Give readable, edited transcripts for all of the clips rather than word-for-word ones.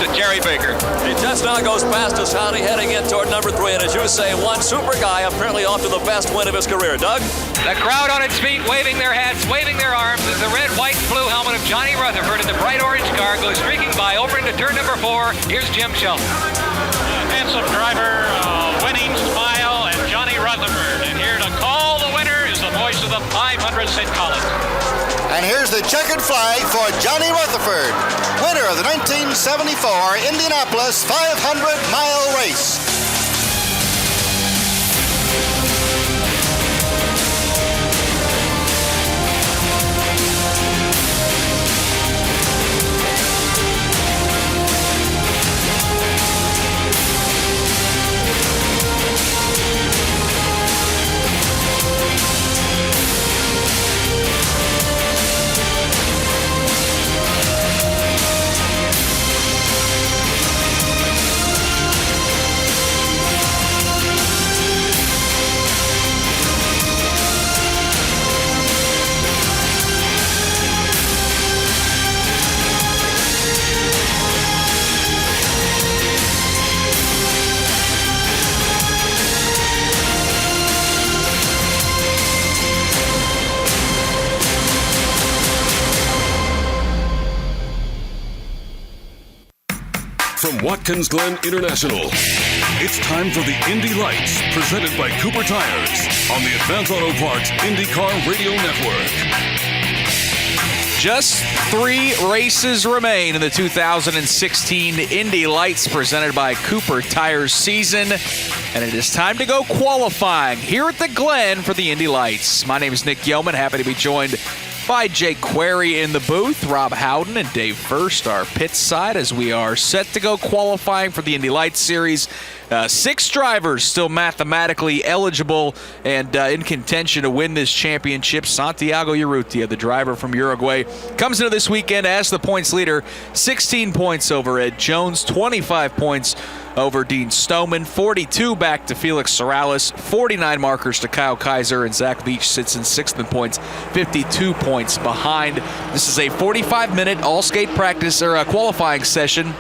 to Jerry Baker. He just now goes past us, Howdy, heading in toward number 3. And as you say, one super guy apparently off to the best win of his career. Doug? The crowd on its feet, waving their hats, waving their arms as the red, white, and blue helmet of Johnny Rutherford in the bright orange car goes streaking by over into turn number 4. Here's Jim Shelton. Handsome driver, winning smile, and Johnny Rutherford. And here to call the winner is the voice of the 500, Sid Collins. And here's the checkered flag for Johnny Rutherford, winner of the 1974 Indianapolis 500-mile race. From Watkins, Glen International, it's time for the Indy Lights, presented by Cooper Tires on the Advance Auto Parts IndyCar Radio Network. Just 3 races remain in the 2016 Indy Lights, presented by Cooper Tires season, and it is time to go qualifying here at the Glen for the Indy Lights. My name is Nick Yeoman, happy to be joined by Jake Query in the booth, Rob Howden and Dave First, our pit side, as we are set to go qualifying for the Indy Lights Series. 6 drivers still mathematically eligible and in contention to win this championship. Santiago Urrutia, the driver from Uruguay, comes into this weekend as the points leader. 16 points over Ed Jones, 25 points over Dean Stoneman, 42 back to Felix Sorales, 49 markers to Kyle Kaiser, and Zach Veach sits in 6th in points, 52 points behind. This is a 45-minute all-skate practice or a qualifying session.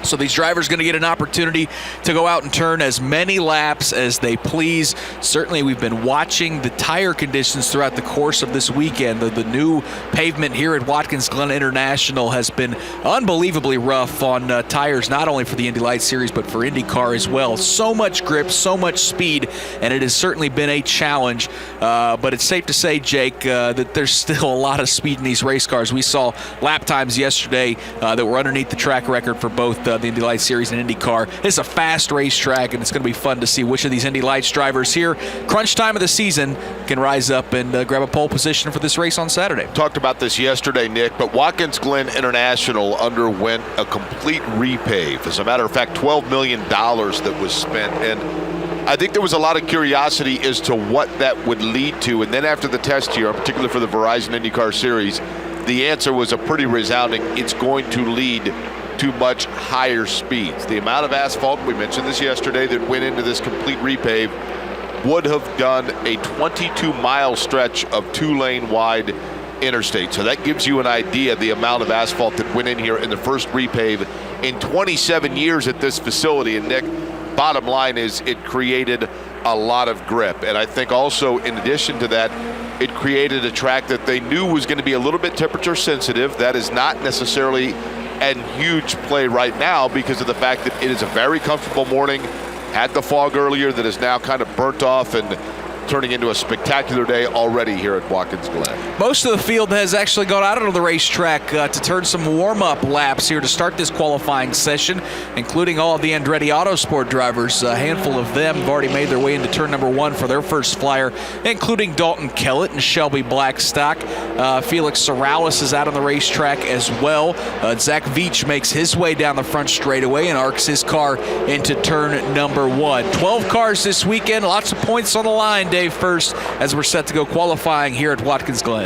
So these drivers are going to get an opportunity to go out and turn as many laps as they please. Certainly, we've been watching the tire conditions throughout the course of this weekend. The new pavement here at Watkins Glen International has been unbelievably rough on tires, not only for the Indy Lights Series, but for IndyCar as well. So much grip, so much speed, and it has certainly been a challenge. But it's safe to say, Jake, that there's still a lot of speed in these race cars. We saw lap times yesterday that were underneath the track record for both the Indy Lights Series and IndyCar. It's a fast racetrack, and it's going to be fun to see which of these Indy Lights drivers here, crunch time of the season, can rise up and grab a pole position for this race on Saturday. Talked about this yesterday, Nick, but Watkins Glen International underwent a complete repave. As a matter of fact, $12 million that was spent, and I think there was a lot of curiosity as to what that would lead to. And then after the test here, in particular for the Verizon IndyCar Series, the answer was a pretty resounding, it's going to lead to much higher speeds. The amount of asphalt, we mentioned this yesterday, that went into this complete repave would have done a 22-mile stretch of 2-lane wide interstate. So that gives you an idea of the amount of asphalt that went in here in the first repave in 27 years at this facility. And Nick, bottom line is it created a lot of grip. And I think also, in addition to that, it created a track that they knew was going to be a little bit temperature sensitive. That is not necessarily a huge play right now because of the fact that it is a very comfortable morning. Had the fog earlier that is now kind of burnt off and turning into a spectacular day already here at Watkins Glen. Most of the field has actually gone out onto the racetrack to turn some warm-up laps here to start this qualifying session, including all of the Andretti Autosport drivers. A handful of them have already made their way into turn number 1 for their first flyer, including Dalton Kellett and Shelby Blackstock. Felix Sorales is out on the racetrack as well. Zach Veach makes his way down the front straightaway and arcs his car into turn number 1. 12 cars this weekend, lots of points on the line, Dave First, as we're set to go qualifying here at Watkins Glen.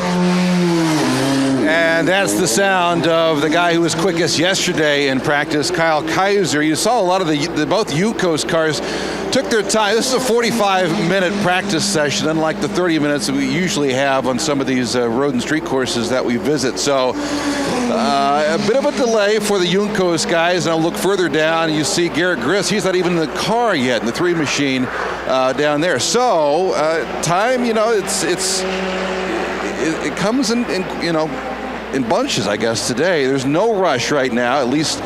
And that's the sound of the guy who was quickest yesterday in practice, Kyle Kaiser. You saw a lot of both Yukos cars took their time. This is a 45-minute practice session, unlike the 30 minutes that we usually have on some of these road and street courses that we visit. So A bit of a delay for the Juncos guys, and I'll look further down, and you see Garrett Griss. He's not even in the car yet, in the 3 machine down there. So time, it comes in bunches, I guess, today. There's no rush right now, at least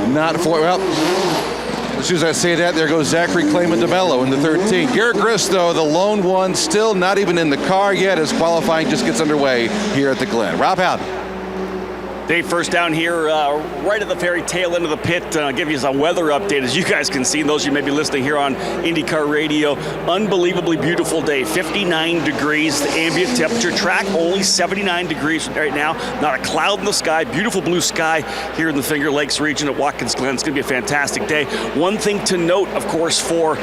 not for, well, as soon as I say that, there goes Zachary Clayman DeMello in the 13. Garrett Griss, though, the lone one, still not even in the car yet as qualifying just gets underway here at the Glen. Rob Howden. Dave, first down here, right at the very tail end of the pit. Give you some weather update, as you guys can see. Those of you may be listening here on IndyCar Radio. Unbelievably beautiful day. 59 degrees, the ambient temperature. Track only 79 degrees right now. Not a cloud in the sky. Beautiful blue sky here in the Finger Lakes region at Watkins Glen. It's going to be a fantastic day. One thing to note, of course, for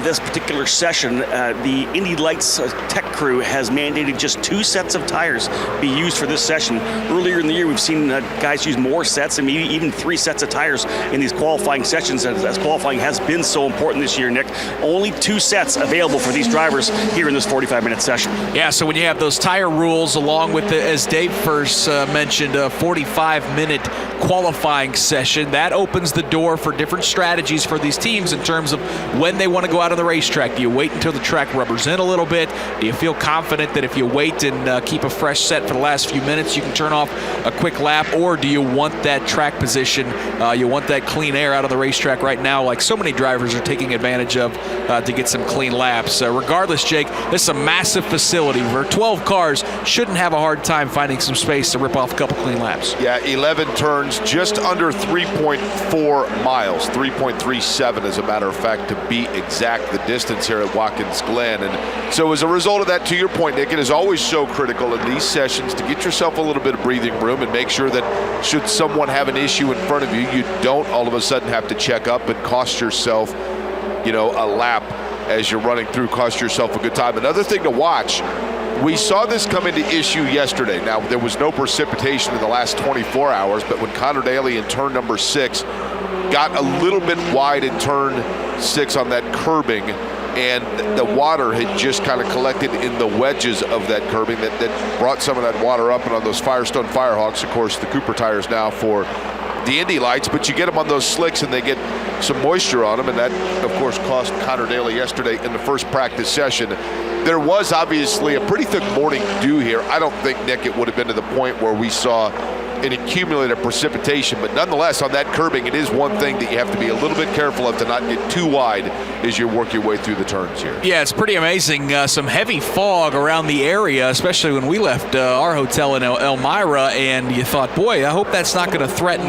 this particular session, the Indy Lights tech crew has mandated just 2 sets of tires be used for this session. Earlier in the year, we've seen guys use more sets and maybe even 3 sets of tires in these qualifying sessions, as qualifying has been so important this year, Nick. Only 2 sets available for these drivers here in this 45-minute session. Yeah, so when you have those tire rules along with, as Dave first mentioned, a 45-minute qualifying session, that opens the door for different strategies for these teams in terms of when they want to go out on the racetrack. Do you wait until the track rubbers in a little bit? Do you feel confident that if you wait and keep a fresh set for the last few minutes, you can turn off a quick lap? Or do you want that track position, you want that clean air out of the racetrack right now, like so many drivers are taking advantage of to get some clean laps? Regardless, Jake, this is a massive facility where 12 cars shouldn't have a hard time finding some space to rip off a couple clean laps. Yeah, 11 turns, just under 3.4 miles, 3.37 as a matter of fact, to be exact, the distance here at Watkins Glen. And so as a result of that, to your point, Nick, it is always so critical in these sessions to get yourself a little bit of breathing room and make sure that should someone have an issue in front of you, you don't all of a sudden have to check up and cost yourself, a lap as you're running through, cost yourself a good time. Another thing to watch, we saw this come into issue yesterday. Now, there was no precipitation in the last 24 hours, but when Connor Daly in turn number 6 got a little bit wide in turn 6 on that curbing, and the water had just kind of collected in the wedges of that curbing that brought some of that water up. And on those Firestone Firehawks, of course, the Cooper tires now for the Indy Lights, but you get them on those slicks and they get some moisture on them, and that, of course, cost Connor Daly yesterday in the first practice session. There was obviously a pretty thick morning dew here. I don't think, Nick, it would have been to the point where we saw an accumulated precipitation, but nonetheless, on that curbing, it is one thing that you have to be a little bit careful of to not get too wide as you work your way through the turns here. Yeah, it's pretty amazing. Some heavy fog around the area, especially when we left our hotel in Elmira, and you thought, boy, I hope that's not going to threaten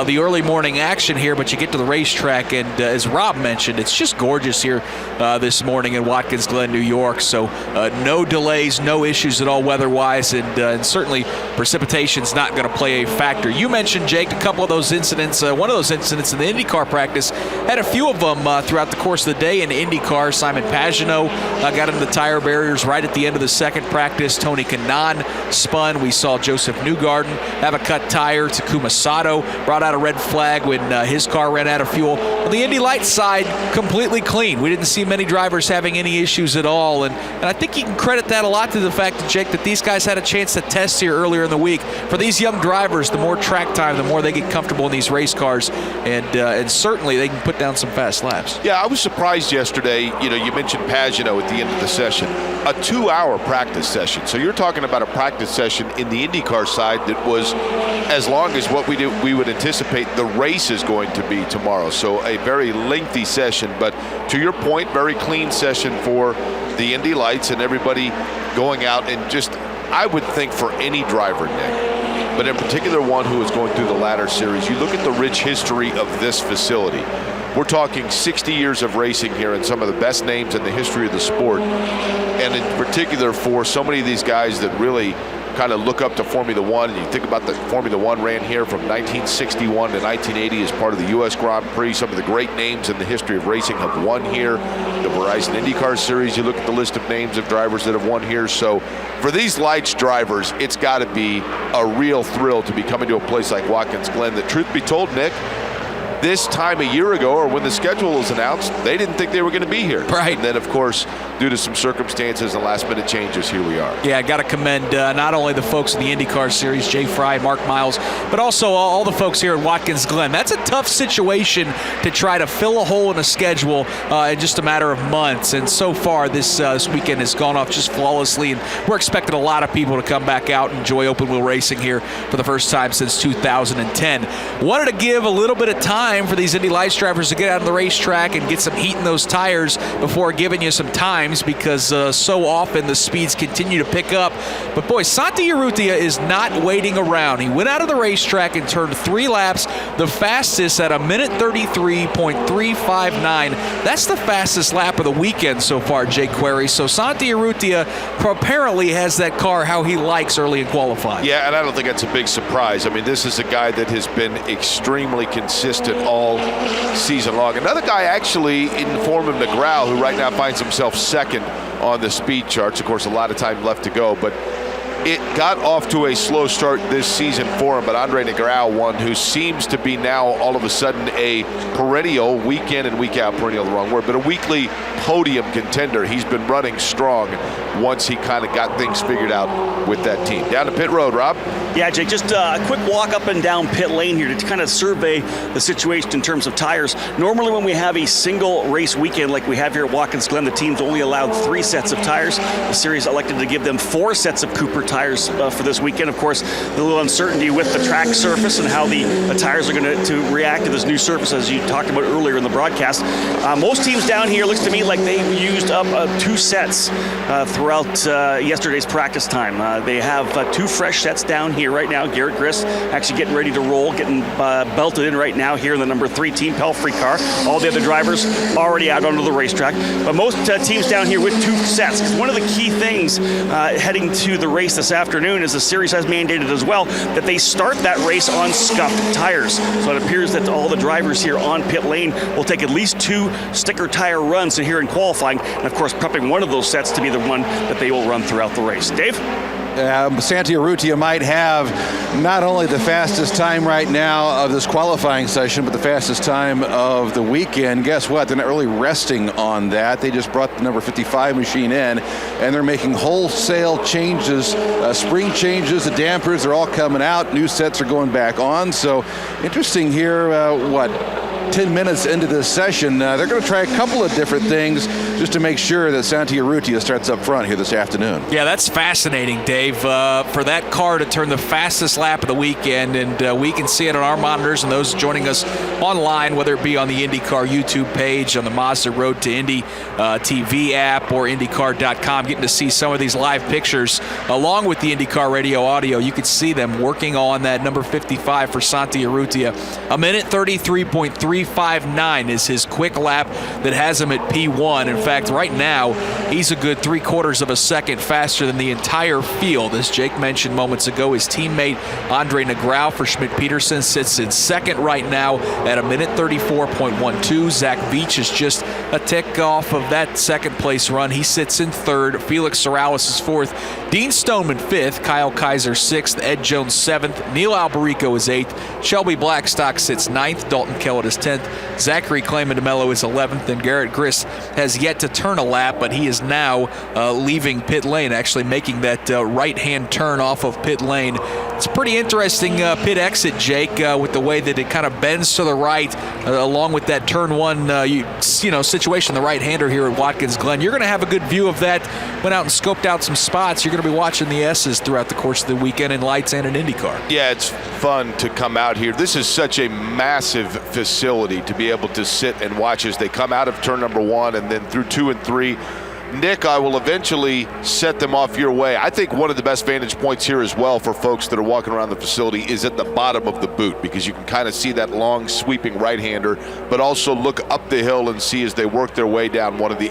the early morning action here, but you get to the racetrack, and as Rob mentioned, it's just gorgeous here this morning in Watkins Glen, New York, so no delays, no issues at all weather-wise, and certainly precipitation's not going to play a factor. You mentioned, Jake, a couple of those incidents. One of those incidents in the IndyCar practice, had a few of them throughout the course of the day in IndyCar. Simon Pagenaud got into the tire barriers right at the end of the second practice. Tony Kanaan spun. We saw Joseph Newgarden have a cut tire. Takuma Sato brought out a red flag when his car ran out of fuel. On the Indy Lights side, completely clean. We didn't see many drivers having any issues at all, and I think you can credit that a lot to the fact, Jake, that these guys had a chance to test here earlier in the week. For these young drivers, the more track time, the more they get comfortable in these race cars, and certainly they can put down some fast laps. Yeah, I was surprised yesterday. You mentioned Pagenaud at the end of the session. A 2-hour practice session. So you're talking about a practice session in the IndyCar side that was as long as what we would anticipate the race is going to be tomorrow. So a very lengthy session, but to your point, very clean session for the Indy Lights and everybody going out and just, I would think for any driver, Nick, but in particular one who is going through the ladder series, you look at the rich history of this facility. We're talking 60 years of racing here and some of the best names in the history of the sport. And in particular for so many of these guys that really kind of look up to Formula One. And you think about the Formula One ran here from 1961 to 1980 as part of the U.S. Grand Prix. Some of the great names in the history of racing have won here. The Verizon IndyCar Series, you look at the list of names of drivers that have won here. So for these Lights drivers, it's got to be a real thrill to be coming to a place like Watkins Glen that, truth be told, Nick, this time a year ago, or when the schedule was announced, they didn't think they were going to be here. Right. And then, of course, due to some circumstances and last-minute changes, here we are. Yeah, I got to commend not only the folks in the IndyCar series, Jay Fry, Mark Miles, but also all the folks here at Watkins Glen. That's a tough situation to try to fill a hole in a schedule in just a matter of months. And so far, this weekend has gone off just flawlessly, and we're expecting a lot of people to come back out and enjoy open wheel racing here for the first time since 2010. Wanted to give a little bit of time for these Indy Lights drivers to get out on the racetrack and get some heat in those tires before giving you some times, because so often the speeds continue to pick up. But boy, Santi Urrutia is not waiting around. He went out of the racetrack and turned 3 laps, the fastest at 1:33.359. That's the fastest lap of the weekend so far, Jake Query. So Santi Urrutia apparently has that car how he likes early in qualifying. Yeah, and I don't think that's a big surprise. I mean, this is a guy that has been extremely consistent all season long. Another guy actually in the form of McGraw, who right now finds himself second on the speed charts. Of course, a lot of time left to go, but it got off to a slow start this season for him, but Andre Negrão, one who seems to be now all of a sudden a perennial, week in and week out, perennial the wrong word, but a weekly podium contender. He's been running strong once he kind of got things figured out with that team. Down to pit road, Rob. Yeah, Jake, just a quick walk up and down pit lane here to kind of survey the situation in terms of tires. Normally when we have a single race weekend like we have here at Watkins Glen, the team's only allowed 3 sets of tires. The series elected to give them 4 sets of Cooper tires for this weekend. Of course, the little uncertainty with the track surface and how the tires are going to react to this new surface, as you talked about earlier in the broadcast. Most teams down here, looks to me like they used up 2 sets throughout yesterday's practice time. They have 2 fresh sets down here right now. Garrett Griss actually getting ready to roll, getting belted in right now here in the number 3 Team Pelfrey car. All the other drivers already out onto the racetrack. But most teams down here with 2 sets. One of the key things heading to the race this afternoon is the series has mandated as well that they start that race on scuffed tires. So it appears that all the drivers here on pit lane will take at least 2 sticker tire runs here in qualifying, and of course prepping one of those sets to be the one that they will run throughout the race. Dave? Santi Urrutia might have not only the fastest time right now of this qualifying session, but the fastest time of the weekend. Guess what? They're not really resting on that. They just brought the number 55 machine in, and they're making wholesale changes, spring changes, the dampers are all coming out. New sets are going back on. So interesting here, 10 minutes into this session, they're going to try a couple of different things just to make sure that Santi Urrutia starts up front here this afternoon. Yeah, that's fascinating, Dave, for that car to turn the fastest lap of the weekend, and we can see it on our monitors and those joining us online, whether it be on the IndyCar YouTube page, on the Mazda Road to Indy TV app, or IndyCar.com, getting to see some of these live pictures along with the IndyCar radio audio. You can see them working on that number 55 for Santi Urrutia. 1:33.359 is his quick lap that has him at P1. In fact, right now, he's a good 3/4 of a second faster than the entire field. As Jake mentioned moments ago, his teammate Andre Negrão for Schmidt-Peterson sits in second right now at 1:34.12. Zach Veach is just a tick off of that second place run. He sits in third. Felix Sorales is fourth. Dean Stoneman fifth. Kyle Kaiser sixth. Ed Jones seventh. Neil Alberico is eighth. Shelby Blackstock sits ninth. Dalton Kellett is 10th. Zachary Clayman DeMello is 11th. And Garrett Griss has yet to turn a lap, but he is now leaving pit lane, actually making that right-hand turn off of pit lane. It's a pretty interesting pit exit, Jake, with the way that it kind of bends to the right, along with that turn one situation, the right-hander here at Watkins Glen. You're going to have a good view of that. Went out and scoped out some spots. You're going to be watching the S's throughout the course of the weekend in lights and in IndyCar. Yeah, it's fun to come out here. This is such a massive facility to be able to sit and watch as they come out of turn number 1 and then through 2 and 3. Nick, I will eventually set them off your way. I think one of the best vantage points here as well for folks that are walking around the facility is at the bottom of the boot, because you can kind of see that long sweeping right-hander, but also look up the hill and see as they work their way down one of the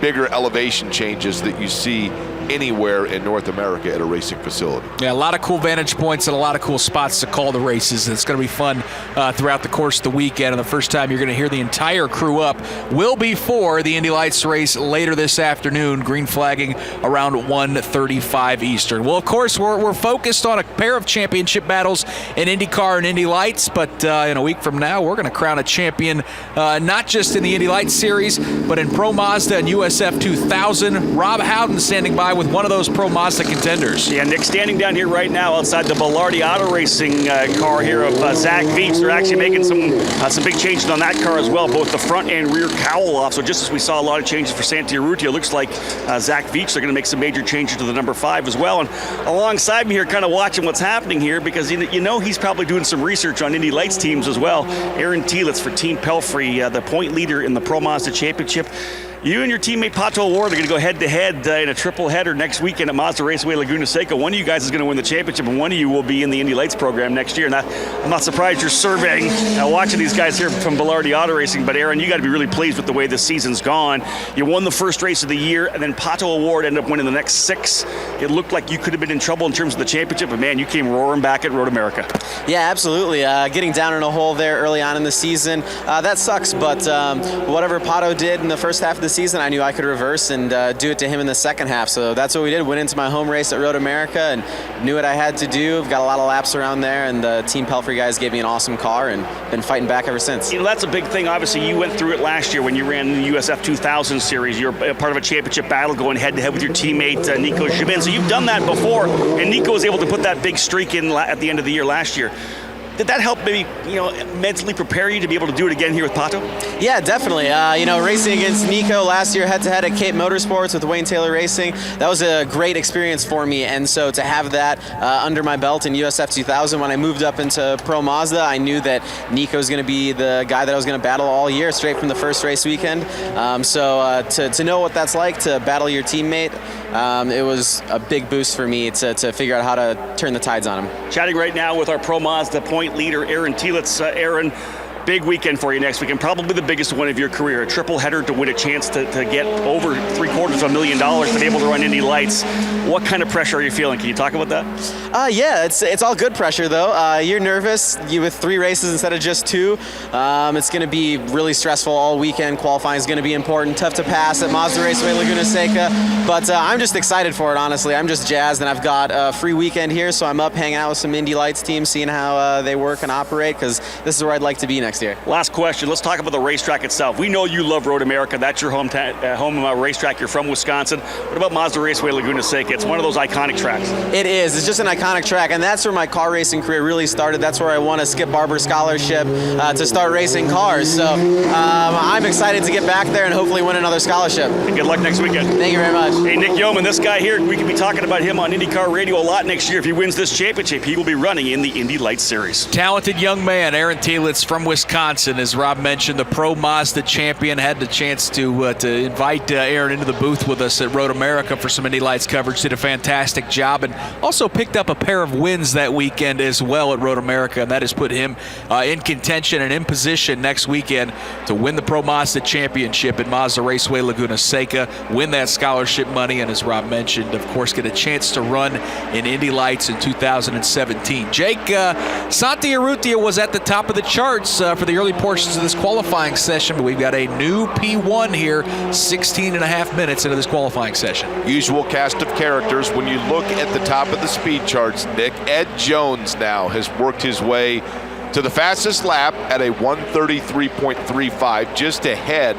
bigger elevation changes that you see anywhere in North America at a racing facility. Yeah, a lot of cool vantage points and a lot of cool spots to call the races. It's going to be fun throughout the course of the weekend. And the first time you're going to hear the entire crew up will be for the Indy Lights race later this afternoon, green flagging around 1:35 Eastern. Well, of course, we're focused on a pair of championship battles in IndyCar and Indy Lights, but in a week from now, we're going to crown a champion not just in the Indy Lights series, but in Pro Mazda and USF 2000. Rob Howden standing by with one of those Pro Mazda contenders. Yeah, Nick, standing down here right now outside the Belardi Auto Racing car here of Zach Veach. They're actually making some big changes on that car as well, both the front and rear cowl off. So just as we saw a lot of changes for Santi Urrutia, it looks like Zach Veach, they're going to make some major changes to the number 5 as well. And alongside me here, kind of watching what's happening here, because you know he's probably doing some research on Indy Lights teams as well. Aaron Telitz for Team Pelfrey, the point leader in the Pro Mazda Championship. You and your teammate Pato O'Ward are going to go head-to-head in a triple header next weekend at Mazda Raceway Laguna Seca. One of you guys is going to win the championship, and one of you will be in the Indy Lights program next year. And I'm not surprised you're surveying, watching these guys here from Belardi Auto Racing. But Aaron, you got to be really pleased with the way this season's gone. You won the first race of the year, and then Pato O'Ward ended up winning the next 6. It looked like you could have been in trouble in terms of the championship, but man, you came roaring back at Road America. Yeah, absolutely. Getting down in a hole there early on in the season, that sucks. But whatever Pato did in the first half of the season, I knew I could reverse and do it to him in the second half. So that's what we did. Went into my home race at Road America and knew what I had to do. Got a lot of laps around there, and the Team Pelfrey guys gave me an awesome car and been fighting back ever since. You know, that's a big thing. Obviously, you went through it last year when you ran the USF 2000 series. You're part of a championship battle going head-to-head with your teammate, Nico Jabin. So you've done that before, and Nico was able to put that big streak in at the end of the year last year. Did that help maybe, mentally prepare you to be able to do it again here with Pato? Yeah, definitely. Racing against Nico last year head-to-head at Cape Motorsports with Wayne Taylor Racing, that was a great experience for me. And so to have that under my belt in USF 2000, when I moved up into Pro Mazda, I knew that Nico was going to be the guy that I was going to battle all year, straight from the first race weekend. To know what that's like to battle your teammate, it was a big boost for me to figure out how to turn the tides on him. Chatting right now with our Pro Mazda point leader, Aaron Telitz. Aaron, big weekend for you next weekend, probably the biggest one of your career. A triple header to win a chance to get over $750,000 to be able to run Indy Lights. What kind of pressure are you feeling? Can you talk about that? Yeah, it's all good pressure though. You're nervous. You with 3 races instead of just 2. It's going to be really stressful all weekend. Qualifying is going to be important. Tough to pass at Mazda Raceway Laguna Seca. But I'm just excited for it, honestly. I'm just jazzed, and I've got a free weekend here, so I'm up hanging out with some Indy Lights teams, seeing how they work and operate, because this is where I'd like to be next year. Last question. Let's talk about the racetrack itself. We know you love Road America. That's your home racetrack. You're from Wisconsin. What about Mazda Raceway Laguna Seca? It's one of those iconic tracks. It is. It's just an iconic track, and that's where my car racing career really started. That's where I won a Skip Barber scholarship to start racing cars. So I'm excited to get back there and hopefully win another scholarship. And good luck next weekend. Thank you very much. Hey, Nick Yeoman, this guy here, we could be talking about him on IndyCar Radio a lot next year. If he wins this championship, he will be running in the Indy Lights Series. Talented young man, Aaron Telitz from Wisconsin. As Rob mentioned, the Pro Mazda champion. Had the chance to invite Aaron into the booth with us at Road America for some Indy Lights coverage. Did a fantastic job, and also picked up a pair of wins that weekend as well at Road America, and that has put him in contention and in position next weekend to win the Pro Mazda championship at Mazda Raceway Laguna Seca, win that scholarship money, and as Rob mentioned, of course, get a chance to run in Indy Lights in 2017. Jake, Santi Urrutia was at the top of the charts for the early portions of this qualifying session, but we've got a new P1 here, 16 and a half minutes into this qualifying session. Usual cast of characters. When you look at the top of the speed charts, Nick, Ed Jones now has worked his way to the fastest lap at a 1:33.35, just ahead,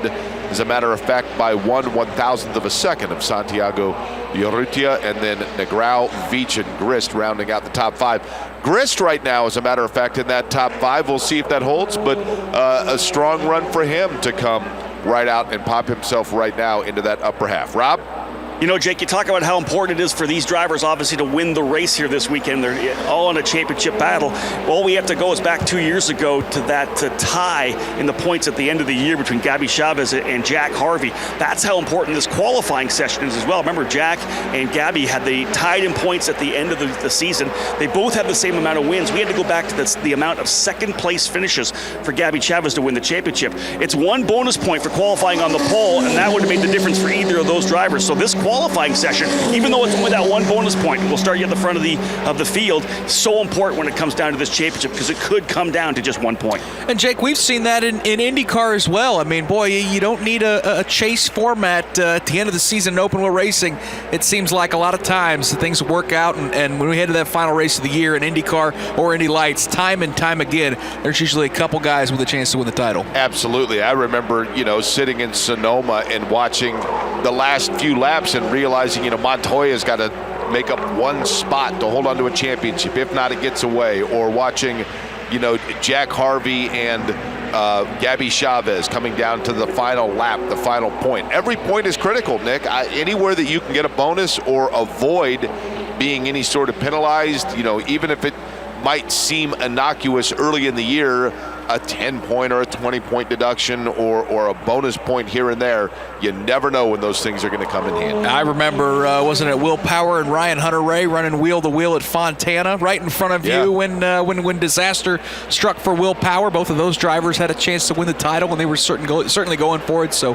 as a matter of fact, by 1/1000th of a second of Santiago Urrutia, and then Negrão, Veach, and Grist rounding out the top 5. Grist right now, as a matter of fact, in that top 5. We'll see if that holds, but a strong run for him to come right out and pop himself right now into that upper half. Rob? You know, Jake, you talk about how important it is for these drivers, obviously, to win the race here this weekend. They're all in a championship battle. All we have to go is back 2 years ago to that tie in the points at the end of the year between Gabby Chavez and Jack Harvey. That's how important this qualifying session is as well. Remember, Jack and Gabby had the tied in points at the end of the season. They both had the same amount of wins. We had to go back to the amount of second-place finishes for Gabby Chavez to win the championship. It's 1 bonus point for qualifying on the pole, and that would have made the difference for either of those drivers. So this qualifying session, even though it's only that one bonus point. We'll start you at the front of the field. So important when it comes down to this championship because it could come down to just 1 point. And Jake, we've seen that in IndyCar as well. I mean, boy, you don't need a chase format at the end of the season in open wheel racing. It seems like a lot of times things work out, and when we head to that final race of the year in IndyCar or Indy Lights, time and time again, there's usually a couple guys with a chance to win the title. Absolutely. I remember, sitting in Sonoma and watching the last few laps and realizing, Montoya's got to make up one spot to hold on to a championship. If not, it gets away. Or watching, Jack Harvey and Gabby Chavez coming down to the final lap, the final point. Every point is critical, Nick. Anywhere that you can get a bonus or avoid being any sort of penalized, even if it might seem innocuous early in the year, a 10-point or a 20-point deduction or a bonus point here and there, you never know when those things are going to come in handy. I remember, wasn't it Will Power and Ryan Hunter-Ray running wheel-to-wheel at Fontana right in front of you when disaster struck for Will Power? Both of those drivers had a chance to win the title, and they were certainly going for it. So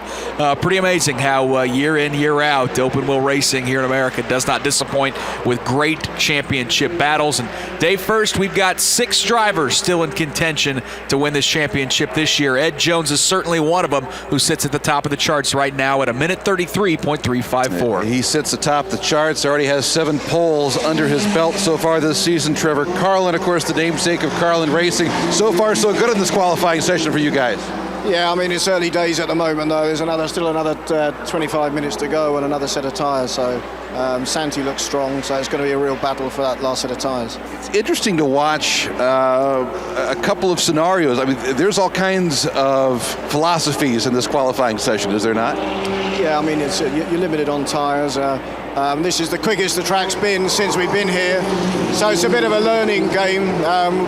pretty amazing how year in, year out, open wheel racing here in America does not disappoint with great championship battles. And day first, we've got 6 drivers still in contention to win this championship this year. Ed Jones is certainly one of them, who sits at the top of the charts right now at a minute 33.354. He sits atop the charts, already has 7 poles under his belt so far this season. Trevor Carlin, of course, the namesake of Carlin Racing. So far, so good in this qualifying session for you guys. Yeah, I mean, it's early days at the moment, though. There's still another 25 minutes to go and another set of tyres. So Santi looks strong, so it's going to be a real battle for that last set of tyres. It's interesting to watch a couple of scenarios. I mean, there's all kinds of philosophies in this qualifying session, is there not? Yeah, I mean, you're limited on tyres. This is the quickest the track's been since we've been here, so it's a bit of a learning game.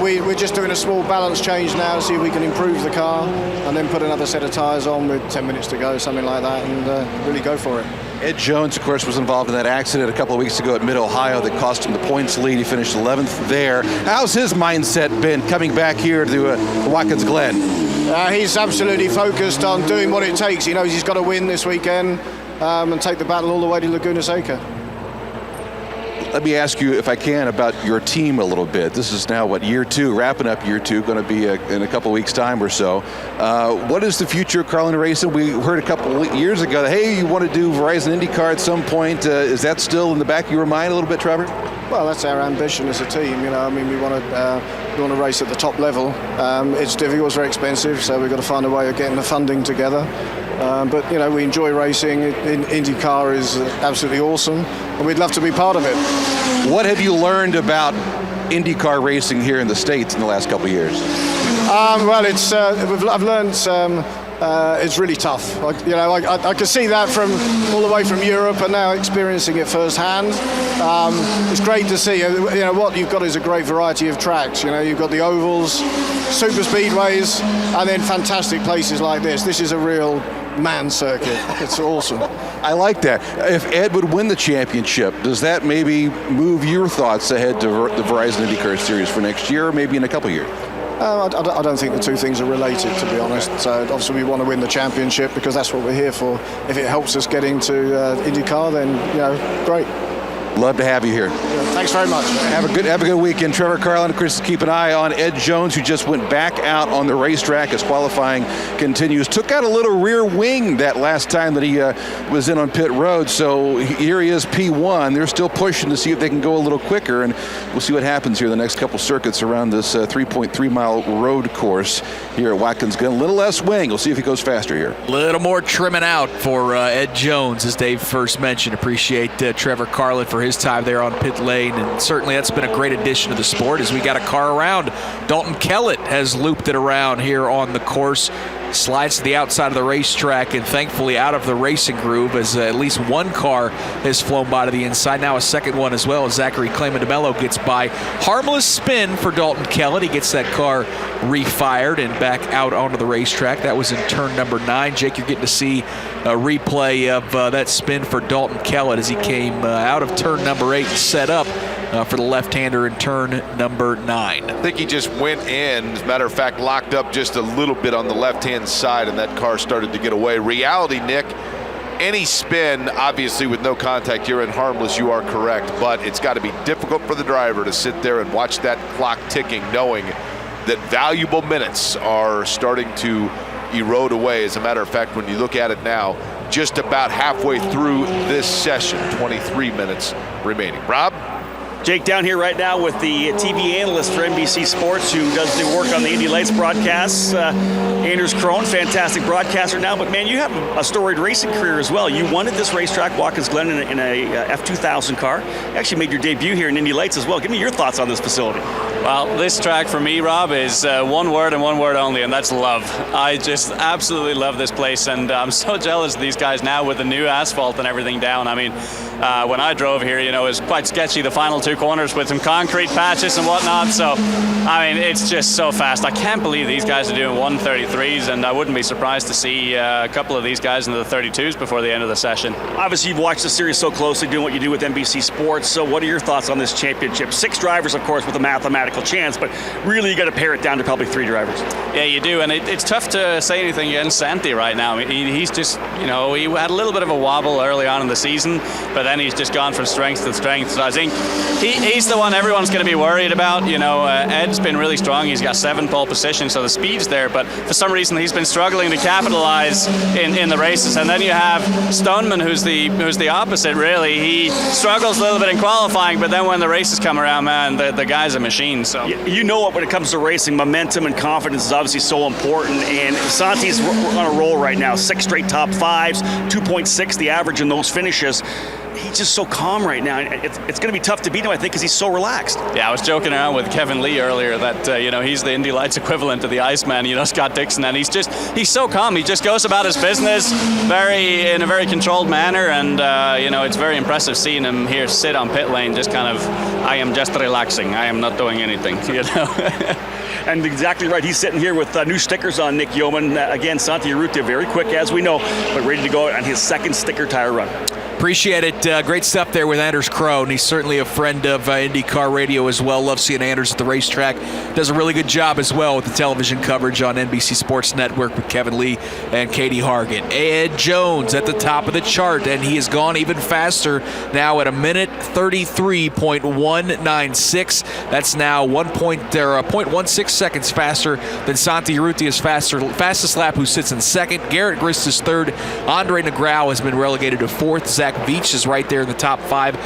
We're just doing a small balance change now to see if we can improve the car and then put another set of tyres on with 10 minutes to go, something like that, and really go for it. Ed Jones, of course, was involved in that accident a couple of weeks ago at Mid-Ohio that cost him the points lead. He finished 11th there. How's his mindset been coming back here to Watkins Glen? He's absolutely focused on doing what it takes. He knows he's got to win this weekend and take the battle all the way to Laguna Seca. Let me ask you, if I can, about your team a little bit. This is now, year 2, wrapping up year 2, going to be in a couple of weeks' time or so. What is the future of Carlin Racing? We heard a couple of years ago that, hey, you want to do Verizon IndyCar at some point. Is that still in the back of your mind a little bit, Trevor? Well, that's our ambition as a team. I mean, we want to race at the top level. It's difficult, it's very expensive, so we've got to find a way of getting the funding together. But we enjoy racing. IndyCar is absolutely awesome, and we'd love to be part of it. What have you learned about IndyCar racing here in the States in the last couple of years? Well, I've learned it's really tough. I can see that from all the way from Europe, and now experiencing it firsthand. It's great to see. What you've got is a great variety of tracks. You've got the ovals, super speedways, and then fantastic places like this. This is a real man circuit. It's awesome. I like that. If Ed would win the championship, does that maybe move your thoughts ahead to the Verizon IndyCar Series for next year, or maybe in a couple of years? I don't think the two things are related, to be honest. So obviously we want to win the championship because that's what we're here for. If it helps us get into IndyCar, then great. Love to have you here. Thanks very much. Have a good weekend. Trevor Carlin, of course, keep an eye on Ed Jones, who just went back out on the racetrack as qualifying continues. Took out a little rear wing that last time that he was in on pit road. So here he is, P1. They're still pushing to see if they can go a little quicker, and we'll see what happens here the next couple circuits around this 3.3-mile road course here at Watkins Glen. A little less wing. We'll see if he goes faster here. A little more trimming out for Ed Jones, as Dave first mentioned. Appreciate Trevor Carlin for his time there on pit lane, and certainly that's been a great addition to the sport as we got a car around. Dalton Kellett has looped it around here on the course, slides to the outside of the racetrack, and thankfully out of the racing groove, as at least one car has flown by to the inside. Now a second one as well, as Zachary Clayman-DeMello gets by. Harmless spin for Dalton Kellett. He gets that car refired and back out onto the racetrack. That was in turn number 9. Jake, you're getting to see a replay of that spin for Dalton Kellett as he came out of turn number 8 and set up for the left-hander in turn number 9. I think he just went in, as a matter of fact, locked up just a little bit on the left-hand side, and that car started to get away. Reality, Nick, any spin, obviously with no contact here and harmless, you are correct, but it's got to be difficult for the driver to sit there and watch that clock ticking, knowing that valuable minutes are starting to erode away. As a matter of fact, when you look at it now, just about halfway through this session, 23 minutes remaining. Rob? Jake, down here right now with the TV analyst for NBC Sports who does the work on the Indy Lights broadcasts. Anders Krohn, fantastic broadcaster now, but man, you have a storied racing career as well. You won at this racetrack, Watkins Glen, in a F2000 car. You actually made your debut here in Indy Lights as well. Give me your thoughts on this facility. Well, this track for me, Rob, is one word and one word only, and that's love. I just absolutely love this place, and I'm so jealous of these guys now with the new asphalt and everything down. I mean, when I drove here, it was quite sketchy, the final two corners with some concrete patches and whatnot. So, I mean, it's just so fast. I can't believe these guys are doing 133s, and I wouldn't be surprised to see a couple of these guys in the 32s before the end of the session. Obviously, you've watched the series so closely, doing what you do with NBC Sports. So what are your thoughts on this championship? 6 drivers, of course, with a mathematical chance, but really you got to pare it down to probably 3 drivers. Yeah, you do, and it's tough to say anything against Santi right now. He's just, he had a little bit of a wobble early on in the season, but then he's just gone from strength to strength. So I think he's the one everyone's going to be worried about. Ed's been really strong. He's got 7 pole positions, so the speed's there, but for some reason he's been struggling to capitalize in the races. And then you have Stoneman, who's the opposite, really. He struggles a little bit in qualifying, but then when the races come around, man, the guy's a machine. So you know what, when it comes to racing, momentum and confidence is obviously so important, and Santi's on a roll right now. 6 straight top 5s, 2.6 the average in those finishes. He's just so calm right now. It's going to be tough to beat him, I think, because he's so relaxed. Yeah, I was joking around with Kevin Lee earlier that, he's the Indy Lights equivalent to the Iceman, Scott Dixon, and he's so calm. He just goes about his business in a very controlled manner, and, it's very impressive seeing him here sit on pit lane, just kind of, I am just relaxing. I am not doing anything, And exactly right. He's sitting here with new stickers on Nick Yeoman. Again, Santi Urrutia, very quick, as we know, but ready to go on his 2nd sticker tire run. Appreciate it. Great stuff there with Anders Krohn. He's certainly a friend of IndyCar Radio as well. Love seeing Anders at the racetrack. Does a really good job as well with the television coverage on NBC Sports Network with Kevin Lee and Katie Hargan. Ed Jones at the top of the chart, and he has gone even faster now at 1:33.196. That's now 0.16 seconds faster than Santi Urrutia's fastest lap, who sits in 2nd. Garrett Grist is 3rd. Andre Negrão has been relegated to 4th. Zach Veach is right there in the top 5.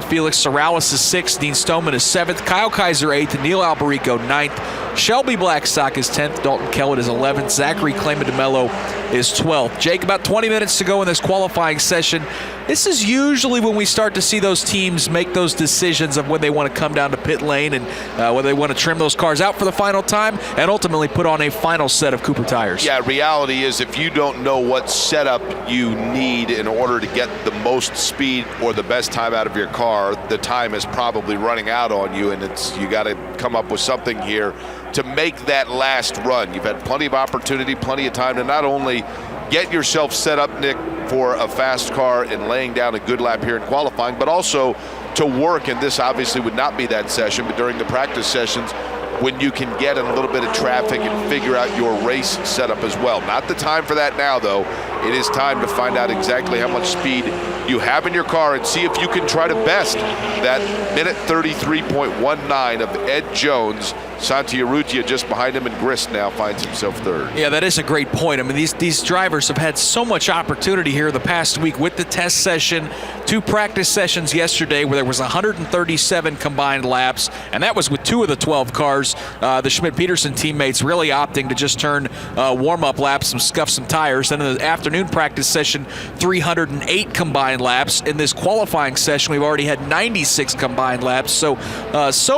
Felix Sorrellis is 6th. Dean Stoneman is 7th. Kyle Kaiser 8th. And Neil Alberico 9th. Shelby Blackstock is 10th. Dalton Kellett is 11th. Zachary Clayman DeMello is 12th. Jake, about 20 minutes to go in this qualifying session. This is usually when we start to see those teams make those decisions of when they want to come down to pit lane and whether they want to trim those cars out for the final time and ultimately put on a final set of Cooper tires. Yeah, reality is if you don't know what setup you need in order to get the most speed or the best time out of your car, the time is probably running out on you, and you got to come up with something here to make that last run. You've had plenty of opportunity, plenty of time to not only get yourself set up, Nick, for a fast car and laying down a good lap here in qualifying, but also to work, and this obviously would not be that session, but during the practice sessions, when you can get in a little bit of traffic and figure out your race setup as well. Not the time for that now, though. It is time to find out exactly how much speed you have in your car and see if you can try to best that 1:33.19 of Ed Jones. Santi Urrutia just behind him, and Grist now finds himself 3rd. Yeah, that is a great point. I mean, these drivers have had so much opportunity here the past week with the test session, 2 practice sessions yesterday where there was 137 combined laps, and that was with 2 of the 12 cars. The Schmidt-Peterson teammates really opting to just turn warm-up laps and scuff some tires. Then in the afternoon practice session, 308 combined laps. In this qualifying session, we've already had 96 combined laps. So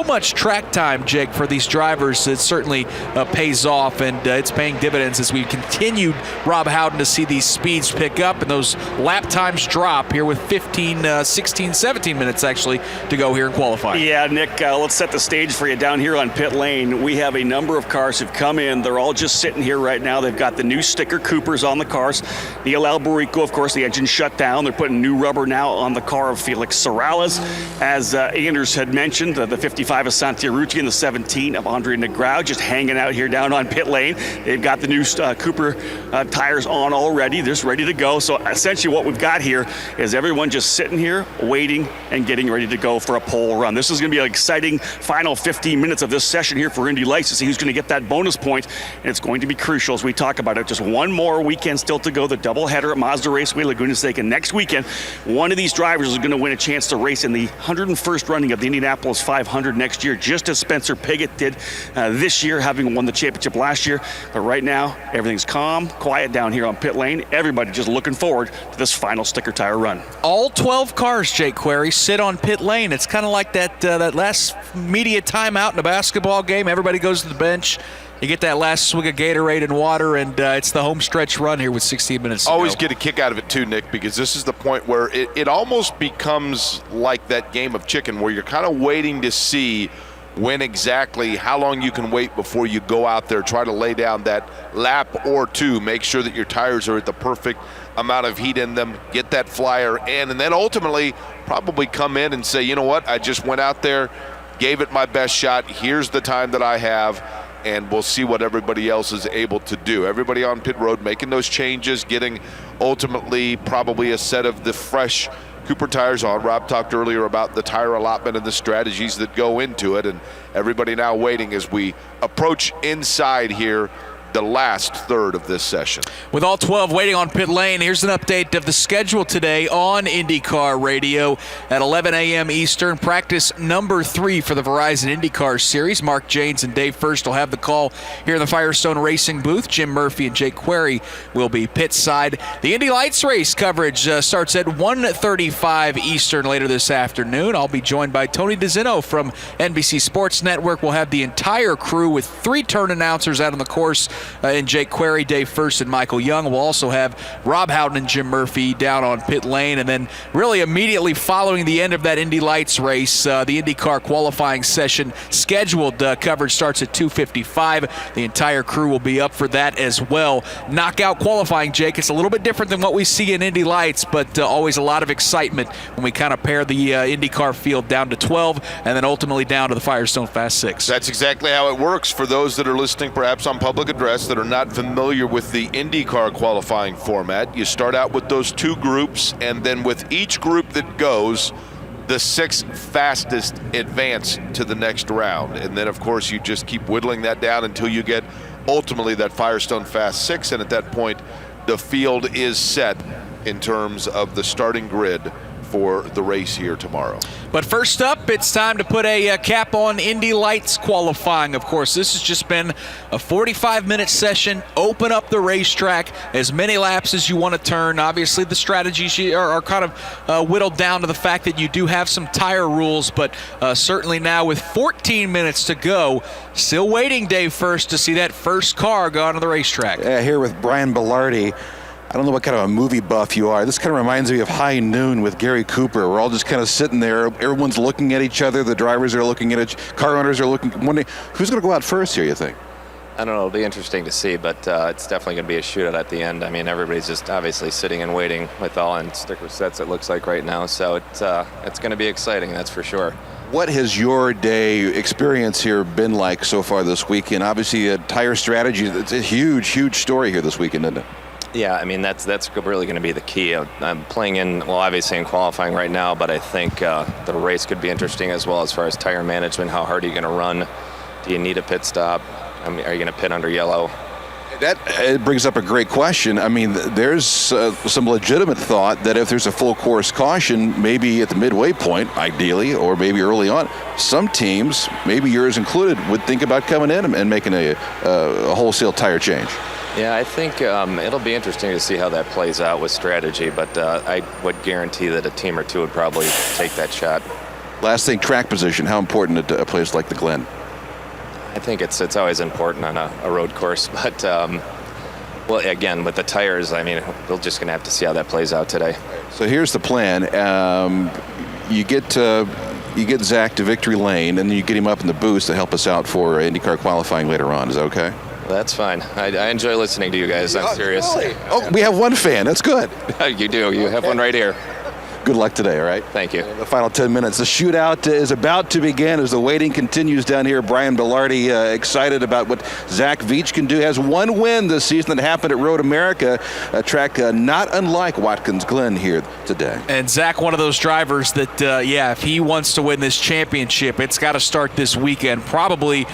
much track time, Jake, for these drivers. It certainly pays off, and it's paying dividends as we continued, Rob Howden, to see these speeds pick up and those lap times drop here with 15 16, 17 minutes actually to go here in qualifying. Yeah, Nick, let's set the stage for you down here on pit lane. We have a number of cars who've come in. They're all just sitting here right now. They've got the new sticker Coopers on the cars. Neil Alberico, of course, the engine shut down. They're putting new rubber now on the car of Felix Sorales. As Anders had mentioned, the 55 of Santi Arruti and the 17 of Andre Negrão just hanging out here down on pit lane. They've got the new Cooper tires on already. They're just ready to go. So essentially what we've got here is everyone just sitting here waiting and getting ready to go for a pole run. This is going to be an exciting final 15 minutes of this session here for Indy Lights to see who's going to get that bonus point, and it's going to be crucial as we talk about it. Just one more weekend still to go, the doubleheader at Mazda Raceway Laguna Seca next weekend. One of these drivers is going to win a chance to race in the 101st running of the Indianapolis 500 next year, just as Spencer Pigot did this year, having won the championship last year. But right now, everything's calm, quiet down here on pit lane. Everybody just looking forward to this final sticker tire run. All 12 cars, Jake Query, sit on pit lane. It's kind of like that last media timeout in a basketball game. Everybody goes to the bench. You get that last swig of Gatorade and water, and it's the home stretch run here with 16 minutes to Always go. get a kick out of it too, Nick, because this is the point where it almost becomes like that game of chicken where you're kind of waiting to see when exactly, how long you can wait before you go out there, try to lay down that lap or two, make sure that your tires are at the perfect amount of heat in them, get that flyer in, and then ultimately probably come in and say, you know what, I just went out there, gave it my best shot, here's the time that I have, and we'll see what everybody else is able to do. Everybody on pit road making those changes, getting ultimately probably a set of the fresh Cooper tires on. Rob talked earlier about the tire allotment and the strategies that go into it, and everybody now waiting as we approach inside here the last third of this session. With all 12 waiting on pit lane, here's an update of the schedule today on IndyCar Radio at 11 a.m. Eastern. Practice number 3 for the Verizon IndyCar Series. Mark Janes and Dave First will have the call here in the Firestone Racing booth. Jim Murphy and Jake Query will be pit side. The Indy Lights race coverage starts at 1:35 Eastern later this afternoon. I'll be joined by Tony DeZinno from NBC Sports Network. We'll have the entire crew with 3 turn announcers out on the course and Jake Query, Dave First, and Michael Young. We'll also have Rob Howden and Jim Murphy down on pit lane. And then really immediately following the end of that Indy Lights race, the IndyCar qualifying session scheduled coverage starts at 2:55. The entire crew will be up for that as well. Knockout qualifying, Jake. It's a little bit different than what we see in Indy Lights, but always a lot of excitement when we kind of pair the IndyCar field down to 12 and then ultimately down to the Firestone Fast 6. That's exactly how it works. For those that are listening perhaps on public address that are not familiar with the IndyCar qualifying format, you start out with those 2 groups, and then with each group that goes, the 6 fastest advance to the next round. And then, of course, you just keep whittling that down until you get ultimately that Firestone Fast 6, and at that point, the field is set in terms of the starting grid for the race here tomorrow. But first up, it's time to put a cap on Indy Lights qualifying. Of course, this has just been a 45-minute session. Open up the racetrack, as many laps as you want to turn. Obviously, the strategies are kind of whittled down to the fact that you do have some tire rules, but certainly now with 14 minutes to go, still waiting, Dave First, to see that first car go onto the racetrack. Yeah, here with Brian Bellardi. I don't know what kind of a movie buff you are. This kind of reminds me of High Noon with Gary Cooper. We're all just kind of sitting there. Everyone's looking at each other. The drivers are looking at car owners are looking. Wondering, who's going to go out first here, you think? I don't know. It'll be interesting to see, but it's definitely going to be a shootout at the end. I mean, everybody's just obviously sitting and waiting with all in sticker sets, it looks like right now. So it's going to be exciting, that's for sure. What has your day experience here been like so far this weekend? Obviously, tire strategy, it's a huge, huge story here this weekend, isn't it? Yeah, I mean, that's really going to be the key. I'm playing in, well, obviously in qualifying right now, but I think the race could be interesting as well as far as tire management. How hard are you going to run? Do you need a pit stop? I mean, are you going to pit under yellow? It brings up a great question. I mean, there's some legitimate thought that if there's a full course caution, maybe at the midway point, ideally, or maybe early on, some teams, maybe yours included, would think about coming in and making a wholesale tire change. Yeah, I think it'll be interesting to see how that plays out with strategy, but I would guarantee that a team or two would probably take that shot. Last thing, track position. How important at a place like the Glen? I think it's always important on a road course, but Well, again, with the tires, I mean, we're just going to have to see how that plays out today. So here's the plan. You get Zach to victory lane, and then you get him up in the boost to help us out for IndyCar qualifying later on. Is that okay? That's fine. I enjoy listening to you guys. I'm serious. Really? Oh, we have one fan. That's good. You do. You have one right here. Good luck today, all right? Thank you. The final 10 minutes. The shootout is about to begin as the waiting continues down here. Brian Belardi excited about what Zach Veach can do. Has one win this season that happened at Road America, a track not unlike Watkins Glen here today. And Zach, one of those drivers that, if he wants to win this championship, it's got to start this weekend. Probably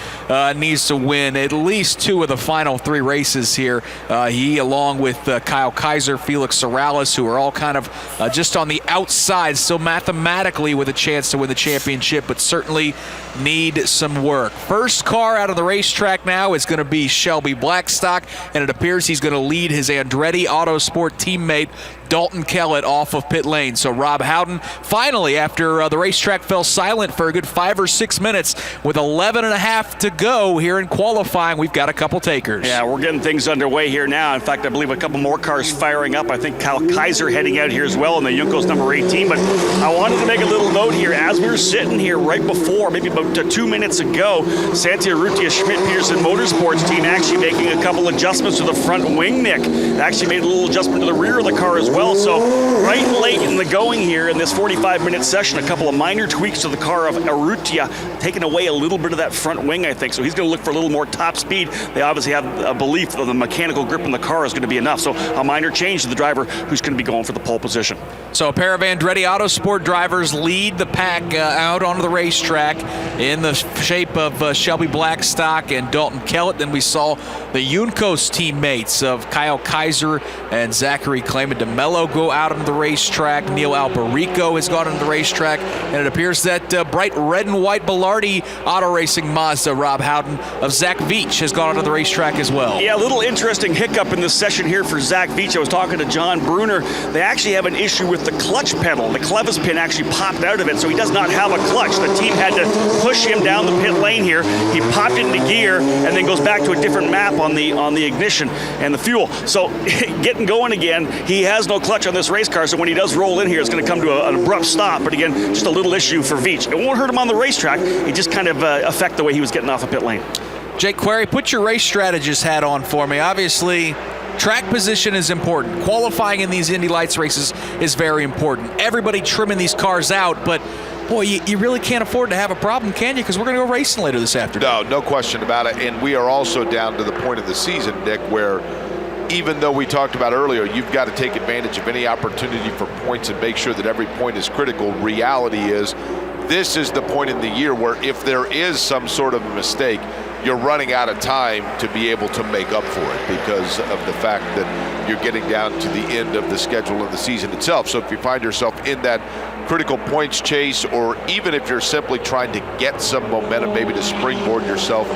needs to win at least 2 of the final 3 races here. He, along with Kyle Kaiser, Felix Sorales, who are all kind of just on the outside, still mathematically with a chance to win the championship, but certainly need some work. First car out of the racetrack now is going to be Shelby Blackstock, and it appears he's going to lead his Andretti Autosport teammate Dalton Kellett off of pit lane. So Rob Howden finally, after the racetrack fell silent for a good 5 or 6 minutes, with 11 and a half to go here in qualifying, we've got a couple takers. Yeah, we're getting things underway here now. In fact, I believe a couple more cars firing up. I think Kyle Kaiser heading out here as well in the Juncos number 18. But I wanted to make a little note here. As we were sitting here right before, maybe about 2 minutes ago, Santi Urrutia Schmidt-Peterson Motorsports team actually making a couple adjustments to the front wing, Nick. They actually made a little adjustment to the rear of the car as well. So right late in the going here in this 45-minute session, a couple of minor tweaks to the car of Urrutia, taking away a little bit of that front wing, I think. So he's going to look for a little more top speed. They obviously have a belief that the mechanical grip in the car is going to be enough. So a minor change to the driver who's going to be going for the pole position. So a pair of Andretti Autosport drivers lead the pack out onto the racetrack in the shape of Shelby Blackstock and Dalton Kellett. Then we saw the Juncos teammates of Kyle Kaiser and Zachary Clayman DeMello go out on the racetrack. Neil Alberico has gone on the racetrack, and it appears that bright red and white Belardi Auto Racing Mazda, Rob Howden, of Zach Veach has gone onto the racetrack as well. Yeah, a little interesting hiccup in this session here for Zach Veach. I was talking to John Bruner. They actually have an issue with the clutch pedal. The clevis pin actually popped out of it, so he does not have a clutch. The team had to push him down the pit lane here. He popped into gear and then goes back to a different map on the ignition and the fuel. So getting going again, he has no clutch on this race car, so when he does roll in here, it's going to come to an abrupt stop. But again, just a little issue for Veach. It won't hurt him on the racetrack. It just kind of affect the way he was getting off the pit lane. Jake Query, put your race strategist hat on for me. Obviously, track position is important. Qualifying in these Indy Lights races is very important. Everybody trimming these cars out, but boy, you really can't afford to have a problem, can you? Because we're going to go racing later this afternoon. No question about it. And we are also down to the point of the season, Nick, where even though we talked about earlier, you've got to take advantage of any opportunity for points and make sure that every point is critical. Reality is, this is the point in the year where if there is some sort of a mistake, you're running out of time to be able to make up for it because of the fact that you're getting down to the end of the schedule of the season itself. So if you find yourself in that critical points chase, or even if you're simply trying to get some momentum, maybe to springboard yourself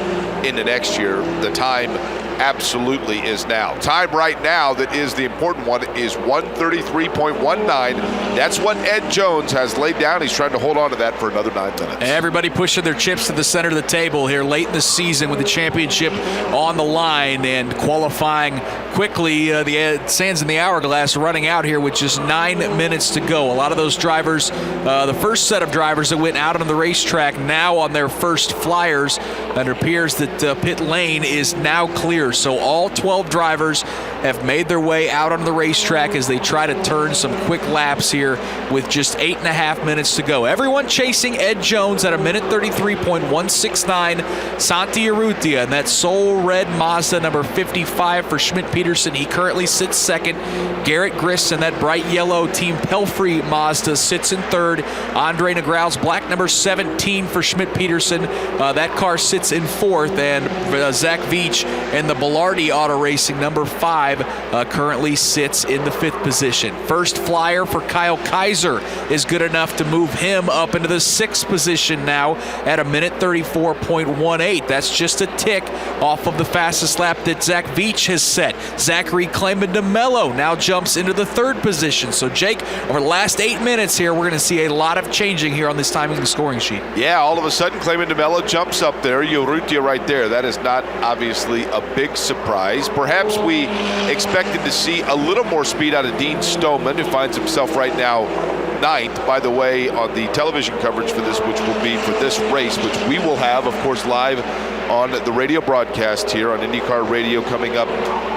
into next year, the time absolutely is now. Time right now that is the important one is 1:33.19. That's what Ed Jones has laid down. He's trying to hold on to that for another 9 minutes. Everybody pushing their chips to the center of the table here late in the season with the championship on the line and qualifying quickly. The sands in the hourglass running out here with just 9 minutes to go. A lot of those drivers, the first set of drivers that went out on the racetrack now on their first flyers, and it appears that pit lane is now clear. So all 12 drivers have made their way out on the racetrack as they try to turn some quick laps here with just 8.5 minutes to go. Everyone chasing Ed Jones at 1:33.169. Santi Urrutia and that Soul Red Mazda number 55 for Schmidt-Peterson. He currently sits second. Garrett Griss and that bright yellow Team Pelfrey Mazda sits in third. Andre Negral's black number 17 for Schmidt-Peterson. That car sits in fourth. And Zach Veach and the Belardi Auto Racing number 5 currently sits in the 5th position. First flyer for Kyle Kaiser is good enough to move him up into the 6th position now at 1:34.18. That's just a tick off of the fastest lap that Zach Veach has set. Zachary Clayman DeMello now jumps into the 3rd position. So Jake, over the last 8 minutes here, we're going to see a lot of changing here on this timing and scoring sheet. Yeah, all of a sudden Clayman DeMello jumps up there. Urrutia right there. That is not obviously a big big surprise. Perhaps we expected to see a little more speed out of Dean Stoneman, who finds himself right now 9th. By the way, on the television coverage for this, which will be for this race, which we will have, of course, live on the radio broadcast here on IndyCar Radio coming up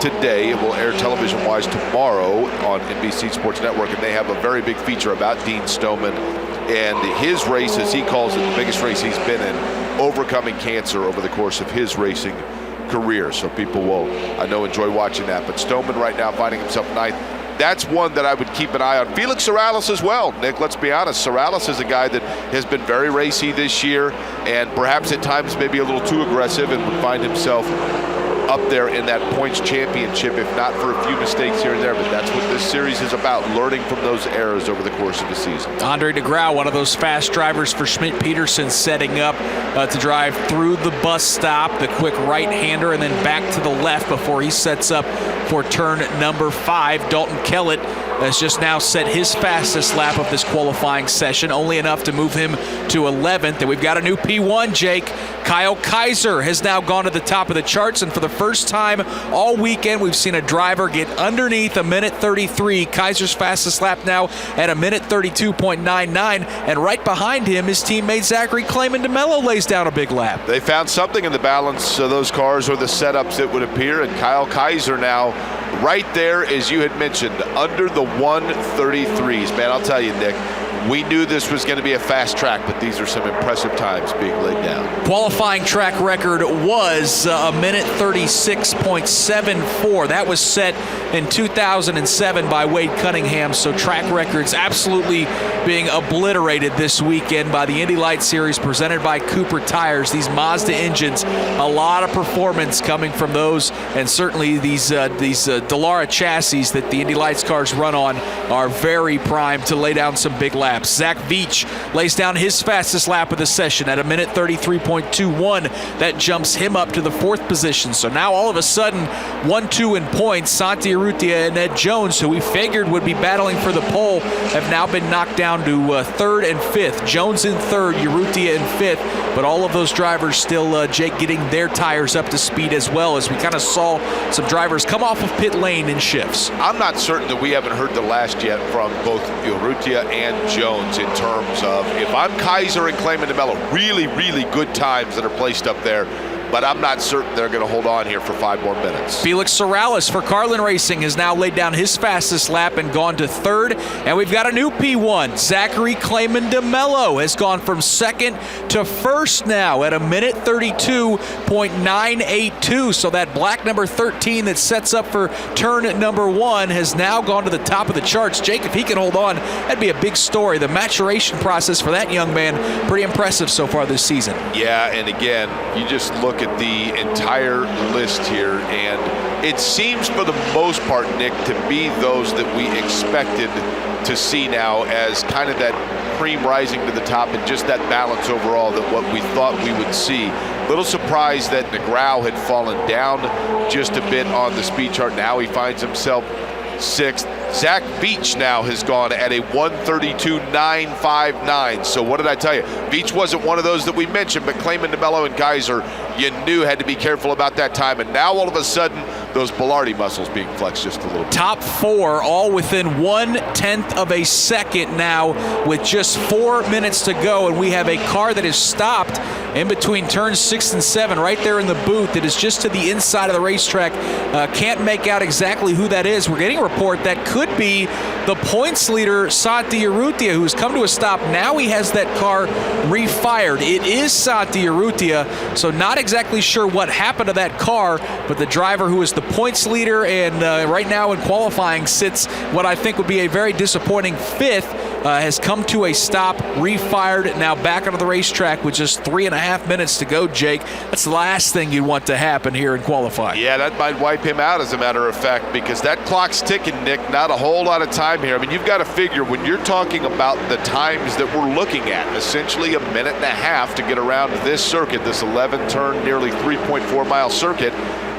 today. It will air television-wise tomorrow on NBC Sports Network, and they have a very big feature about Dean Stoneman and his race, as he calls it, the biggest race he's been in, overcoming cancer over the course of his racing career. So people will, I know, enjoy watching that. But Stoneman right now finding himself 9th. That's one that I would keep an eye on. Felix Sorrells as well, Nick, let's be honest. Sorrells is a guy that has been very racy this year and perhaps at times maybe a little too aggressive and would find himself up there in that points championship, if not for a few mistakes here and there. But that's what this series is about, learning from those errors over the course of the season. Andre DeGrau, one of those fast drivers for Schmidt-Peterson, setting up to drive through the bus stop, the quick right-hander, and then back to the left before he sets up for turn number 5. Dalton Kellett has just now set his fastest lap of this qualifying session, only enough to move him to 11th. And we've got a new P1, Jake. Kyle Kaiser has now gone to the top of the charts, and for the first time all weekend, we've seen a driver get underneath a minute 33. Kaiser's fastest lap now at a minute 32.99, and right behind him, his teammate Zachary Clayman DeMello lays down a big lap. They found something in the balance of those cars, or the setups, it would appear, and Kyle Kaiser now right there, as you had mentioned, under the 133s. Man, I'll tell you, Nick, we knew this was going to be a fast track, but these are some impressive times being laid down. Qualifying track record was a minute 36.74. That was set in 2007 by Wade Cunningham, so track records absolutely being obliterated this weekend by the Indy Lights Series presented by Cooper Tires. These Mazda engines, a lot of performance coming from those, and certainly these Dallara chassis that the Indy Lights cars run on are very primed to lay down some big laps. Zach Veach lays down his fastest lap of the session at a minute 33.21. That jumps him up to the 4th position. So now all of a sudden, 1-2 in points. Santi Urrutia and Ed Jones, who we figured would be battling for the pole, have now been knocked down to 3rd and 5th. Jones in 3rd, Urrutia in 5th. But all of those drivers still, Jake, getting their tires up to speed as well, as we kind of saw some drivers come off of pit lane in shifts. I'm not certain that we haven't heard the last yet from both Urrutia and Jones in terms of, if I'm Kaiser and Clayman DeMello, really, really good times that are placed up there. But I'm not certain they're going to hold on here for 5 more minutes. Felix Sorrells for Carlin Racing has now laid down his fastest lap and gone to 3rd. And we've got a new P1. Zachary Clayman DeMello has gone from 2nd to 1st now at a minute 32.982. So that black number 13 that sets up for turn number 1 has now gone to the top of the charts. Jake, if he can hold on, that'd be a big story. The maturation process for that young man, pretty impressive so far this season. Yeah, and again, you just look at the entire list here, and it seems for the most part, Nick, to be those that we expected to see now as kind of that cream rising to the top and just that balance overall, that what we thought we would see. Little surprised that DeGrau had fallen down just a bit on the speed chart. Now he finds himself 6th. Zach Veach now has gone at a 132.959. So what did I tell you? Veach wasn't one of those that we mentioned, but Clayman DeMello and Kaiser, you knew had to be careful about that time. And now all of a sudden, those Bilardi muscles being flexed just a little bit. Top 4 all within 1/10 of a second now with just 4 minutes to go. And we have a car that is stopped in between turns 6 and 7 right there in the booth. It is just to the inside of the racetrack. Can't make out exactly who that is. We're getting a report that could be the points leader, Santi Urrutia, who's come to a stop. Now he has that car refired. It is Santi Urrutia, so not exactly sure what happened to that car, but the driver who is the points leader and right now in qualifying sits what I think would be a very disappointing 5th, has come to a stop, refired, now back onto the racetrack with just 3.5 minutes to go, Jake. That's the last thing you'd want to happen here in qualifying. Yeah, that might wipe him out, as a matter of fact, because that clock's ticking, Nick. Not a whole lot of time here. I mean, you've got to figure when you're talking about the times that we're looking at, essentially 1.5 minutes to get around this circuit, this 11-turn, nearly 3.4-mile circuit.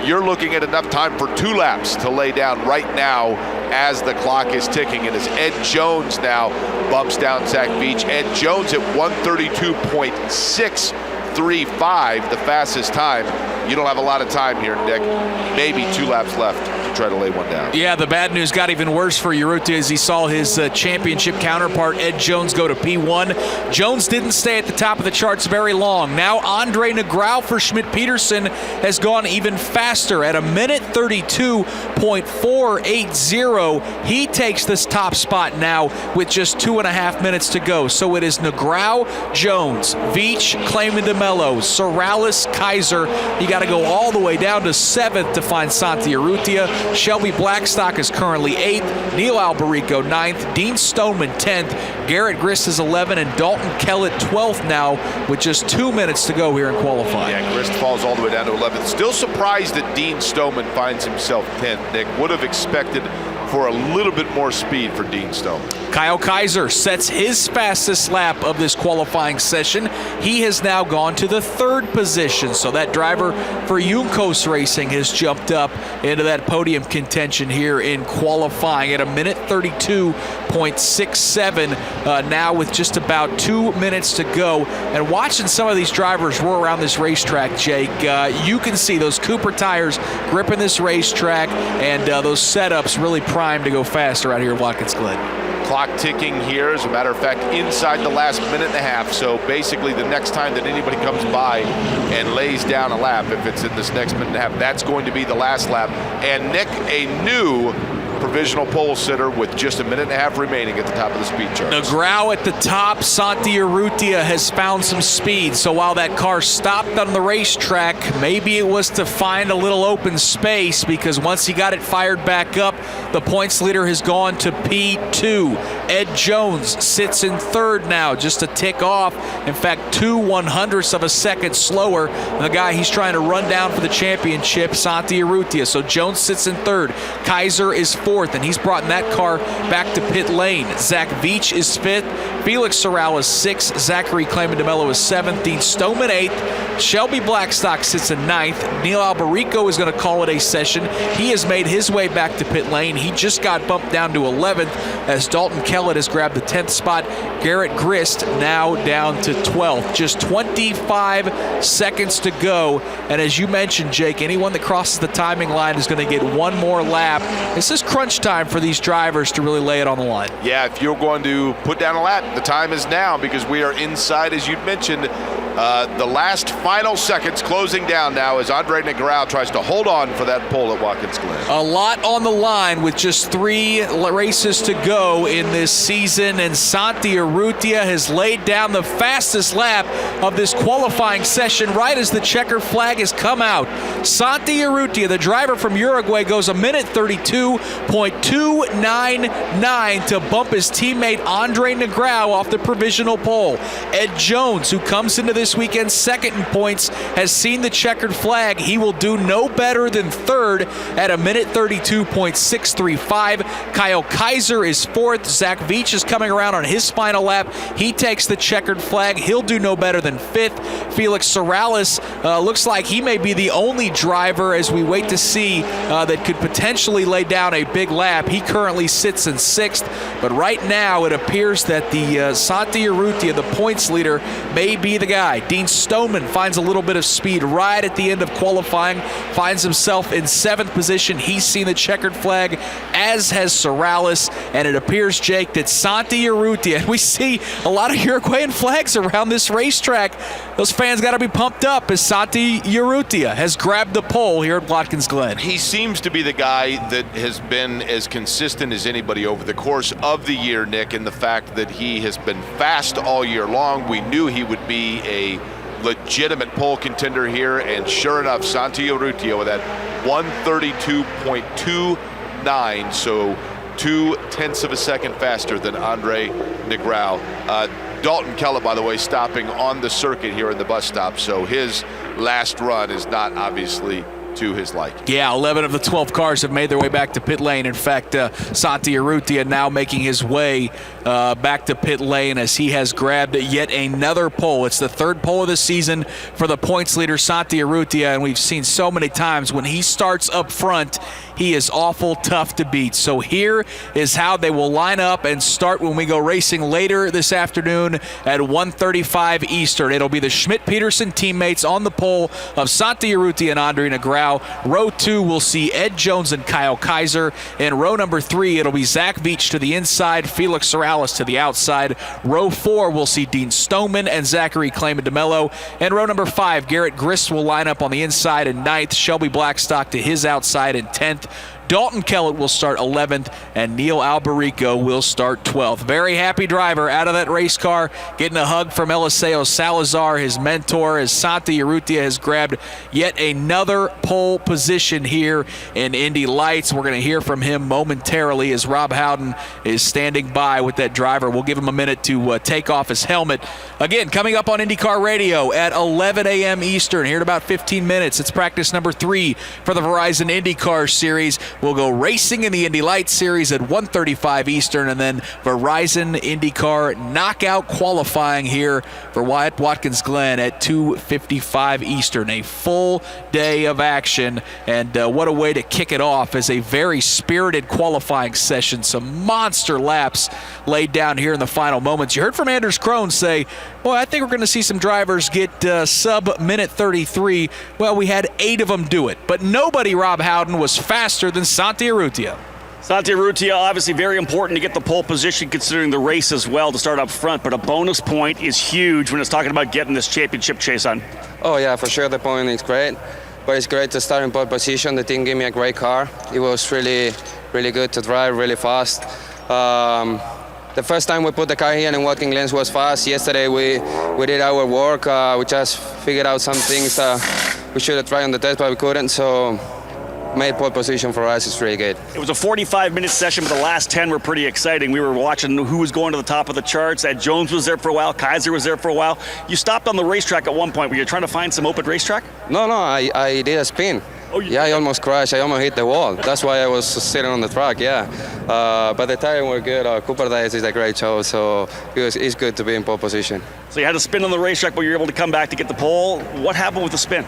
You're looking at enough time for 2 laps to lay down right now as the clock is ticking. And as Ed Jones now bumps down Zach Veach, Ed Jones at 132.6 1:03.5, the fastest time. You don't have a lot of time here, Nick. Maybe 2 laps left to try to lay one down. Yeah, the bad news got even worse for Urrutia as he saw his championship counterpart, Ed Jones, go to P1. Jones didn't stay at the top of the charts very long. Now Andre Negrau for Schmidt-Peterson has gone even faster at 1:32.480. He takes this top spot now with just 2.5 minutes to go. So it is Negrau, Jones, Veach, Clayman DeMello, Sorales, Kaiser. You got to go all the way down to 7th to find Santi Urrutia. Shelby Blackstock is currently 8th. Neil Albarico 9th. Dean Stoneman 10th. Garrett Grist is 11th, and Dalton Kellett 12th now with just 2 minutes to go here in qualifying. Yeah, Grist falls all the way down to 11th. Still surprised that Dean Stoneman finds himself 10th, Nick. Would have expected for a little bit more speed for Dean Stoneman. Kyle Kaiser sets his fastest lap of this qualifying session. He has now gone to the 3rd position. So that driver for Juncos Racing has jumped up into that podium contention here in qualifying at 1:32.67 now with just about 2 minutes to go. And watching some of these drivers roar around this racetrack, Jake, you can see those Cooper tires gripping this racetrack and those setups really primed to go faster out here at Watkins Glen. Clock ticking here, as a matter of fact, inside the last minute and a half. So basically the next time that anybody comes by and lays down a lap, if it's in this next minute and a half, that's going to be the last lap. And Nick, a new provisional pole sitter with just a minute and a half remaining at the top of the speed chart. Negrau at the top. Santi Urrutia has found some speed. So while that car stopped on the racetrack, maybe it was to find a little open space, because once he got it fired back up, the points leader has gone to P2. Ed Jones sits in 3rd now, just a tick off. In fact, 2/100ths of a second slower than the guy he's trying to run down for the championship, Santi Urrutia. So Jones sits in 3rd. Kaiser is 4th, and he's brought that car back to pit lane. Zach Veach is 5th. Felix Sorrell 6th. Zachary Clayman DeMello is 7th. Dean Stoneman 8th. Shelby Blackstock sits in 9th. Neil Albarico is going to call it a session. He has made his way back to pit lane. He just got bumped down to 11th as Dalton Kellett has grabbed the 10th spot. Garrett Grist now down to 12th. Just 25 seconds to go. And as you mentioned, Jake, anyone that crosses the timing line is going to get one more lap. This is crunch time for these drivers to really lay it on the line. Yeah, if you're going to put down a lap, the time is now, because we are inside, as you mentioned, the last final seconds closing down now as Andre Negrau tries to hold on for that pole at Watkins Glen. A lot on the line with just 3 races to go in this season, and Santi Urrutia has laid down the fastest lap of this qualifying session right as the checker flag has come out. Santi Urrutia, the driver from Uruguay, goes 1:32.299 to bump his teammate Andre Negrau off the provisional pole. Ed Jones, who comes into this weekend second in points, has seen the checkered flag. He will do no better than 3rd at 1:32.635. Kyle Kaiser is 4th. Zach Veach is coming around on his final lap. He takes the checkered flag. He'll do no better than 5th. Felix Sorrales looks like he may be the only driver, as we wait to see, that could potentially lay down a big lap. He currently sits in 6th, but right now it appears that the Santi Urrutia, the points leader, may be the guy. Dean Stoneman finds a little bit of speed right at the end of qualifying, finds himself in 7th position. He's seen the checkered flag, as has Sorrales, and it appears, Jake, that Santi Urrutia, and we see a lot of Uruguayan flags around this racetrack. Those fans got to be pumped up as Santi Urrutia has grabbed the pole here at Watkins Glen. He seems to be the guy that has been as consistent as anybody over the course of the year, Nick, in the fact that he has been fast all year long. We knew he would be a legitimate pole contender here, and sure enough, Santi Urrutia with that 1:32.29, so 0.2 of a second faster than Andre Negrau. Dalton Kellett, by the way, stopping on the circuit here in the bus stop, so his last run is not obviously to his liking. Yeah, 11 of the 12 cars have made their way back to pit lane. In fact, Santi Urrutia now making his way back to pit lane as he has grabbed yet another pole. It's the third pole of the season for the points leader, Santi Urrutia, and we've seen so many times when he starts up front, he is awful tough to beat. So here is how they will line up and start when we go racing later this afternoon at 1:35 Eastern. It'll be the Schmidt-Peterson teammates on the pole of Santi Urrutia and Andre Negrão. Row 2 will see Ed Jones and Kyle Kaiser. In row number 3, it'll be Zach Veach to the inside, Felix Sorales to the outside. Row 4 will see Dean Stoneman and Zachary Clayman DeMello. And row number 5, Garrett Grist will line up on the inside in 9th, Shelby Blackstock to his outside in 10th. Dalton Kellett will start 11th, and Neil Alberico will start 12th. Very happy driver out of that race car, getting a hug from Eliseo Salazar, his mentor, as Santi Urrutia has grabbed yet another pole position here in Indy Lights. We're going to hear from him momentarily as Rob Howden is standing by with that driver. We'll give him a minute to take off his helmet. Again, coming up on IndyCar Radio at 11 a.m. Eastern, here in about 15 minutes. It's practice number 3 for the Verizon IndyCar Series. We'll go racing in the Indy Lights Series at 1:35 Eastern, and then Verizon IndyCar knockout qualifying here for Watkins Glen at 2:55 Eastern. A full day of action, and what a way to kick it off as a very spirited qualifying session. Some monster laps laid down here in the final moments. You heard from Anders Krohn say, boy, I think we're going to see some drivers get sub-minute 33. Well, we had 8 of them do it, but nobody, Rob Howden, was faster than Santi Urrutia. Santi Urrutia, obviously very important to get the pole position considering the race as well to start up front, but a bonus point is huge when it's talking about getting this championship chase on. Oh yeah, for sure the point is great, but it's great to start in pole position. The team gave me a great car. It was really good to drive, really fast. The first time we put the car here in Watkins Glen was fast. Yesterday we did our work. We just figured out some things we should have tried on the test, but we couldn't. So made pole position for us. It's really good. It was a 45-minute session, but the last 10 were pretty exciting. We were watching who was going to the top of the charts. Ed Jones was there for a while. Kaiser was there for a while. You stopped on the racetrack at one point. Were you trying to find some open racetrack? No, I did a spin. Oh, yeah, I almost crashed. I almost hit the wall. That's why I was sitting on the track, yeah. But the tires were good. Cooper Tires is a great show, so it's good to be in pole position. So you had to spin on the racetrack, but you were able to come back to get the pole. What happened with the spin?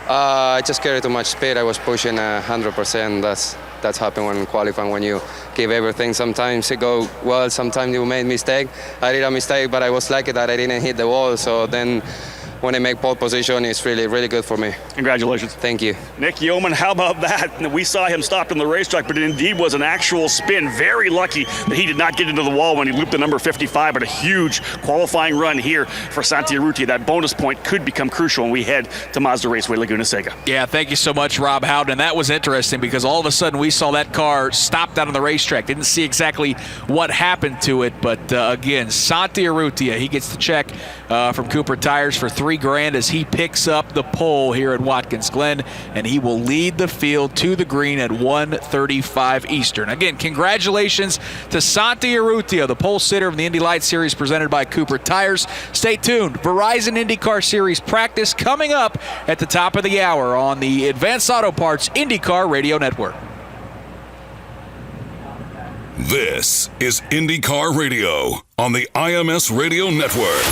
I just carried too much speed. I was pushing 100%. That's happened when qualifying, when you give everything. Sometimes it go well, sometimes you make mistake. I did a mistake, but I was lucky that I didn't hit the wall. So then when I make pole position, it's really good for me. Congratulations. Thank you. Nick Yeoman, how about that? We saw him stopped on the racetrack, but it indeed was an actual spin. Very lucky that he did not get into the wall when he looped the number 55, but a huge qualifying run here for Santi Urrutia. That bonus point could become crucial when we head to Mazda Raceway Laguna Seca. Yeah, thank you so much, Rob Howden. That was interesting because all of a sudden we saw that car stopped out on the racetrack. Didn't see exactly what happened to it, but again, Santi Urrutia, he gets the check from Cooper Tires for $3,000 as he picks up the pole here at Watkins Glen, and he will lead the field to the green at 1:35 Eastern. Again, congratulations to Santi Urrutia, the pole sitter of the Indy Lights Series presented by Cooper Tires. Stay tuned. Verizon IndyCar Series practice coming up at the top of the hour on the Advanced Auto Parts IndyCar Radio Network. This is IndyCar Radio on the IMS Radio Network.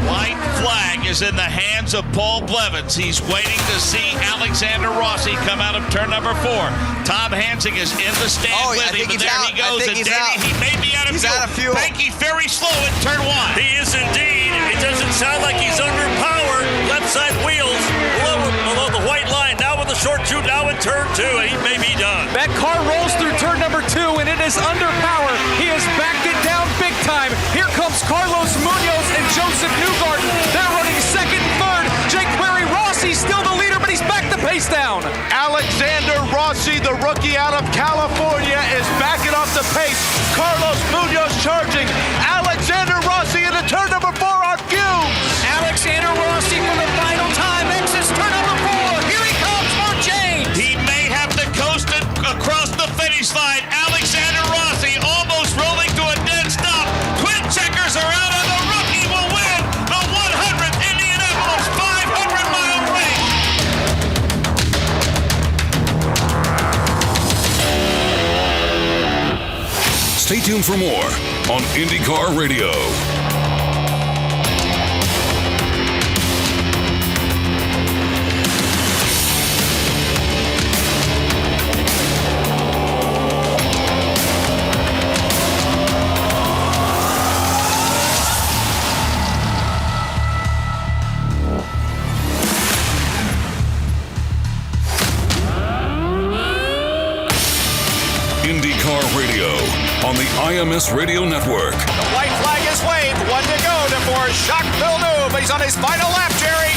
White flag is in the hands of Paul Blevins. He's waiting to see Alexander Rossi come out of turn number 4. Tom Hansing is in the stand with him, but there he goes. And Danny, he may be out of fuel. Banky very slow in turn 1. He is indeed. It doesn't sound like he's under power. Left side wheels below the white line. Now with the short chute, now in turn 2. He may be done. That car rolls through turn number 2, and it is under power. He has backed it down big time. Here comes Carlos Munoz and Joseph Newgarden. They're running second and third. Jake Query Rossi's still the leader, but he's backed the pace down. Alexander Rossi, the rookie out of California, is backing up the pace. Carlos Munoz charging. Alexander Rossi into turn number 4 on fumes. Alexander Rossi for the final time exits turn number 4. Here he comes for James. He may have to coast it across the finish line. Alexander Rossi almost rolling to a dead stop. Twin checkers are out, and the rookie will win the 100 Stay tuned for more on IndyCar Radio. IndyCar Radio on the IMS Radio Network. The white flag is waved. 1 to go for Jacques Villeneuve. He's on his final lap, Jerry.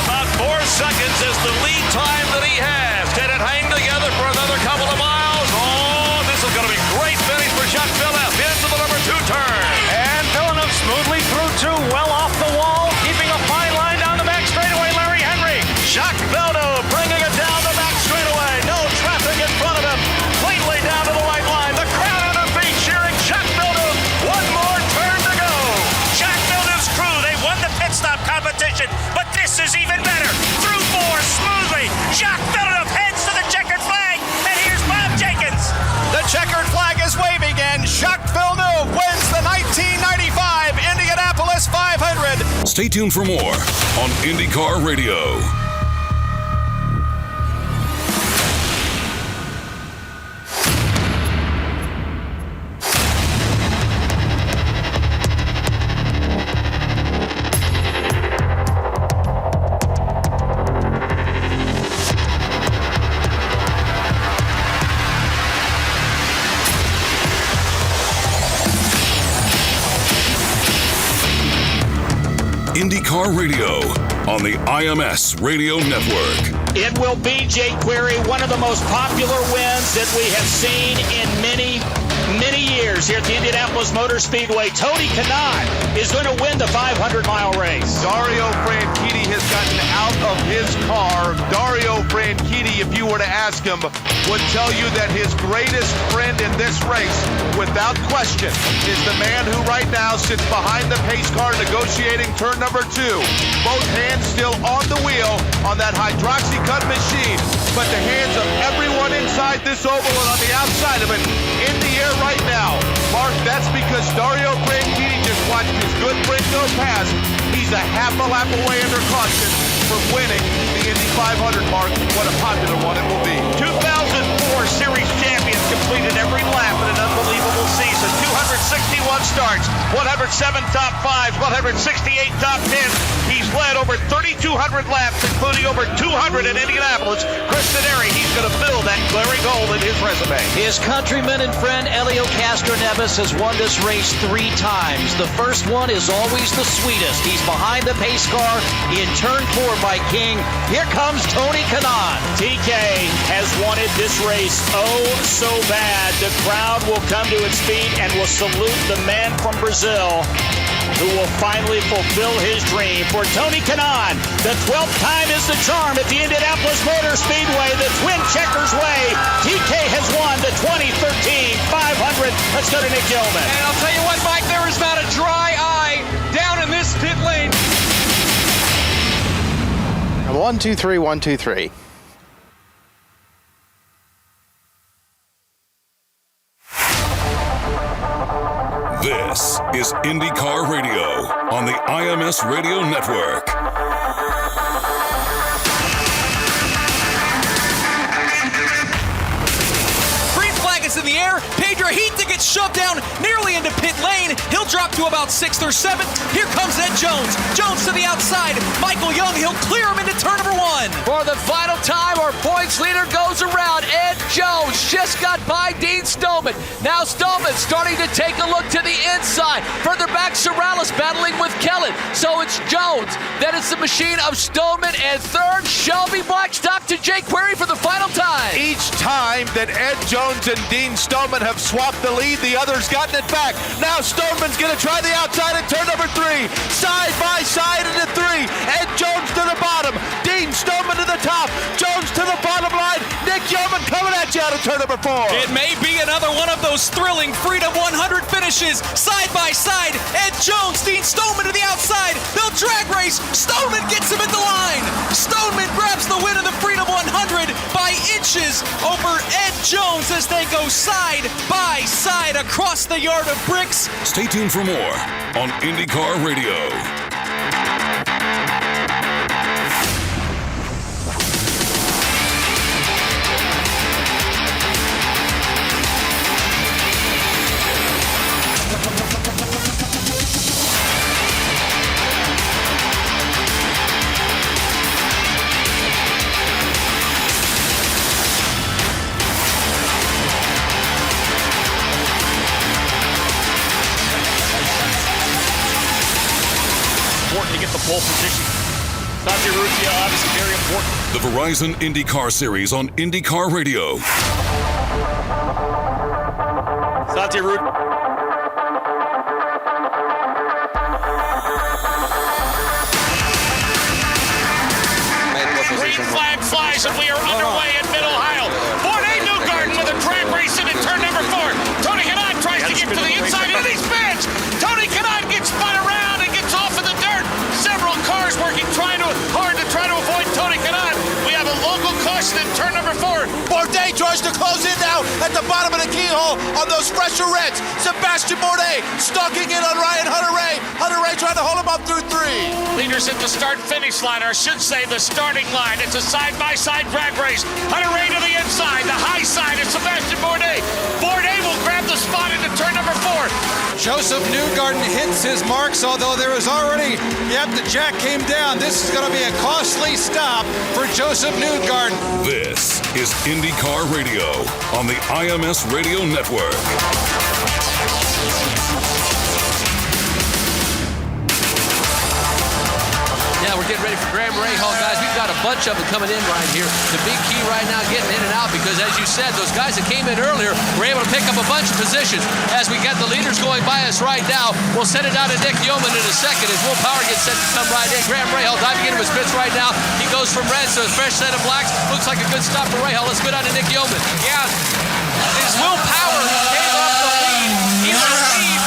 About 4 seconds is the lead time that he has. Can it hang together for another couple of miles? Oh, this is going to be a great finish for Jacques Villeneuve into the number 2 turn. And Villeneuve smoothly through 2, well off the wall, keeping a fine line down the back straightaway. Larry Henry. Jacques Villeneuve bringing it down the back straightaway. No traffic in front of him. Cleanly down to the white line. The crowd on their feet cheering Jacques Villeneuve. 1 more turn to go. Jacques Villeneuve's crew, they won the pit stop competition, but this is even better. Through 4 smoothly. Jacques Villeneuve heads to the checkered flag, and here's Bob Jenkins. The checkered flag is waving, and Jacques Villeneuve wins the 1995 Indianapolis 500. Stay tuned for more on IndyCar Radio. IndyCar Radio on the IMS Radio Network. It will be, Jake Query, one of the most popular wins that we have seen in many years here at the Indianapolis Motor Speedway. Tony Kanaan is going to win the 500-mile race. Dario Franchitti has gotten out of his car. Dario Franchitti, if you were to ask him, would tell you that his greatest friend in this race, without question, is the man who right now sits behind the pace car negotiating turn number 2. Both hands still on the wheel on that hydroxy-cut machine, but the hands of everyone inside this oval and on the outside of it in the air right now. Mark, that's because Dario Franchitti just watched his good friend go past. He's a half a lap away under caution from winning the Indy 500, Mark. What a popular one it will be. 2004 Series champions completed every lap in an unbelievable season. 261 starts, 107 top 5s, 168 top 10s. He's led over 3,200 laps, including over 200 in Indianapolis. Chris Denari, he's going to fill that glaring hole in his resume. His countryman and friend Elio Castroneves has won this race 3 times. The first one is always the sweetest. He's behind the pace car in turn 4 by King. Here comes Tony Kanaan. TK has wanted this race oh so bad. The crowd will come to its feet and will salute the man from Brazil who will finally fulfill his dream. For Tony Kanaan, the 12th time is the charm at the Indianapolis Motor Speedway, the Twin Checkers Way. TK has won the 2013 500. Let's go to Nick Gilman. And I'll tell you what, Mike, there is not a dry eye down in this pit lane. 1, 2, 3, 1, 2, 3. This is IndyCar Radio on the IMS Radio Network. Green flag is in the air. Pedro Hita gets shoved down nearly into pit lane. He'll drop to about 6th or 7th. Here comes Ed Jones. Jones to the outside. Michael Young, he'll clear him into turn number 1. For the final time, our points leader goes around. Ed Jones just got by Dean Stoneman. Now Stoneman starting to take a look to the inside. Further back, Sorrellis battling with Kellen. So it's Jones. Then it's the machine of Stoneman. And third, Shelby Blackstock to Jake Query for the final time. Each time that Ed Jones and Dean Stoneman have swapped the lead, the other's gotten it back. Now Stoneman's going to try the outside at turn number 3. Side by side into 3. Ed Jones to the bottom. Dean Stoneman to the top. Jones to the bottom line. Nick Yeoman coming at you out of turn number 4. It may be another one of those thrilling Freedom 100 finishes. Side by side, Ed Jones, Dean Stoneman to the outside. They'll drag race. Stoneman gets him at the line. Stoneman grabs the win of the Freedom 100 by inches over Ed Jones as they go side by side across the yard of bricks. Stay tuned for more on IndyCar Radio. To get the pole position. Santi Ruzzi, obviously very important. The Verizon IndyCar Series on IndyCar Radio. Santi Ruzzi. Green flag flies and we are underway in Mid-Ohio. Ford A. Newgarden with a drag race in turn number 4. Tony Kanaan tries to get to the inside and he spins. Tony Kanaan gets spun around and gets off in the dirt. Several cars working hard to try to avoid Tony Kanaan. We have a local caution in turn number 4. Bourdais tries to close in now at the bottom of the keyhole on those fresher reds. Sebastian Bourdais stalking in on Ryan Hunter-Reay. Hunter-Reay trying to hold him up through 3. Leaders at the start-finish line, or I should say the starting line. It's a side-by-side drag race. Hunter-Reay to the inside. The high side is Sebastian Bourdais. Bourdais will grab the spot into turn number 4. Joseph Newgarden hits his marks, although there is already, the jack came down. This is going to be a costly stop for Joseph Newgarden. This is IndyCar Radio on the IMS Radio Network. Yeah, we're getting ready for Graham Rahal, guys. We've got a bunch of them coming in right here. The big key right now getting in and out because, as you said, those guys that came in earlier were able to pick up a bunch of positions. As we got the leaders going by us right now, we'll send it out to Nick Yeoman in a second as Will Power gets set to come right in. Graham Rahal diving into his pits right now. He goes from reds to a fresh set of blacks. Looks like a good stop for Rahal. Let's go down to Nick Yeoman. Yeah, as Will Power gave up the lead, he received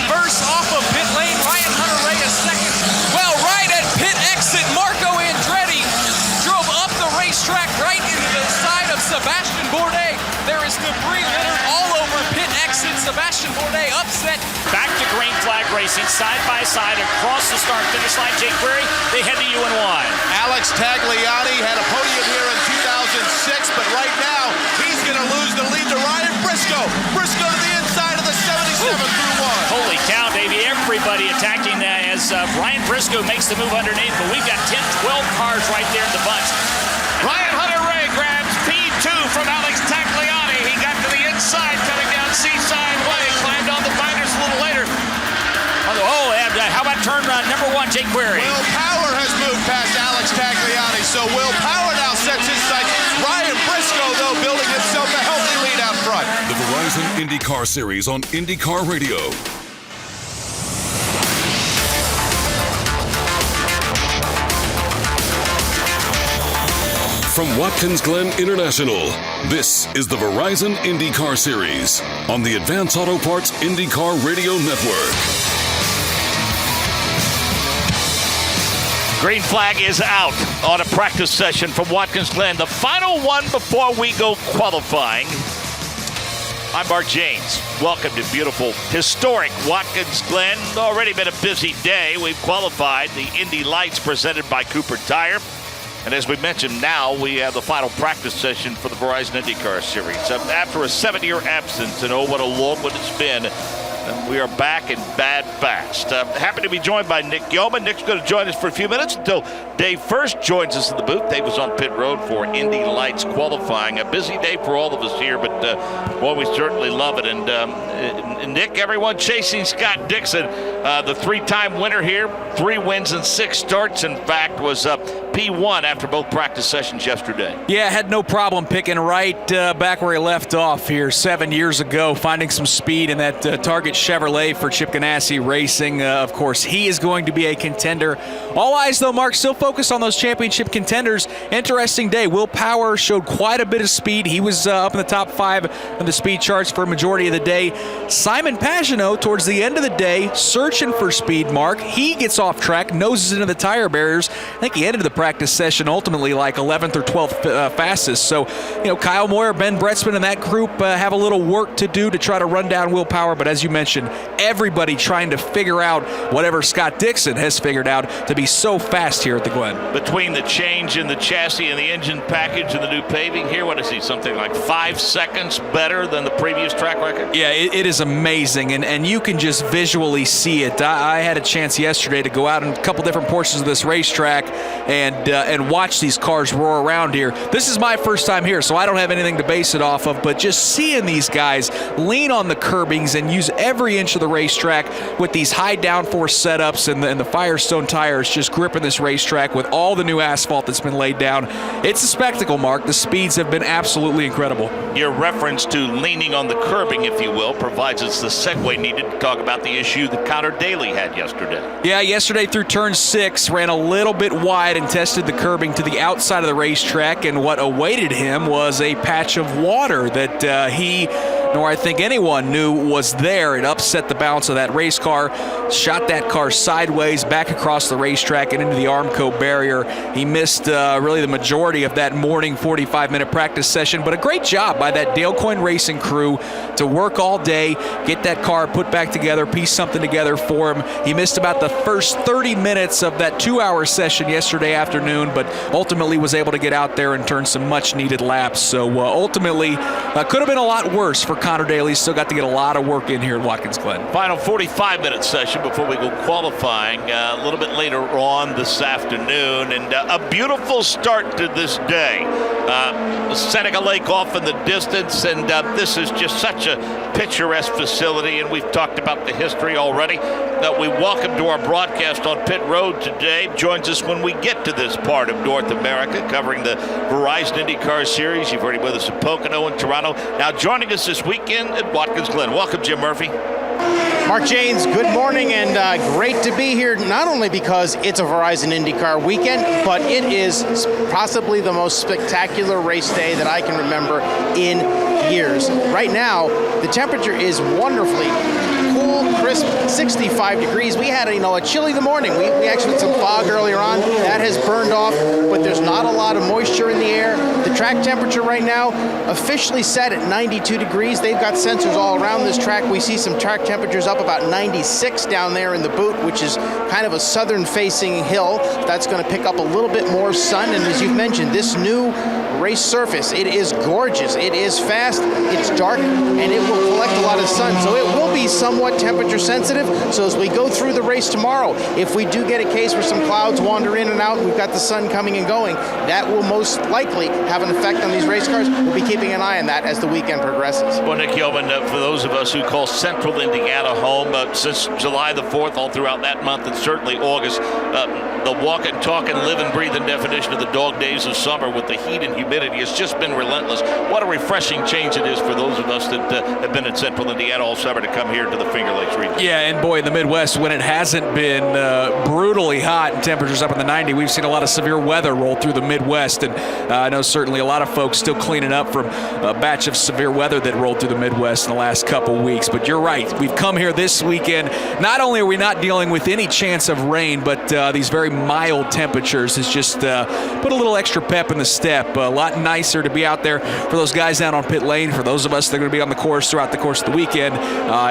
first off of pit lane. Ryan Hunter-Reay is second. Well, right at pit exit, Marco Andretti drove up the racetrack right into the side of Sebastian Bourdais. There is debris littered all over pit exit. Sebastian Bourdais upset. Back to green flag racing, side by side across the start-finish line. Jake Query, they head to UNY. Alex Tagliani had a podium here in 2006, but right now he's going to lose the lead to Ryan Briscoe. Briscoe to the inside of the 77 through 1. Holy cow, Davey. Everybody attacking that as Ryan Briscoe makes the move underneath, but we've got 10, 12 cars right there in the bunch. Ryan Hunter-Reay grabs P2 from Alex Tagliani. He got to the inside, coming down Seaside Way, climbed on the binders a little later. And how about turn number 1, Jake Query? Will Power has moved past Alex Tagliani, so Will Power now sets his sights. Ryan Briscoe, though, building himself a healthy lead out front. The Verizon IndyCar Series on IndyCar Radio. From Watkins Glen International, this is the Verizon IndyCar Series on the Advance Auto Parts IndyCar Radio Network. Green flag is out on a practice session from Watkins Glen. The final one before we go qualifying. I'm Mark James. Welcome to beautiful, historic Watkins Glen. Already been a busy day. We've qualified the Indy Lights presented by Cooper Tire. And as we mentioned, now we have the final practice session for the Verizon IndyCar Series. After a 7-year absence, and oh, what a long one it's been, and we are back in bad fast. Happy to be joined by Nick Yeoman. Nick's going to join us for a few minutes until Dave first joins us in the booth. Dave was on pit road for Indy Lights qualifying. A busy day for all of us here, but boy, we certainly love it. And Nick, everyone chasing Scott Dixon, the 3-time winner here, 3 wins and 6 starts, in fact, was P1 after both practice sessions yesterday. Yeah, had no problem picking right back where he left off here 7 years ago, finding some speed in that Target Chevrolet for Chip Ganassi Racing. Of course, he is going to be a contender. All eyes, though, Mark, still focused on those championship contenders. Interesting day. Will Power showed quite a bit of speed. He was up in the top 5 of the speed charts for a majority of the day. Simon Pagenaud, towards the end of the day, searching for speed, Mark. He gets off track, noses into the tire barriers. I think he ended the practice session, ultimately like 11th or 12th fastest. So, Kyle Moyer, Ben Bretzman, and that group have a little work to do to try to run down Will Power. But as you mentioned, everybody trying to figure out whatever Scott Dixon has figured out to be so fast here at the Glen. Between the change in the chassis and the engine package and the new paving here, what is he, something like 5 seconds better than the previous track record? Yeah, it is amazing, and you can just visually see it. I had a chance yesterday to go out in a couple different portions of this racetrack and watch these cars roar around here. This is my first time here, so I don't have anything to base it off of, but just seeing these guys lean on the curbings and use every inch of the racetrack with these high downforce setups and the Firestone tires just gripping this racetrack with all the new asphalt that's been laid down. It's a spectacle, Mark. The speeds have been absolutely incredible. Your reference to leaning on the curbing, if you will, provides us the segue needed to talk about the issue that Connor Daly had yesterday. Yeah, yesterday through turn 6, ran a little bit wide and tested the curbing to the outside of the racetrack, and what awaited him was a patch of water that he, nor I think anyone knew was there. It upset the balance of that race car, shot that car sideways back across the racetrack and into the Armco barrier. He missed really the majority of that morning 45-minute practice session, but a great job by that Dale Coyne Racing crew to work all day, get that car put back together, piece something together for him. He missed about the first 30 minutes of that 2-hour session yesterday afternoon, but ultimately was able to get out there and turn some much-needed laps. So ultimately, could have been a lot worse for Connor Daly. Still got to get a lot of work in here at Watkins Glen. Final 45-minute session before we go qualifying a little bit later on this afternoon, and a beautiful start to this day. Seneca Lake off in the distance, and this is just such a picturesque facility, and we've talked about the history already. We welcome to our broadcast on Pit Road today. Joins us when we get to this part of North America, covering the Verizon IndyCar Series. You've already with us in Pocono and Toronto. Now joining us this weekend at Watkins Glen. Welcome, Jim Murphy. Mark Janes, good morning, and great to be here, not only because it's a Verizon IndyCar weekend, but it is possibly the most spectacular race day that I can remember in years. Right now, the temperature is wonderfully cool, crisp, 65 degrees. We had a chilly in the morning. We actually had some fog earlier on. That has burned off, but there's not a lot of moisture in the air. The track temperature right now officially set at 92 degrees. They've got sensors all around this track. We see some track temperatures up about 96 down there in the boot, which is kind of a southern-facing hill. That's going to pick up a little bit more sun, and as you've mentioned, this new race surface, it is gorgeous. It is fast, it's dark, and it will collect a lot of sun, so it will be somewhat temperature sensitive. So as we go through the race tomorrow, if we do get a case where some clouds wander in and out, we've got the sun coming and going, that will most likely have an effect on these race cars. We'll be keeping an eye on that as the weekend progresses. Well, Nick Yeoman, for those of us who call Central Indiana home, since July the 4th, all throughout that month, and certainly August, the walk and talk and live and breathe and definition of the dog days of summer with the heat and humidity has just been relentless. What a refreshing change it is for those of us that have been in Central Indiana all summer to come here to the Finger Lakes region. Yeah, and boy, in the Midwest, when it hasn't been brutally hot and temperatures up in the 90s, we've seen a lot of severe weather roll through the Midwest, and I know certainly a lot of folks still cleaning up from a batch of severe weather that rolled through the Midwest in the last couple weeks. But you're right, we've come here this weekend. Not only are we not dealing with any chance of rain, but these very mild temperatures has just put a little extra pep in the step. A lot nicer to be out there for those guys down on pit lane, for those of us that are going to be on the course throughout the course of the weekend.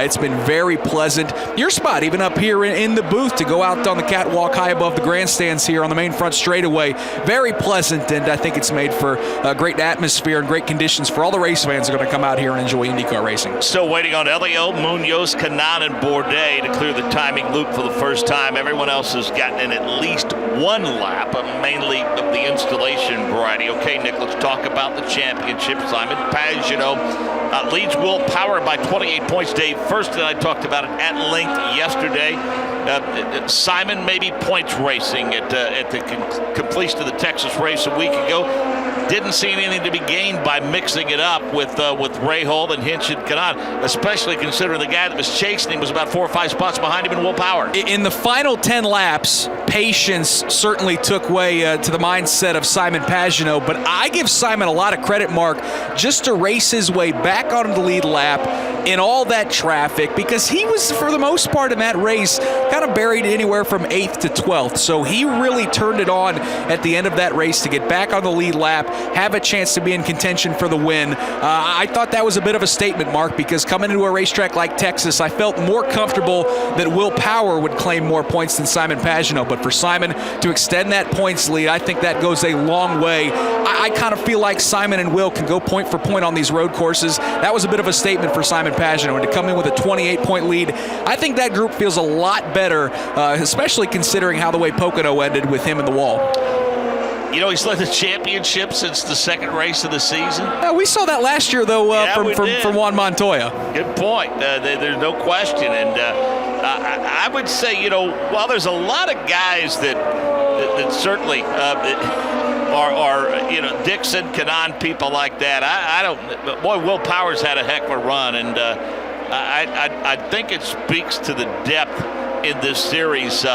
It's been very pleasant. Your spot, even up here in the booth, to go out on the catwalk high above the grandstands here on the main front straightaway, very pleasant, and I think it's made for a great atmosphere and great conditions for all the race fans that are going to come out here and enjoy IndyCar racing. Still waiting on Elio, Munoz, Kanaan, and Bourdais to clear the timing loop for the first time. Everyone else has gotten in at least one lap, mainly of the installation variety. Okay, Nick, let's talk about the championship. Simon Pagenaud leads Will Power by 28 points. Dave First and I talked about it at length yesterday. Simon maybe points racing at the completion of the Texas race a week ago. Didn't see anything to be gained by mixing it up with Rahal and Hinch and Kanaan, especially considering the guy that was chasing him was about 4 or 5 spots behind him in Will Power. In the final 10 laps, patience certainly took way to the mindset of Simon Pagenaud, but I give Simon a lot of credit, Mark, just to race his way back onto the lead lap, in all that traffic, because he was, for the most part in that race, kind of buried anywhere from 8th to 12th. So he really turned it on at the end of that race to get back on the lead lap, have a chance to be in contention for the win. I thought that was a bit of a statement, Mark, because coming into a racetrack like Texas, I felt more comfortable that Will Power would claim more points than Simon Pagenaud. But for Simon to extend that points lead, I think that goes a long way. I kind of feel like Simon and Will can go point for point on these road courses. That was a bit of a statement for Simon Pagenaud, and to come in with a 28-point lead, I think that group feels a lot better, especially considering how the way Pocono ended with him in the wall. You know, he's led the championship since the second race of the season. We saw that last year, though, from Juan Montoya. Good point. There's no question. And I would say, you know, while there's a lot of guys that certainly are, you know, Dixon, Kanaan, people like that, I don't. Boy, Will Powers had a heck of a run, and I think it speaks to the depth in this series.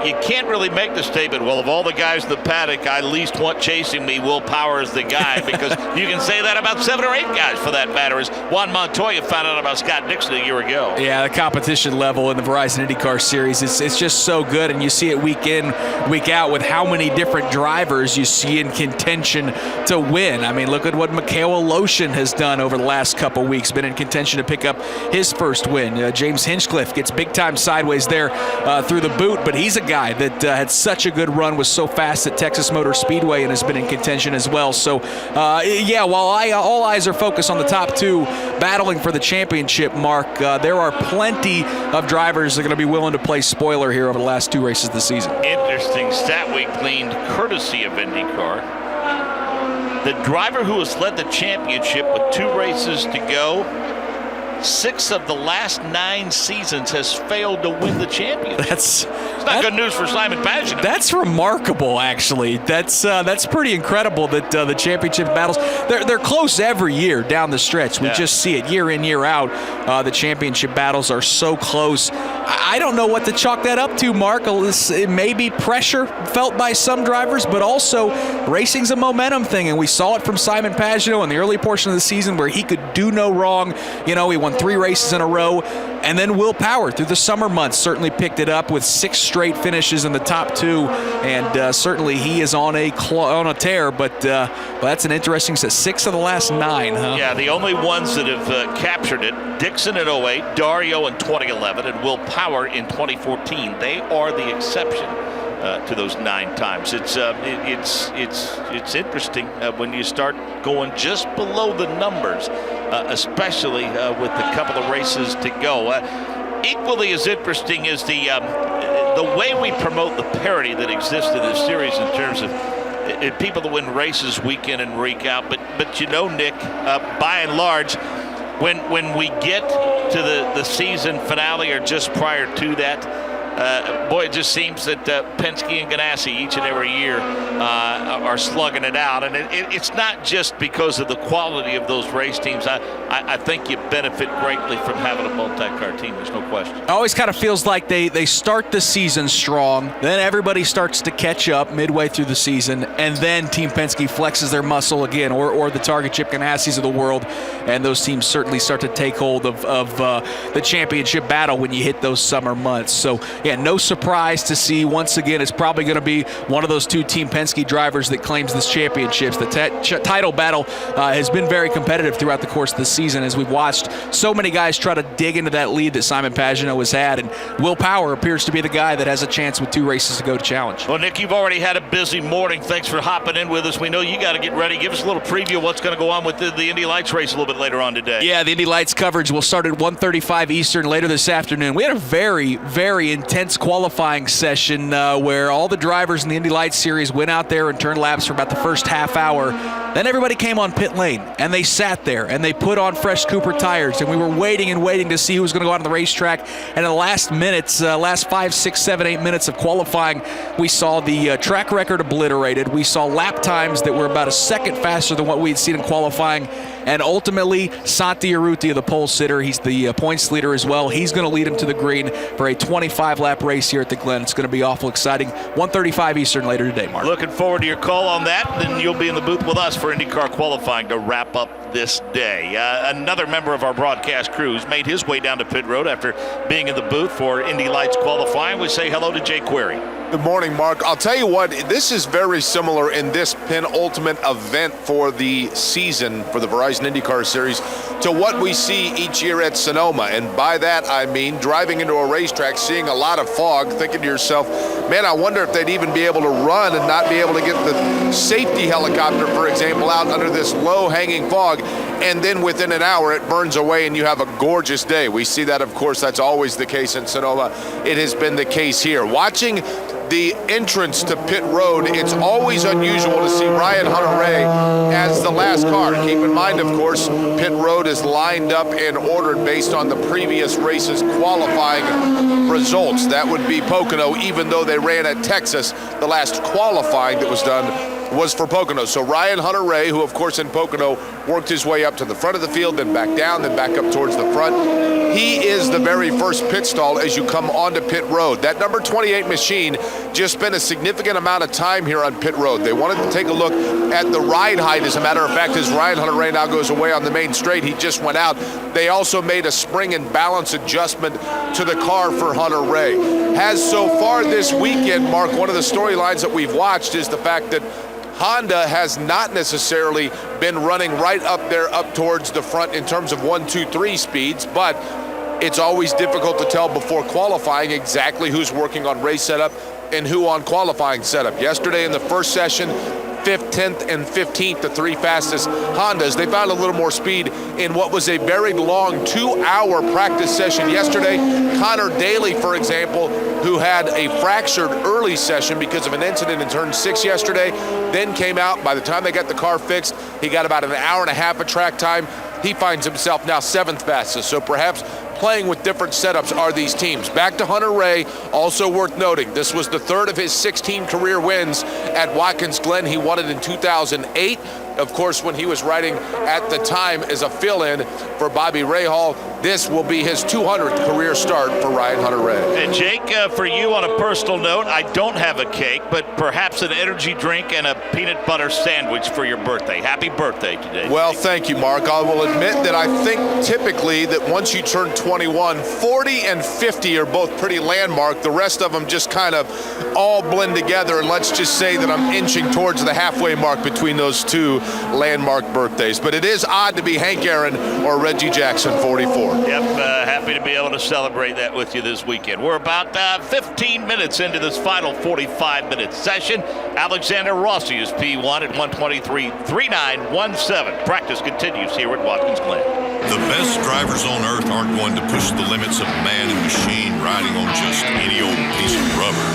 You can't really make the statement, well, of all the guys in the paddock, I least want chasing me, Will Power is the guy, because you can say that about 7 or 8 guys for that matter, as Juan Montoya found out about Scott Dixon a year ago. Yeah, the competition level in the Verizon IndyCar Series, it's just so good, and you see it week in, week out with how many different drivers you see in contention to win. I mean, look at what Mikhail Aloshin has done over the last couple weeks, been in contention to pick up his first win. James Hinchcliffe gets big-time sideways there through the boot, but he's a guy that had such a good run, was so fast at Texas Motor Speedway, and has been in contention as well. So, yeah, while all eyes are focused on the top 2 battling for the championship, Mark, there are plenty of drivers that are going to be willing to play spoiler here over the last 2 races of the season. Interesting stat we gleaned courtesy of IndyCar. The driver who has led the championship with 2 races to go, 6 of the last 9 seasons has failed to win the championship. It's not good news for Simon Pagenaud. That's remarkable, actually. That's pretty incredible that the championship battles, they're close every year down the stretch. We just see it year in, year out. The championship battles are so close. I don't know what to chalk that up to, Mark. It may be pressure felt by some drivers, but also racing's a momentum thing, and we saw it from Simon Pagenaud in the early portion of the season where he could do no wrong. You know, he won 3 races in a row, and then Will Power through the summer months certainly picked it up with 6 straight finishes in the top 2, and certainly he is on a tear, but that's an interesting set. 6 of the last 9, huh? Yeah, the only ones that have captured it, Dixon in 08, Dario in 2011, and Will Power in 2014. They are the exception to those 9 times. It's interesting when you start going just below the numbers, especially with a couple of races to go. Equally as interesting is the way we promote the parity that exists in this series in terms of people that win races week in and week out. But you know, Nick, by and large, when we get to the season finale or just prior to that, boy, it just seems that Penske and Ganassi each and every year are slugging it out. And it's not just because of the quality of those race teams. I think you benefit greatly from having a multi-car team. There's no question. It always kind of feels like they start the season strong, then everybody starts to catch up midway through the season, and then Team Penske flexes their muscle again, or the Target Chip Ganassis of the world, and those teams certainly start to take hold of the championship battle when you hit those summer months. So, yeah, no surprise to see once again it's probably going to be one of those 2 Team Penske drivers that claims this championships. The title battle has been very competitive throughout the course of the season as we've watched so many guys try to dig into that lead that Simon Pagenaud has had, and Will Power appears to be the guy that has a chance with 2 races to go to challenge. Well, Nick, you've already had a busy morning. Thanks for hopping in with us. We know you got to get ready. Give us a little preview of what's going to go on with the Indy Lights race a little bit later on today. Yeah, the Indy Lights coverage will start at 1:35 Eastern later this afternoon. We had a very, very intense qualifying session where all the drivers in the Indy Lights series went out there and turned laps for about the first half hour. Then everybody came on pit lane, and they sat there, and they put on fresh Cooper tires, and we were waiting and waiting to see who was going to go out on the racetrack. And in the last minutes, last 5, 6, 7, 8 minutes of qualifying, we saw the track record obliterated. We saw lap times that were about a second faster than what we had seen in qualifying. And ultimately, Santi Urrutia, the pole sitter, he's the points leader as well. He's going to lead him to the green for a 25-lap race here at the Glen. It's going to be awful exciting. 1:35 Eastern later today, Mark. Looking forward to your call on that. Then you'll be in the booth with us for IndyCar qualifying to wrap up this day. Another member of our broadcast crew has made his way down to pit road after being in the booth for Indy Lights qualifying. We say hello to Jay Query. Good morning, Mark. I'll tell you what, this is very similar in this penultimate event for the season for the Verizon IndyCar Series to what we see each year at Sonoma. And by that, I mean driving into a racetrack, seeing a lot of fog, thinking to yourself, man, I wonder if they'd even be able to run and not be able to get the safety helicopter, for example, out under this low-hanging fog. And then within an hour, it burns away and you have a gorgeous day. We see that, of course, that's always the case in Sonoma. It has been the case here. Watching the entrance to pit road, it's always unusual to see Ryan Hunter-Reay as the last car. Keep in mind, of course, pit road is lined up and ordered based on the previous race's qualifying results. That would be Pocono, even though they ran at Texas. The last qualifying that was done was for Pocono. So Ryan Hunter-Reay, who of course in Pocono worked his way up to the front of the field, then back down, then back up towards the front. He is the very first pit stall as you come onto pit road. That number 28 machine just spent a significant amount of time here on pit road. They wanted to take a look at the ride height. As a matter of fact, as Ryan Hunter-Reay now goes away on the main straight, he just went out. They also made a spring and balance adjustment to the car for Hunter-Reay. Has so far this weekend, Mark, one of the storylines that we've watched is the fact that Honda has not necessarily been running right up there, up towards the front in terms of 1, 2, 3 speeds, but it's always difficult to tell before qualifying exactly who's working on race setup and who on qualifying setup. Yesterday in the first session, 5th, 10th, and 15th, the 3 fastest Hondas. They found a little more speed in what was a very long 2-hour practice session yesterday. Connor Daly, for example, who had a fractured early session because of an incident in turn 6 yesterday, then came out. By the time they got the car fixed, he got about an hour and a half of track time. He finds himself now 7th fastest, so perhaps playing with different setups are these teams. Back to Hunter-Reay, also worth noting, this was the 3rd of his 16 career wins at Watkins Glen. He won it in 2008. Of course, when he was riding at the time as a fill-in for Bobby Rahal, this will be his 200th career start for Ryan Hunter-Reay. And Jake, for you on a personal note, I don't have a cake, but perhaps an energy drink and a peanut butter sandwich for your birthday. Happy birthday today. Well, thank you, Mark. I will admit that I think typically that once you turn 21, 40 and 50 are both pretty landmark. The rest of them just kind of all blend together, and let's just say that I'm inching towards the halfway mark between those two landmark birthdays. But it is odd to be Hank Aaron or Reggie Jackson, 44. Yep, happy to be able to celebrate that with you this weekend. We're about 15 minutes into this final 45-minute session. Alexander Rossi is P1 at 123.3917. Practice continues here at Watkins Glen. The best drivers on earth aren't going to push the limits of man and machine riding on just any old piece of rubber.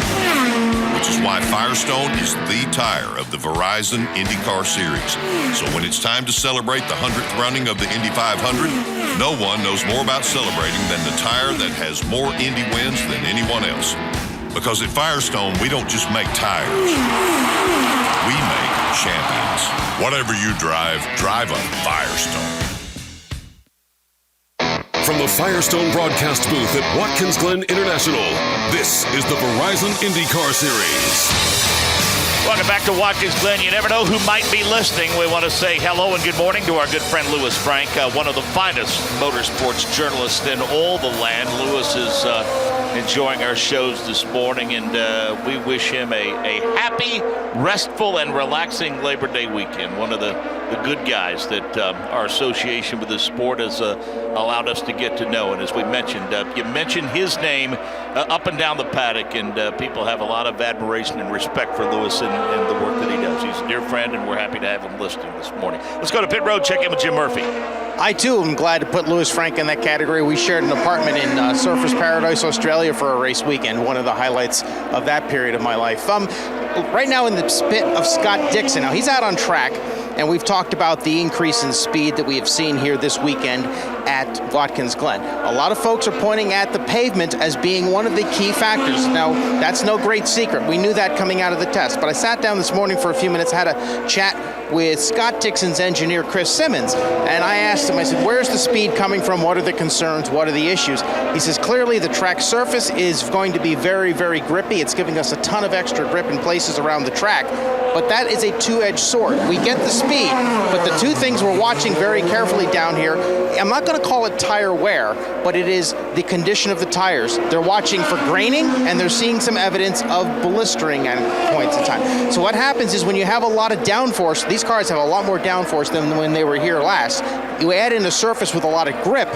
Which is why Firestone is the tire of the Verizon IndyCar Series. So when it's time to celebrate the 100th running of the Indy 500, no one knows more about celebrating than the tire that has more Indy wins than anyone else. Because at Firestone, we don't just make tires. We make champions. Whatever you drive, drive a Firestone. From the Firestone broadcast booth at Watkins Glen International, this is the Verizon IndyCar Series. Welcome back to Watkins Glen. You never know who might be listening. We want to say hello and good morning to our good friend Louis Frank, one of the finest motorsports journalists in all the land. Louis is enjoying our shows this morning, and we wish him a happy, restful, and relaxing Labor Day weekend. One of the good guys that our association with this sport has allowed us to get to know. And as we mentioned, you mentioned his name up and down the paddock, and people have a lot of admiration and respect for Louis and the work that he does. He's a dear friend, and we're happy to have him listening this morning. Let's go to pit road, check in with Jim Murphy. I, too, am glad to put Louis Frank in that category. We shared an apartment in Surfers Paradise, Australia for a race weekend, one of the highlights of that period of my life. Right now in the pit of Scott Dixon. Now, he's out on track, and we've talked about the increase in speed that we have seen here this weekend. at Watkins Glen. A lot of folks are pointing at the pavement as being one of the key factors. Now, that's no great secret. We knew that coming out of the test. But I sat down this morning for a few minutes, had a chat with Scott Dixon's engineer, Chris Simmons, and I asked him, I said, where's the speed coming from? What are the concerns? What are the issues? He says, clearly the track surface is going to be very, very grippy. It's giving us a ton of extra grip in places around the track. But that is a two-edged sword. We get the speed, but the two things we're watching very carefully down here, I'm not going to call it tire wear, but it is the condition of the tires. They're watching for graining, and they're seeing some evidence of blistering at points in time. So what happens is when you have a lot of downforce, these cars have a lot more downforce than when they were here last. You add in a surface with a lot of grip,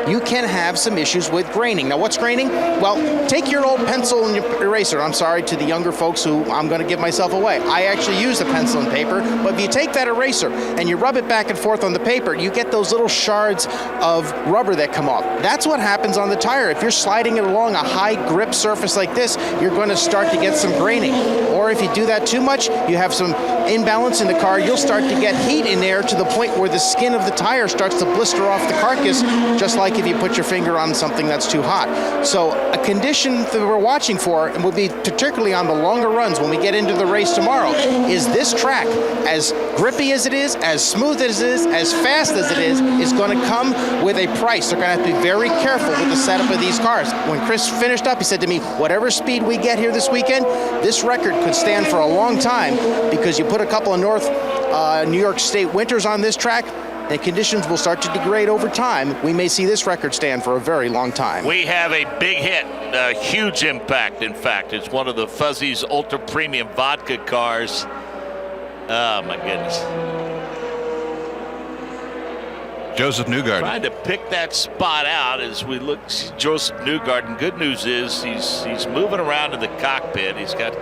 you can have some issues with graining. Now, what's graining? Well, take your old pencil and your eraser. I'm sorry to the younger folks who I'm going to give myself away. I actually use a pencil and paper, but if you take that eraser and you rub it back and forth on the paper, you get those little shards of rubber that come off. That's what happens on the tire. If you're sliding it along a high grip surface like this, you're going to start to get some graining. Or if you do that too much, you have some imbalance in the car, you'll start to get heat in there to the point where the skin of the tire starts to blister off the carcass, just like if you put your finger on something that's too hot. So a condition that we're watching for, and will be particularly on the longer runs when we get into the race tomorrow, is this track, as grippy as it is, as smooth as it is, as fast as it is going to come with a price. They're going to have to be very careful with the setup of these cars. When Chris finished up, he said to me, whatever speed we get here this weekend, this record could stand for a long time, because you put a couple of New York State winters on this track, the conditions will start to degrade over time. We may see this record stand for a very long time. We have a big hit, a huge impact, in fact. It's one of the Fuzzy's Ultra Premium Vodka cars. Oh, my goodness. Joseph Newgarden. Trying to pick that spot out as we look. Joseph Newgarden. Good news is he's moving around in the cockpit. He's got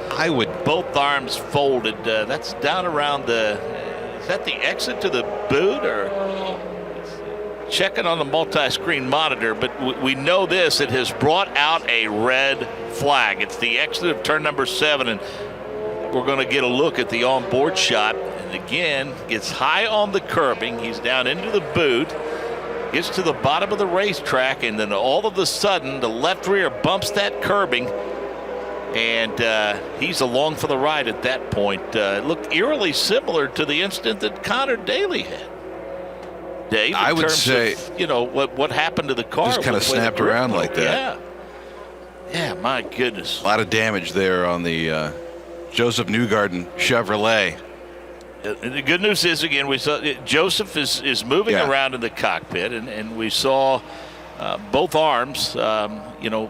both arms folded. That's down around the. Is that the exit to the boot, or checking on the multi-screen monitor? But we know this. It has brought out a red flag. It's the exit of turn number 7, and we're going to get a look at the onboard shot. And again, gets high on the curbing. He's down into the boot, gets to the bottom of the racetrack, and then all of a sudden, the left rear bumps that curbing. And he's along for the ride at that point. It looked eerily similar to the incident that Connor Daly had. Dave, I would say, what happened to the car? Just kind of snapped around like that. Yeah, my goodness. A lot of damage there on the Joseph Newgarden Chevrolet. The good news is, again, we saw Joseph is moving around in the cockpit, and we saw both arms,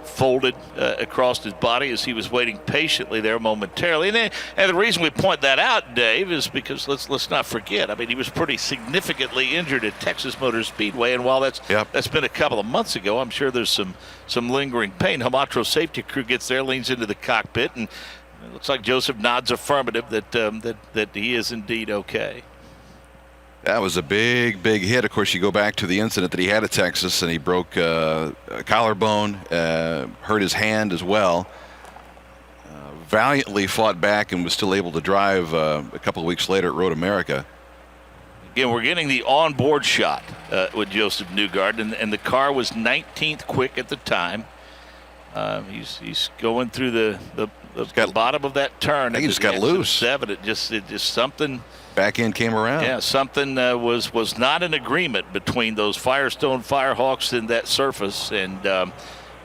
folded across his body as he was waiting patiently there momentarily. And the reason we point that out, Dave, is because let's not forget. I mean, he was pretty significantly injured at Texas Motor Speedway, and while that's been a couple of months ago, I'm sure there's some lingering pain. Hamatro safety crew gets there, leans into the cockpit, and it looks like Joseph nods affirmative that he is indeed okay. That was a big, big hit. Of course, you go back to the incident that he had at Texas, and he broke a collarbone, hurt his hand as well. Valiantly fought back and was still able to drive a couple of weeks later at Road America. Again, we're getting the onboard shot with Joseph Newgarden, and the car was 19th quick at the time. He's going through the bottom of that turn. I think he just got loose. 7. It just something. Back end came around. Yeah, something was not in agreement between those Firestone Firehawks and that surface, and the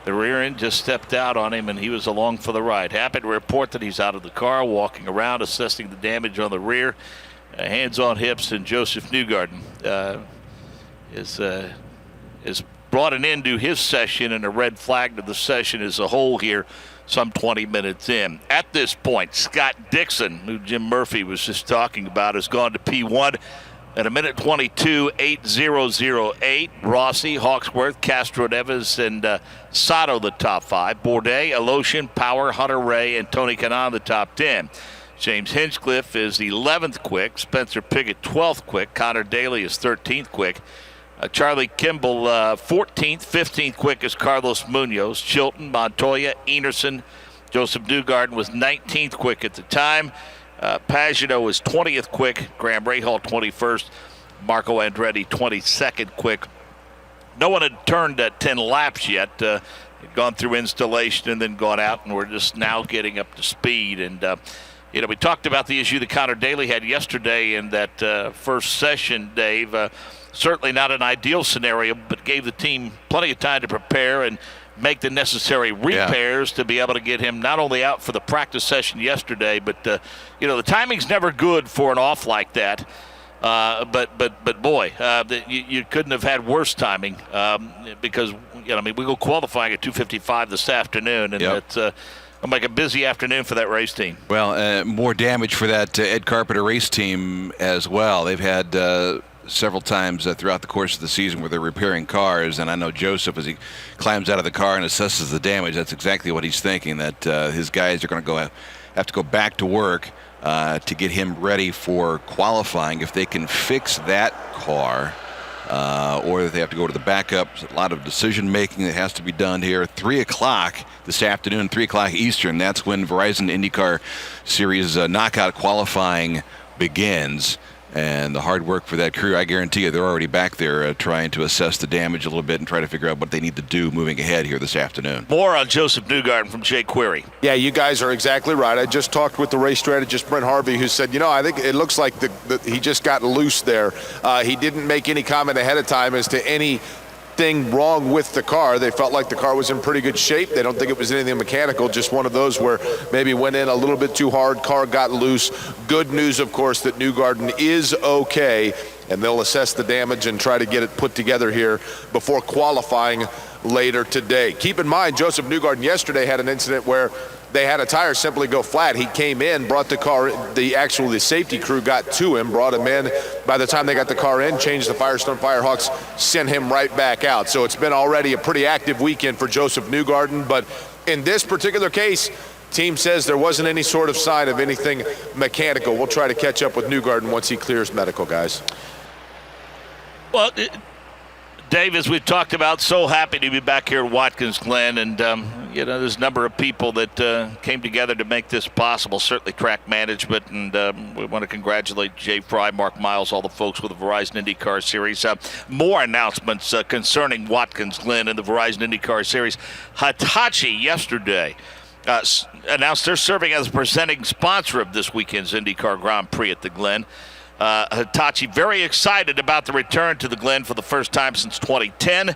rear end just stepped out on him, and he was along for the ride. Happy to report that he's out of the car, walking around, assessing the damage on the rear, hands on hips, and Joseph Newgarden is brought an end to his session, and a red flag to the session as a whole here, some 20 minutes in. At this point, Scott Dixon, who Jim Murphy was just talking about, has gone to P1 at 1:22.8008. Rossi, Hawksworth, Castro Neves, and Sato the top 5. Bourdais, Aloshin, Power, Hunter Ray, and Tony Kanaan the top 10. James Hinchcliffe is 11th quick. Spencer Piggott 12th quick. Connor Daly is 13th quick. Charlie Kimball 14th, 15th quick is Carlos Munoz. Chilton, Montoya, Enerson. Joseph Newgarden was 19th quick at the time. Pagano was 20th quick. Graham Rahal 21st. Marco Andretti 22nd quick. no one had turned 10 laps yet. Had gone through installation and then gone out, and we're just now getting up to speed. And we talked about the issue that Connor Daly had yesterday in that first session, Dave. Certainly not an ideal scenario, but gave the team plenty of time to prepare and make the necessary repairs to be able to get him not only out for the practice session yesterday, but the timing's never good for an off like that. But boy, you couldn't have had worse timing because we go qualifying at 2:55 this afternoon, and it's like a busy afternoon for that race team. Well, more damage for that Ed Carpenter race team as well. They've had several times throughout the course of the season where they're repairing cars, and I know Joseph, as he climbs out of the car and assesses the damage, that's exactly what he's thinking, that his guys are going to have to go back to work to get him ready for qualifying. If they can fix that car, or if they have to go to the backup, a lot of decision making that has to be done here. 3 o'clock this afternoon, 3 o'clock Eastern, that's when Verizon IndyCar Series knockout qualifying begins. And the hard work for that crew, I guarantee you, they're already back there trying to assess the damage a little bit and try to figure out what they need to do moving ahead here this afternoon. More on Joseph Newgarden from Jay Query. Yeah, you guys are exactly right. I just talked with the race strategist, Brent Harvey, who said, I think it looks like he just got loose there. He didn't make any comment ahead of time as to anything wrong with the car. They felt like the car was in pretty good shape. They don't think it was anything mechanical, just one of those where maybe went in a little bit too hard, car got loose. Good news, of course, that Newgarden is okay, and they'll assess the damage and try to get it put together here before qualifying later today. Keep in mind, Joseph Newgarden yesterday had an incident where they had a tire simply go flat. He came in, brought the car, the safety crew got to him, brought him in. By the time they got the car in, changed the Firestone Firehawks, sent him right back out. So it's been already a pretty active weekend for Joseph Newgarden. But in this particular case, team says there wasn't any sort of sign of anything mechanical. We'll try to catch up with Newgarden once he clears medical, guys. Well, Dave, as we've talked about, so happy to be back here at Watkins Glen, and there's a number of people that came together to make this possible. Certainly track management, and we want to congratulate Jay Fry, Mark Miles, all the folks with the Verizon IndyCar Series. More announcements concerning Watkins Glen and the Verizon IndyCar Series. Hitachi yesterday announced they're serving as a presenting sponsor of this weekend's IndyCar Grand Prix at the Glen. Hitachi very excited about the return to the Glen for the first time since 2010.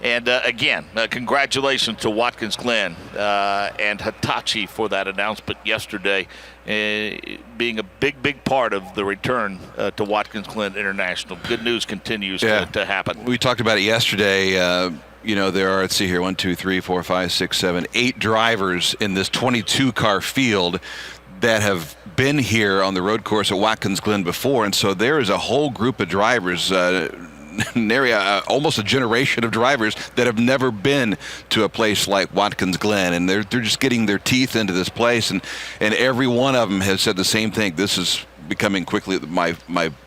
And again, congratulations to Watkins Glen and Hitachi for that announcement yesterday, being a big part of the return to Watkins Glen International. Good news continues to happen. We talked about it yesterday. There are, let's see here, 1, 2, 3, 4, 5, 6, 7, 8 drivers in this 22-car field that have been here on the road course at Watkins Glen before, and so there is a whole group of drivers, an area, almost a generation of drivers that have never been to a place like Watkins Glen, and they're just getting their teeth into this place, and every one of them has said the same thing. This is becoming quickly my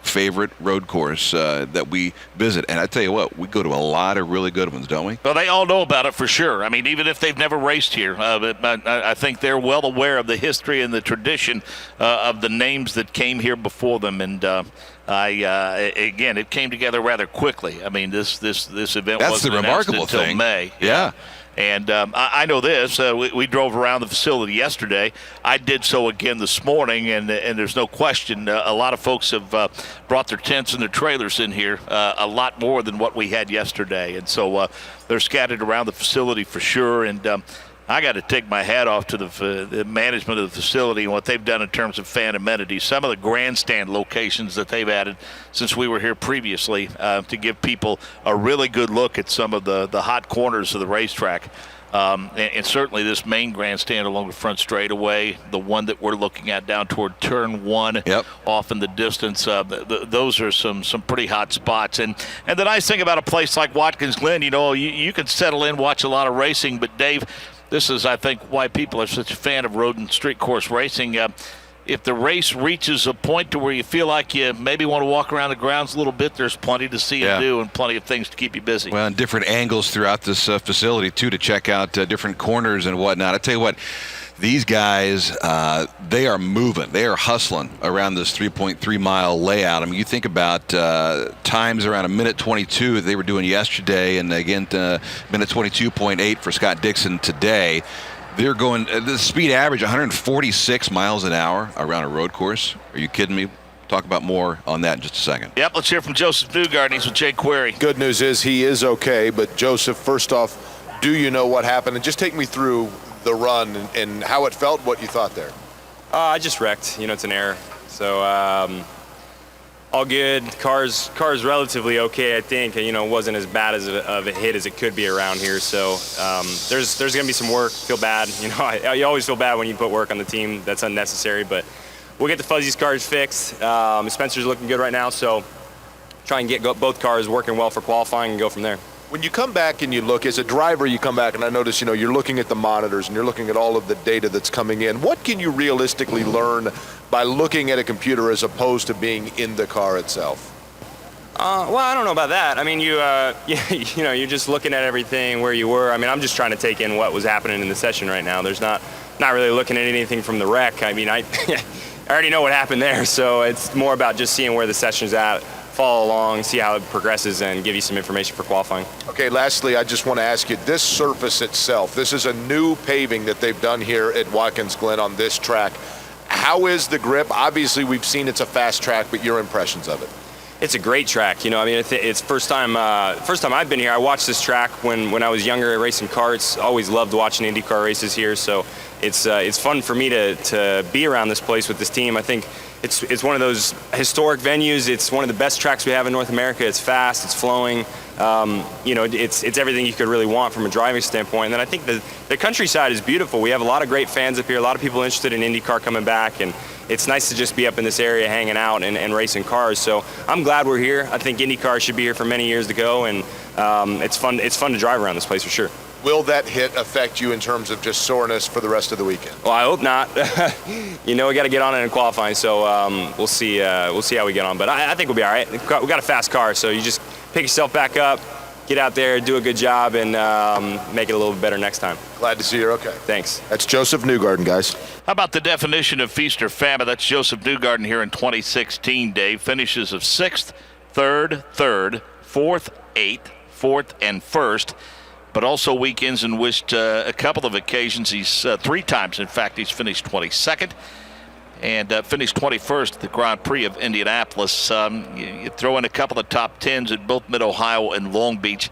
favorite road course that we visit. And I tell you what, we go to a lot of really good ones, don't we? Well, they all know about it for sure. I mean, even if they've never raced here, I think they're well aware of the history and the tradition of the names that came here before them. And again, it came together rather quickly. I mean, this event wasn't announced until May. Yeah. And I know this. We drove around the facility yesterday. I did so again this morning, and there's no question a lot of folks have brought their tents and their trailers in here, a lot more than what we had yesterday. And so they're scattered around the facility for sure. And I got to take my hat off to the management of the facility and what they've done in terms of fan amenities. Some of the grandstand locations that they've added since we were here previously to give people a really good look at some of the hot corners of the racetrack. And certainly this main grandstand along the front straightaway, the one that we're looking at down toward turn 1 off in the distance, those are some pretty hot spots. And the nice thing about a place like Watkins Glen, you can settle in, watch a lot of racing, but Dave, this is, I think, why people are such a fan of road and street course racing. If the race reaches a point to where you feel like you maybe want to walk around the grounds a little bit, there's plenty to see and do and plenty of things to keep you busy. Well, and different angles throughout this facility, too, to check out different corners and whatnot. I tell you what, these guys, they are moving. They are hustling around this 3.3-mile layout. I mean, you think about times around a minute 22 that they were doing yesterday, and again, minute 22.8 for Scott Dixon today. They're going the speed average 146 miles an hour around a road course. Are you kidding me? Talk about more on that in just a second. Yep, let's hear from Joseph Newgarden. He's with Jake Query. Good news is he is okay, but Joseph, first off, do you know what happened? And just take me through the run and how it felt, what you thought there. I just wrecked. It's an error. So all good. Car's relatively okay, I think. It wasn't as bad of a hit as it could be around here. So there's going to be some work. Feel bad. You always feel bad when you put work on the team. That's unnecessary. But we'll get the Fuzzy's cars fixed. Spencer's looking good right now. So try and get both cars working well for qualifying and go from there. When you come back and you look, as a driver, you come back and I notice, you're looking at the monitors and you're looking at all of the data that's coming in. What can you realistically learn by looking at a computer as opposed to being in the car itself? Well, I don't know about that. I mean, you're just looking at everything where you were. I mean, I'm just trying to take in what was happening in the session right now. There's not really looking at anything from the wreck. I mean, I already know what happened there, so it's more about just seeing where the session's at. Follow along, see how it progresses, and give you some information for qualifying. Okay, lastly, I just want to ask you, this surface itself, this is a new paving that they've done here at Watkins Glen on this track. How is the grip? Obviously, we've seen it's a fast track, but your impressions of it? It's a great track. I mean, it's first time I've been here. I watched this track when I was younger racing karts. Always loved watching IndyCar races here, so it's fun for me to be around this place with this team. I think it's one of those historic venues. It's one of the best tracks we have in North America. It's fast, it's flowing. It's everything you could really want from a driving standpoint. And then I think the countryside is beautiful. We have a lot of great fans up here, a lot of people interested in IndyCar coming back, and it's nice to just be up in this area hanging out and racing cars. So I'm glad we're here. I think IndyCar should be here for many years to go, and it's fun to drive around this place for sure. Will that hit affect you in terms of just soreness for the rest of the weekend? Well, I hope not. We got to get on it in qualifying, so we'll see how we get on. But I think we'll be all right. We got a fast car, so you just pick yourself back up, get out there, do a good job, and make it a little bit better next time. Glad to see you're okay. Thanks. That's Joseph Newgarden, guys. How about the definition of feast or famine? That's Joseph Newgarden here in 2016, Dave. Finishes of 6th, 3rd, 4th, 8th, 4th, and 1st. But also weekends in which a couple of occasions, he's 3 times, in fact, he's finished 22nd and finished 21st at the Grand Prix of Indianapolis. You throw in a couple of top 10s at both Mid-Ohio and Long Beach.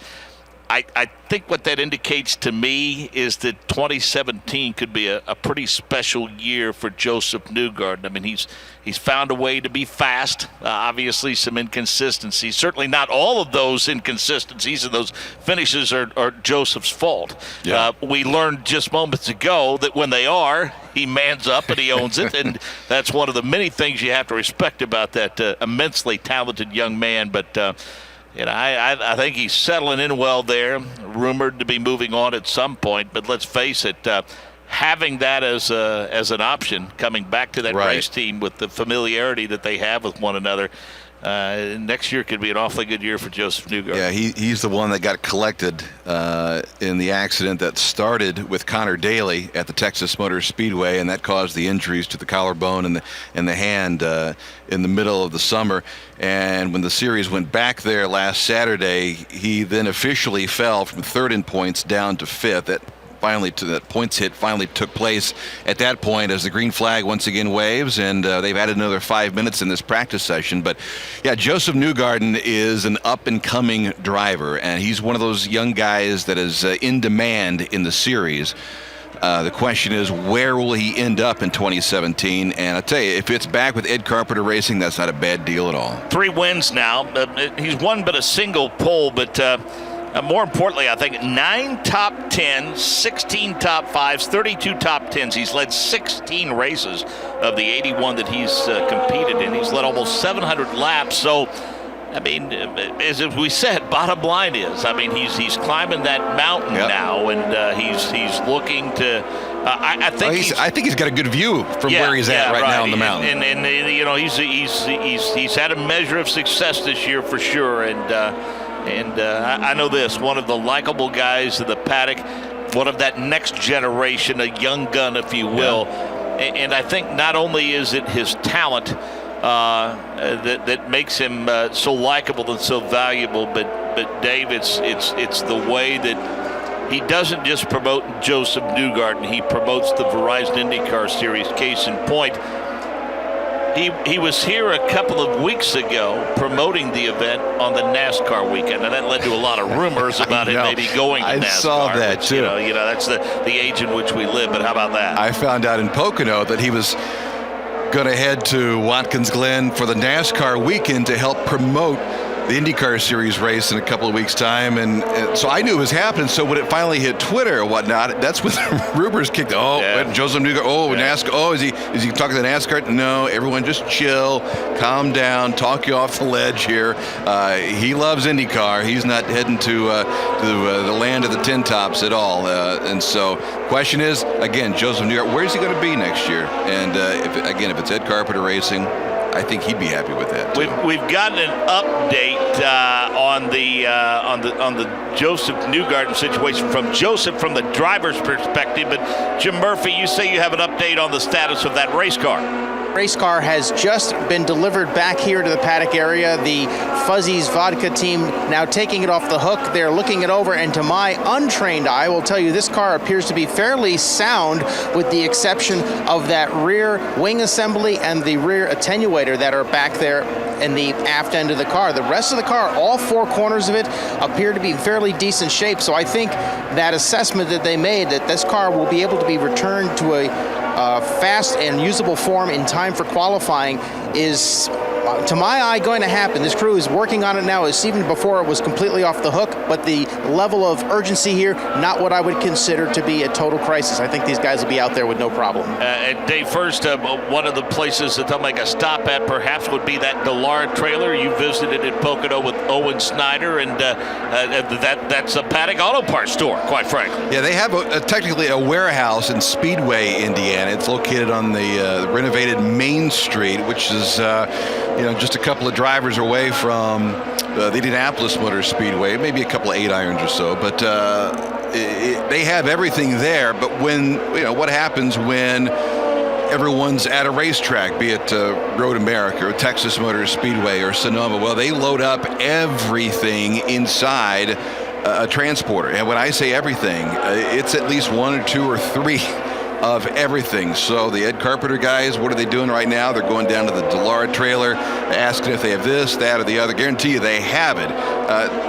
I think what that indicates to me is that 2017 could be a pretty special year for Joseph Newgarden. I mean, he's found a way to be fast. Obviously, some inconsistencies. Certainly not all of those inconsistencies and those finishes are Joseph's fault. Yeah. We learned just moments ago that when they are, he mans up and he owns it, and that's one of the many things you have to respect about that immensely talented young man. But I think he's settling in well there, rumored to be moving on at some point. But let's face it, having that as an option, coming back to that race team with the familiarity that they have with one another, next year could be an awfully good year for Joseph Newgarden. Yeah, he's the one that got collected in the accident that started with Connor Daly at the Texas Motor Speedway, and that caused the injuries to the collarbone and the hand in the middle of the summer. And when the series went back there last Saturday, he then officially fell from 3rd in points down to 5th. That points hit finally took place at that point as the green flag once again waves, and they've added another 5 minutes in this practice session. But yeah, Joseph Newgarden is an up-and-coming driver, and he's one of those young guys that is in demand in the series. The question is, where will he end up in 2017? And I'll tell you, if it's back with Ed Carpenter Racing, that's not a bad deal at all. 3 wins now. He's won but a single pole, but more importantly, I think 9 top 10s, 16 top 5s, 32 top 10s. He's led 16 races of the 81 that he's competed in. He's led almost 700 laps. So, I mean, as we said, bottom line is, I mean, he's climbing that mountain now, and he's looking to. I think he's got a good view from where he's at right now on the mountain. And he's had a measure of success this year for sure. And I know this, one of the likable guys in the paddock. one of that next generation, a young gun, if you will. And I think not only is it his talent that makes him so likable and so valuable, but Dave, it's the way that he doesn't just promote Joseph Newgarden. He promotes the Verizon IndyCar Series. Case in point, he was here a couple of weeks ago promoting the event on the NASCAR weekend, and that led to a lot of rumors about him maybe going to NASCAR. I saw that which, too. You know, that's the age in which we live. But how about that? I found out in Pocono that he was going to head to Watkins Glen for the NASCAR weekend to help promote the IndyCar Series race in a couple of weeks' time, and so I knew it was happening. So when it finally hit Twitter or whatnot, that's when the rumors kicked. Joseph Newgarden. NASCAR. Oh, is he talking to NASCAR? No, everyone just chill, calm down, talk you off the ledge here. He loves IndyCar. He's not heading to the land of the tin tops at all. And so, question is again, Joseph Newgarden, where's he going to be next year? And if it's Ed Carpenter Racing, I think he'd be happy with that. We've gotten an update on the Joseph Newgarden situation from Joseph from the driver's perspective. But Jim Murphy, you say you have an update on the status of that race car. Race car has just been delivered back here to the paddock area. The Fuzzy's Vodka team now taking it off the hook. They're looking it over, and to my untrained eye, will tell you this car appears to be fairly sound, with the exception of that rear wing assembly and the rear attenuator that are back there in the aft end of the car. The rest of the car, all four corners of it, appear to be in fairly decent shape. So I think that assessment that they made, that this car will be able to be returned to a fast and usable form in time for qualifying, is, to my eye, going to happen. This crew is working on it now, as even before it was completely off the hook, but the level of urgency here, not what I would consider to be a total crisis. I think these guys will be out there with no problem. And Dave, first, one of the places that they'll make a stop at perhaps would be that Delara trailer. You visited in Pocono with Owen Snyder, and that's a paddock auto parts store, quite frankly. Yeah, they have technically a warehouse in Speedway, Indiana. It's located on the renovated Main Street, which is just a couple of drivers away from the Indianapolis Motor Speedway, maybe a couple of 8-irons or so. But they have everything there. But what happens when everyone's at a racetrack, be it Road America or Texas Motor Speedway or Sonoma? Well, they load up everything inside a transporter. And when I say everything, it's at least one or two or three of everything. So the Ed Carpenter guys, what are they doing right now? They're going down to the Delara trailer, asking if they have this, that, or the other. Guarantee you they have it.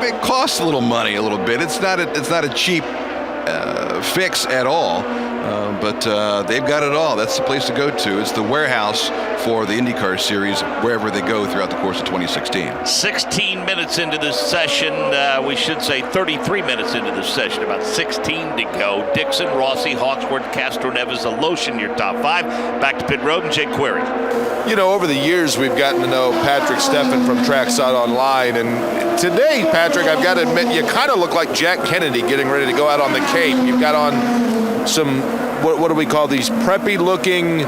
It costs a little money, a little bit. It's not a cheap fix at all. But they've got it all. That's the place to go to. It's the warehouse for the IndyCar Series, wherever they go throughout the course of 2016. 16 minutes into this session, we should say 33 minutes into this session, about 16 to go. Dixon, Rossi, Hawksworth, Castro Neves, Aloshin, your top five. Back to pit road and Jake Query. Over the years, we've gotten to know Patrick Steffen from Trackside Online, and today, Patrick, I've got to admit, you kind of look like Jack Kennedy getting ready to go out on the Cape. You've got on some, what do we call these, preppy looking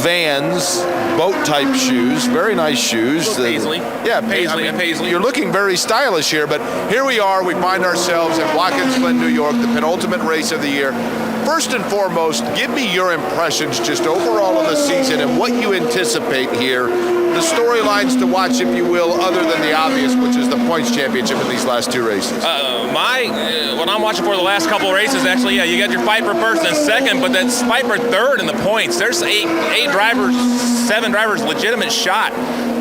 Vans, boat type shoes, very nice shoes. Paisley. Yeah, Paisley. You're looking very stylish here, but here we are, we find ourselves in Watkins Glen, New York, the penultimate race of the year. First and foremost, give me your impressions just overall of the season and what you anticipate here. The storylines to watch, if you will, other than the obvious, which is the points championship in these last two races. What I'm watching for the last couple of races, actually, you got your Piper first and second, but that's Piper third in the points. There's seven drivers legitimate shot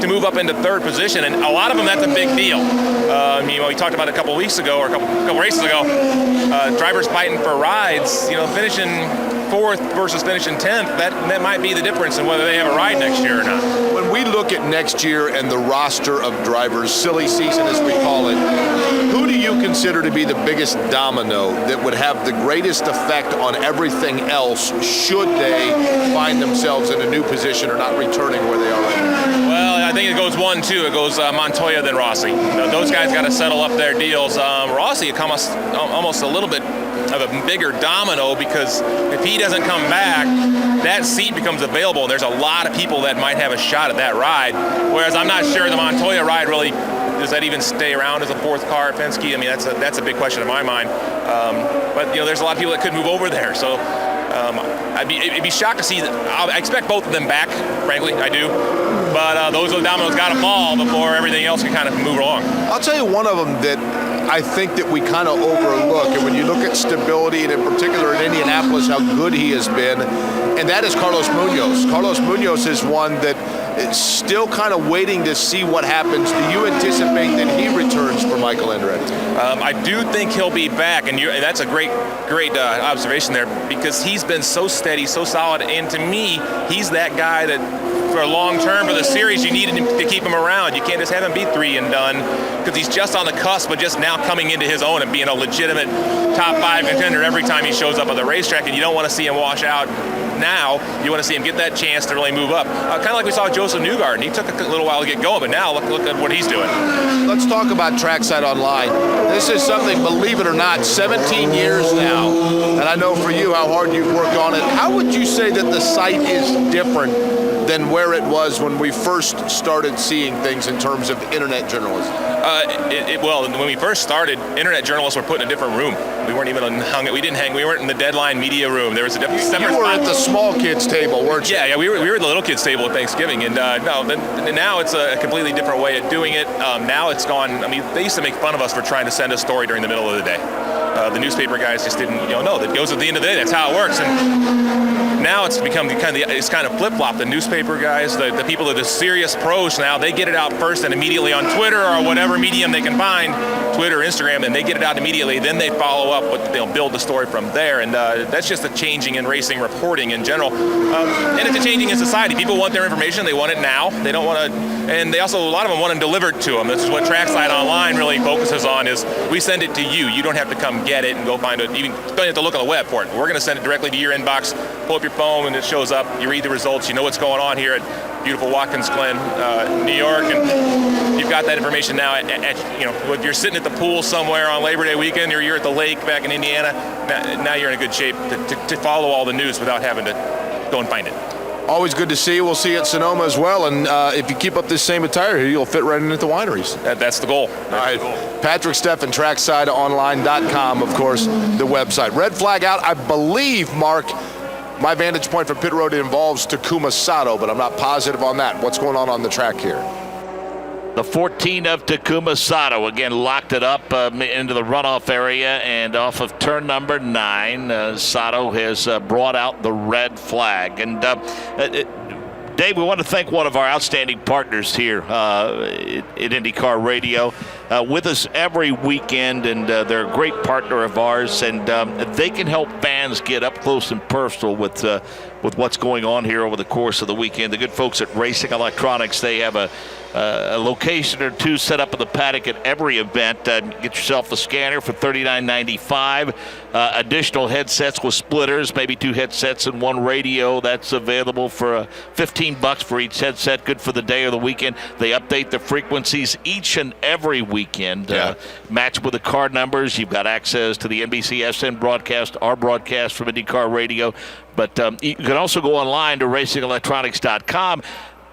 to move up into third position, and a lot of them, that's a big deal. We talked about a couple weeks ago or a couple races ago, drivers fighting for rides, finishing fourth versus finishing 10th, that might be the difference in whether they have a ride next year or not. When we look at next year and the roster of drivers, silly season as we call it, who do you consider to be the biggest domino that would have the greatest effect on everything else should they find themselves in a new position or not returning where they are right now? Well, I think it goes 1-2. It goes Montoya, then Rossi. Those guys got to settle up their deals. Rossi almost a little bit of a bigger domino, because if he doesn't come back, that seat becomes available, and there's a lot of people that might have a shot at that ride, whereas I'm not sure the Montoya ride really does that even stay around as a fourth car at Penske? I mean, that's a big question in my mind. But there's a lot of people that could move over there. So I'd be shocked to see that. I expect both of them back, frankly, I do. But those dominoes got to fall before everything else can kind of move along. I'll tell you one of them that I think that we kind of overlook, and when you look at stability, and in particular in Indianapolis, how good he has been, and that is Carlos Munoz. Carlos Munoz is one that is still kind of waiting to see what happens. Do you anticipate that he returns for Michael Andretti? I do think he'll be back, and that's a great observation there, because he's been so steady, so solid, and to me, he's that guy that for long term for the series, you needed to keep him around. You can't just have him be 3 and done, because he's just on the cusp of just now coming into his own and being a legitimate top 5 contender every time he shows up at the racetrack, and you don't want to see him wash out now. You want to see him get that chance to really move up. Kind of like we saw Joseph Newgarden. He took a little while to get going, but now look at what he's doing. Let's talk about Trackside Online. This is something, believe it or not, 17 years now, and I know for you how hard you've worked on it. How would you say that the site is different than where it was when we first started seeing things in terms of internet journalism? Well, when we first started, internet journalists were put in a different room. We weren't even we weren't in the deadline media room. There was a separate. You were at the small kids table, weren't you? Yeah, we were at the little kids table at Thanksgiving, and now it's a completely different way of doing it. Now it's gone. I mean, they used to make fun of us for trying to send a story during the middle of the day. The newspaper guys just didn't, know that goes at the end of the day. That's how it works. And now it's become kind of flip-flop. The newspaper guys, the people that are serious pros now, they get it out first and immediately on Twitter or whatever medium they can find, Twitter, Instagram, and they get it out immediately. Then they follow up, but they'll build the story from there. And that's just a changing in racing reporting in general. And it's a changing in society. People want their information. They want it now. They don't want to, and they also, a lot of them want it delivered to them. This is what Trackside Online really focuses on, is we send it to you. You don't have to come get it and go find it. You don't have to look on the web for it. We're going to send it directly to your inbox. Pull up your phone and it shows up. You read the results. You know what's going on here at beautiful Watkins, Glen, New York, and you've got that information now. If you're sitting at the pool somewhere on Labor Day weekend, or you're at the lake back in Indiana, now you're in a good shape to follow all the news without having to go and find it. Always good to see you. We'll see you at Sonoma as well. And if you keep up this same attire here, you'll fit right in at the wineries. That's the goal. All right. Patrick Steffen, TracksideOnline.com, of course, the website. Red flag out, I believe, Mark. My vantage point from pit road involves Takuma Sato, but I'm not positive on that. What's going on the track here? The 14 of Takuma Sato again locked it up into the runoff area, and off of turn number 9, Sato has brought out the red flag. And Dave, we want to thank one of our outstanding partners here at IndyCar Radio. With us every weekend, and they're a great partner of ours, and they can help fans get up close and personal with what's going on here over the course of the weekend. The good folks at Racing Electronics, they have a location or two set up in the paddock at every event. Get yourself a scanner for $39.95. Additional headsets with splitters, maybe 2 headsets and 1 radio. That's available for $15 for each headset. Good for the day or the weekend. They update the frequencies each and every weekend. Match with the car numbers. You've got access to the NBCSN broadcast, our broadcast from IndyCar Radio. But you can also go online to racingelectronics.com.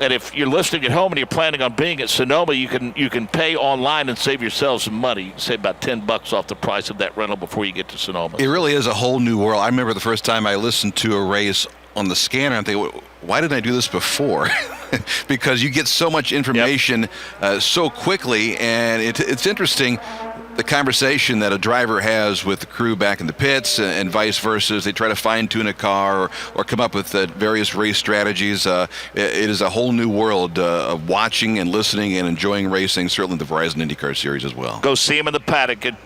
And if you're listening at home and you're planning on being at Sonoma, you can pay online and save yourself some money. You can save about $10 off the price of that rental before you get to Sonoma. It really is a whole new world. I remember the first time I listened to a race on the scanner, and I think, why didn't I do this before? Because you get so much information so quickly, and it's interesting. The conversation that a driver has with the crew back in the pits and vice versa, as they try to fine-tune a car or come up with various race strategies. It is a whole new world of watching and listening and enjoying racing, certainly the Verizon IndyCar Series as well. Go see them in the paddock at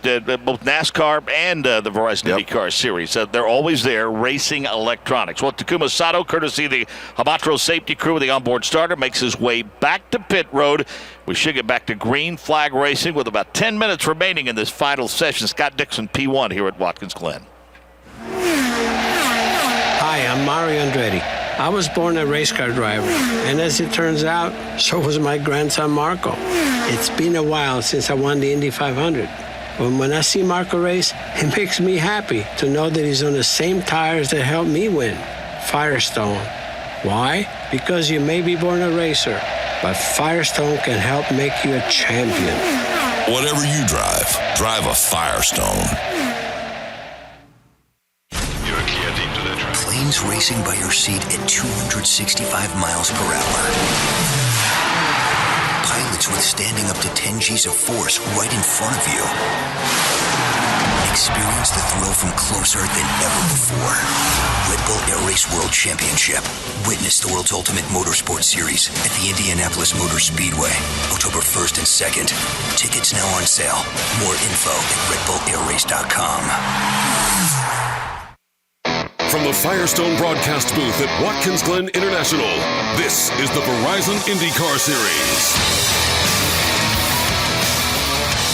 both NASCAR and the Verizon IndyCar Series. They're always there, Racing Electronics. Well, Takuma Sato, courtesy of the Hamato safety crew with the onboard starter, makes his way back to pit road. We should get back to green flag racing with about 10 minutes remaining in this final session. Scott Dixon, P1 here at Watkins Glen. Hi, I'm Mario Andretti. I was born a race car driver, and as it turns out, so was my grandson Marco. It's been a while since I won the Indy 500. But when I see Marco race, it makes me happy to know that he's on the same tires that helped me win, Firestone. Why? Because you may be born a racer, but Firestone can help make you a champion. Whatever you drive, drive a Firestone. Planes racing by your seat at 265 miles per hour. Pilots withstanding up to 10 G's of force right in front of you. Experience the thrill from closer than ever before. Red Bull Air Race World Championship. Witness the world's ultimate motorsport series at the Indianapolis Motor Speedway, October 1st and 2nd. Tickets now on sale. More info at redbullairrace.com. From the Firestone broadcast booth at Watkins Glen International, this is the Verizon IndyCar Series.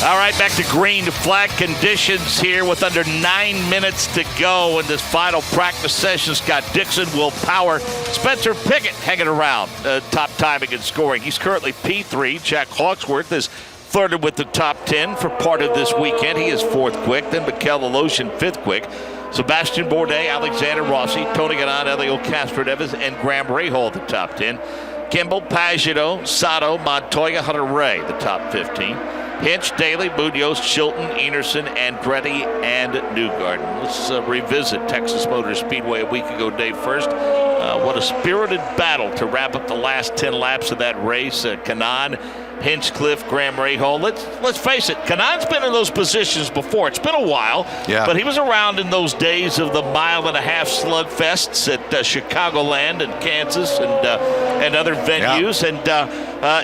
All right, back to green flag conditions here with under 9 minutes to go in this final practice session. Scott Dixon, Will Power, Spencer Pigot hanging around top timing and scoring. He's currently P3. Jack Hawksworth has flirted with the top 10 for part of this weekend. He is 4th quick. Then Mikel Aloshin, 5th quick. Sebastian Bourdais, Alexander Rossi, Tony Ganon, Elio Castro-Neves, and Graham Rahal, the top 10. Kimball, Pagenaud, Sato, Montoya, Hunter Ray, the top 15. Hinch, Daly, Munoz, Chilton, Enerson, Andretti, and Newgarden. Let's revisit Texas Motor Speedway a week ago, Dave. First, what a spirited battle to wrap up the last 10 laps of that race. Kanaan, Hinchcliffe, Graham Rahal. Let's face it, Kanaan's been in those positions before. It's been a while, but he was around in those days of the mile-and-a-half slugfests at Chicagoland and Kansas and other venues. And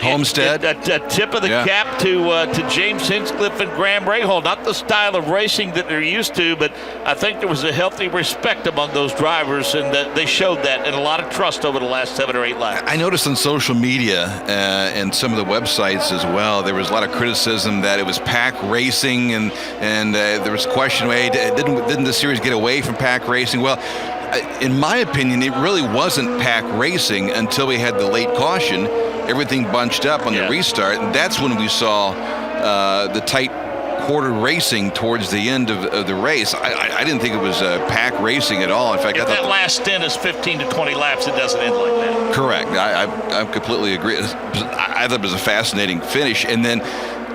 Homestead. A tip of the cap to James Hinchcliffe and Graham Rahal. Not the style of racing that they're used to, but I think there was a healthy respect among those drivers, and they showed that, and a lot of trust over the last 7 or 8 laps. I noticed on social media and some of the websites as well, there was a lot of criticism that it was pack racing, and there was a question, didn't the series get away from pack racing? Well, in my opinion, it really wasn't pack racing until we had the late caution. Everything bunched up on the restart, and that's when we saw the tight quarter racing towards the end of the race. I didn't think it was pack racing at all. In fact, if that last stint is 15 to 20 laps, it doesn't end like that. Correct. I completely agree. I thought it was a fascinating finish, and then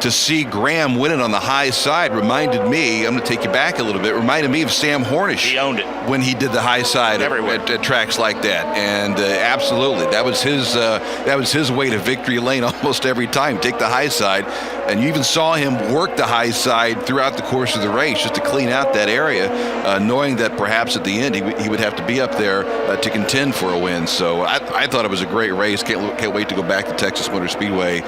to see Graham win it on the high side reminded me, I'm going to take you back a little bit, reminded me of Sam Hornish. He owned it. When he did the high side at tracks like that. And absolutely, that was his way to victory lane almost every time, take the high side. And you even saw him work the high side throughout the course of the race just to clean out that area, knowing that perhaps at the end he would have to be up there to contend for a win. So I thought it was a great race. Can't wait to go back to Texas Motor Speedway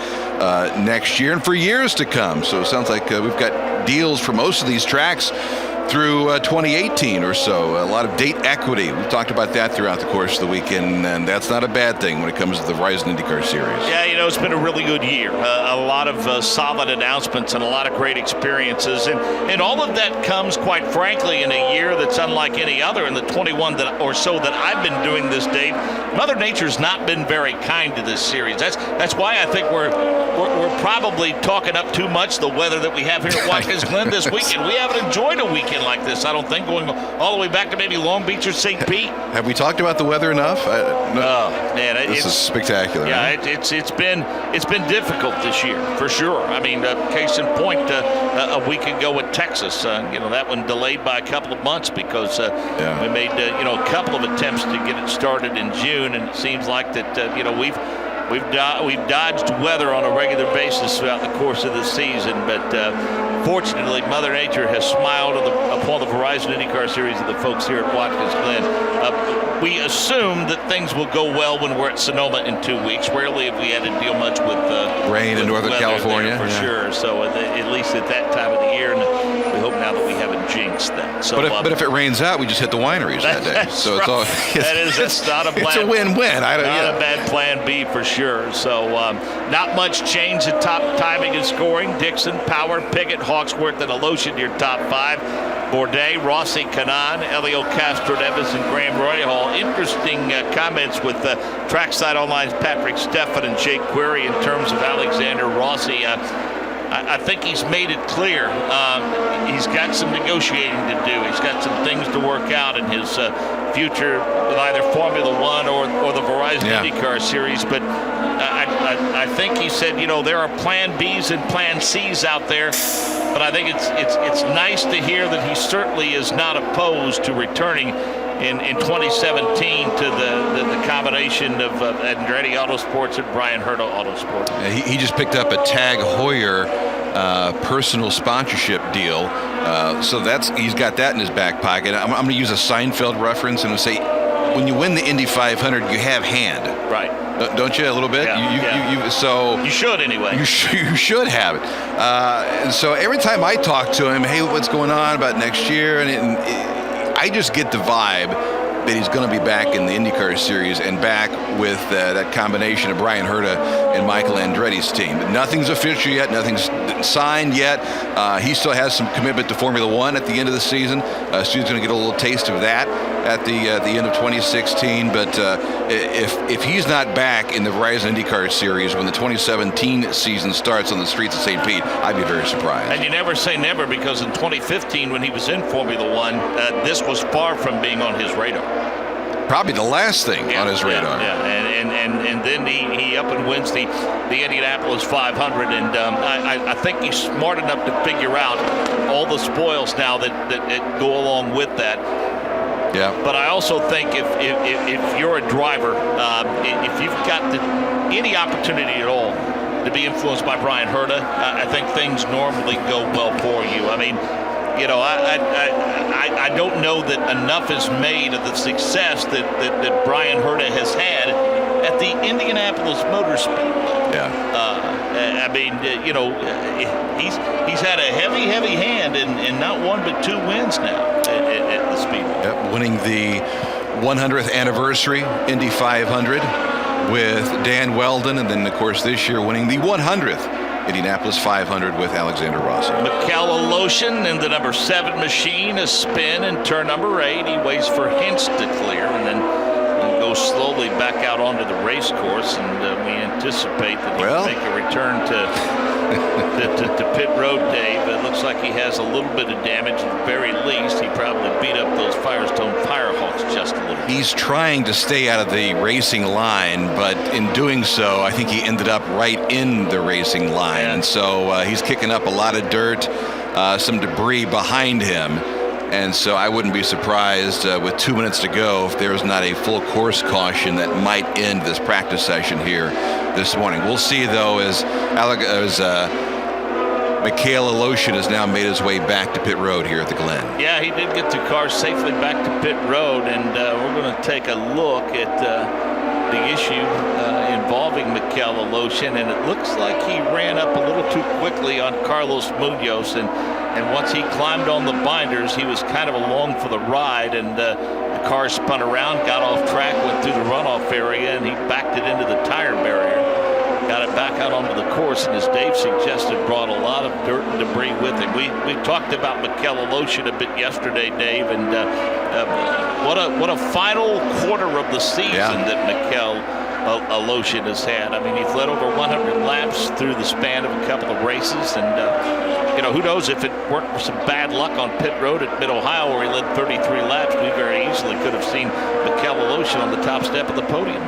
next year and for years to come. So it sounds like we've got deals for most of these tracks through 2018 or so. A lot of date equity. We've talked about that throughout the course of the weekend, and that's not a bad thing when it comes to the Verizon IndyCar Series. Yeah, it's been a really good year. A lot of solid announcements and a lot of great experiences. And all of that comes, quite frankly, in a year that's unlike any other. In the 21 or so that I've been doing this, Dave, Mother Nature's not been very kind to this series. That's why I think we're probably talking up too much the weather that we have here at Watkins Glen this weekend. We haven't enjoyed a weekend like this, I don't think, going all the way back to maybe Long Beach or St. Pete. Have we talked about the weather enough? No. Man, this is spectacular. Yeah, right? it's been difficult this year for sure. I mean, case in point, a week ago at Texas, that one delayed by a couple of months because we made a couple of attempts to get it started in June, and it seems like that we've dodged weather on a regular basis throughout the course of the season, but fortunately, Mother Nature has smiled upon the Verizon IndyCar Series and the folks here at Watkins Glen. We assume that things will go well when we're at Sonoma in 2 weeks. Rarely have we had to deal much with rain in Northern California. For sure. So at least at that time of the year, and we hope now that we haven't jinxed that. So, but if it rains out, we just hit the wineries that day. So it's all. It's not a plan. It's a win-win. Not a bad plan B for sure. So not much change at top timing and scoring. Dixon, Power, Pigot, Hawksworth, and Aloshin your top 5. Bourdais, Rossi, Kanaan, Elio Castro-Neves, and Graham Rahal. Interesting comments with Trackside Online's Patrick Steffen and Jake Query in terms of Alexander Rossi. I think he's made it clear he's got some negotiating to do. He's got some things to work out in his future with either Formula One or the Verizon IndyCar Series. But I think he said, there are plan Bs and plan Cs out there, but I think it's nice to hear that he certainly is not opposed to returning in 2017 to the combination of Andretti Autosports and Brian Herta Autosports. He just picked up a Tag Heuer personal sponsorship deal, so he's got that in his back pocket. I'm going to use a Seinfeld reference and say, when you win the Indy 500, you have hand. Right. Don't you? A little bit. Yeah, So you should anyway. You should have it. And so every time I talk to him, hey, what's going on about next year? And I just get the vibe that he's going to be back in the IndyCar series and back with that combination of Brian Herta and Michael Andretti's team. Nothing's official yet. Nothing's signed yet. He still has some commitment to Formula One at the end of the season. So he's going to get a little taste of that at the end of 2016. But if he's not back in the Verizon IndyCar series when the 2017 season starts on the streets of St. Pete, I'd be very surprised. And you never say never, because in 2015, when he was in Formula One, this was far from being on his radar. Probably the last thing on his radar. And then he up and wins the Indianapolis 500, and I think he's smart enough to figure out all the spoils now that go along with that. Yeah. But I also think if you're a driver, if you've got any opportunity at all to be influenced by Brian Herta, I think things normally go well for you. I mean, I don't know that enough is made of the success that Brian Herta has had at the Indianapolis Motor Speedway. Yeah. I mean, he's had a heavy hand in not one but two wins now at the Speedway. Yep, winning the 100th anniversary Indy 500 with Dan Weldon, and then of course this year winning the 100th Indianapolis 500 with Alexander Rossi. Mikel Aloshin in the number 7 machine, a spin in turn number 8. He waits for Hintz to clear and then goes slowly back out onto the race course, and we anticipate that he will make a return to pit road, Dave. It looks like he has a little bit of damage. At the very least, he probably beat up those Firestone Firehawks just a little bit. He's trying to stay out of the racing line, but in doing so, I think he ended up right in the racing line. And so he's kicking up a lot of dirt, some debris behind him. And so I wouldn't be surprised with 2 minutes to go if there's not a full course caution that might end this practice session here this morning. We'll see, though, as Mikel Aloshin has now made his way back to pit road here at the Glen. Yeah, he did get the car safely back to pit road, and we're going to take a look at the issue involving Mikel Aloshin, and it looks like he ran up a little too quickly on Carlos Munoz, and once he climbed on the binders, he was kind of along for the ride, and the car spun around, got off track, went through the runoff area, and he backed it into the tire barrier. Got it back out onto the course, and as Dave suggested, brought a lot of dirt and debris with him. We talked about Mikel Aloshin a bit yesterday, Dave, and what a final quarter of the season that Mikel Aloshin has had. I mean, he's led over 100 laps through the span of a couple of races, and who knows, if it weren't for some bad luck on pit road at Mid-Ohio, where he led 33 laps, we very easily could have seen Mikel Aloshin on the top step of the podium.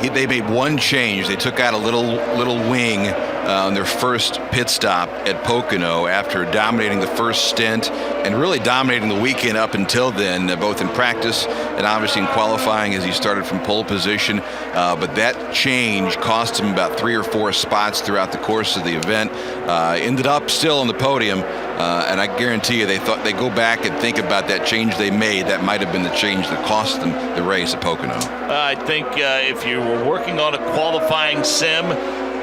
They made one change. They took out a little wing on their first pit stop at Pocono after dominating the first stint and really dominating the weekend up until then, both in practice and obviously in qualifying as he started from pole position. But that change cost him about 3 or 4 spots throughout the course of the event. Ended up still on the podium, and I guarantee you they go back and think about that change they made. That might have been the change that cost them the race at Pocono. I think if you were working on a qualifying sim,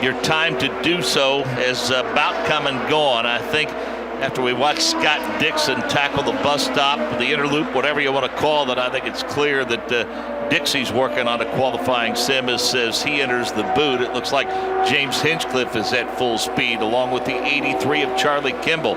your time to do so is about come and gone. I think after we watched Scott Dixon tackle the bus stop, the interloop, whatever you want to call it, I think it's clear that Dixie's working on a qualifying sim as he enters the boot. It looks like James Hinchcliffe is at full speed, along with the 83 of Charlie Kimball.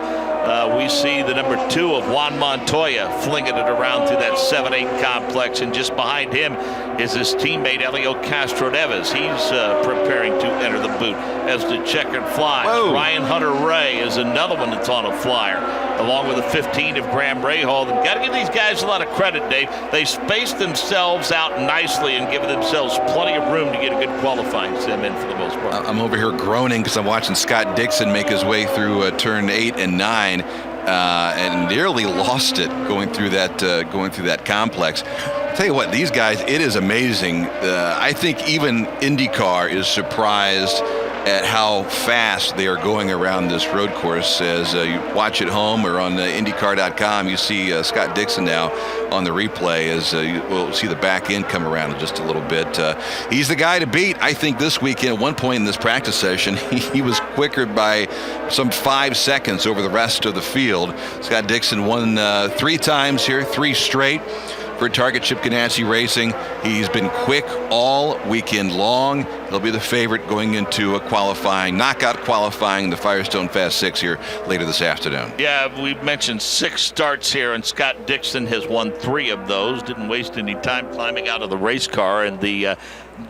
We see the number 2 of Juan Montoya flinging it around through that 7-8 complex, and just behind him is his teammate Elio Castro-Neves. He's preparing to enter the boot as the checkered flies. Ryan Hunter-Ray is another one that's on a flyer, along with the 15 of Graham Rahal. They've got to give these guys a lot of credit, Dave. They spaced themselves out nicely and given themselves plenty of room to get a good qualifying sim in for the most part. I'm over here groaning because I'm watching Scott Dixon make his way through turn 8 and 9, and nearly lost it going through that complex. I'll tell you what, these guys, it is amazing. I think even IndyCar is surprised at how fast they are going around this road course. As you watch at home or on IndyCar.com, you see Scott Dixon now on the replay as we'll see the back end come around in just a little bit. He's the guy to beat, I think, this weekend. At one point in this practice session, he was quicker by some 5 seconds over the rest of the field. Scott Dixon won 3 times here, 3 straight. For Target Chip Ganassi Racing, he's been quick all weekend long. He'll be the favorite going into a knockout qualifying, the Firestone Fast 6 here later this afternoon. Yeah, we've mentioned 6 starts here, and Scott Dixon has won 3 of those. Didn't waste any time climbing out of the race car, and the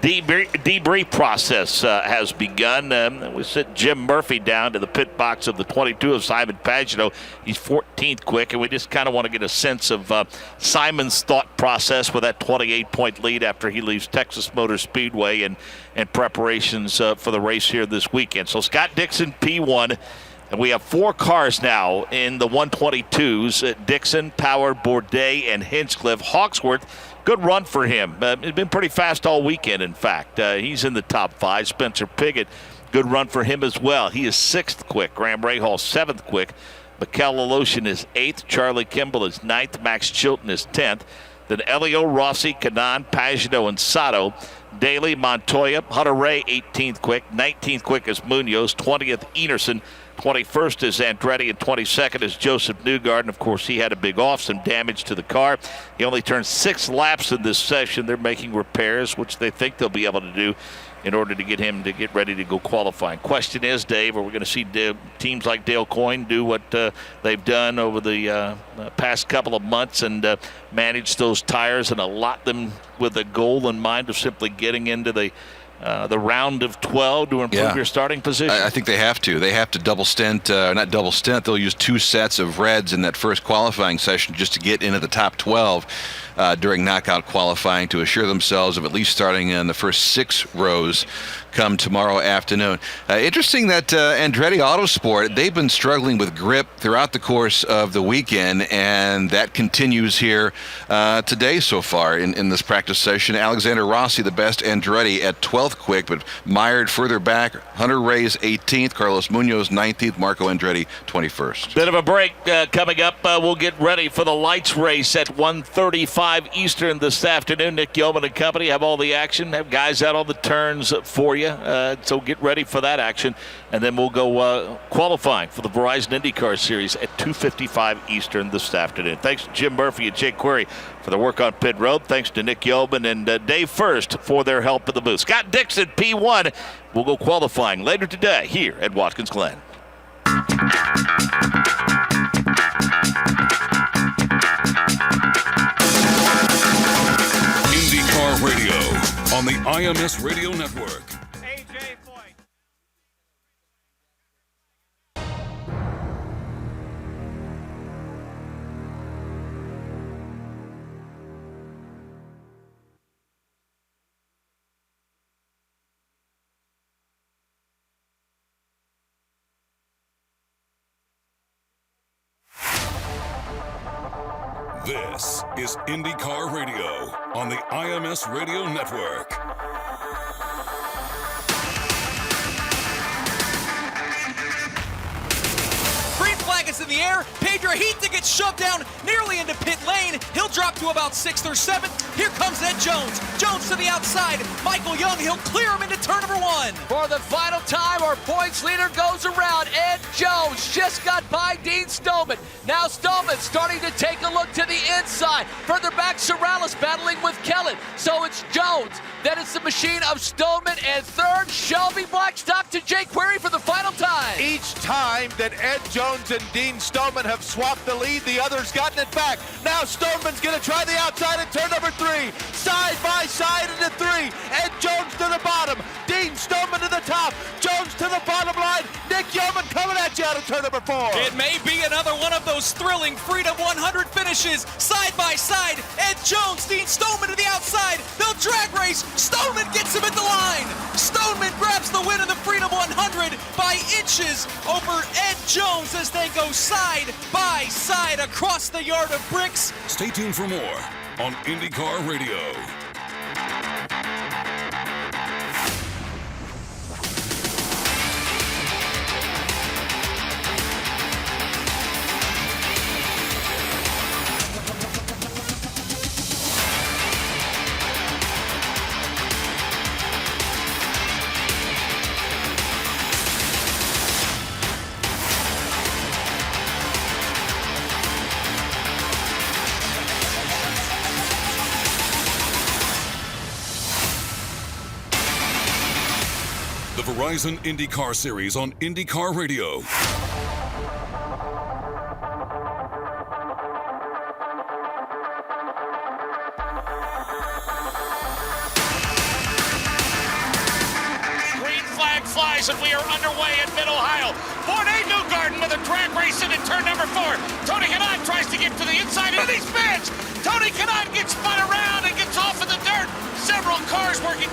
debrief process has begun. We sent Jim Murphy down to the pit box of the 22 of Simon Pagenaud. He's 14th quick, and we just kind of want to get a sense of Simon's thought process with that 28-point lead after he leaves Texas Motor Speedway and preparations for the race here this weekend. So Scott Dixon, P1. And we have 4 cars now in the 122s. Dixon, Power, Bourdais, and Hinchcliffe. Hawksworth, good run for him. It's been pretty fast all weekend, in fact. He's in the top 5. Spencer Piggott, good run for him as well. He is 6th quick. Graham Rahal, 7th quick. Mikkel Aloshin is 8th. Charlie Kimball is 9th. Max Chilton is 10th. Then Elio, Rossi, Kanaan, Pagenaud, and Sato. Daly, Montoya, Hunter Ray, 18th quick. 19th quick is Munoz. 20th, Enerson. 21st is Andretti, and 22nd is Joseph Newgarden. Of course, he had a big off, some damage to the car. He only turned 6 laps in this session. They're making repairs, which they think they'll be able to do in order to get him to get ready to go qualifying. Question is, Dave, are we going to see teams like Dale Coyne do what they've done over the past couple of months and manage those tires and allot them with a goal in mind of simply getting into the round of 12 to improve your starting position? I think they have to. They have to double stint, not double stint. They'll use 2 sets of reds in that first qualifying session just to get into the top 12 during knockout qualifying to assure themselves of at least starting in the first 6 rows come tomorrow afternoon. Interesting that Andretti Autosport, they've been struggling with grip throughout the course of the weekend, and that continues here today so far in this practice session. Alexander Rossi, the best Andretti, at 12th quick, but mired further back. Hunter Ray's 18th, Carlos Munoz 19th, Marco Andretti 21st. Bit of a break coming up. We'll get ready for the lights race at 1:35 Eastern this afternoon. Nick Yeoman and company have all the action, have guys out on the turns for you. So get ready for that action. And then we'll go qualifying for the Verizon IndyCar Series at 2:55 Eastern this afternoon. Thanks to Jim Murphy and Jake Query for the work on pit road. Thanks to Nick Yeoman and Dave First for their help in the booth. Scott Dixon, P1, will go qualifying later today here at Watkins Glen. IndyCar Radio on the IMS Radio Network. This is IndyCar Radio on the IMS Radio Network. Green flag is in the air. Pedro Hita gets shoved down nearly into pit lane. He'll drop to about 6th or 7th. Here comes Ed Jones. Jones to the outside. Michael Young, he'll clear him into turn number 1. For the final time, our points leader goes around. Ed Jones just got by Dean Stoneman. Now Stoneman starting to take a look to the inside. Further back, Sorrellis battling with Kellen. So it's Jones. Then it's the machine of Stoneman, and third, Shelby Blackstock to Jake Query for the final time. Each time that Ed Jones and Dean Stoneman have swapped the lead. The other's gotten it back. Now Stoneman's going to try the outside at turn number 3. Side by side into 3. Ed Jones to the bottom. Dean Stoneman to the top. Jones to the bottom line. Nick Yeoman coming at you out of turn number 4. It may be another one of those thrilling Freedom 100 finishes. Side by side, Ed Jones, Dean Stoneman to the outside. They'll drag race. Stoneman gets him at the line. Stoneman grabs the win in the Freedom 100 by inches over Ed Jones as they go side by side across the yard of bricks. Stay tuned for more on IndyCar Radio. The Verizon IndyCar Series on IndyCar Radio. Green flag flies and we are underway at Mid-Ohio. Ford A. Newgarden with a drag race in at turn number 4. Tony Kanaan tries to get to the inside and he spins. Tony Kanaan gets spun around and gets off in the dirt. Several cars working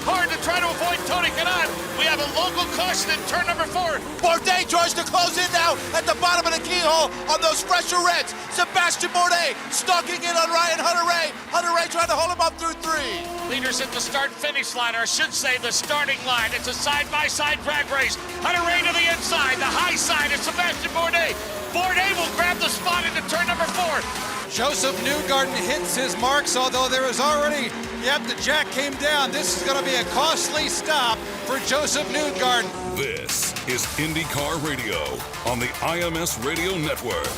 hard to try to avoid Tony Kanaan. We have a local caution in turn number 4. Bourdais tries to close in now at the bottom of the keyhole on those fresher reds. Sebastian Bourdais stalking in on Ryan Hunter-Reay. Hunter-Reay trying to hold him up through 3. Leaders at the start-finish line, or I should say the starting line. It's a side-by-side drag race. Hunter-Reay to the inside. The high side is Sebastian Bourdais. Bourdais will grab the spot into turn number 4. Joseph Newgarden hits his marks, although there is already, the jack came down. This is going to be a costly stop for Joseph Newgarden. This is IndyCar Radio on the IMS Radio Network.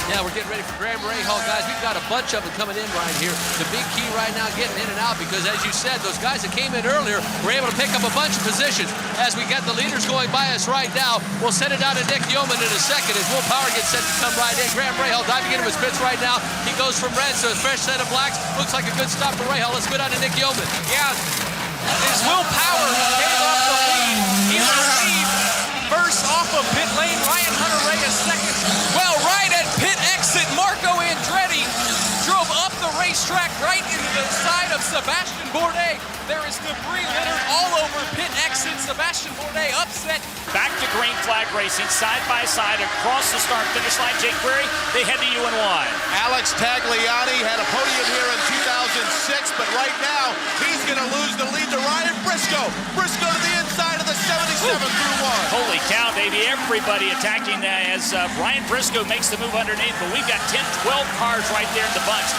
Yeah, we're getting ready for Graham Rahal, guys. We've got a bunch of them coming in right here. The big key right now getting in and out because, as you said, those guys that came in earlier were able to pick up a bunch of positions. As we get the leaders going by us right now, we'll send it down to Nick Yeoman in a second as Will Power gets set to come right in. Graham Rahal diving into his pits right now. He goes from reds to a fresh set of blacks. Looks like a good stop for Rahal. Let's go down to Nick Yeoman. Yeah, as Will Power gave up the lead, he will lead first off of pit lane. Ryan Hunter-Reay is second. Well, right at pit exit, Marco Andretti drove up the racetrack right into the side of Sebastian Bourdais. There is debris littered all over pit exit. Sebastian Bourdais upset. Back to green flag racing, side by side across the start-finish line. Jake Query, they head to UN1. Alex Tagliani had a podium here in 2006, but right now he's going to lose the lead to Ryan Briscoe. Briscoe to the inside of the 77 through 1. Holy cow, Davey. Everybody attacking as Ryan Briscoe makes the move underneath, but we've got 10, 12 cars right there in the bunch.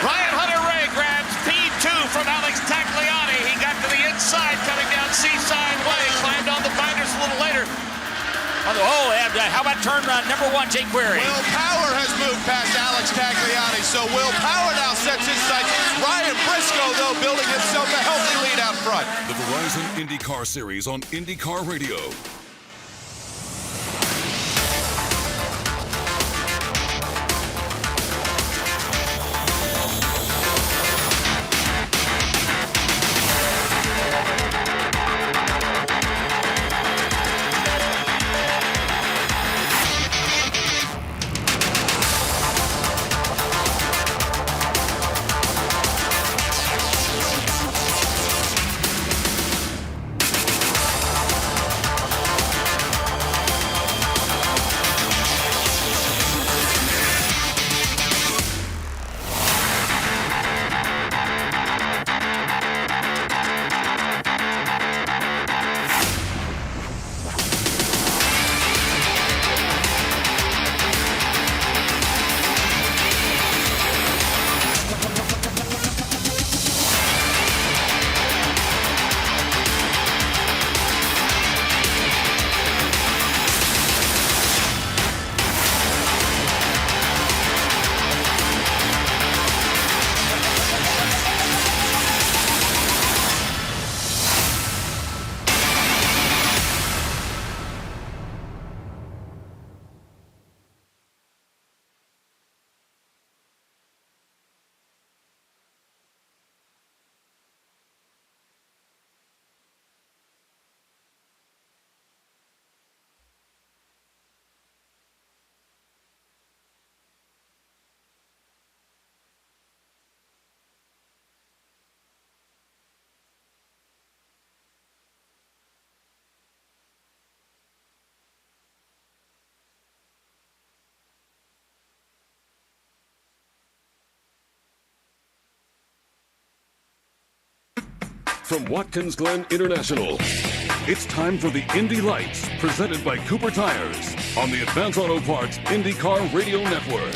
Ryan Hunter-Reay grabs P2 from Alex Tagliani. He got to the inside, coming down Seaside Way, climbed on the binders a little later. And how about turn number 1, Jake Query? Will Power has moved past Alex Tagliani, so Will Power now sets his sights. Ryan Briscoe, though, building himself a healthy lead out front. The Verizon IndyCar Series on IndyCar Radio. From Watkins Glen International, it's time for the Indy Lights, presented by Cooper Tires on the Advance Auto Parts IndyCar Radio Network.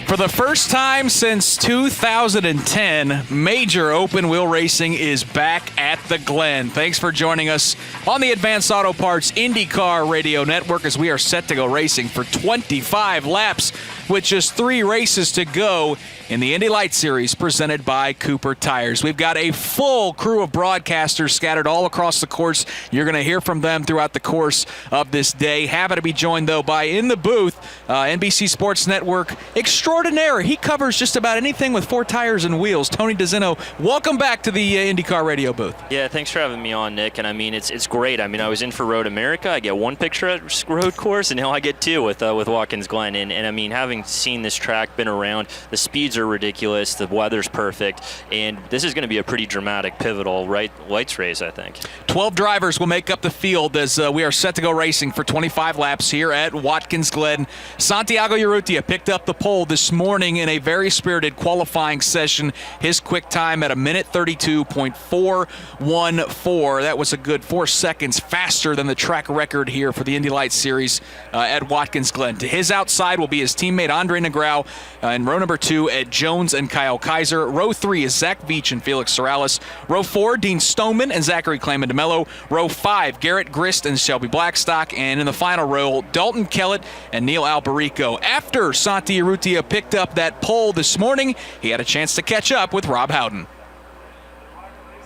For the first time since 2010, major open wheel racing is back at the Glen. Thanks for joining us on the Advanced Auto Parts IndyCar Radio Network as we are set to go racing for 25 laps with just 3 races to go in the Indy Lights Series presented by Cooper Tires. We've got a full crew of broadcasters scattered all across the course. You're going to hear from them throughout the course of this day. Happy to be joined, though, by in the booth, NBC Sports Network extraordinaire. He covers just about anything with 4 tires and wheels. Tony DeZinno, welcome back to the IndyCar radio booth. Yeah, thanks for having me on, Nick. And I mean, it's great. I mean, I was in for Road America. I get 1 picture at road course, and now I get 2 with Watkins Glen. And I mean, having seen this track, been around, the speeds are ridiculous, the weather's perfect, and this is going to be a pretty dramatic, pivotal lights race, I think. 12 drivers will make up the field as we are set to go racing for 25 laps here at Watkins Glen. Santiago Urrutia picked up the pole this morning in a very spirited qualifying session. His quick time at 1:32.414. That was a good 4 seconds faster than the track record here for the Indy Lights Series at Watkins Glen. To his outside will be his teammate Andre Negrão in row number 2 at Jones and Kyle Kaiser. Row 3 is Zach Veach and Felix Sorales. Row 4, Dean Stoneman and Zachary Clayman DeMello. Row 5, Garrett Grist and Shelby Blackstock. And in the final row, Dalton Kellett and Neil Alberico. After Santi Urrutia picked up that pole this morning, he had a chance to catch up with Rob Howden.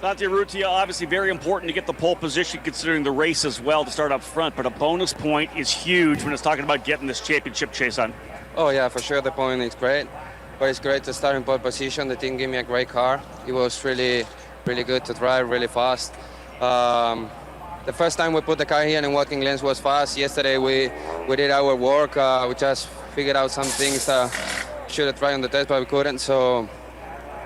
Santi Urrutia, obviously very important to get the pole position considering the race as well to start up front, but a bonus point is huge when it's talking about getting this championship chase on. Oh yeah, for sure the point is great, but it's great to start in pole position. The team gave me a great car. It was really good to drive, really fast. The first time we put the car here in Watkins Glen was fast. Yesterday we did our work. We just figured out some things should have tried on the test, but we couldn't. So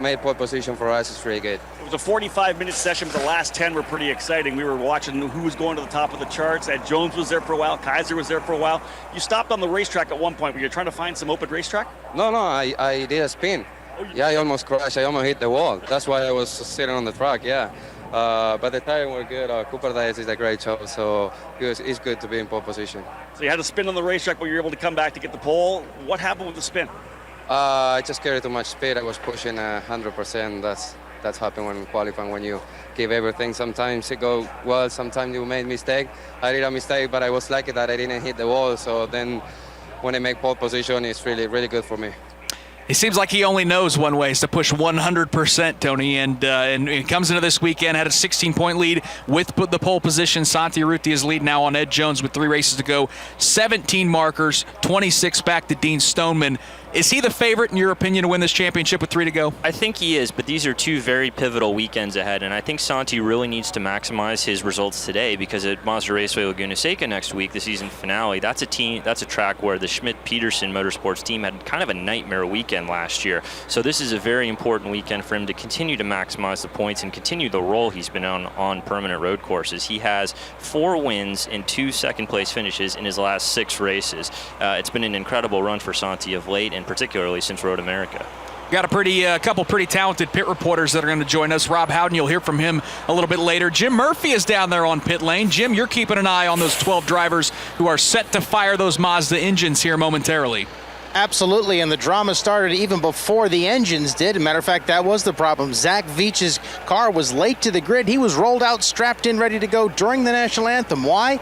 made pole position for us is really good. It was a 45-minute session, but the last 10 were pretty exciting. We were watching who was going to the top of the charts. Ed Jones was there for a while. Kaiser was there for a while. You stopped on the racetrack at one point. Were you trying to find some open racetrack? No, I did a spin. Yeah, I almost crashed. I almost hit the wall. That's why I was sitting on the track, yeah. But the tires were good. Cooper Tires is a great job, so it's good to be in pole position. So you had a spin on the racetrack, but you were able to come back to get the pole. What happened with the spin? I just carried too much speed. I was pushing 100%. That's happened when qualifying, when you give everything. Sometimes it goes well, sometimes you make mistake. I did a mistake, but I was lucky that I didn't hit the wall. So then when I make pole position, it's really good for me. It seems like he only knows one way is to push 100%, Tony, and he comes into this weekend, had a 16-point lead with the pole position. Santi Urrutia's lead now on Ed Jones with 3 races to go. 17 markers, 26 back to Dean Stoneman. Is he the favorite, in your opinion, to win this championship with 3 to go? I think he is, but these are 2 very pivotal weekends ahead, and I think Santi really needs to maximize his results today because at Mazda Raceway Laguna Seca next week, the season finale, that's a track where the Schmidt-Peterson Motorsports team had kind of a nightmare weekend last year. So this is a very important weekend for him to continue to maximize the points and continue the role he's been on permanent road courses. He has 4 wins and 2 second-place finishes in his last 6 races. It's been an incredible run for Santi of late, and particularly since Road America. Got a couple pretty talented pit reporters that are going to join us. Rob Howden, you'll hear from him a little bit later. Jim Murphy is down there on pit lane. Jim, you're keeping an eye on those 12 drivers who are set to fire those Mazda engines here momentarily. Absolutely, and the drama started even before the engines did. As a matter of fact, that was the problem. Zach Veach's car was late to the grid. He was rolled out, strapped in, ready to go during the national anthem. Why?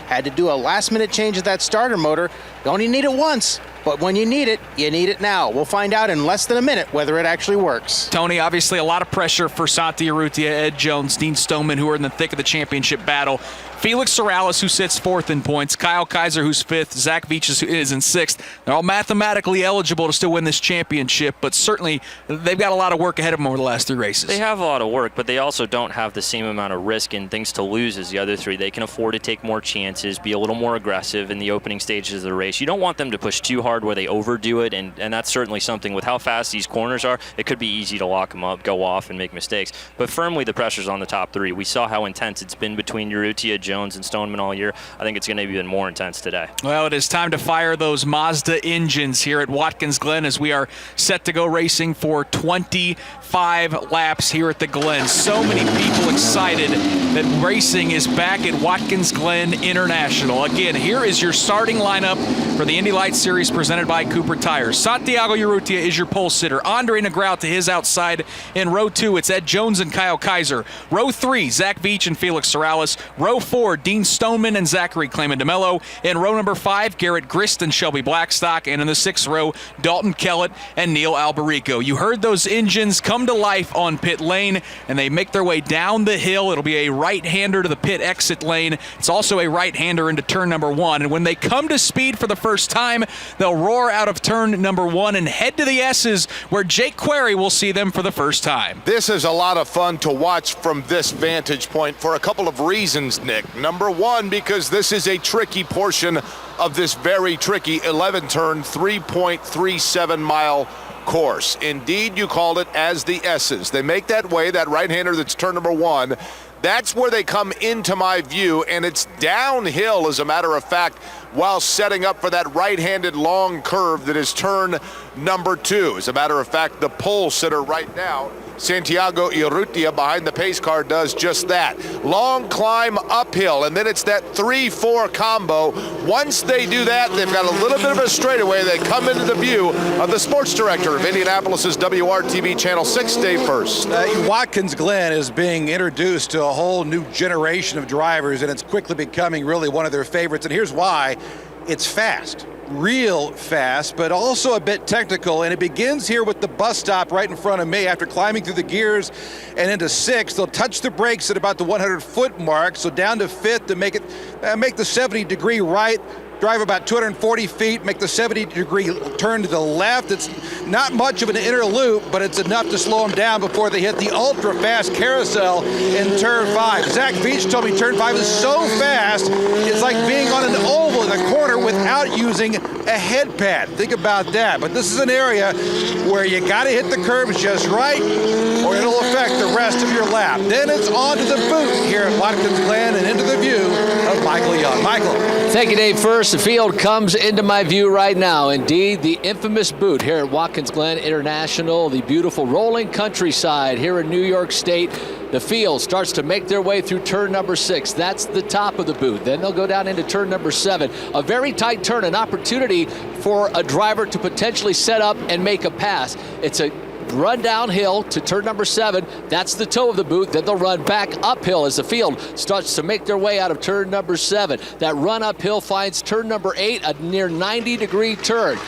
Had to do a last-minute change of that starter motor. You only need it once, but when you need it now. We'll find out in less than a minute whether it actually works. Tony, obviously a lot of pressure for Santi Urrutia, Ed Jones, Dean Stoneman, who are in the thick of the championship battle. Felix Sorales, who sits 4th in points. Kyle Kaiser, who's 5th. Zach Veach is in 6th. They're all mathematically eligible to still win this championship, but certainly they've got a lot of work ahead of them over the last 3 races. They have a lot of work, but they also don't have the same amount of risk and things to lose as the other 3. They can afford to take more chances, be a little more aggressive in the opening stages of the race. You don't want them to push too hard hard where they overdo it, and that's certainly something with how fast these corners are. It could be easy to lock them up, go off, and make mistakes. But firmly, the pressure's on the top three. We saw how intense it's been between Urrutia, Jones, and Stoneman all year. I think it's going to be even more intense today. Well, it is time to fire those Mazda engines here at Watkins Glen as we are set to go racing for 25 laps here at the Glen. So many people excited that racing is back at Watkins Glen International. Again, here is your starting lineup for the Indy Lights Series presented by Cooper Tires. Santiago Urrutia is your pole sitter. Andre Negrão to his outside. In row 2, it's Ed Jones and Kyle Kaiser. Row 3, Zach Veach and Felix Sorales. Row 4, Dean Stoneman and Zachary Clayman-DeMello. In row number 5, Garrett Grist and Shelby Blackstock. And in the 6th row, Dalton Kellett and Neil Alberico. You heard those engines come to life on pit lane, and they make their way down the hill. It'll be a right-hander to the pit exit lane. It's also a right-hander into turn number 1. And when they come to speed for the first time, they'll roar out of turn number 1 and head to the S's, where Jake Query will see them for the first time. This is a lot of fun to watch from this vantage point for a couple of reasons, Nick. Number 1, because this is a tricky portion of this very tricky 11-turn, 3.37-mile course. Indeed, you called it as the S's. They make that way, that right-hander that's turn number 1. That's where they come into my view, and it's downhill, as a matter of fact, while setting up for that right-handed long curve that is turn number 2. As a matter of fact, the pole sitter right now, Santiago Urrutia, behind the pace car, does just that. Long climb uphill, and then it's that 3-4 combo. Once they do that, they've got a little bit of a straightaway. They come into the view of the sports director of Indianapolis's WRTV Channel 6, Dave First. Watkins Glen is being introduced to a whole new generation of drivers, and it's quickly becoming really one of their favorites. And here's why. It's fast. Real fast, but also a bit technical, and it begins here with the bus stop right in front of me. After climbing through the gears and into 6th, they'll touch the brakes at about the 100-foot mark, so down to 5th to make the 70-degree right, drive about 240 feet, make the 70-degree turn to the left. It's not much of an inner loop, but it's enough to slow them down before they hit the ultra-fast carousel in turn 5. Zach Veach told me turn 5 is so fast, it's like being on an oval in the corner without using a head pad. Think about that. But this is an area where you got to hit the curves just right, or it'll affect the rest of your lap. Then it's on to the boot here at Watkins Glen and into the view of Michael Young. Michael. Thank you, Dave. First, the field comes into my view right now. Indeed, the infamous boot here at Watkins Glen International, the beautiful rolling countryside here in New York State. The field starts to make their way through turn number 6. That's the top of the boot. Then they'll go down into turn number 7. A very tight turn, an opportunity for a driver to potentially set up and make a pass. It's a run downhill to turn number 7. That's the toe of the boot. Then they'll run back uphill as the field starts to make their way out of turn number 7. That run uphill finds turn number 8, a near 90-degree turn.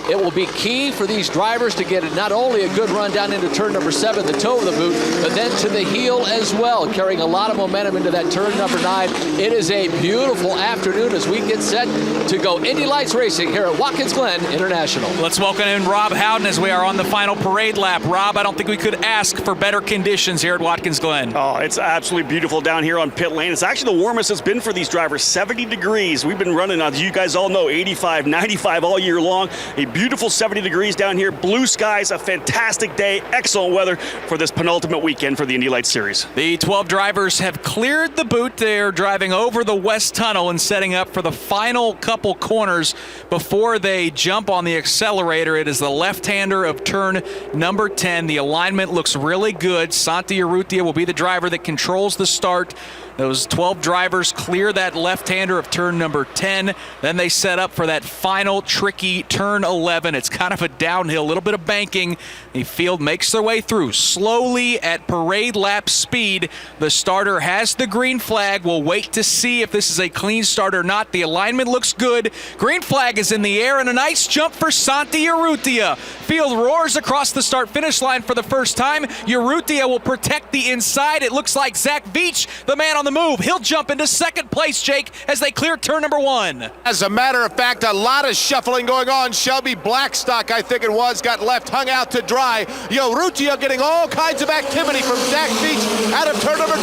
It will be key for these drivers to get not only a good run down into turn number 7, the toe of the boot, but then to the heel as well, carrying a lot of momentum into that turn number 9. It is a beautiful afternoon as we get set to go Indy Lights racing here at Watkins Glen International. Let's welcome in Rob Howden as we are on the final parade lap. Rob, I don't think we could ask for better conditions here at Watkins Glen. Oh, it's absolutely beautiful down here on pit lane. It's actually the warmest it's been for these drivers, 70 degrees. We've been running, as you guys all know, 85, 95 all year long. A beautiful 70 degrees down here, blue skies, a fantastic day, excellent weather for this penultimate weekend for the Indy Lights Series. The 12 drivers have cleared the boot. They're driving over the West Tunnel and setting up for the final couple corners before they jump on the accelerator. It is the left-hander of turn number 10. The alignment looks really good. Santi Urrutia will be the driver that controls the start. Those 12 drivers clear that left-hander of turn number 10. Then they set up for that final tricky turn 11. It's kind of a downhill, a little bit of banking. The field makes their way through slowly at parade lap speed. The starter has the green flag. We'll wait to see if this is a clean start or not. The alignment looks good. Green flag is in the air, and a nice jump for Santi Urrutia. Field roars across the start-finish line for the first time. Urrutia will protect the inside. It looks like Zach Veach, the man on the move. He'll jump into second place, Jake, as they clear turn number 1. As a matter of fact, a lot of shuffling going on. Shelby Blackstock, I think it was, got left hung out to dry. Urrutia getting all kinds of activity from Zach Veach out of turn number 2.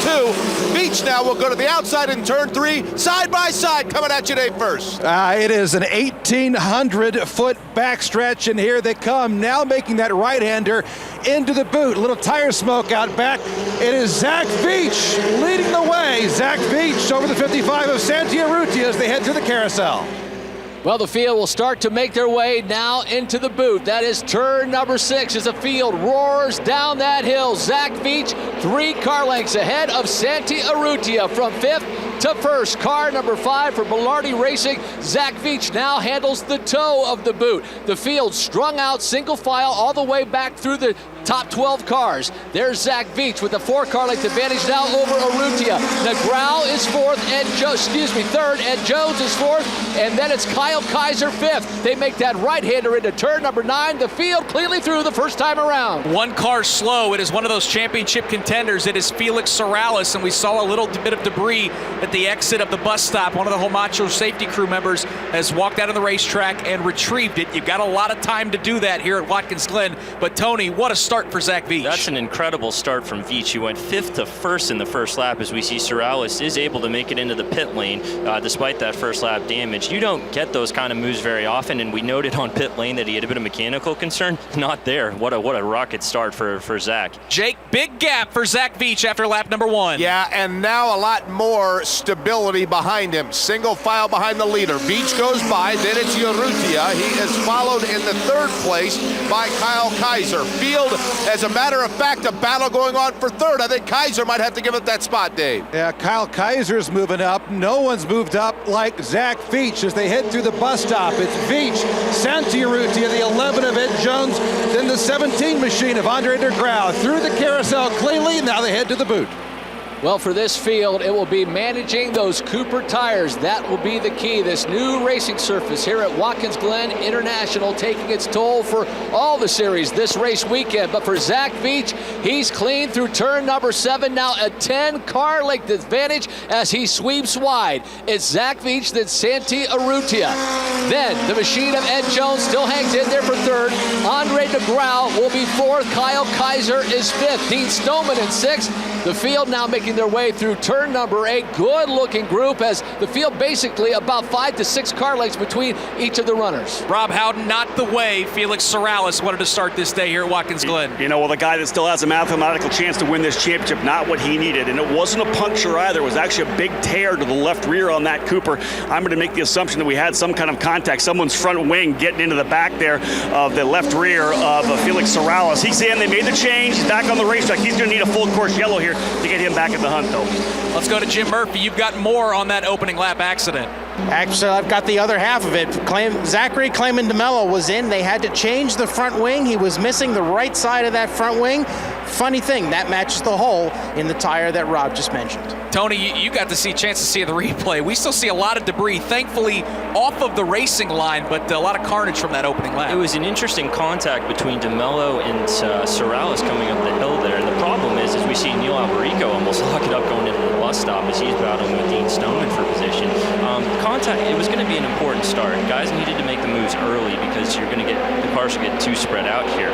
Veach now will go to the outside in turn 3, side by side, coming at you, Dave, first. It is an 1,800-foot backstretch, and here they come, now making that right-hander into the boot. A little tire smoke out back. It is Zach Veach leading the way. Zach Veach over the 55 of Santi Urrutia as they head to the carousel. Well, the field will start to make their way now into the boot. That is turn number 6 as the field roars down that hill. Zach Veach, 3 car lengths ahead of Santi Urrutia from 5th to 1st. Car number 5 for Belardi Racing. Zach Veach now handles the toe of the boot. The field strung out single file all the way back through the top 12 cars. There's Zach Veach with a 4-car length advantage now over Urrutia. Negrão is 4th, and 3rd, and Jones is 4th, and then it's Kyle Kaiser 5th. They make that right-hander into turn number 9. The field cleanly through the first time around. 1 car slow. It is one of those championship contenders. It is Felix Sorales, and we saw a little bit of debris at the exit of the bus stop. One of the Homacho safety crew members has walked out of the racetrack and retrieved it. You've got a lot of time to do that here at Watkins Glen, but Tony, what a start for Zach Veach. That's an incredible start from Veach. He went 5th to 1st in the first lap, as we see Sorales is able to make it into the pit lane despite that first lap damage. You don't get those kind of moves very often, and we noted on pit lane that he had a bit of mechanical concern. Not there. What a rocket start for Zach. Jake, big gap for Zach Veach after lap number 1. Yeah, and now a lot more stability behind him. Single file behind the leader. Veach goes by, then it's Urrutia. He is followed in the 3rd place by Kyle Kaiser. Field, as a matter of fact, a battle going on for 3rd. I think Kaiser might have to give it that spot, Dave. Yeah, Kyle Kaiser's moving up. No one's moved up like Zach Veach as they head through the bus stop. It's Veach, Santi Urrutia, the 11 of Ed Jones, then the 17 machine of Andre Negrão through the carousel cleanly. Now they head to the boot. Well, for this field, it will be managing those Cooper tires. That will be the key. This new racing surface here at Watkins Glen International taking its toll for all the series this race weekend. But for Zach Veach, he's clean through turn number 7. Now a 10-car length advantage as he sweeps wide. It's Zach Veach, then Santi Urrutia. Then the machine of Ed Jones still hangs in there for 3rd. Andre Negrão will be 4th. Kyle Kaiser is 5th. Dean Stoneman in 6th. The field now making their way through turn number 8. Good-looking group as the field basically about 5 to 6 car lengths between each of the runners. Rob Howden, not the way Felix Sorales wanted to start this day here at Watkins Glen. You know, well, the guy that still has a mathematical chance to win this championship, not what he needed. And it wasn't a puncture either. It was actually a big tear to the left rear on that Cooper. I'm going to make the assumption that we had some kind of contact, someone's front wing getting into the back there of the left rear of Felix Sorales. He's in. They made the change. He's back on the racetrack. He's going to need a full course yellow here to get him back at the hunt, though. Let's go to Jim Murphy. You've got more on that opening lap accident. Actually, I've got the other half of it. Zachary Clayman DeMello was in. They had to change the front wing. He was missing the right side of that front wing. Funny thing, that matches the hole in the tire that Rob just mentioned. Tony, you got to see a chance to see the replay. We still see a lot of debris, thankfully off of the racing line, but a lot of carnage from that opening lap. It was an interesting contact between DeMello and Sorales coming up the hill there. And the problem is we see Neil Alberico almost lock it up going into the bus stop as he's battling with Dean Stoneman for position. Contact, it was going to be an important start. Guys needed to make the moves early because you're going to get, the cars will get too spread out here.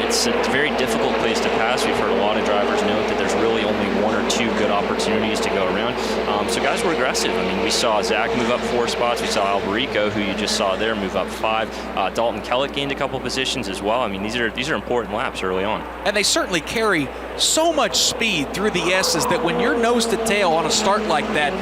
It's a very difficult place to pass. We've heard a lot of drivers note that there's really only 1 or 2 good opportunities to go around. So guys were aggressive. I mean, we saw Zach move up 4 spots. We saw Alberico, who you just saw there, move up 5. Dalton Kellett gained a couple positions as well. I mean, these are important laps early on. And they certainly carry so much speed through the S's that when you're nose to tail on a start like that,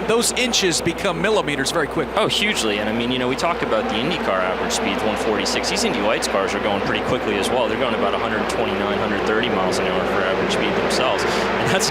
those inches become millimeters very quick. Oh, hugely. And I mean, you know, we talked about the IndyCar average speed, 146. These Indy Lights cars are going pretty quickly as well. They're going about 129, 130 miles an hour for average speed themselves. And that's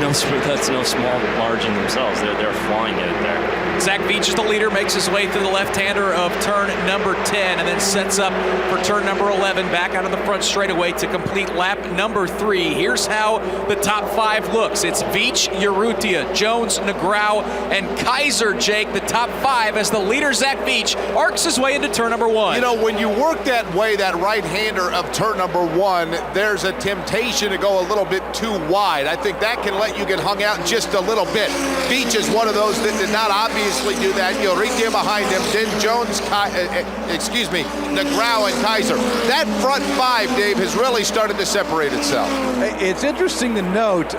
no small margin themselves. they're flying out there. Zach Veach is the leader, makes his way through the left-hander of turn number 10, and then sets up for turn number 11, back out of the front straightaway to complete lap number 3. Here's how the top 5 looks. It's Veach, Urrutia, Jones, Negrão, and Kaiser, Jake. The top 5 as the leader, Zach Veach, arcs his way into turn number 1. You know, when you work that way, that right-hander of turn number 1, there's a temptation to go a little bit too wide. I think that can let you get hung out just a little bit. Veach is one of those that did not obviously do that. Urrutia behind him, then Jones, Negrão and Kaiser. That front 5, Dave, has really started to separate itself. It's interesting to note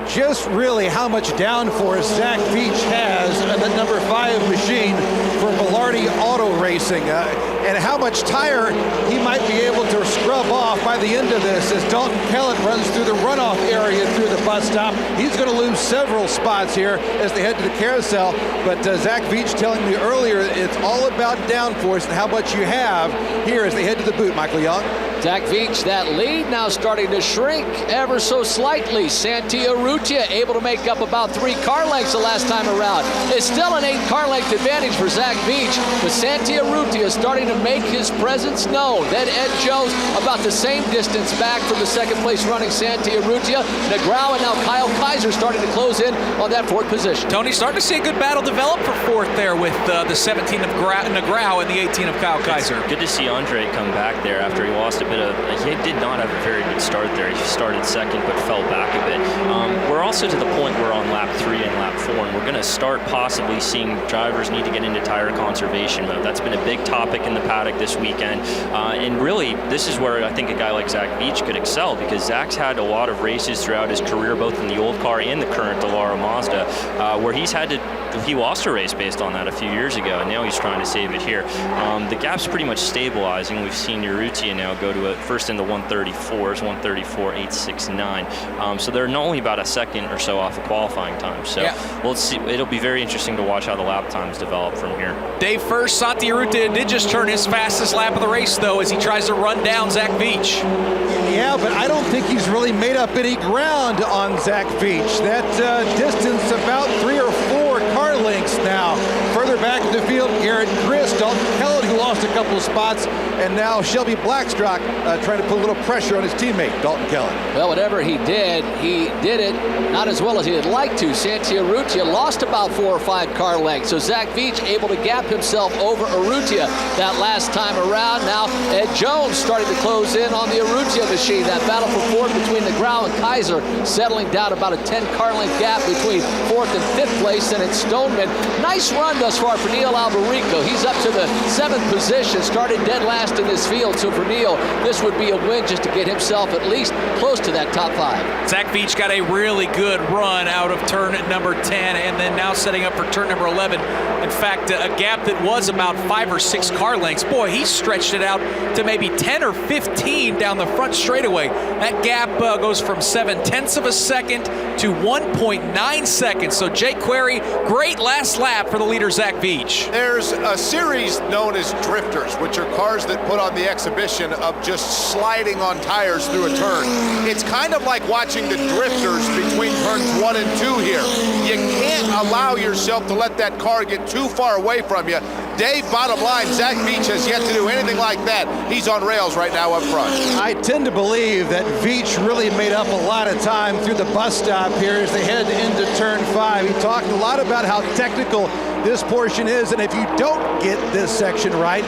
just really how much downforce Zach Veach has on the number 5 machine for Velarde Auto Racing, and how much tire he might be able to scrub off by the end of this as Dalton Kellett runs through the runoff area through the bus stop. He's going to lose several spots here as they head to the carousel, but Zach Veach telling me earlier it's all about downforce and how much you have here as they head to the boot. Michael Young. Zach Veach, that lead now starting to shrink ever so slightly. Santi Urrutia able to make up about 3 car lengths the last time around. It's still an 8 car length advantage for Zach Veach, but Santi Urrutia starting to make his presence known. Then Ed Jones about the same distance back from the second place running Santi Urrutia. Negrão and now Kyle Kaiser starting to close in on that 4th position. Tony, starting to see a good battle develop for 4th there with the 17 of Negrão and the 18 of Kyle Kaiser. Good to see Andre come back there after he lost a bit of, he did not have a very good start there. He started 2nd but fell back a bit. We're also to the point where on lap 3 and lap 4, and we're going to start possibly seeing drivers need to get into tire conservation mode. That's been a big topic in the paddock this weekend. And really, this is where I think a guy like Zach Veach could excel, because Zach's had a lot of races throughout his career, both in the old car and the current Dallara Mazda, where he lost a race based on that a few years ago, and now he's trying to save it here. The gap's pretty much stabilizing. We've seen Urrutia now go to first in the 134s, 134.869. So they're not only about a second or so off of qualifying time. So we'll see. It'll be very interesting to watch how the lap times develop from here. Dave, first, Santi Urrutia did just turn his fastest lap of the race, though, as he tries to run down Zach Veach. Yeah, but I don't think he's really made up any ground on Zach Veach. That distance about 3 or 4 car lengths now. Further back in the field, Garrett Chris, Dalton Kellett, who lost a couple of spots, and now Shelby Blackstock trying to put a little pressure on his teammate, Dalton Kellett. Well, whatever he did it not as well as he'd like to. Santi Urrutia lost about 4 or 5 car lengths, so Zach Veach able to gap himself over Urrutia that last time around. Now Ed Jones starting to close in on the Urrutia machine. That battle for 4th between Negrão and Kaiser settling down about a 10 car length gap between 4th and 5th place. And it's Stoneman. Nice run thus far for Neil Alberico. He's up to the 7th position, started dead last in this field. So for Neil, this would be a win just to get himself at least close to that top 5. Zach Veach got a really good run out of turn number 10, and then now setting up for turn number 11. In fact, a gap that was about 5 or 6 car lengths. Boy, he stretched it out to maybe 10 or 15 down the front straightaway. That gap goes from 0.7 of a second to 1.9 seconds. So Jake Query, great last lap for the leader, Zach Veach. There's a series known as drifters, which are cars that put on the exhibition of just sliding on tires through a turn. It's kind of like watching the drifters between turns 1 and 2 here. You can't allow yourself to let that car get too far away from you. Dave, bottom line, Zach Veach has yet to do anything like that. He's on rails right now up front. I tend to believe that Veach really made up a lot of time through the bus stop here as they head into turn 5. He talked a lot about how technical this portion is, and if you don't get this section right,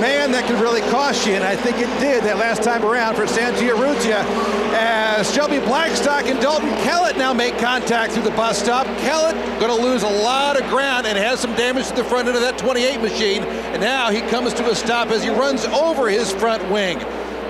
man, that could really cost you, and I think it did that last time around for Santi Urrutia, as Shelby Blackstock and Dalton Kellett now make contact through the bus stop. Kellett going to lose a lot of ground and has some damage to the front end of that 28 machine, and now he comes to a stop as he runs over his front wing.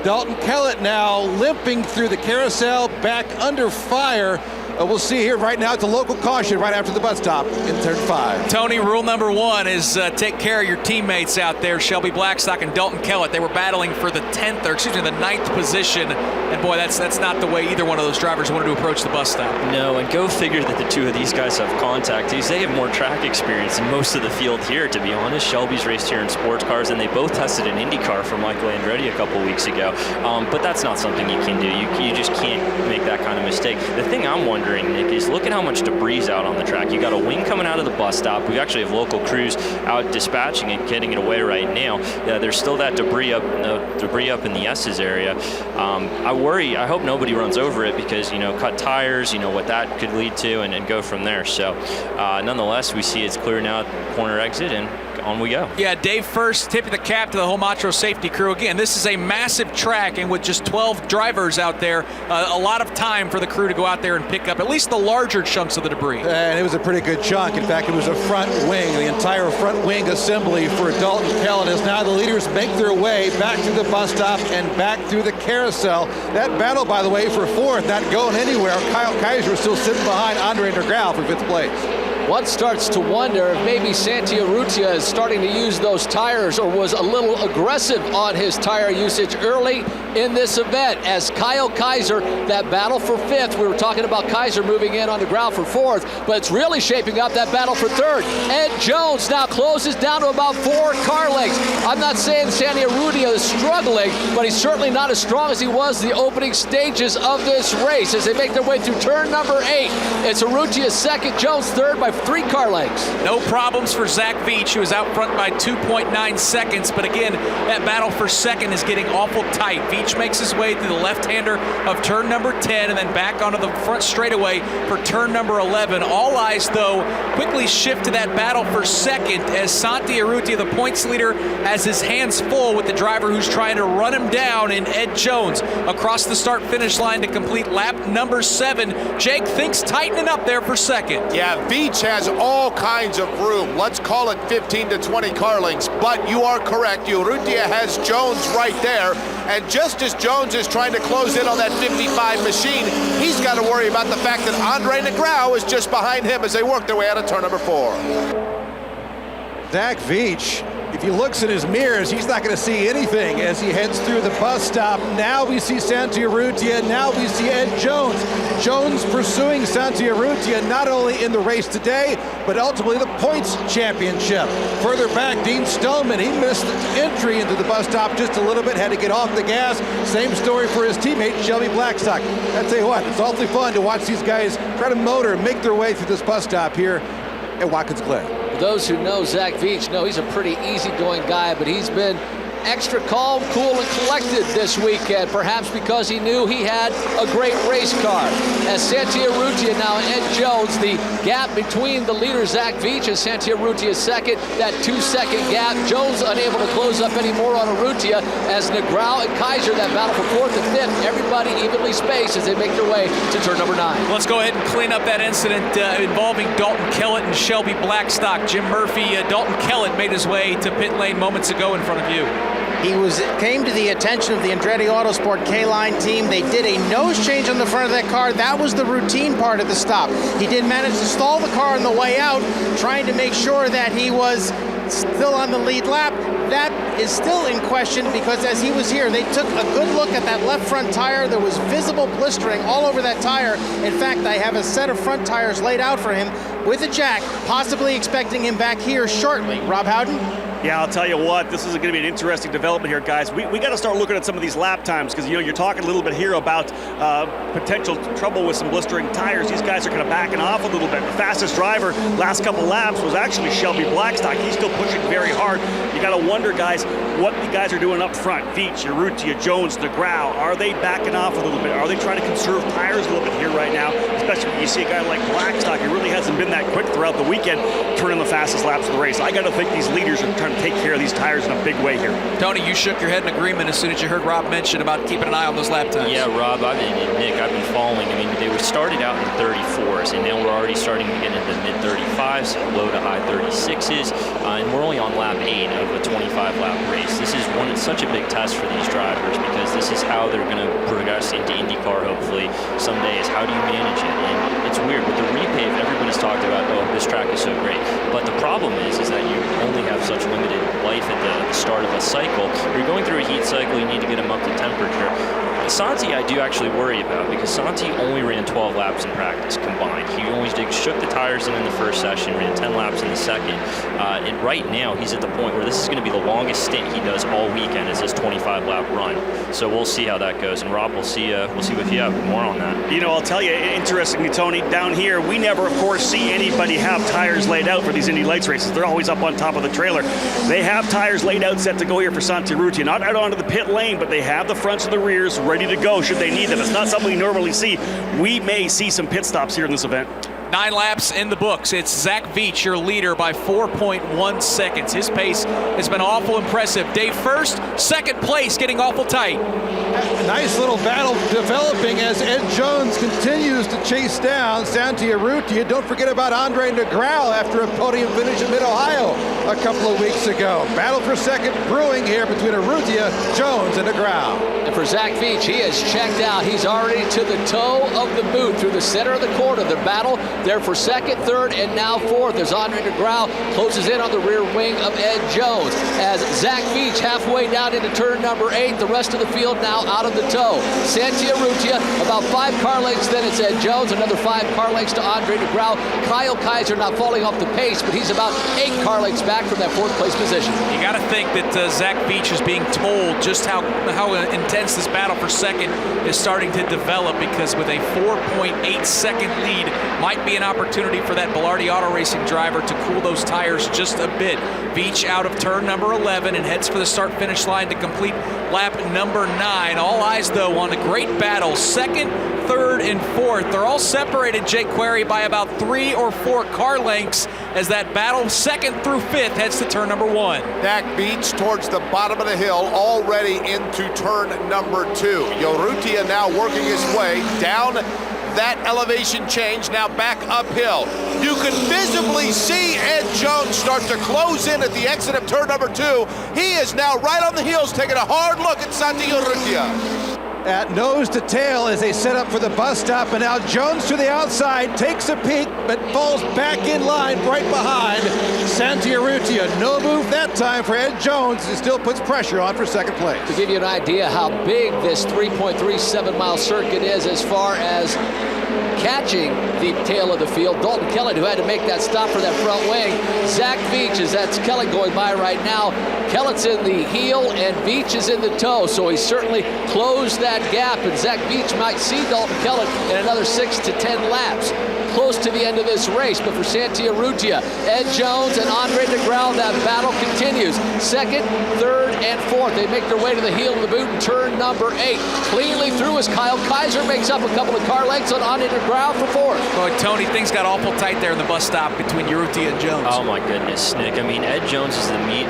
Dalton Kellett now limping through the carousel, back under fire. We'll see here right now. It's a local caution right after the bus stop in turn 5. Tony, rule number 1 is take care of your teammates out there. Shelby Blackstock and Dalton Kellett, they were battling for the 9th position. And boy, that's not the way either one of those drivers wanted to approach the bus stop. No, and go figure that the two of these guys have contact. They have more track experience than most of the field here, to be honest. Shelby's raced here in sports cars, and they both tested an IndyCar for Michael Andretti a couple weeks ago. But that's not something you can do. You just can't make that kind of mistake. The thing I'm wondering wondering, Nick, is look at how much debris is out on the track. You got a wing coming out of the bus stop. We actually have local crews out dispatching it, getting it away right now. There's still that debris up in the S's area. I worry. I hope nobody runs over it because, cut tires, what that could lead to, and go from there. So, nonetheless, we see it's clear now at the corner exit, and on we go. Yeah, Dave, first tip of the cap to the whole Matro safety crew. Again, this is a massive track, and with just 12 drivers out there, a lot of time for the crew to go out there and pick up at least the larger chunks of the debris. And it was a pretty good chunk. In fact, it was a front wing. The entire front wing assembly for Dalton Kellett as now the leaders make their way back to the bus stop and back through the carousel. That battle, by the way, for fourth, not going anywhere. Kyle Kaiser still sitting behind Andre Negrao for fifth place. One starts to wonder if maybe Santi Urrutia is starting to use those tires or was a little aggressive on his tire usage early in this event. As Kyle Kaiser, that battle for fifth, we were talking about Kaiser moving in on the ground for fourth, but it's really shaping up that battle for third. Ed Jones now closes down to about 4 car lengths. I'm not saying Santi Urrutia is struggling, but he's certainly not as strong as he was the opening stages of this race. As they make their way through turn number 8, it's Urrutia second, Jones third by 3 car lengths. No problems for Zach Veach, who is out front by 2.9 seconds. But again, that battle for second is getting awful tight. Veach makes his way through the left-hander of turn number 10 and then back onto the front straightaway for turn number 11. All eyes, though, quickly shift to that battle for second as Santi Urrutia, the points leader, has his hands full with the driver who's trying to run him down in Ed Jones across the start-finish line to complete lap number 7. Jake, things tightening up there for second. Yeah, Veach has all kinds of room. Let's call it 15 to 20 car lengths. But you are correct. Urrutia has Jones right there. And just as Jones is trying to close in on that 55 machine, he's got to worry about the fact that Andre Negrao is just behind him as they work their way out of turn number 4. Zach Veach, if he looks in his mirrors, he's not going to see anything as he heads through the bus stop. Now we see Santi Urrutia, now we see Ed Jones. Jones pursuing Santi Urrutia not only in the race today, but ultimately the points championship. Further back, Dean Stoneman, he missed the entry into the bus stop just a little bit, had to get off the gas. Same story for his teammate, Shelby Blackstock. I tell you what, it's awfully fun to watch these guys try to motor and make their way through this bus stop here at Watkins Glen. Those who know Zach Veach know he's a pretty easygoing guy, but he's been extra calm, cool, and collected this weekend, perhaps because he knew he had a great race car. As Santi Urrutia now and Ed Jones, the gap between the leader Zach Veach and Santi Urrutia second, that 2-second gap. Jones unable to close up any more on Urrutia as Negrao and Kaiser, that battle for fourth and fifth, everybody evenly spaced as they make their way to turn number 9. Let's go ahead and clean up that incident involving Dalton Kellett and Shelby Blackstock. Jim Murphy, Dalton Kellett made his way to pit lane moments ago in front of you. He came to the attention of the Andretti Autosport K-Line team. They did a nose change on the front of that car. That was the routine part of the stop. He did manage to stall the car on the way out, trying to make sure that he was still on the lead lap. That is still in question because as he was here, they took a good look at that left front tire. There was visible blistering all over that tire. In fact, I have a set of front tires laid out for him with a jack, possibly expecting him back here shortly. Rob Howden? Yeah, I'll tell you what, this is going to be an interesting development here, guys. We got to start looking at some of these lap times because, you're talking a little bit here about potential trouble with some blistering tires. These guys are kind of backing off a little bit. The fastest driver last couple laps was actually Shelby Blackstock. He's still pushing very hard. You got to wonder, guys, what the guys are doing up front. Veach, Urrutia, Jones, Negrao, are they backing off a little bit? Are they trying to conserve tires a little bit here right now? Especially when you see a guy like Blackstock, he really hasn't been that quick throughout the weekend, turning the fastest laps of the race. I got to think these leaders are trying to take care of these tires in a big way here. Tony, you shook your head in agreement as soon as you heard Rob mention about keeping an eye on those lap times. Yeah, Rob, and Nick, I've been following. I mean, they were started out in 34s, and now we're already starting to get into the mid-35s, low to high 36s, and we're only on lap 8 of a 25-lap race. This is such a big test for these drivers because this is how they're going to progress into IndyCar, hopefully, someday, is how do you manage it? And it's weird. With the repave, everybody's talked about, oh, this track is so great. But the problem is that you only have have such limited life at the start of a cycle. You're going through a heat cycle, you need to get them up to temperature. Santi I do actually worry about, because Santi only ran 12 laps in practice combined. He only shook the tires in the first session, ran 10 laps in the second. And right now, he's at the point where this is going to be the longest stint he does all weekend, is this 25-lap run. So we'll see how that goes. And Rob, we'll see if you have more on that. You know, I'll tell you, interestingly, Tony, down here, we never, of course, see anybody have tires laid out for these Indy Lights races. They're always up on top of the trailer. They have tires laid out, set to go here for Santi Urrutia. Not out onto the pit lane, but they have the fronts and the rears ready to go should they need them. It's not something we normally see. We may see some pit stops here in this event. 9 laps in the books. It's Zach Veach, your leader, by 4.1 seconds. His pace has been awful impressive. Day first, second place, getting awful tight. A nice little battle developing as Ed Jones continues to chase down Santi Urrutia. Don't forget about Andre Negrão after a podium finish in Mid-Ohio a couple of weeks ago. Battle for second brewing here between Urrutia, Jones, and Negrão. And for Zach Veach, he has checked out. He's already to the toe of the boot through the center of the corner. The battle there for second, third, and now fourth as Andre Negrão closes in on the rear wing of Ed Jones. As Zach Veach halfway down into turn number 8, the rest of the field now out of the toe. Santi Urrutia about 5 car lengths, then it's Ed Jones, another 5 car lengths to Andre Negrão. Kyle Kaiser not falling off the pace, but he's about 8 car lengths back from that 4th place position. You got to think that Zach Veach is being told just how intense this battle for second is starting to develop, because with a 4.8 second lead might be an opportunity for that Bilardi Auto Racing driver to cool those tires just a bit. Veach out of turn number 11 and heads for the start-finish line to complete lap number 9. All eyes, though, on a great battle. Second, third, and fourth. They're all separated, Jake Query, by about 3 or 4 car lengths as that battle second through fifth heads to turn number 1. Zach Veach towards the bottom of the hill, already into turn number 2. Urrutia now working his way down that elevation change, now back uphill. You can visibly see Ed Jones start to close in at the exit of turn number 2. He is now right on the heels, taking a hard look at Santi Urrutia. At nose to tail as they set up for the bus stop, and now Jones to the outside takes a peek but falls back in line right behind Santi Urrutia. No move that time for Ed Jones. It still puts pressure on for second place. To give you an idea how big this 3.37 mile circuit is as far as catching the tail of the field, Dalton Kellett, who had to make that stop for that front wing. Zach Veach, as that's Kellett going by right now. Kellett's in the heel and Veach is in the toe, so he certainly closed that gap, and Zach Veach might see Dalton Kellett in another 6 to 10 laps. Close to the end of this race, but for Santi Urrutia, Ed Jones and Andre Negrão, that battle continues. Second, third, and fourth. They make their way to the heel of the boot in turn number 8. Cleanly through as Kyle Kaiser makes up a couple of car lengths on Andre Negrão for fourth. Boy, Tony, things got awful tight there in the bus stop between Urrutia and Jones. Oh my goodness, Nick. I mean, Ed Jones is the meat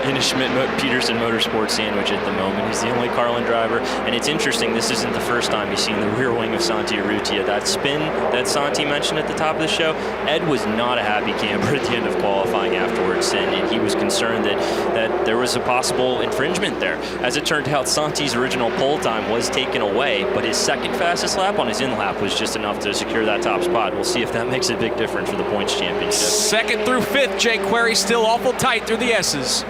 in a Schmidt-Peterson Motorsports sandwich at the moment. He's the only Carlin driver, and it's interesting, this isn't the first time you've seen the rear wing of Santi Urrutia. That spin that Santi mentioned at the top of the show, Ed was not a happy camper at the end of qualifying afterwards, and he was concerned that there was a possible infringement there. As it turned out, Santi's original pole time was taken away, but his second fastest lap on his in-lap was just enough to secure that top spot. We'll see if that makes a big difference for the points championship. Second through fifth, Jake Query still awful tight through the S's.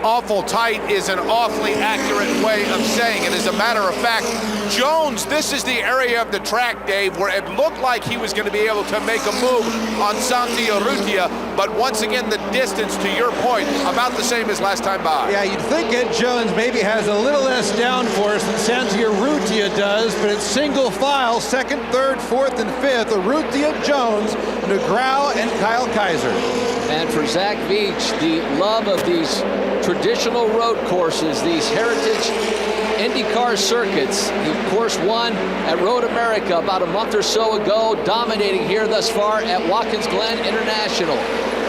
Awful tight is an awfully accurate way of saying it. As a matter of fact, Jones, this is the area of the track, Dave, where it looked like he was going to be able to make a move on Santi Urrutia, but once again, the distance, to your point, about the same as last time by. Yeah, you'd think Ed Jones maybe has a little less downforce than Santi Urrutia does, but it's single file, second, third, fourth, and fifth. Urrutia, Jones, Negrão, and Kyle Kaiser. And for Zach Veach, the love of these traditional road courses, these heritage IndyCar circuits. He, of course, won at Road America about a month or so ago, dominating here thus far at Watkins Glen International.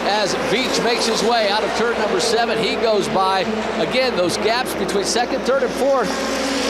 As Veach makes his way out of turn number 7, he goes by, again, those gaps between second, third, and fourth,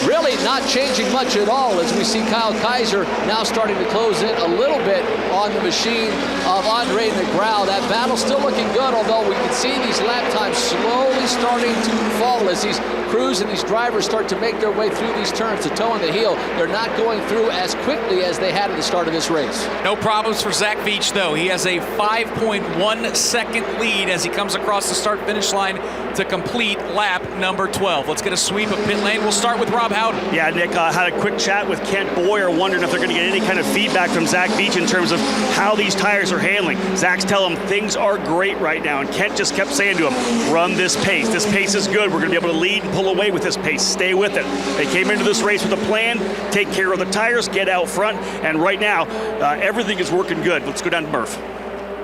really not changing much at all, as we see Kyle Kaiser now starting to close in a little bit on the machine of Andre Negrão. That battle still looking good, although we can see these lap times slowly starting to fall as these cruise and these drivers start to make their way through these turns, the toe and the heel, they're not going through as quickly as they had at the start of this race. No problems for Zach Veach, though. He has a 5.1 second lead as he comes across the start-finish line to complete lap number 12. Let's get a sweep of pit lane. We'll start with Rob Howden. Yeah, Nick, had a quick chat with Kent Boyer, wondering if they're going to get any kind of feedback from Zach Veach in terms of how these tires are handling. Zach's telling him things are great right now, and Kent just kept saying to him, run this pace. This pace is good. We're going to be able to lead and pull away with this pace. Stay with it. They came into this race with a plan, take care of the tires, get out front, and right now, everything is working good. Let's go down to Murph.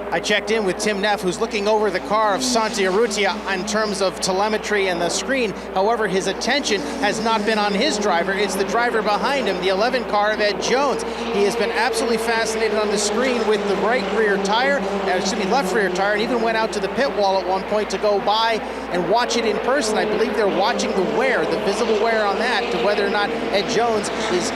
I checked in with Tim Neff, who's looking over the car of Santi Urrutia in terms of telemetry and the screen. However, his attention has not been on his driver. It's the driver behind him, the 11 car of Ed Jones. He has been absolutely fascinated on the screen with the left rear tire, and even went out to the pit wall at one point to go by and watch it in person. I believe they're watching the wear, the visible wear on that, to whether or not Ed Jones is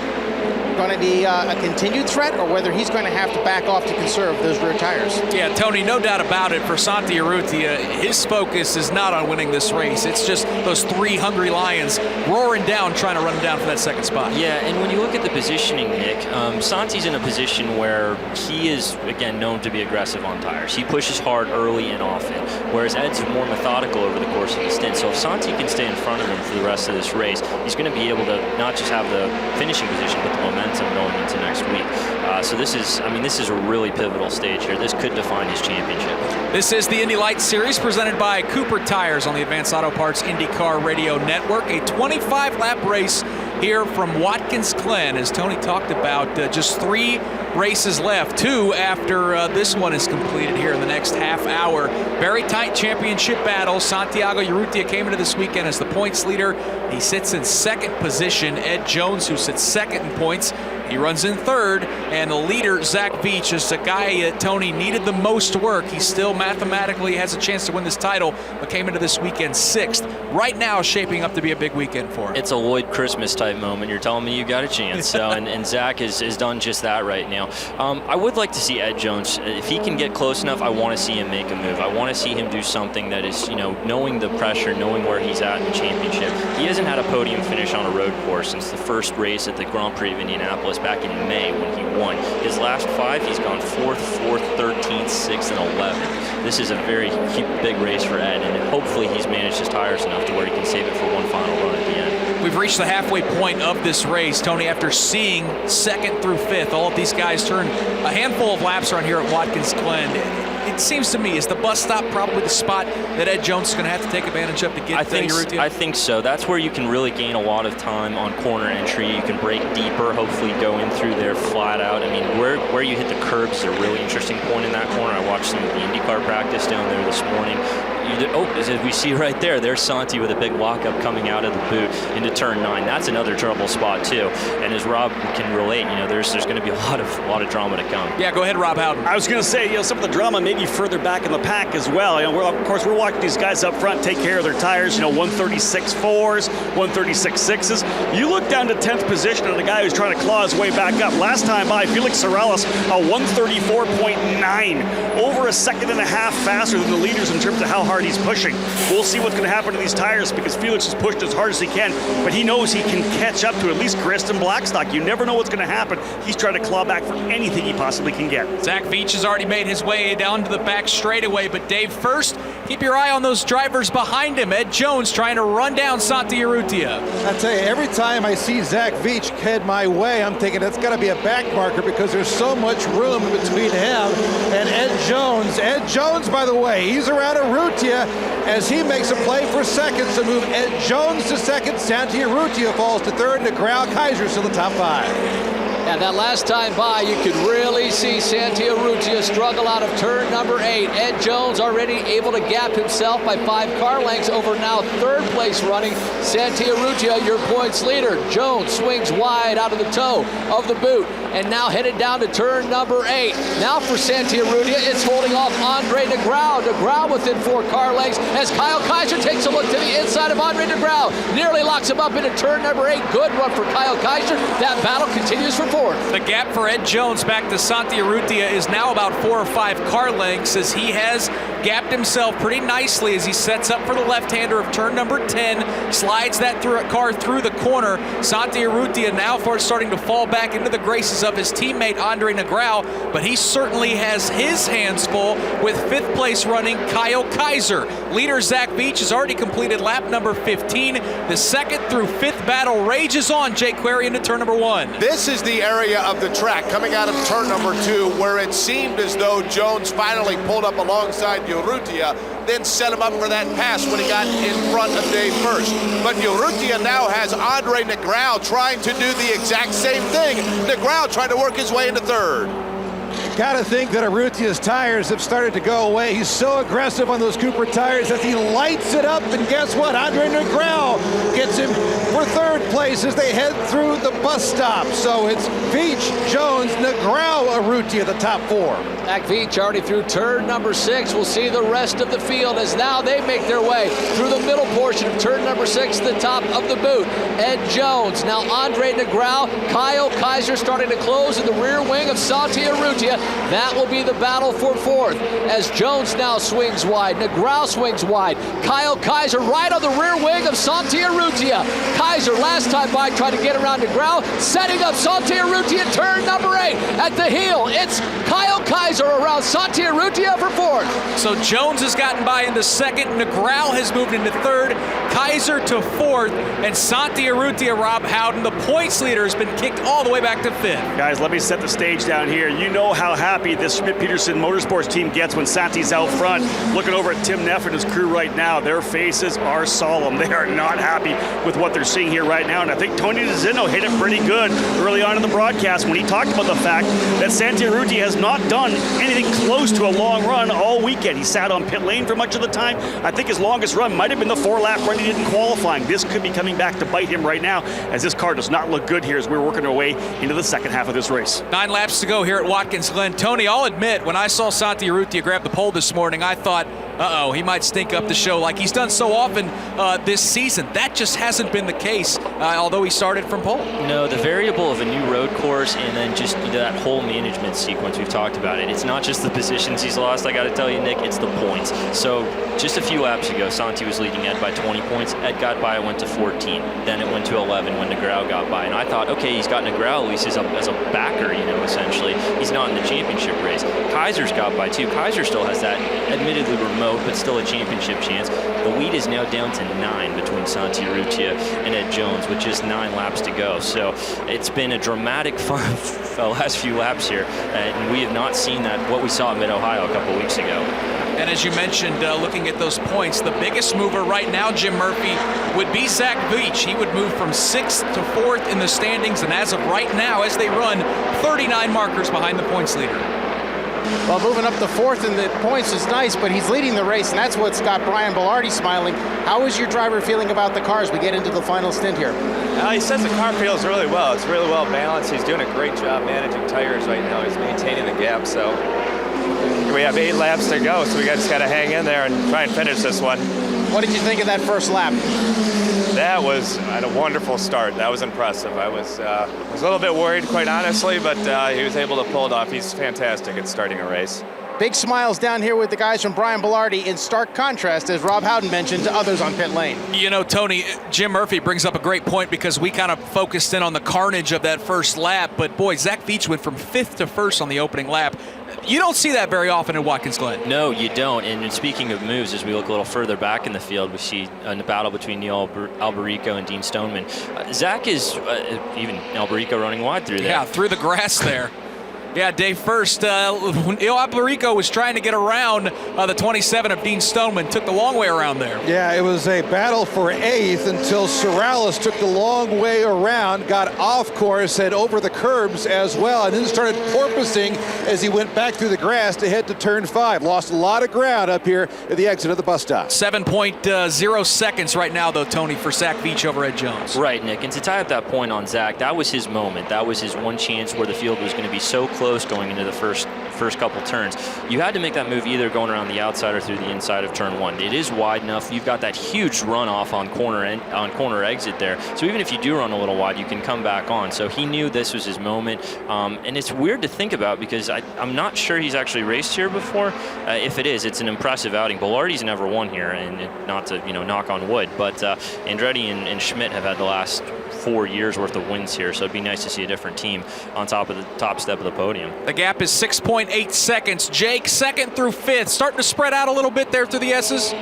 going to be a continued threat or whether he's going to have to back off to conserve those rear tires. Yeah, Tony, no doubt about it. For Santi Urrutia, his focus is not on winning this race. It's just those three hungry lions roaring down, trying to run him down for that second spot. Yeah, and when you look at the positioning, Nick, Santi's in a position where he is, again, known to be aggressive on tires. He pushes hard early and often, whereas Ed's more methodical over the course of the stint. So if Santi can stay in front of him for the rest of this race, he's going to be able to not just have the finishing position, but the momentum going into next week. So this is a really pivotal stage here. This could define his championship. This is the Indy Lights Series presented by Cooper Tires on the Advanced Auto Parts IndyCar Radio Network. A 25-lap race here from Watkins, Glen, as Tony talked about. Just 3 races left, 2 after this one is completed here in the next half hour. Very tight championship battle. Santiago Urrutia came into this weekend as the points leader. He sits in second position. Ed Jones, who sits second in points, he runs in third, and the leader, Zach Veach, is a guy Tony needed the most work. He still mathematically has a chance to win this title, but came into this weekend 6th. Right now, shaping up to be a big weekend for him. It's a Lloyd Christmas type moment. You're telling me you got a chance. So, and Zach has done just that right now. I would like to see Ed Jones. If he can get close enough, I want to see him make a move. I want to see him do something that is, knowing the pressure, knowing where he's at in the championship. He hasn't had a podium finish on a road course since the first race at the Grand Prix of Indianapolis back in May when he won. His last 5, he's gone 4th, 13th, 6th, and 11th. This is a very big race for Ed, and hopefully he's managed his tires enough to where he can save it for one final run at the end. We've reached the halfway point of this race, Tony, after seeing 2nd through 5th. All of these guys turn a handful of laps around here at Watkins Glen. It seems to me, is the bus stop probably the spot that Ed Jones is going to have to take advantage of to get Urrutia? I think so. That's where you can really gain a lot of time on corner entry. You can break deeper, hopefully go in through there flat out. I mean, where you hit the curbs is a really interesting point in that corner. I watched some of the IndyCar practice down there this morning. As we see right there, there's Santi with a big walk-up coming out of the boot into turn 9. That's another trouble spot too. And as Rob can relate, there's going to be a lot of drama to come. Yeah, go ahead, Rob Howden. I was going to say, some of the drama maybe further back in the pack as well. We're watching these guys up front take care of their tires. 136 4s, 136 6s. You look down to 10th position and the guy who's trying to claw his way back up. Last time by, Felix Sorrellas, a 134.9, over a second and a half faster than the leaders in terms of how hard he's pushing. We'll see what's going to happen to these tires because Felix has pushed as hard as he can, but he knows he can catch up to at least Grist and Blackstock. You never know what's going to happen. He's trying to claw back for anything he possibly can get. Zach Veach has already made his way down to the back straightaway, but Dave, first, keep your eye on those drivers behind him. Ed Jones trying to run down Santi Urrutia. I tell you, every time I see Zach Veach head my way, I'm thinking that's got to be a back marker because there's so much room between him and Ed Jones. Ed Jones, by the way, he's around Urrutia as he makes a play for second to move Ed Jones to second. Santi Urrutia falls to third, and Grau Kaiser's to the top 5. And that last time by, you could really see Santi Urrutia struggle out of turn number 8. Ed Jones already able to gap himself by 5 car lengths over now third place running Santi Urrutia, your points leader. Jones swings wide out of the toe of the boot. and now headed down to turn number 8. Now for Santiarrutia, it's holding off Andre Negrão. Negrão within 4 car lengths as Kyle Kaiser takes a look to the inside of Andre Negrão. Nearly locks him up into turn number 8. Good run for Kyle Kaiser. That battle continues for 4th. The gap for Ed Jones back to Santiarrutia is now about 4 or 5 car lengths as he has gapped himself pretty nicely as he sets up for the left-hander of turn number 10, slides that car through the corner. Santiarrutia now starting to fall back into the graces of his teammate Andre Negrão, but he certainly has his hands full with 5th place running Kyle Kaiser. Leader Zach Veach has already completed lap number 15. The 2nd through 5th battle rages on, Jake Query, into turn number 1. This is the area of the track coming out of turn number 2 where it seemed as though Jones finally pulled up alongside Urrutia, then set him up for that pass when he got in front of Dave First. But Urrutia now has Andre Negrão trying to do the exact same thing. Negrão trying to work his way into 3rd. Gotta think that Urrutia's tires have started to go away. He's so aggressive on those Cooper tires as he lights it up, and guess what? Andre Negrão gets him for 3rd place as they head through the bus stop. So it's Veach, Jones, Negrão, Urrutia, the top 4. Zach Veach already through turn number 6. We'll see the rest of the field as now they make their way through the middle portion of turn number 6 to the top of the boot. Ed Jones, now Andre Negrão, Kyle Kaiser starting to close in the rear wing of Santiarrutia. That will be the battle for 4th as Jones now swings wide. Negrão swings wide. Kyle Kaiser right on the rear wing of Santiarrutia. Kaiser last time by tried to get around Negrão, setting up Santiarrutia turn number 8 at the heel. It's Kyle Kaiser around Santiarrutia for 4th. So Jones has gotten by into 2nd. Negrão has moved into 3rd. Kaiser to 4th. And Santiarrutia, Rob Howden, the points leader, has been kicked all the way back to 5th. Guys, let me set the stage down here. You know how happy this Schmidt-Peterson Motorsports team gets when Santi's out front. Looking over at Tim Neff and his crew right now, their faces are solemn. They are not happy with what they're seeing here right now. And I think Tony DeZinno hit it pretty good early on in the broadcast when he talked about the fact that Santiarrutia has not done anything close to a long run all weekend. He sat on pit lane for much of the time. I think his longest run might have been the 4-lap run he did in qualifying. This could be coming back to bite him right now as this car does not look good here as we're working our way into the second half of this race. 9 laps to go here at Watkins Glen. Tony, I'll admit, when I saw Santiarrutia grab the pole this morning, I thought, uh-oh, he might stink up the show like he's done so often this season. That just hasn't been the case, although he started from pole. No, the variable of a new road course and then just that whole management sequence, we've talked about it. It's not just the positions he's lost, I got to tell you, Nick, it's the points. So just a few laps ago, Santi was leading Ed by 20 points. Ed got by, went to 14. Then it went to 11 when Negrão got by. And I thought, okay, he's got Negrão at least as a backer, essentially. He's not in the championship race. Kaiser's got by too. Kaiser still has that admittedly remote, but still a championship chance. The lead is now down to 9 between Santiarrutia and Ed Jones with just 9 laps to go. So it's been a dramatic last few laps here, and we have not seen what we saw at Mid-Ohio a couple weeks ago. And as you mentioned, looking at those points, the biggest mover right now, Jim Murphy, would be Zach Veach. He would move from 6th to 4th in the standings, and as of right now, as they run, 39 markers behind the points leader. Well, moving up to 4th in the points is nice, but he's leading the race, and that's what's got Brian Bellardi smiling. How is your driver feeling about the car as we get into the final stint here? He says the car feels really well. It's really well balanced. He's doing a great job managing tires right now. He's maintaining the gap, so we have 8 laps to go, so we just got to hang in there and try and finish this one. What did you think of that first lap? That was a wonderful start. That was impressive. I was a little bit worried, quite honestly, but he was able to pull it off. He's fantastic at starting a race. Big smiles down here with the guys from Brian Bellardi, in stark contrast, as Rob Howden mentioned, to others on pit lane. Tony, Jim Murphy brings up a great point because we kind of focused in on the carnage of that first lap, but boy, Zach Veach went from 5th to 1st on the opening lap. You don't see that very often in Watkins Glen. No, you don't. And speaking of moves, as we look a little further back in the field, we see a battle between Neil Alberico and Dean Stoneman. Zach is even Alberico running wide through there. Yeah, through the grass there. Yeah, day first, when Il Alberico was trying to get around the 27 of Dean Stoneman, took the long way around there. Yeah, it was a battle for 8th until Sorales took the long way around, got off course and over the curbs as well, and then started porpoising as he went back through the grass to head to turn 5. Lost a lot of ground up here at the exit of the bus stop. 7.0 seconds right now, though, Tony, for Zach Veach over Ed Jones. Right, Nick, and to tie up that point on Zach, that was his moment. That was his one chance where the field was going to be so close going into the first couple turns. You had to make that move either going around the outside or through the inside of turn 1. It is wide enough. You've got that huge runoff on corner exit there. So even if you do run a little wide, you can come back on. So he knew this was his moment. And it's weird to think about because I'm not sure he's actually raced here before. If it is, it's an impressive outing. Belardi's never won here, and not to knock on wood, but Andretti and Schmidt have had the last 4 years worth of wins here, so it'd be nice to see a different team on top of the top step of the podium. The gap is 6.8 seconds. Jake, 2nd through 5th, starting to spread out a little bit there through the S's.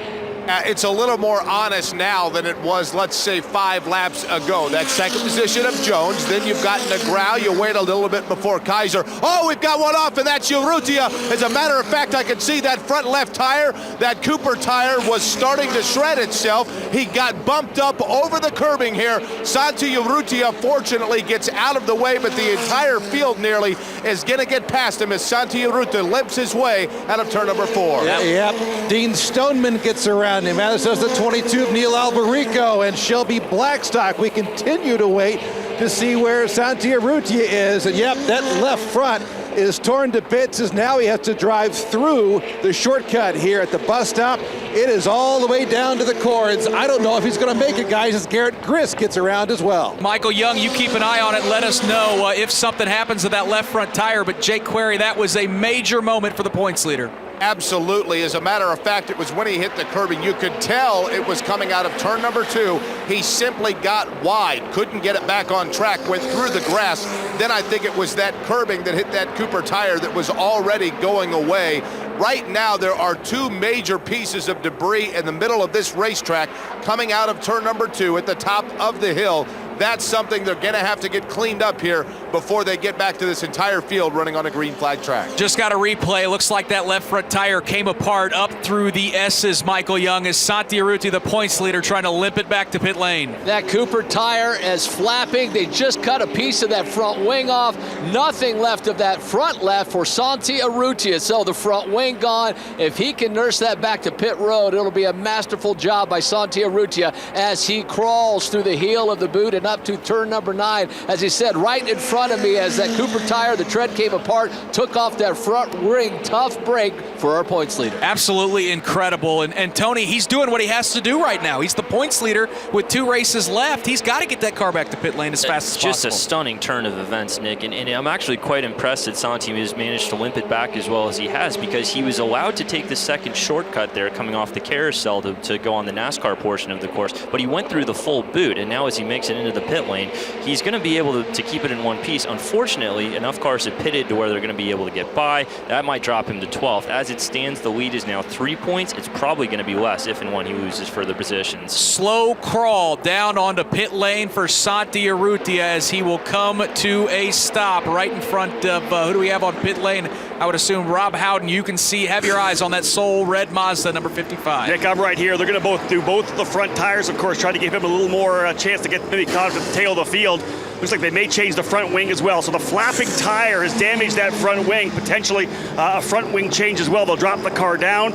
It's a little more honest now than it was, let's say, 5 laps ago. That second position of Jones, then you've got Negrão. You wait a little bit before Kaiser. Oh, we've got one off, and that's Urrutia. As a matter of fact, I can see that front left tire, that Cooper tire, was starting to shred itself. He got bumped up over the curbing here. Santi Urrutia, fortunately, gets out of the way, but the entire field nearly is going to get past him as Santi Urrutia limps his way out of turn number 4. Yep. Dean Stoneman gets around him, as does the 22 of Neil Alberico and Shelby Blackstock. We continue to wait to see where Santi Urrutia is. And yep, that left front is torn to bits as now he has to drive through the shortcut here at the bus stop. It is all the way down to the cords. I don't know if he's going to make it, guys, as Garrett Grist gets around as well. Michael Young, you keep an eye on it. Let us know if something happens to that left front tire. But Jake Query, that was a major moment for the points leader. Absolutely. As a matter of fact, it was when he hit the curbing. You could tell it was coming out of turn number 2. He simply got wide, couldn't get it back on track, went through the grass. Then I think it was that curbing that hit that Cooper tire that was already going away. Right now, there are 2 major pieces of debris in the middle of this racetrack coming out of turn number 2 at the top of the hill. That's something they're going to have to get cleaned up here before they get back to this entire field running on a green flag track. Just got a replay. Looks like that left front tire came apart up through the S's, Michael Young, as Santi Urrutia, the points leader, trying to limp it back to pit lane. That Cooper tire is flapping. They just cut a piece of that front wing off. Nothing left of that front left for Santi Urrutia. So the front wing gone. If he can nurse that back to pit road, it'll be a masterful job by Santi Urrutia as he crawls through the heel of the boot and up to turn number 9. As he said, right in front of me as that Cooper tire, the tread came apart, took off that front ring. Tough break for our points leader. Absolutely incredible. And Tony, he's doing what he has to do right now. He's the points leader with 2 races left. He's got to get that car back to pit lane as fast as possible. Just a stunning turn of events, Nick. And I'm actually quite impressed that Santi has managed to limp it back as well as he has, because he was allowed to take the second shortcut there coming off the carousel to go on the NASCAR portion of the course. But he went through the full boot, and now as he makes it into the pit lane, he's going to be able to keep it in one piece. Unfortunately, enough cars have pitted to where they're going to be able to get by. That might drop him to 12th. As it stands, the lead is now 3 points. It's probably going to be less if and when he loses further positions. Slow crawl down onto pit lane for Santi Urrutia as he will come to a stop right in front of, who do we have on pit lane? I would assume Rob Howden. You can see, have your eyes on that Soul Red Mazda number 55. Nick, I'm right here. They're going to both do both the front tires, of course, try to give him a little more chance to get maybe caught at the tail of the field. Looks like they may change the front wing as well. So the flapping tire has damaged that front wing, potentially a front wing change as well. They'll drop the car down.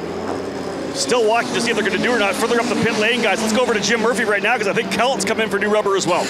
Still watching to see if they're going to do or not. Further up the pit lane, guys. Let's go over to Jim Murphy right now because I think Kellett's come in for new rubber as well.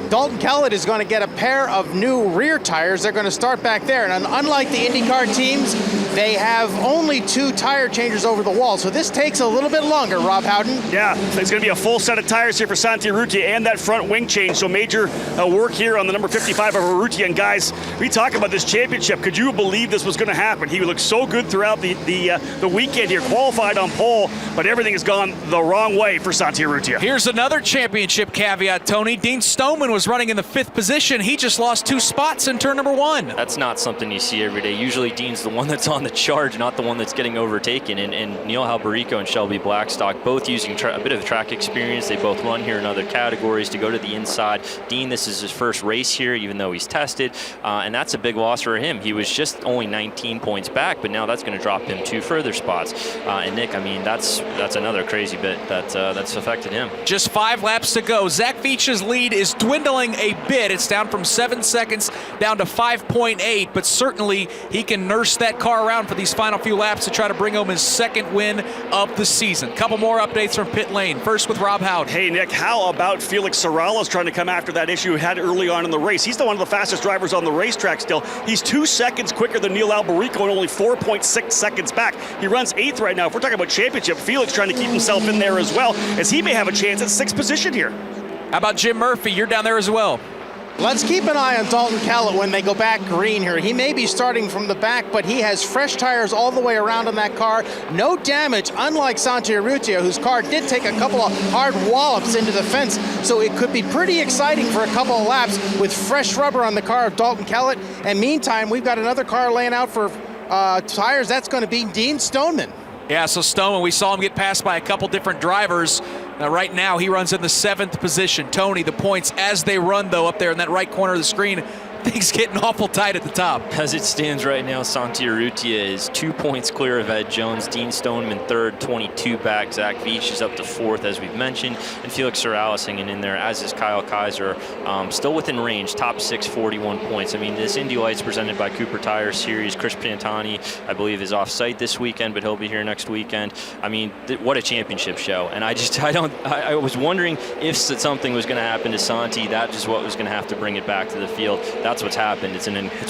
Dalton Kellett is going to get a pair of new rear tires. They're going to start back there. And unlike the IndyCar teams, they have only 2 tire changers over the wall. So this takes a little bit longer, Rob Howden. Yeah, it's going to be a full set of tires here for Santi Urrutia and that front wing change. So major work here on the number 55 of Urrutia. And guys, we talk about this championship. Could you believe this was going to happen? He looked so good throughout the weekend here, qualified on pole, but everything has gone the wrong way for Santi Urrutia. Here's another championship caveat, Tony. Dean Stoneman was was running in the 5th position. He just lost 2 spots in turn number 1. That's not something you see every day. Usually Dean's the one that's on the charge, not the one that's getting overtaken. And Neil Alberico and Shelby Blackstock both using a bit of track experience. They both run here in other categories to go to the inside. Dean, this is his first race here, even though he's tested, and that's a big loss for him. He was just only 19 points back, but now that's going to drop him 2 further spots. And Nick, I mean, that's another crazy bit that's affected him. Just 5 laps to go. Zach Veach's lead is dwindling a bit. It's down from 7 seconds down to 5.8, but certainly he can nurse that car around for these final few laps to try to bring home his 2nd win of the season. Couple more updates from pit lane. First with Rob Howden. Hey, Nick, how about Felix Sorales trying to come after that issue he had early on in the race? He's one of the fastest drivers on the racetrack still. He's 2 seconds quicker than Neil Alberico and only 4.6 seconds back. He runs 8th right now. If we're talking about championship, Felix trying to keep himself in there as well, as he may have a chance at 6th position here. How about Jim Murphy? You're down there as well. Let's keep an eye on Dalton Kellett when they go back green here. He may be starting from the back, but he has fresh tires all the way around on that car. No damage, unlike Santi Urrutia, whose car did take a couple of hard wallops into the fence. So it could be pretty exciting for a couple of laps with fresh rubber on the car of Dalton Kellett. And meantime, we've got another car laying out for tires. That's going to be Dean Stoneman. Yeah, so Stoneman, we saw him get passed by a couple different drivers. Right now, he runs in the 7th position. Tony, the points as they run, though, up there in that right corner of the screen, things getting awful tight at the top. As it stands right now, Santi Urrutia is 2 points clear of Ed Jones. Dean Stoneman 3rd, 22 back. Zach Veach is up to 4th, as we've mentioned. And Felix Sorales hanging in there, as is Kyle Kaiser. Still within range, top 6, 41 points. I mean, this Indy Lights presented by Cooper Tire Series. Chris Pantani, I believe, is off-site this weekend, but he'll be here next weekend. I mean, what a championship show. And I was wondering if something was going to happen to Santi. That is what was going to have to bring it back to the field. That's what's happened.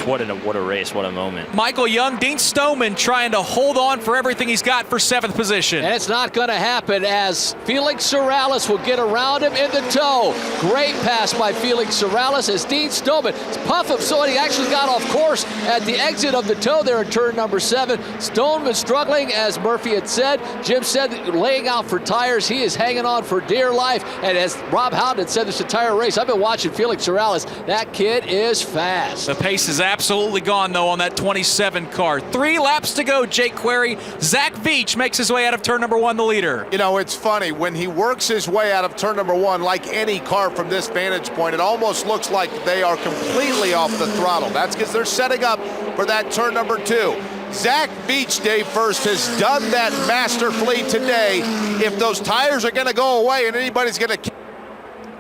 What a race, what a moment. Michael Young, Dean Stoneman trying to hold on for everything he's got for 7th position. And it's not going to happen as Felix Sorales will get around him in the toe. Great pass by Felix Sorales as Dean Stoneman puff him so he actually got off course at the exit of the toe there in turn number 7. Stoneman struggling, as Murphy had said. Jim said laying out for tires. He is hanging on for dear life. And as Rob Howden had said this entire race, I've been watching Felix Sorales. That kid is fast. The pace is absolutely gone, though, on that 27 car. 3 laps to go, Jake Query. Zach Veach makes his way out of turn number 1, the leader. You know, it's funny. When he works his way out of turn number 1, like any car from this vantage point, it almost looks like they are completely off the throttle. That's because they're setting up for that turn number 2. Zach Veach, Dave First, has done that masterfully today. If those tires are going to go away and anybody's going to...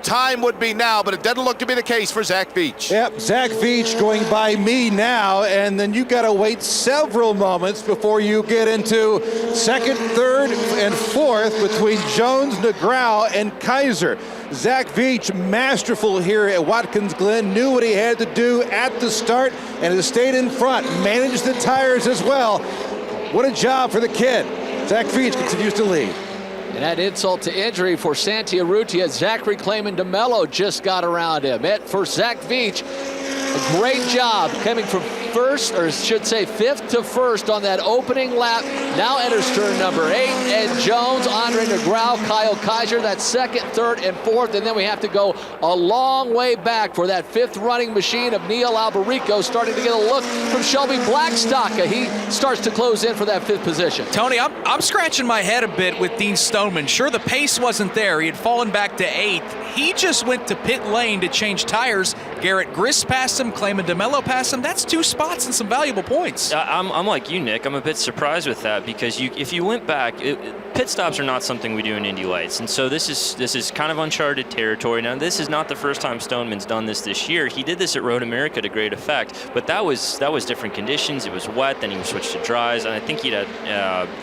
time would be now, but it doesn't look to be the case for Zach Veach. Yep, Zach Veach going by me now, and then you got to wait several moments before you get into 2nd, 3rd, and 4th between Jones, Negrao, and Kaiser. Zach Veach, masterful here at Watkins Glen, knew what he had to do at the start and has stayed in front, managed the tires as well. What a job for the kid. Zach Veach continues to lead. And that insult to injury for Santi Urrutia. Zachary Clayman DeMello just got around him. For Zach Veach, a great job coming from 1st, or should say 5th to 1st on that opening lap. Now enters turn number 8. Ed Jones, Andre Negrao, Kyle Kaiser, that's 2nd, 3rd, and 4th. And then we have to go a long way back for that 5th running machine of Neil Alberico, starting to get a look from Shelby Blackstock. He starts to close in for that 5th position. Tony, I'm scratching my head a bit with Dean Stoneman. Sure, the pace wasn't there. He had fallen back to 8th. He just went to pit lane to change tires. Garrett Grist passed him. Clayman DeMello passed him. That's 2 spots and some valuable points. I'm like you, Nick. I'm a bit surprised with that because if you went back, pit stops are not something we do in Indy Lights, and so this is kind of uncharted territory. Now, this is not the first time Stoneman's done this year. He did this at Road America to great effect, but that was different conditions. It was wet, then he switched to dries, and I think he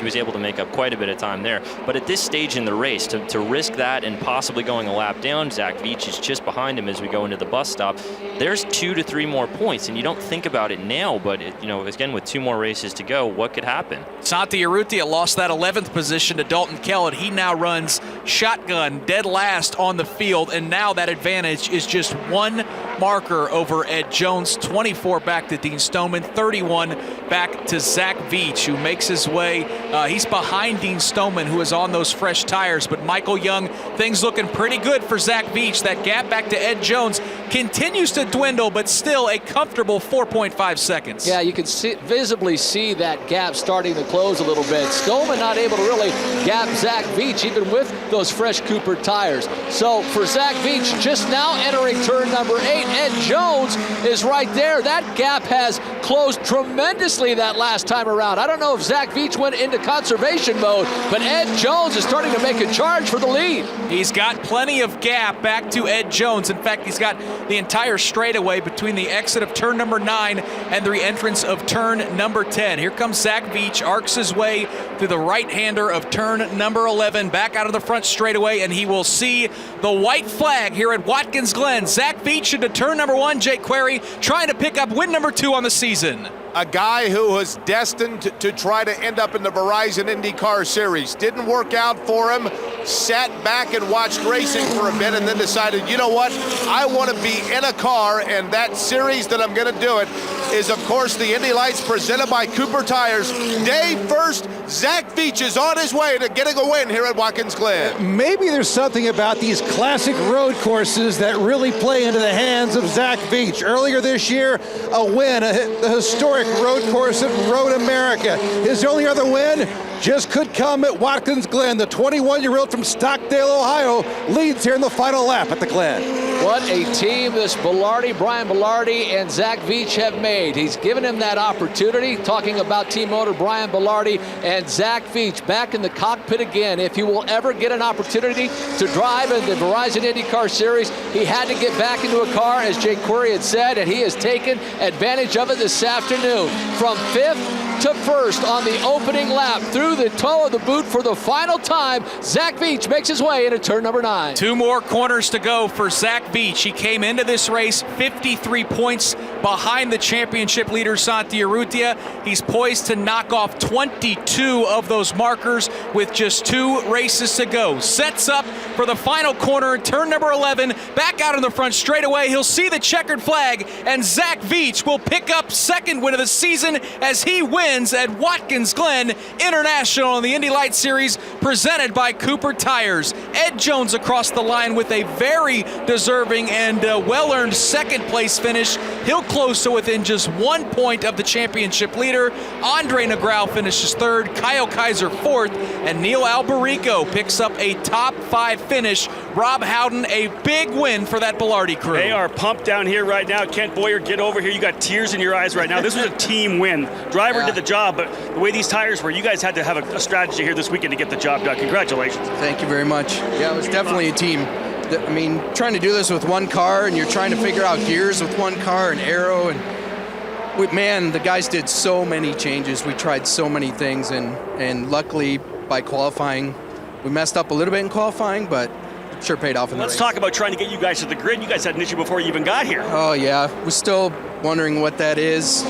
was able to make up quite a bit of time there. But at this stage in the race, to risk that and possibly going a lap down, Zach Veach is just behind him as we go into the bus stop. There's 2 to 3 more points, and you don't think about it now, but again, with 2 more races to go, what could happen? Santi Urrutia lost that 11th position to Dalton Kellett. He now runs shotgun, dead last on the field, and now that advantage is just 1 marker over Ed Jones, 24 back to Dean Stoneman, 31 back to Zach Veach, who makes his way. He's behind Dean Stoneman, who is on those fresh tires, but Michael Young, things looking pretty good for Zach Veach. That gap back to Ed Jones continues to dwindle, but still a comfortable 4.5 seconds. Yeah, you can visibly see that gap starting to close a little bit. Stoneman not able to really gap Zach Veach, even with those fresh Cooper tires. So for Zach Veach, just now entering turn number 8, Ed Jones is right there. That gap has closed tremendously that last time around. I don't know if Zach Veach went into conservation mode, but Ed Jones is starting to make a charge for the lead. He's got plenty of gap back to Ed Jones. In fact, he's got the entire straightaway between the exit of turn number 9 and the entrance of turn number 10. Here comes Zach Veach, arcs his way through the right-hander of turn number 11, back out of the front straightaway, and he will see the white flag here at Watkins Glen. Zach Veach into turn number 1, Jake Query, trying to pick up win number 2 on the season. A guy who was destined to try to end up in the Verizon IndyCar Series. Didn't work out for him, sat back and watched racing for a bit, and then decided, you know what, I want to be in a car, and that series that I'm going to do it is, of course, the Indy Lights presented by Cooper Tires. Day first, Zach Veach is on his way to getting a win here at Watkins Glen. Maybe there's something about these classic road courses that really play into the hands of Zach Veach. Earlier this year, a win, a historic road course at Road America. His only other win just could come at Watkins Glen. The 21-year-old from Stockdale, Ohio, leads here in the final lap at the Glen. What a team this Brian Belardi and Zach Veach have made. He's given him that opportunity, talking about team owner Brian Belardi and Zach Veach back in the cockpit again. If he will ever get an opportunity to drive in the Verizon IndyCar Series, he had to get back into a car, as Jake Query had said, and he has taken advantage of it this afternoon. From 5th to 1st on the opening lap, through the toe of the boot for the final time, Zach Veach makes his way into turn number 9. 2 more corners to go for Zach Veach. He came into this race 53 points behind the championship leader, Santi Urrutia. He's poised to knock off 22 of those markers with just 2 races to go. Sets up for the final corner, turn number 11, back out in the front straightaway. He'll see the checkered flag, and Zach Veach will pick up 2nd win of the season as he wins at Watkins Glen International in the Indy Lights Series presented by Cooper Tires. Ed Jones across the line with a very deserving and well-earned 2nd place finish. He'll close to within just 1 point of the championship leader. Andre Negrao finishes 3rd, Kyle Kaiser 4th, and Neil Alberico picks up a top 5 finish. Rob Howden, a big win for that Belardi crew. They are pumped down here right now. Kent Boyer, get over here. You got tears in your eyes right now. This was a team win. Driver did the job, but the way these tires were, you guys had to have a strategy here this weekend to get the job done. Congratulations. Thank you very much. Yeah, it was definitely a team. I mean, trying to do this with one car, and you're trying to figure out gears with one car and aero, and man, the guys did so many changes. We tried so many things, and luckily by qualifying, we messed up a little bit in qualifying, but it sure paid off in the race. Let's talk about trying to get you guys to the grid. You guys had an issue before you even got here. Oh yeah, we're still wondering what that is.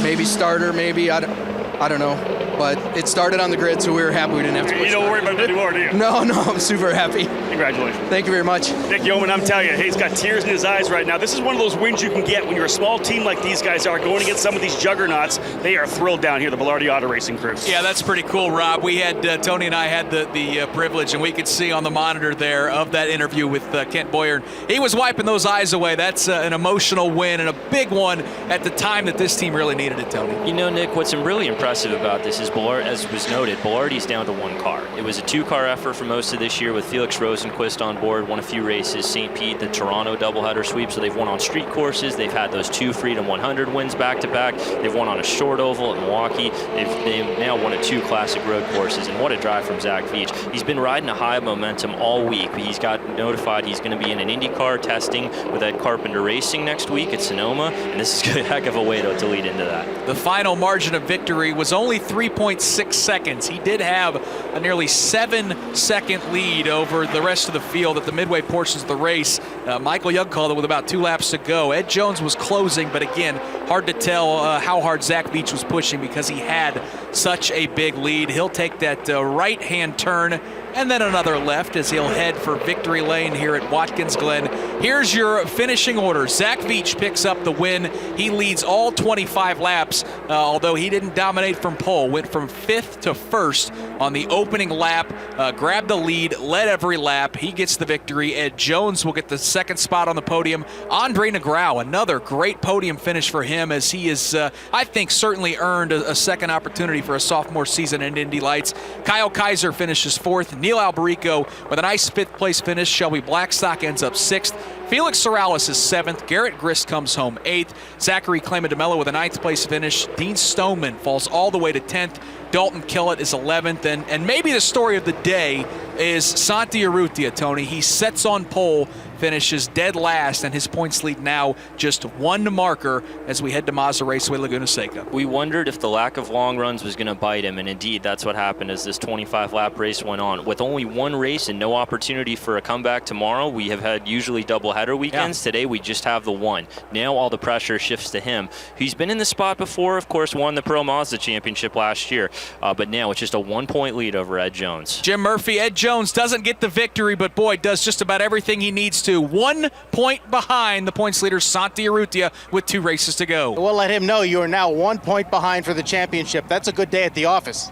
Maybe starter, maybe, I don't know. But it started on the grid, so we were happy we didn't have to push. You don't worry about it anymore, do you? No, I'm super happy. Congratulations. Thank you very much. Nick Yeoman, I'm telling you, he's got tears in his eyes right now. This is one of those wins you can get when you're a small team like these guys are, going against some of these juggernauts. They are thrilled down here, the Belardi Auto Racing crew. Yeah, that's pretty cool, Rob. We had, Tony and I had the privilege, and we could see on the monitor there of that interview with Kent Boyer. He was wiping those eyes away. That's an emotional win and a big one at the time that this team really needed it, Tony. You know, Nick, what's really impressive about this is, as was noted, Belardi's down to 1 car. It was a 2-car effort for most of this year with Felix Rosenquist on board, won a few races, St. Pete, the Toronto doubleheader sweep, so they've won on street courses. They've had those 2 Freedom 100 wins back-to-back. They've won on a short oval at Milwaukee. They've now won at 2 classic road courses, and what a drive from Zach Veach. He's been riding a high of momentum all week. He's got notified he's going to be in an IndyCar testing with Ed Carpenter Racing next week at Sonoma, and this is a heck of a way to lead into that. The final margin of victory was only 3.6 seconds. He did have a nearly 7-second lead over the rest of the field at the midway portions of the race. Michael Young called it with about 2 laps to go. Ed Jones was closing, but again, hard to tell how hard Zach Veach was pushing because he had such a big lead. He'll take that right-hand turn and then another left as he'll head for victory lane here at Watkins Glen. Here's your finishing order. Zach Veach picks up the win. He leads all 25 laps, although he didn't dominate from pole. Went from 5th to 1st on the opening lap, grabbed the lead, led every lap. He gets the victory. Ed Jones will get the second spot on the podium. Andre Negrao, another great podium finish for him, as he is, I think, certainly earned a second opportunity for a sophomore season in Indy Lights. Kyle Kaiser finishes 4th. Neil Alberico with a nice 5th place finish. Shelby Blackstock ends up 6th. Felix Sorrellis is 7th. Garrett Grist comes home 8th. Zachary Clamademelo with a 9th place finish. Dean Stoneman falls all the way to 10th. Dalton Kellett is 11th. And maybe the story of the day is Santi Urrutia, Tony. He sets on pole, finishes dead last, and his points lead now just 1 marker as we head to Mazda Raceway Laguna Seca. We wondered if the lack of long runs was going to bite him, and indeed that's what happened as this 25-lap race went on. With only 1 race and no opportunity for a comeback tomorrow, we have had usually doubleheader weekends. Today we just have the 1. Now all the pressure shifts to him. He's been in the spot before, of course, won the Pro Mazda Championship last year, but now it's just a 1-point lead over Ed Jones. Jim Murphy, Ed Jones doesn't get the victory, but boy, does just about everything he needs to. 1 point behind the points leader, Santi Urrutia, with 2 races to go. We'll let him know you are now 1 point behind for the championship. That's a good day at the office.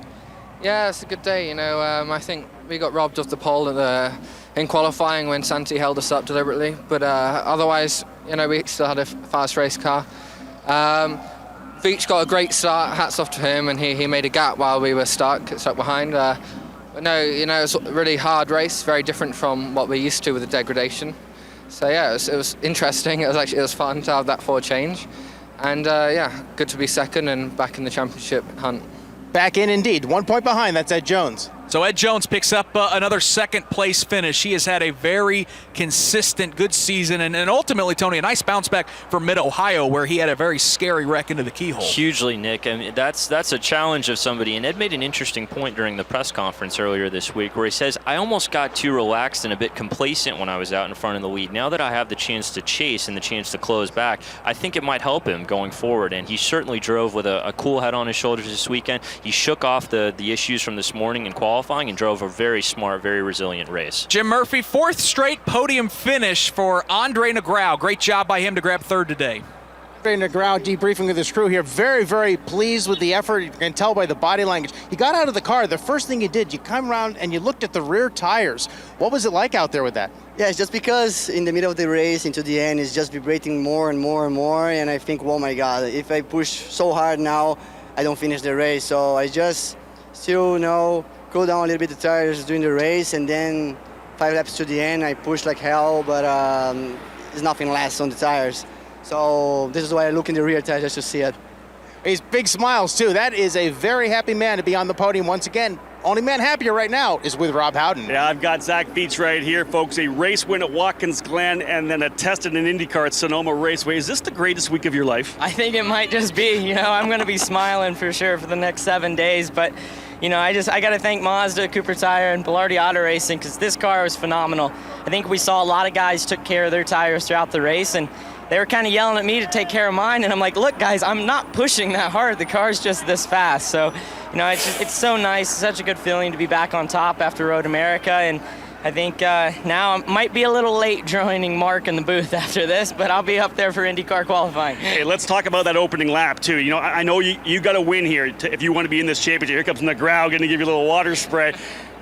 Yeah, it's a good day. I think we got robbed of the pole in qualifying when Santi held us up deliberately. But otherwise, we still had a fast race car. Veach got a great start. Hats off to him, and he made a gap while we were stuck behind. But no, it was a really hard race, very different from what we're used to with the degradation. So yeah, it was interesting. It was fun to have that 4 change, and good to be second and back in the championship hunt. Back in indeed, 1 point behind. That's Ed Jones. So Ed Jones picks up another 2nd place finish. He has had a very consistent, good season, and ultimately, Tony, a nice bounce back from Mid-Ohio, where he had a very scary wreck into the keyhole. Hugely, Nick. I mean, that's a challenge of somebody, and Ed made an interesting point during the press conference earlier this week where he says, I almost got too relaxed and a bit complacent when I was out in front of the lead. Now that I have the chance to chase and the chance to close back, I think it might help him going forward, and he certainly drove with a cool head on his shoulders this weekend. He shook off the issues from this morning in qualifying and drove a very smart, very resilient race. Jim Murphy, 4th straight podium finish for Andre Negrao. Great job by him to grab 3rd today. Andre Negrao debriefing with his crew here. Very, very pleased with the effort. You can tell by the body language. He got out of the car. The first thing you did, you come around and you looked at the rear tires. What was it like out there with that? Yeah, it's just because in the middle of the race, into the end, it's just vibrating more and more and more. And I think, oh my God, if I push so hard now, I don't finish the race. So I just still, cool down a little bit the tires during the race, and then 5 laps to the end, I push like hell, but there's nothing less on the tires. So this is why I look in the rear tires just to see it. He's big smiles too. That is a very happy man to be on the podium once again. Only man happier right now is with Rob Howden. Yeah, I've got Zach Veach right here, folks. A race win at Watkins Glen and then a test in an IndyCar at Sonoma Raceway. Is this the greatest week of your life? I think it might just be. I'm going to be smiling for sure for the next 7 days, but I got to thank Mazda, Cooper Tire, and Bilardi Auto Racing because this car was phenomenal. I think we saw a lot of guys took care of their tires throughout the race, and they were kind of yelling at me to take care of mine, and I'm like, look, guys, I'm not pushing that hard. The car's just this fast. So, it's so nice. It's such a good feeling to be back on top after Road America, and I think now I might be a little late joining Mark in the booth after this, but I'll be up there for IndyCar qualifying. Hey, let's talk about that opening lap, too. I know you got to win here if you want to be in this championship. Here comes Negrao, going to give you a little water spray.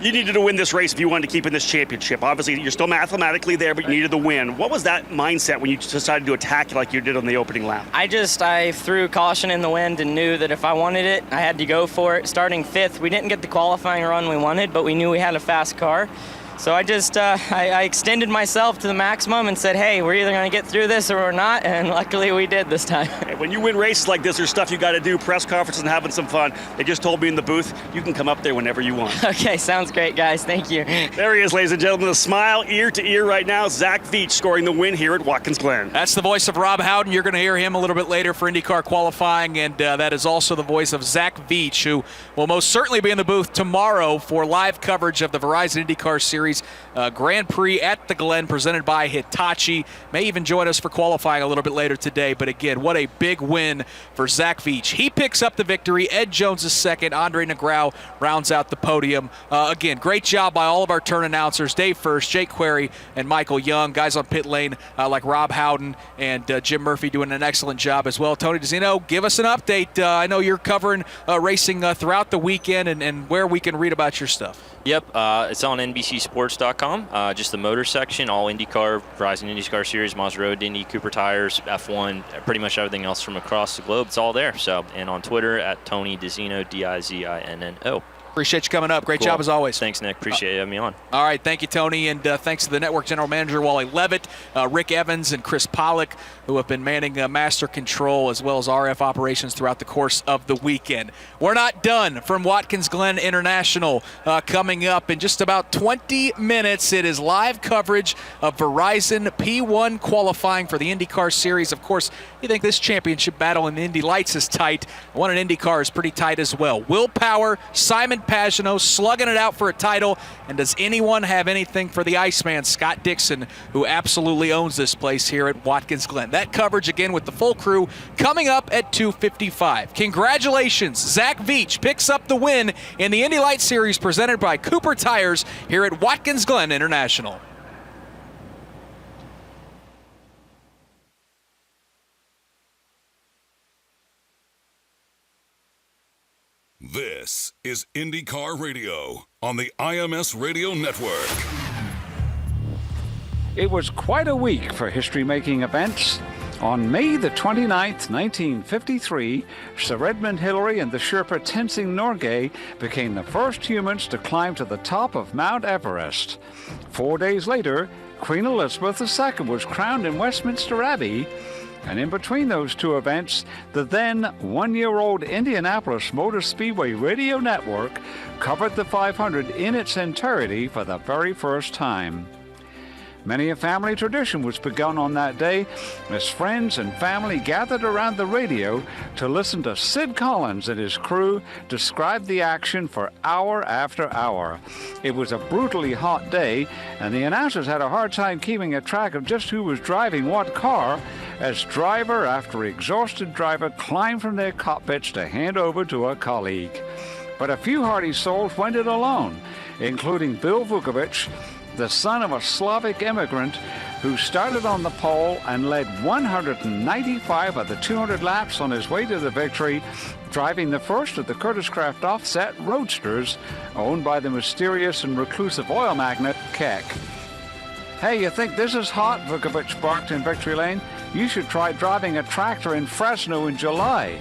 You needed to win this race if you wanted to keep in this championship. Obviously, you're still mathematically there, but you needed the win. What was that mindset when you decided to attack it like you did on the opening lap? I threw caution in the wind and knew that if I wanted it, I had to go for it. Starting 5th, we didn't get the qualifying run we wanted, but we knew we had a fast car. So I just I extended myself to the maximum and said, hey, we're either going to get through this or we're not, and luckily we did this time. Hey, when you win races like this, there's stuff you got to do, press conferences and having some fun. They just told me in the booth, you can come up there whenever you want. Okay, sounds great, guys. Thank you. There he is, ladies and gentlemen, the smile ear to ear right now. Zach Veach scoring the win here at Watkins Glen. That's the voice of Rob Howden. You're going to hear him a little bit later for IndyCar qualifying, and that is also the voice of Zach Veach, who will most certainly be in the booth tomorrow for live coverage of the Verizon IndyCar Series. Series Grand Prix at the Glen presented by Hitachi. May even join us for qualifying a little bit later today. But again, what a big win for Zach Veach. He picks up the victory. Ed Jones is second. Andre Negrao rounds out the podium. Again, great job by all of our turn announcers, Dave First, Jake Query, and Michael Young. Guys on pit lane like Rob Howden and Jim Murphy doing an excellent job as well. Tony DeZino, give us an update. I know you're covering racing throughout the weekend and where we can read about your stuff. Yep, it's on NBCSports.com, just the motor section, all IndyCar, Verizon IndyCar Series, Mazda Road, Indy, Cooper Tires, F1, pretty much everything else from across the globe. It's all there. So, and on Twitter at Tony DeZino, DIZINNO. Appreciate you coming up. Great job as always. Thanks, Nick. Appreciate you having me on. All right. Thank you, Tony. And thanks to the network general manager, Wally Levitt, Rick Evans, and Chris Pollock, who have been manning master control as well as RF operations throughout the course of the weekend. We're not done from Watkins Glen International. Coming up in just about 20 minutes, it is live coverage of Verizon P1 qualifying for the IndyCar Series. Of course, you think this championship battle in the Indy Lights is tight. One in IndyCar is pretty tight as well. Will Power, Simon Pagano slugging it out for a title. And does anyone have anything for the Iceman, Scott Dixon, who absolutely owns this place here at Watkins Glen? That coverage again with the full crew coming up at 2:55. Congratulations, Zach Veach picks up the win in the Indy Lights Series presented by Cooper Tires here at Watkins Glen International. This is IndyCar Radio on the IMS Radio Network. It was quite a week for history-making events. On May the 29th, 1953, Sir Edmund Hillary and the Sherpa Tenzing Norgay became the first humans to climb to the top of Mount Everest. 4 days later, Queen Elizabeth II was crowned in Westminster Abbey. And in between those two events, the then one-year-old Indianapolis Motor Speedway Radio Network covered the 500 in its entirety for the very first time. Many a family tradition was begun on that day as friends and family gathered around the radio to listen to Sid Collins and his crew describe the action for hour after hour. It was a brutally hot day, and the announcers had a hard time keeping a track of just who was driving what car as driver after exhausted driver climbed from their cockpits to hand over to a colleague. But a few hardy souls went it alone, including Bill Vukovich, the son of a Slavic immigrant who started on the pole and led 195 of the 200 laps on his way to the victory, driving the first of the Curtis Craft offset roadsters owned by the mysterious and reclusive oil magnate Keck. "Hey, you think this is hot?" Vukovich barked in Victory Lane. "You should try driving a tractor in Fresno in July."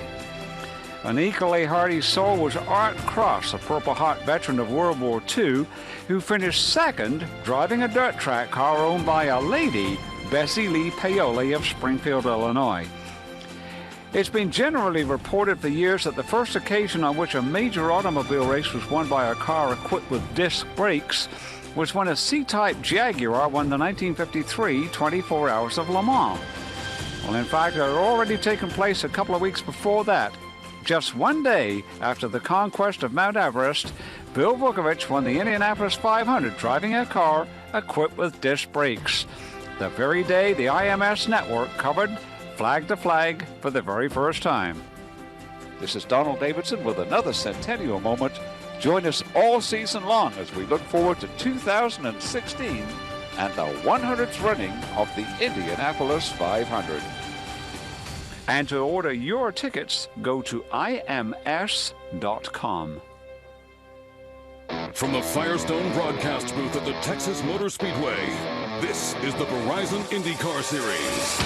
An equally hardy soul was Art Cross, a Purple Heart veteran of World War II, who finished second driving a dirt track car owned by a lady, Bessie Lee Paoli of Springfield, Illinois. It's been generally reported for years that the first occasion on which a major automobile race was won by a car equipped with disc brakes was when a C-Type Jaguar won the 1953 24 Hours of Le Mans. Well, in fact, it had already taken place a couple of weeks before that. Just one day after the conquest of Mount Everest, Bill Vukovich won the Indianapolis 500 driving a car equipped with disc brakes. The very day the IMS network covered Flag to Flag for the very first time. This is Donald Davidson with another centennial moment. Join us all season long as we look forward to 2016 and the 100th running of the Indianapolis 500. And to order your tickets, go to ims.com. From the Firestone broadcast booth at the Texas Motor Speedway, this is the Verizon IndyCar Series.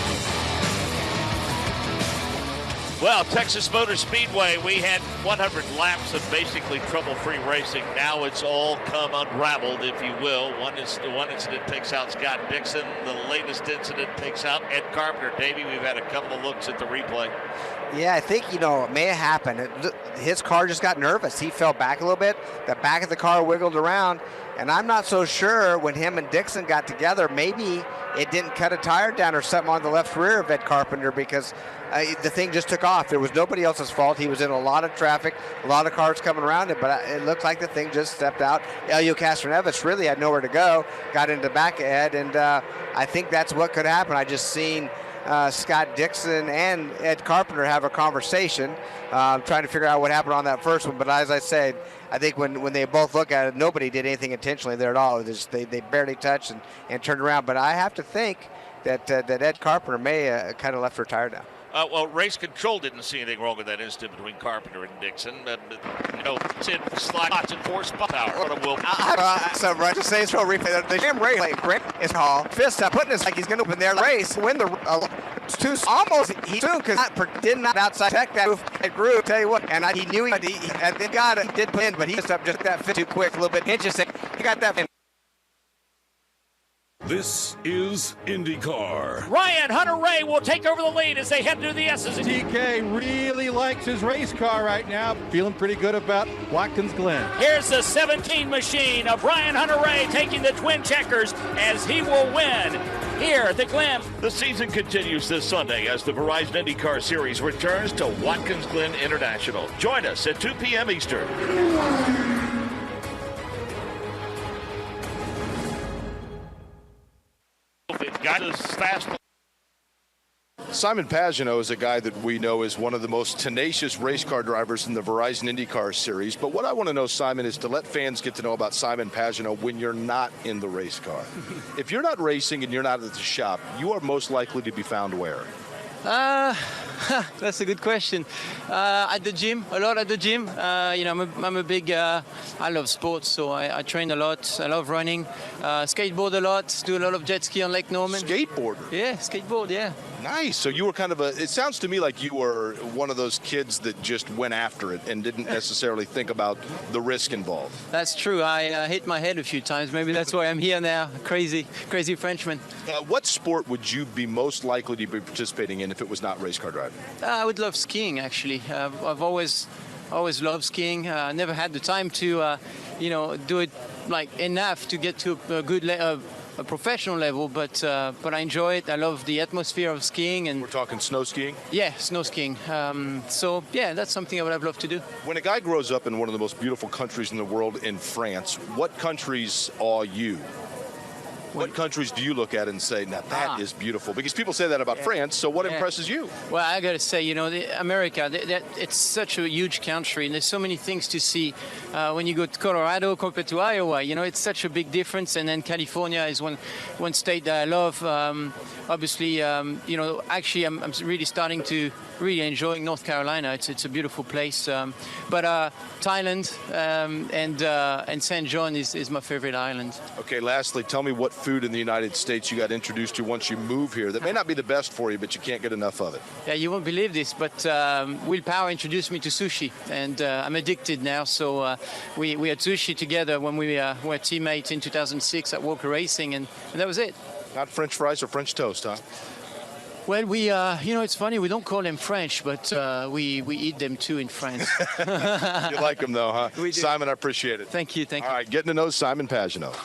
Well, Texas Motor Speedway, we had 100 laps of basically trouble-free racing. Now it's all come unraveled, if you will. One incident takes out Scott Dixon. The latest incident takes out Ed Carpenter. Davey, we've had a couple of looks at the replay. Yeah, I think, it may have happened. His car just got nervous. He fell back a little bit. The back of the car wiggled around, And I'm not so sure when him and Dixon got together, maybe it didn't cut a tire down or something on the left rear of Ed Carpenter, because the thing just took off. There was nobody else's fault. He was in a lot of traffic, a lot of cars coming around it, but it looked like the thing just stepped out. Elio Castroneves really had nowhere to go, got into the back of Ed, and I think that's what could happen. I just seen Scott Dixon and Ed Carpenter have a conversation, trying to figure out what happened on that first one. But as I said, I think when they both look at it, nobody did anything intentionally there at all. They barely touched and turned around. But I have to think that Ed Carpenter may kind of left her tire down. Well, race control didn't see anything wrong with that incident between Carpenter and Dixon. It's in slots and 4 power. So right to say, so replay. The Jim Ray grip is called fist up, putting it like he's going to open their race, win the two almost he soon because did not outside check that groove. Tell you what, and he knew he got it. He did put in, but he just that fit too quick, a little bit interesting. He got that. This is IndyCar. Ryan Hunter-Reay will take over the lead as they head through the S's. TK really likes his race car right now. Feeling pretty good about Watkins Glen. Here's the 17 machine of Ryan Hunter-Reay taking the twin checkers as he will win here at the Glen. The season continues this Sunday as the Verizon IndyCar Series returns to Watkins Glen International. Join us at 2 p.m. Eastern. Simon Pagenaud is a guy that we know is one of the most tenacious race car drivers in the Verizon IndyCar Series. But what I want to know, Simon, is to let fans get to know about Simon Pagenaud when you're not in the race car. If you're not racing and you're not at the shop, you are most likely to be found where? That's a good question. At the gym, a lot at the gym. I'm a big, I love sports, so I train a lot. I love running, skateboard a lot, do a lot of jet ski on Lake Norman. Skateboarder? Yeah, skateboard, yeah. Nice. So you were kind of it sounds to me like you were one of those kids that just went after it and didn't necessarily think about the risk involved. That's true. I hit my head a few times. Maybe that's why I'm here now. Crazy Frenchman. What sport would you be most likely to be participating in if it was not race car driving? I would love skiing, actually. I've always loved skiing. Never had the time to, do it like enough to get to a good a professional level, but I enjoy it. I love the atmosphere of skiing. And we're talking snow skiing? Yeah, snow skiing. So yeah, that's something I would have loved to do. When a guy grows up in one of the most beautiful countries in the world, in France, what countries awe you? What countries do you look at and say, now that is beautiful? Because people say that about France, so what impresses you? Well, I got to say, America, it's such a huge country, and there's so many things to see. When you go to Colorado compared to Iowa, it's such a big difference. And then California is one state that I love. Obviously, actually, I'm really starting to really enjoying North Carolina. It's a beautiful place. But Thailand and St. John is my favorite island. Okay, lastly, tell me what food in the United States you got introduced to once you move here that may not be the best for you, but you can't get enough of it. Yeah, you won't believe this, but Will Power introduced me to sushi, and I'm addicted now. So we had sushi together when we were teammates in 2006 at Walker Racing, and that was it. Not French fries or French toast, huh? Well, we, it's funny, we don't call them French, but we eat them too in France. You like them though, huh? We do. Simon, I appreciate it. Thank you. All right, getting to know Simon Pagenaud.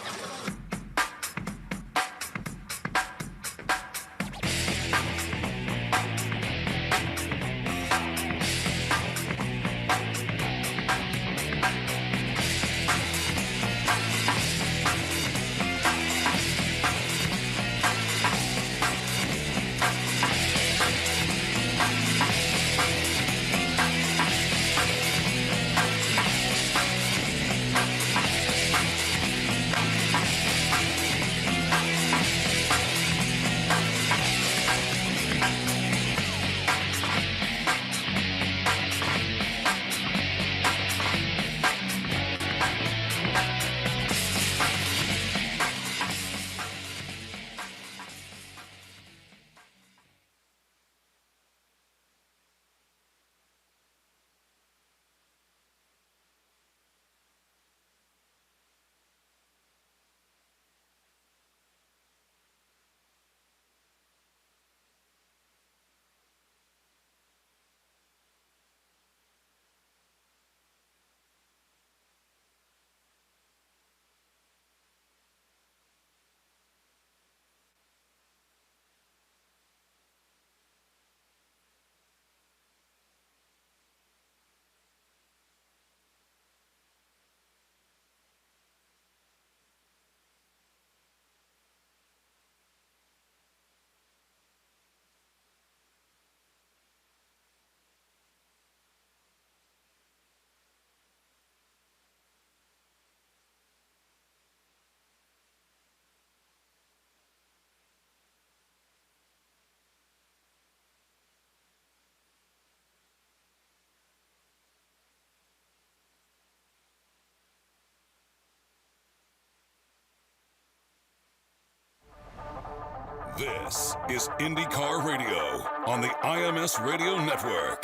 This is IndyCar Radio on the IMS Radio Network.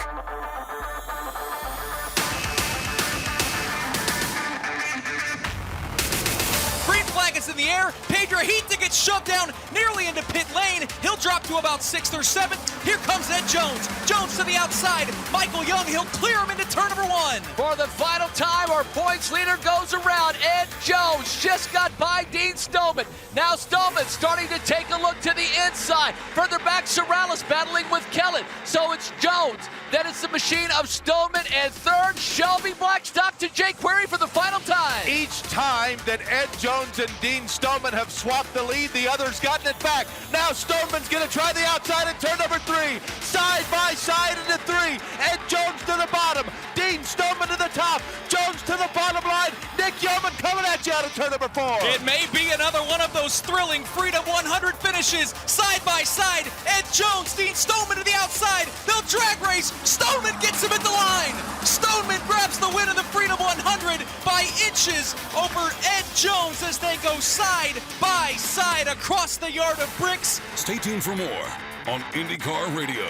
Green flag is in the air. Pedro Hita gets shoved down nearly into pit lane. He'll drop to about 6th or 7th. Here comes Ed Jones. Jones to the outside. Michael Young, he'll clear him into turn number 1. For the final time, our points leader goes around. Ed Jones just got by Dean Stoneman. Now Stoneman starting to take a look to the inside. Further back, Sorrellis battling with Kellen. So it's Jones. Then it's the machine of Stoneman, and third, Shelby Blackstock to Jake Query for the final time. Each time that Ed Jones and Dean Stoneman have swapped the lead, the other's gotten it back. Now Stoneman's going to try the outside in turn number 3. Side by side into 3. Ed Jones to the bottom. Dean Stoneman to the top. Jones to the bottom line. Nick Yeoman coming at you out of turn number 4. It may be another one of those thrilling Freedom 100 finishes. Side by side, Ed Jones, Dean Stoneman to the outside. They'll drag race. Stoneman gets him at the line. Stoneman grabs the win of the Freedom 100 by inches over Ed Jones as they go side by side across the yard of bricks. Stay tuned for more on IndyCar Radio.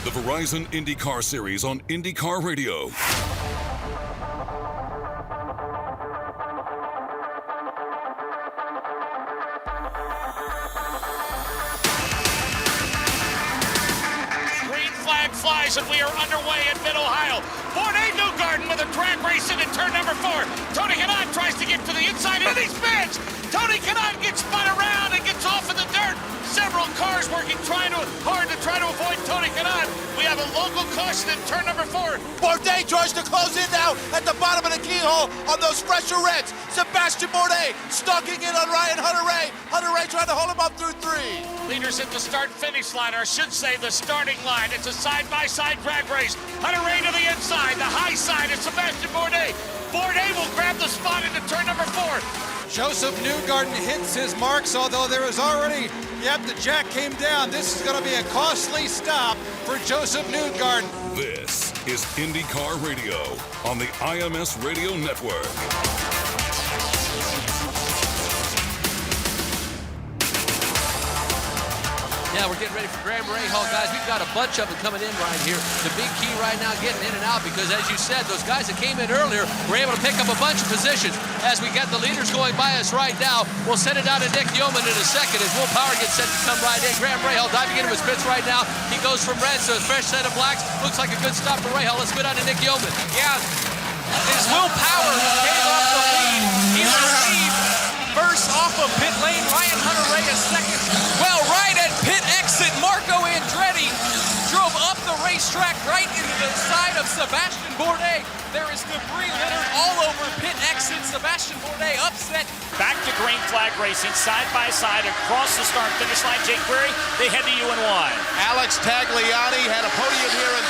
The Verizon IndyCar Series on IndyCar Radio. Green flag flies and we are underway in Mid-Ohio. Ford A. Newgarden with a drag race in turn number 4. Tony Kanaan tries to get to the inside and he spins. Tony Kanaan gets spun around and gets off in the dirt. Several cars working hard to try to avoid Tony Kanaan. We have a local caution in turn number 4. Bourdais tries to close in now at the bottom of the keyhole on those fresher reds. Sebastian Bourdais stalking in on Ryan Hunter-Reay. Hunter-Reay trying to hold him up through 3. Leaders at the start-finish line, or I should say the starting line. It's a side-by-side drag race. Hunter-Reay to the inside. The high side is Sebastian Bourdais. Bourdais will grab the spot into turn number 4. Joseph Newgarden hits his marks, although there is already, the jack came down. This is going to be a costly stop for Joseph Newgarden. This is IndyCar Radio on the IMS Radio Network. Yeah, we're getting ready for Graham Rahal, guys. We've got a bunch of them coming in right here. The big key right now getting in and out because, as you said, those guys that came in earlier were able to pick up a bunch of positions. As we get the leaders going by us right now, we'll send it down to Nick Yeoman in a second as Will Power gets set to come right in. Graham Rahal diving into his pits right now. He goes from red to a fresh set of blacks. Looks like a good stop for Rahal. Let's go down to Nick Yeoman. Yeah, as Will Power gave up the lead, he will lead first off of pit lane. Ryan Hunter-Reay is second. Well, right at pit exit, Marco Andretti drove up the racetrack right into the side of Sebastian Bourdais. There is debris littered all over pit exit. Sebastian Bourdais upset. Back to green flag racing, side by side across the start-finish line. Jake Query, they head to you in 1. Alex Tagliani had a podium here in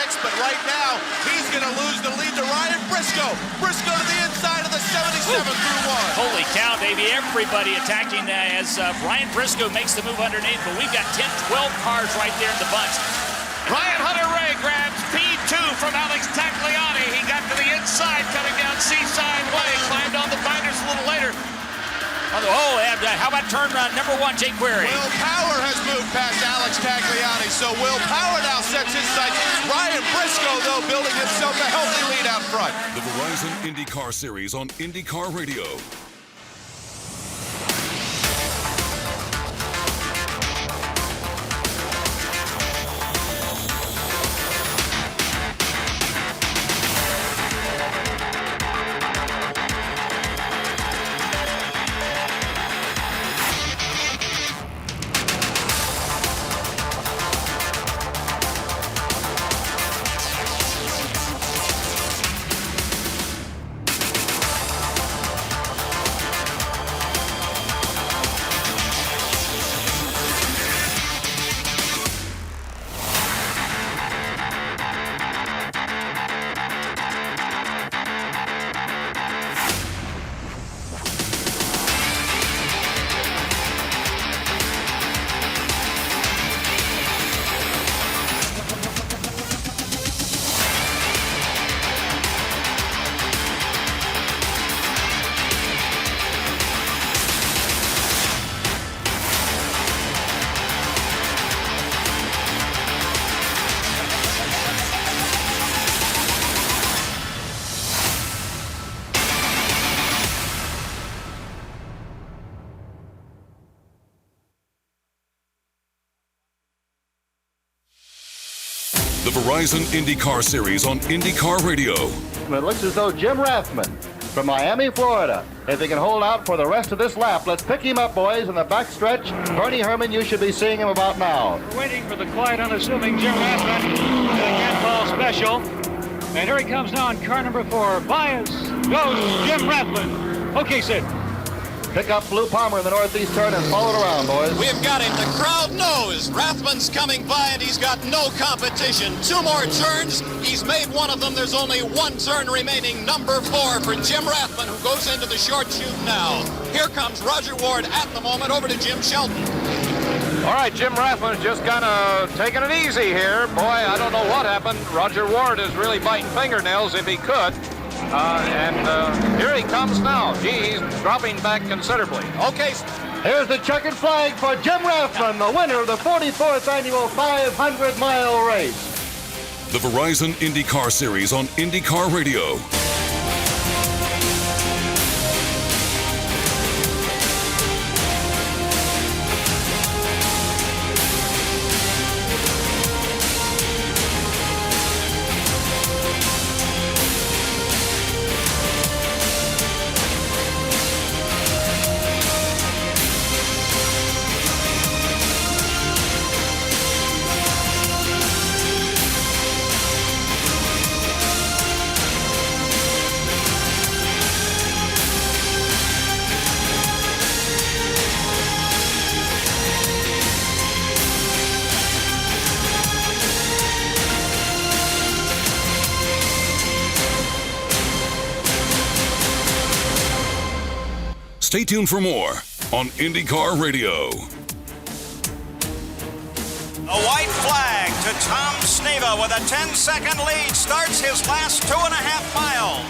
2006, but right now he's going to lose the lead to Ryan Briscoe. Briscoe to the inside of the 77 through 1. Holy cow, Davey, everybody attacking as Ryan Briscoe makes the move underneath, but we've got 10, 12 cars right there in the bunch. Ryan Hunter-Reay grabs P2 from Alex Tagliani. He got to the inside, coming down Seaside Way, climbed on the binders a little later. Oh, and how about turn number 1, Jake Query? Will Power has moved past Alex Tagliani, so Will Power now sets his sights. Ryan Briscoe, though, building himself a healthy lead out front. The Verizon IndyCar Series on IndyCar Radio. Verizon IndyCar Series on IndyCar Radio. It looks as though Jim Rathman from Miami, Florida, if he can hold out for the rest of this lap. Let's pick him up, boys, in the backstretch. Bernie Herman, you should be seeing him about now. We're waiting for the quiet, unassuming Jim Rathman. Can't call special. And here he comes now in car number 4. Bias goes Jim Rathman. Okay, Sid. Pick up Blue Palmer in the northeast turn and follow it around, boys. We've got him. The crowd knows Rathman's coming by, and he's got no competition. 2 more turns. He's made one of them. There's only 1 turn remaining. Number 4 for Jim Rathman, who goes into the short chute now. Here comes Roger Ward at the moment. Over to Jim Shelton. All right, Jim Rathman's just kind of taking it easy here. Boy, I don't know what happened. Roger Ward is really biting fingernails if he could. Here he comes now. Gee, he's dropping back considerably. Okay, here's the checkered flag for Jim Rathman, the winner of the 44th annual 500-mile race. The Verizon IndyCar Series on IndyCar Radio. Stay tuned for more on IndyCar Radio. A white flag to Tom Sneva with a 10-second lead. Starts his last 2.5 miles.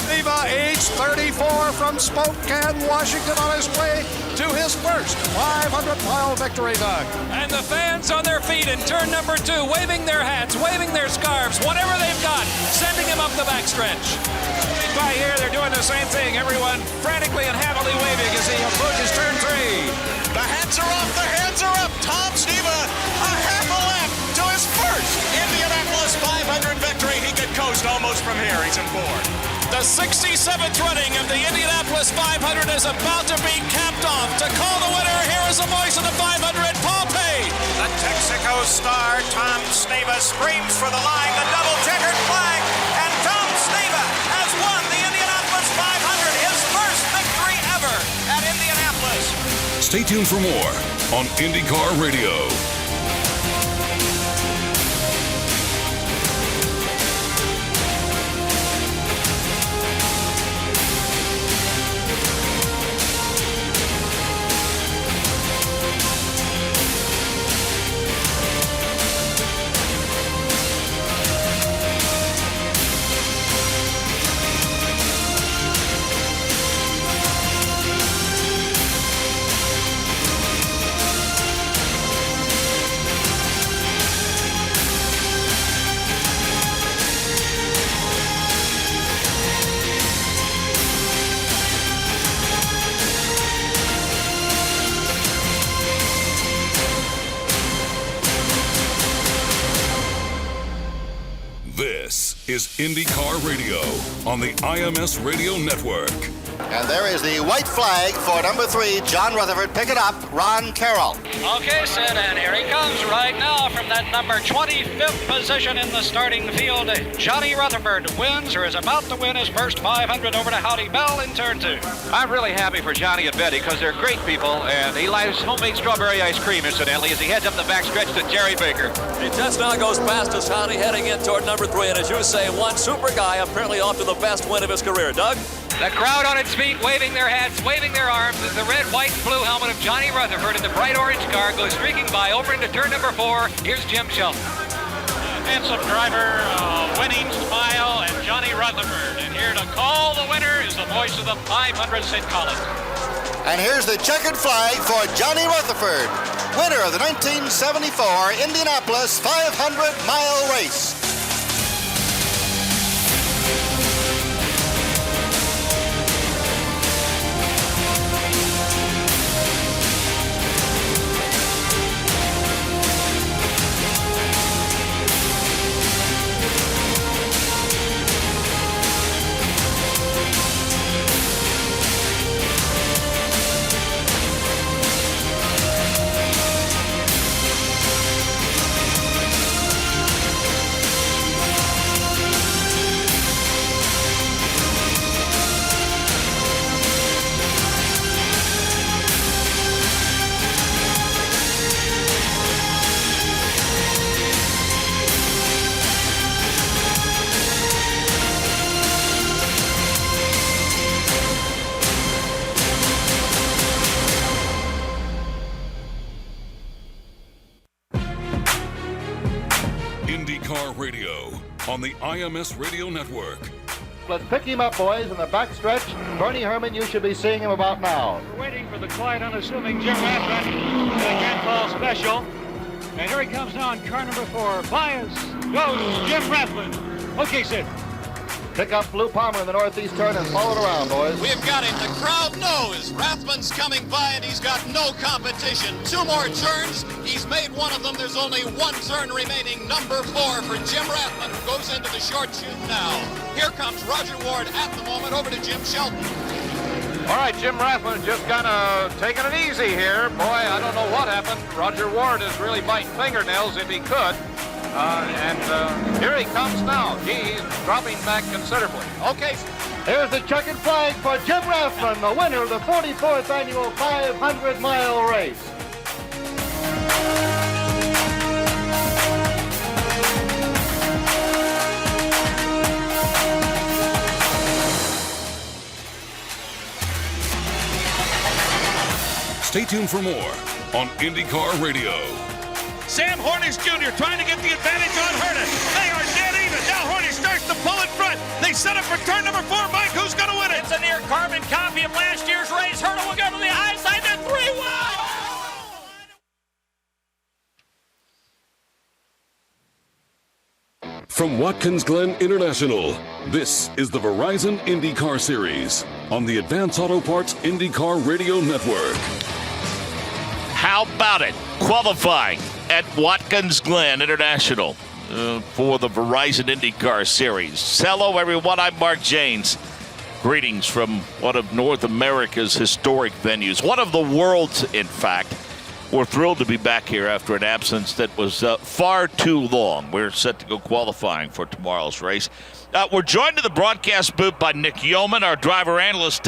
Sneva, age 34, from Spokane, Washington, on his way to his first 500-mile victory, Doug. And the fans on their feet in turn number 2, waving their hats, waving their scarves, whatever they've got, sending him up the backstretch. By here, they're doing the same thing. Everyone frantically and happily waving as he approaches turn 3. The hats are off, the hands are up. Tom Sneva, a half a lap to his first Indianapolis 500 victory. He could coast almost from here. He's in 4th. The 67th running of the Indianapolis 500 is about to be capped off. To call the winner, here is the voice of the 500, Paul Payne. The Texaco star, Tom Sneva, screams for the line, the double checkered flag, and Tom Sneva has won the Indianapolis 500, his first victory ever at Indianapolis. Stay tuned for more on IndyCar Radio. This is IndyCar Radio on the IMS Radio Network. And there is the white flag for number 3, John Rutherford. Pick it up, Ron Carroll. Okay, Sid, and here he comes right now from that number 25th position in the starting field. Johnny Rutherford wins, or is about to win, his first 500 over to Howdy Bell in turn 2. I'm really happy for Johnny and Betty because they're great people, and he likes homemade strawberry ice cream, incidentally, as he heads up the backstretch to Jerry Baker. He just now goes past us, Howdy, heading in toward number 3, and as you say, one super guy apparently off to the best win of his career. Doug? The crowd on its feet, waving their hats, waving their arms, as the red, white, and blue helmet of Johnny Rutherford in the bright orange car goes streaking by over into turn number 4. Here's Jim Shelton. Handsome driver, winning smile, and Johnny Rutherford. And here to call the winner is the voice of the 500, Sid Collins. And here's the checkered flag for Johnny Rutherford, winner of the 1974 Indianapolis 500-mile race. on the IMS Radio Network. Let's pick him up, boys, in the back stretch. Bernie Herman, you should be seeing him about now. We're waiting for the quiet, unassuming Jim Rathbun. They can't call special. And here he comes now in car number 4. Bias goes Jim Rathbun. Okay, Sid. Pick up Blue Palmer in the northeast turn and follow it around, boys. We've got him. The crowd knows Rathbun's coming by, and he's got no competition. 2 more turns. He's made one of them. There's only 1 turn remaining. Number 4 for Jim Rathbun, who goes into the short chute now. Here comes Roger Ward at the moment. Over to Jim Shelton. All right, Jim Rathbun just kind of taking it easy here. Boy, I don't know what happened. Roger Ward is really biting fingernails if he could. Here he comes now. He's dropping back considerably. Okay. Here's the checkered flag for Jim Rathbun, the winner of the 44th annual 500-mile race. Stay tuned for more on IndyCar Radio. Sam Hornish Jr. trying to get the advantage on Herta. They are dead even. Now Hornish starts to pull in front. They set up for turn number 4. Mike, who's going to win it? It's a near carbon copy of last year's race. Herta will go to the high side to 3 wide. From Watkins Glen International, this is the Verizon IndyCar Series on the Advance Auto Parts IndyCar Radio Network. How about it? Qualifying at Watkins Glen International for the Verizon IndyCar Series. Hello, everyone. I'm Mark Janes. Greetings from one of North America's historic venues, one of the world's, in fact. We're thrilled to be back here after an absence that was far too long. We're set to go qualifying for tomorrow's race. We're joined in the broadcast booth by Nick Yeoman, our driver analyst.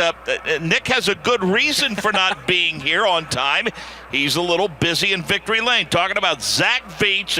Nick has a good reason for not being here on time. He's a little busy in victory lane, talking about Zach Veach,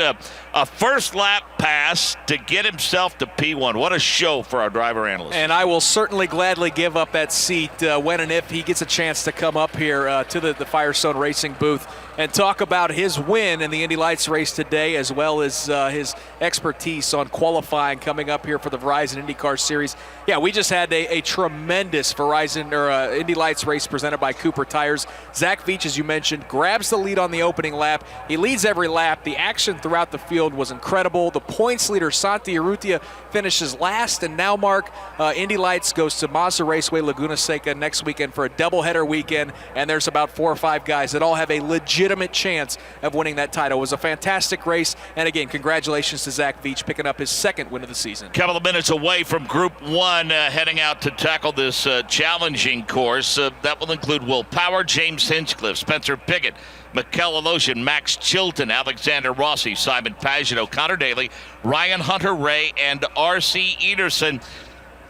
a first lap pass to get himself to P1. What a show for our driver analyst. And I will certainly gladly give up that seat when and if he gets a chance to come up here to the Firestone Racing booth and talk about his win in the Indy Lights race today, as well as his expertise on qualifying coming up here for the Verizon IndyCar Series. Yeah, we just had a tremendous Verizon or Indy Lights race presented by Cooper Tires. Zach Veach, as you mentioned, grabs the lead on the opening lap. He leads every lap. The action throughout the field was incredible. The points leader, Santi Urrutia, finishes last. And now, Mark, Indy Lights goes to Mazda Raceway Laguna Seca next weekend for a doubleheader weekend. And there's about 4 or 5 guys that all have a legitimate chance of winning that title. It was a fantastic race. And again, congratulations to Zach Veach picking up his 2nd win of the season. Couple of minutes away from Group 1, heading out to tackle this challenging course. That will include Will Power, James Hinchcliffe, Spencer Piggott, Mikel Alosian, Max Chilton, Alexander Rossi, Simon Pagenaud, Connor Daly, Ryan Hunter-Ray, and R.C. Ederson.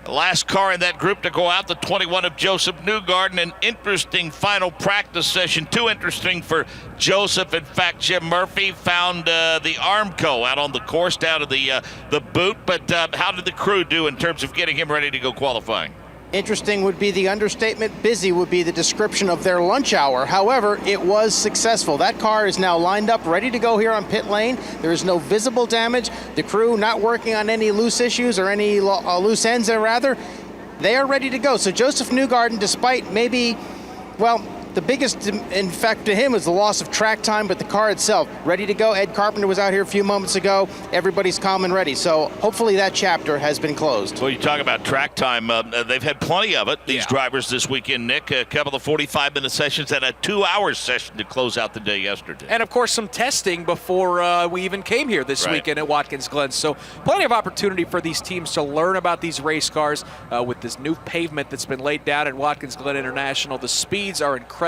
The last car in that group to go out, the 21 of Joseph Newgarden. An interesting final practice session. Too interesting for Joseph. In fact, Jim Murphy found the Armco out on the course down to the boot. But how did the crew do in terms of getting him ready to go qualifying? Interesting would be the understatement. Busy would be the description of their lunch hour. However, it was successful. That car is now lined up, ready to go here on pit lane. There is no visible damage. The crew not working on any loose issues or any loose ends, rather. They are ready to go. So Joseph Newgarden, despite maybe, well, the biggest, in fact, to him was the loss of track time, but the car itself, ready to go. Ed Carpenter was out here a few moments ago. Everybody's calm and ready. So hopefully that chapter has been closed. Well, you talk about track time. They've had plenty of it, these drivers this weekend, Nick. A couple of 45-minute sessions and a 2-hour session to close out the day yesterday. And, of course, some testing before we even came here this weekend at Watkins Glen. So plenty of opportunity for these teams to learn about these race cars with this new pavement that's been laid down at Watkins Glen International. The speeds are incredible.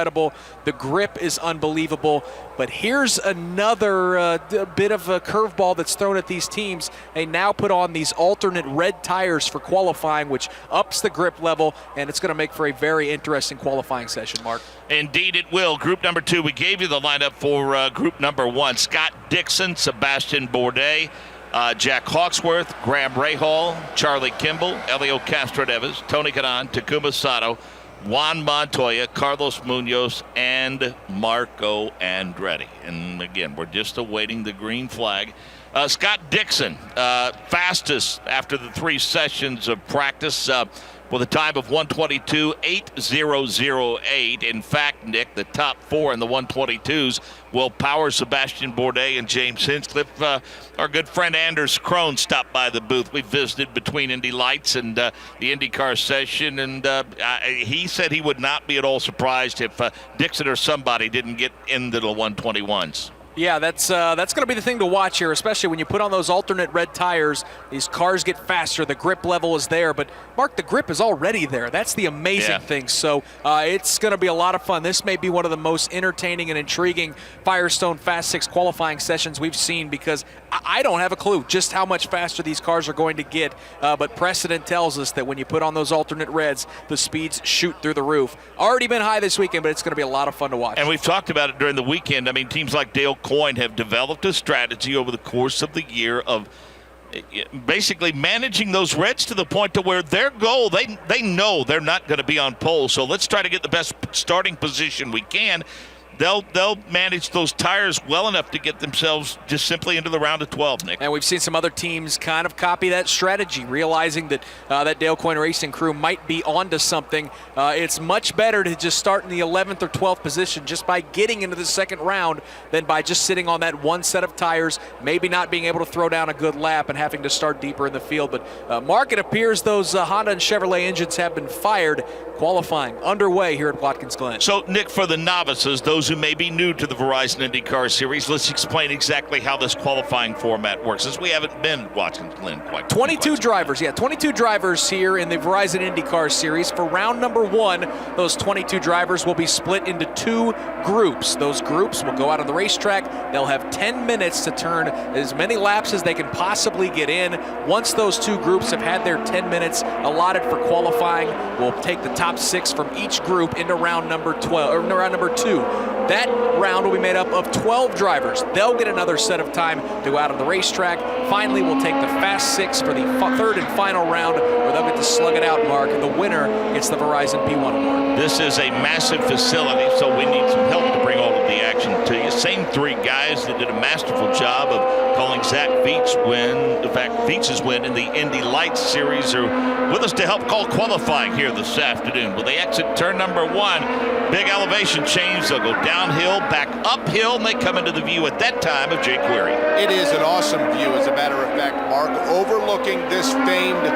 The grip is unbelievable. But here's another bit of a curveball that's thrown at these teams. They now put on these alternate red tires for qualifying, which ups the grip level, and it's going to make for a very interesting qualifying session, Mark. Indeed it will. Group number 2, we gave you the lineup for group number 1. Scott Dixon, Sebastian Bourdais, Jack Hawksworth, Graham Rahal, Charlie Kimball, Elio Castroneves, Tony Kanaan, Takuma Sato, Juan Montoya, Carlos Munoz, and Marco Andretti. And again, we're just awaiting the green flag. Scott Dixon, fastest after the 3 sessions of practice with a time of 1:22.8008. In fact, Nick, the top 4 in the 1:22s will power Sebastian Bourdais and James Hinchcliffe. Our good friend Anders Krohn stopped by the booth. We visited between Indy Lights and the IndyCar session, and he said he would not be at all surprised if Dixon or somebody didn't get into the 121s. Yeah, that's going to be the thing to watch here, especially when you put on those alternate red tires. These cars get faster. The grip level is there. But, Mark, the grip is already there. That's the amazing thing. So it's going to be a lot of fun. This may be one of the most entertaining and intriguing Firestone Fast 6 qualifying sessions we've seen, because I don't have a clue just how much faster these cars are going to get. But precedent tells us that when you put on those alternate reds, the speeds shoot through the roof. Already been high this weekend, but it's going to be a lot of fun to watch. And we've talked about it during the weekend. I mean, teams like Dale Coyne have developed a strategy over the course of the year of basically managing those reds to the point to where their goal, they know they're not going to be on pole, so let's try to get the best starting position we can. They'll manage those tires well enough to get themselves just simply into the round of 12, Nick. And we've seen some other teams kind of copy that strategy, realizing that that Dale Coyne Racing crew might be onto something. It's much better to just start in the 11th or 12th position just by getting into the second round than by just sitting on that one set of tires, maybe not being able to throw down a good lap and having to start deeper in the field. But Mark, it appears those Honda and Chevrolet engines have been fired. Qualifying underway here at Watkins Glen. So, Nick, for the novices, those who may be new to the Verizon IndyCar Series, let's explain exactly how this qualifying format works, since we haven't been at Watkins Glen quite 22 drivers, 22 drivers here in the Verizon IndyCar Series. For round number 1, those 22 drivers will be split into 2 groups. Those groups will go out on the racetrack. They'll have 10 minutes to turn as many laps as they can possibly get in. Once those 2 groups have had their 10 minutes allotted for qualifying, we'll take the top 6 from each group into round number 12 or round number 2. That round will be made up of 12 drivers. They'll get another set of time to go out on the racetrack. Finally, we'll take the Fast 6 for the third and final round, where they'll get to slug it out, Mark. The winner gets the Verizon P1 award. This is a massive facility, so we need some help to bring all of the action to you. Same 3 guys that did a masterful job of calling Zach Veach Veach's win in the Indy Lights Series are with us to help call qualifying here this afternoon. When they exit turn number 1, big elevation change. They'll go downhill, back uphill, and they come into the view at that time of Jake Query. It is an awesome view, as a matter of fact, Mark, overlooking this famed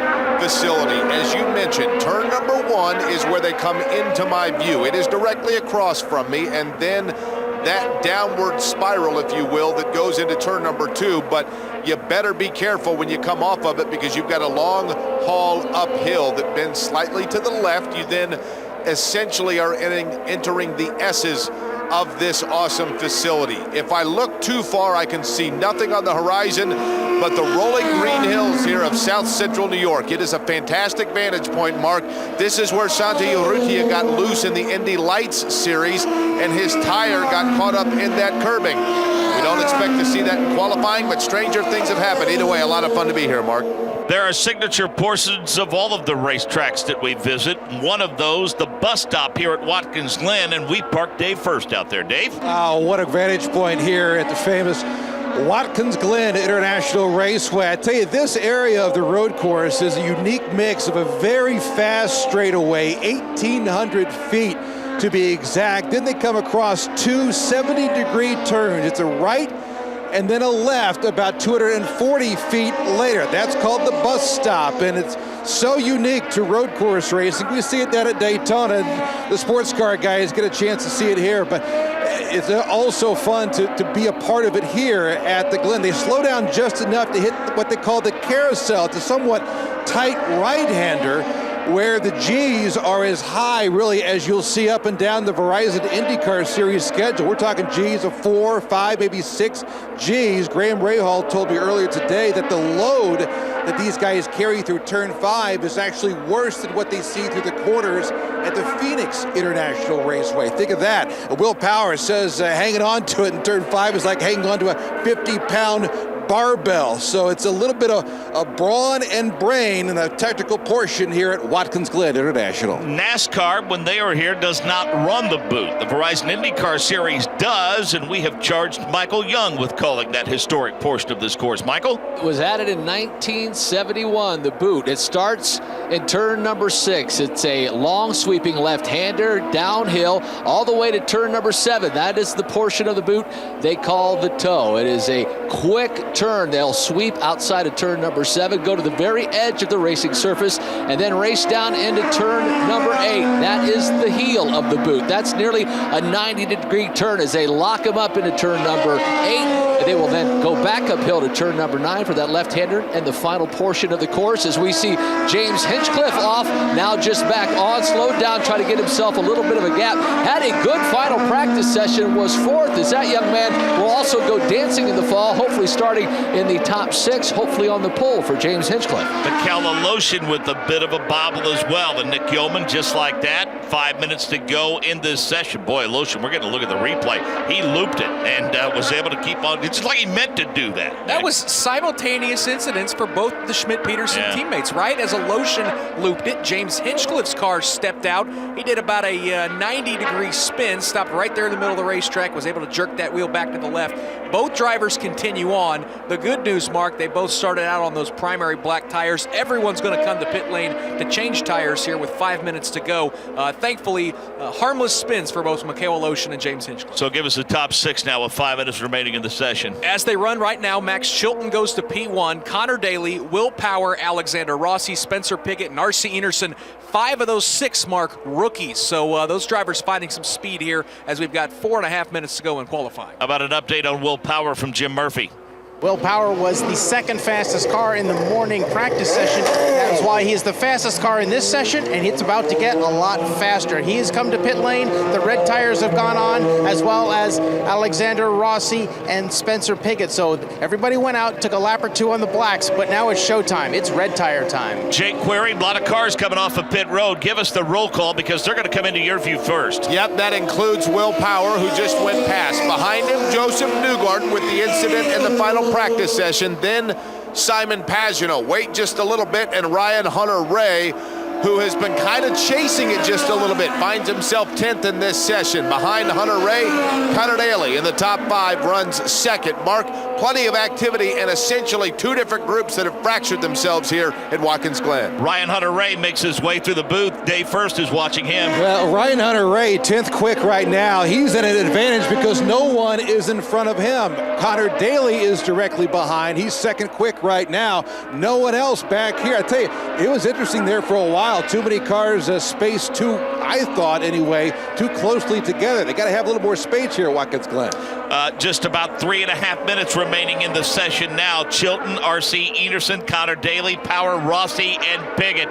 facility. As you mentioned, turn number 1 is where they come into my view. It is directly across from me, and then that downward spiral, if you will, that goes into turn number 2, but you better be careful when you come off of it, because you've got a long haul uphill that bends slightly to the left. You then essentially are entering the S's of this awesome facility. If I look too far, I can see nothing on the horizon but the rolling green hills here of South Central New York. It is a fantastic vantage point, Mark. This is where Santi Urrutia got loose in the Indy Lights Series, and his tire got caught up in that curbing. We don't expect to see that in qualifying, but stranger things have happened. Either way, a lot of fun to be here, Mark. There are signature portions of all of the racetracks that we visit. One of those, the bus stop here at Watkins Glen, and we parked Dave first out there. Dave? Oh, what a vantage point here at the famous Watkins Glen International Raceway. I tell you, this area of the road course is a unique mix of a very fast straightaway, 1,800 feet to be exact. Then they come across 2 70-degree turns. It's a right and then a left about 240 feet later. That's called the bus stop, and it's so unique to road course racing. We see it down at Daytona, and the sports car guys get a chance to see it here, but it's also fun to be a part of it here at the Glen. They slow down just enough to hit what they call the carousel. It's a somewhat tight right-hander, where the G's are as high, really, as you'll see up and down the Verizon IndyCar Series schedule. We're talking G's of 4, 5, maybe 6 G's. Graham Rahal told me earlier today that the load that these guys carry through turn 5 is actually worse than what they see through the corners at the Phoenix International Raceway. Think of that. Will Power says hanging on to it in turn 5 is like hanging on to a 50-pound barbell. So it's a little bit of brawn and brain in the technical portion here at Watkins Glen International. NASCAR, when they are here, does not run the boot. The Verizon IndyCar Series does, and we have charged Michael Young with calling that historic portion of this course. Michael? It was added in 1971, the boot. It starts in turn number 6. It's a long sweeping left-hander downhill all the way to turn number 7. That is the portion of the boot they call the toe. It is a quick turn. They'll sweep outside of turn number 7, go to the very edge of the racing surface, and then race down into turn number 8. That is the heel of the boot. That's nearly a 90-degree turn as they lock him up into turn number 8. And they will then go back uphill to turn number 9 for that left-hander and the final portion of the course as we see James Hinchcliffe off, now just back on, slowed down, trying to get himself a little bit of a gap. Had a good final practice session, was 4th as that young man will also go dancing in the fall, hopefully starting in the top 6, hopefully on the pole for James Hinchcliffe. Michaela Lotion with a bit of a bobble as well. And Nick Yeoman just like that. 5 minutes to go in this session. Boy, Lotion, we're going to look at the replay. He looped it and was able to keep on. It's just like he meant to do that. That was simultaneous incidents for both the Schmidt-Peterson teammates, right? As a Lotion looped it, James Hinchcliffe's car stepped out. He did about a 90-degree spin, stopped right there in the middle of the racetrack, was able to jerk that wheel back to the left. Both drivers continue on. The good news, Mark, they both started out on those primary black tires. Everyone's going to come to pit lane to change tires here with 5 minutes to go. Thankfully, harmless spins for both Michaela Lotion and James Hinchcliffe. So give us the top 6 now with 5 minutes remaining in the session. As they run right now, Max Chilton goes to P1, Connor Daly, Will Power, Alexander Rossi, Spencer Pigot, and R.C. Enerson. 5 of those 6, Mark, rookies. So those drivers finding some speed here as we've got 4.5 minutes to go in qualifying. How about an update on Will Power from Jim Murphy? Will Power was the second fastest car in the morning practice session. That is why he is the fastest car in this session, and it's about to get a lot faster. He has come to pit lane. The red tires have gone on, as well as Alexander Rossi and Spencer Pigot. So everybody went out, took a lap or 2 on the blacks, but now it's showtime. It's red tire time. Jake Query, a lot of cars coming off of pit road. Give us the roll call because they're going to come into your view first. Yep, that includes Will Power, who just went past. Behind him, Joseph Newgarden with the incident in the final practice session. Then Simon Pagenaud. Wait just a little bit, and Ryan Hunter-Reay, who has been kind of chasing it just a little bit, finds himself 10th in this session. Behind Hunter-Reay, Connor Daly in the top 5 runs 2nd. Mark, plenty of activity and essentially 2 different groups that have fractured themselves here at Watkins Glen. Ryan Hunter-Reay makes his way through the booth. Dave First is watching him. Well, Ryan Hunter-Reay, 10th quick right now. He's at an advantage because no one is in front of him. Connor Daly is directly behind. He's 2nd quick right now. No one else back here. I tell you, it was interesting there for a while. Too many cars spaced too, I thought anyway, too closely together. They got to have a little more space here at Watkins Glen. Just about 3.5 minutes remaining in the session now. Chilton, R.C. Enerson, Connor Daly, Power, Rossi, and Pigot.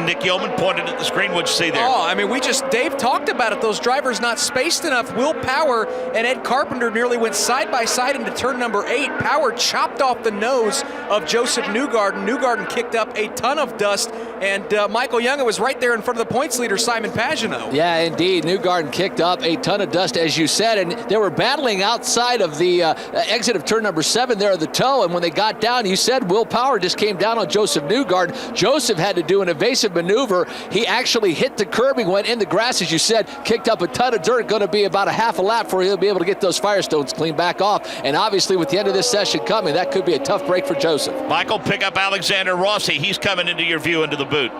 Nick Yeoman pointed at the screen. What'd you see there? Oh, I mean, Dave talked about it. Those drivers not spaced enough. Will Power and Ed Carpenter nearly went side by side into turn number 8. Power chopped off the nose of Joseph Newgarden. Newgarden kicked up a ton of dust, and Michael Young was right there in front of the points leader, Simon Pagenaud. Yeah, indeed. Newgarden kicked up a ton of dust, as you said, and they were battling outside of the exit of turn number 7 there at the toe, and when they got down, you said Will Power just came down on Joseph Newgarden. Joseph had to do an evasive maneuver. He actually hit the curbing, went in the grass, as you said, kicked up a ton of dirt. Going to be about a half a lap before he'll be able to get those Firestones cleaned back off, and obviously with the end of this session coming, that could be a tough break for Joseph. Michael, pick up Alexander Rossi. He's coming into your view into the boot.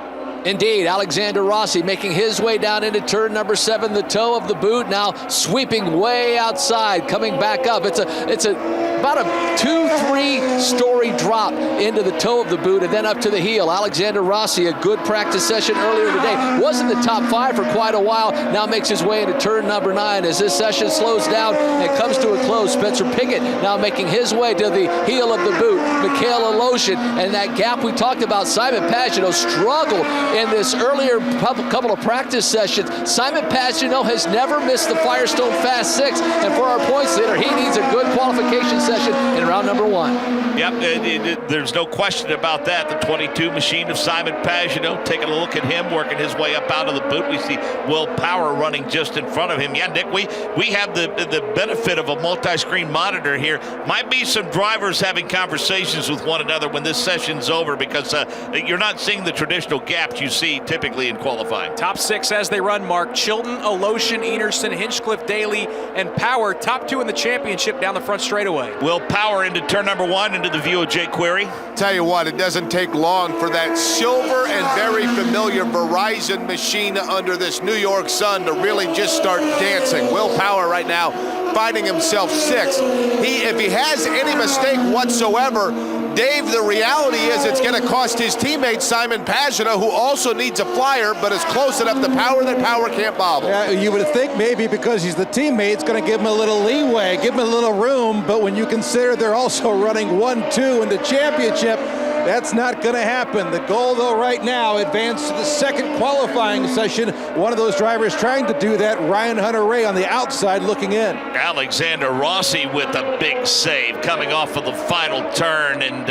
Indeed, Alexander Rossi making his way down into turn number 7, the toe of the boot, now sweeping way outside, coming back up. It's about a 2-3 story drop into the toe of the boot and then up to the heel. Alexander Rossi, a good practice session earlier today. Was in the top 5 for quite a while, now makes his way into turn number 9 as this session slows down and comes to a close. Spencer Pigot now making his way to the heel of the boot. Michaela Lotion, and that gap we talked about, Simon Pagenaud struggled in this earlier couple of practice sessions. Simon Pagenaud has never missed the Firestone Fast 6, and for our points leader, he needs a good qualification session in round number 1. Yep, there's no question about that. The 22 machine of Simon Pagenaud, taking a look at him, working his way up out of the boot. We see Will Power running just in front of him. Yeah, Nick, we have the benefit of a multi-screen monitor here. Might be some drivers having conversations with one another when this session's over, because you're not seeing the traditional gaps you see typically in qualifying. Top 6 as they run, Mark. Chilton, Aloshin, Enerson, Hinchcliffe, Daly, and Power. Top 2 in the championship down the front straightaway. Will Power into turn number 1 into the view of Jake Query. Tell you what, it doesn't take long for that silver and very familiar Verizon machine under this New York sun to really just start dancing. Will Power right now finding himself 6th. If he has any mistake whatsoever, Dave, the reality is it's going to cost his teammate Simon Pagenaud, who also needs a flyer, but is close enough to Power that Power can't bobble. Yeah, you would think maybe because he's the teammate, it's going to give him a little leeway, give him a little room, but when you consider they're also running 1-2 in the championship, that's not going to happen. The goal, though, right now, advance to the second qualifying session. One of those drivers trying to do that, Ryan Hunter-Reay on the outside looking in. Alexander Rossi with a big save coming off of the final turn, and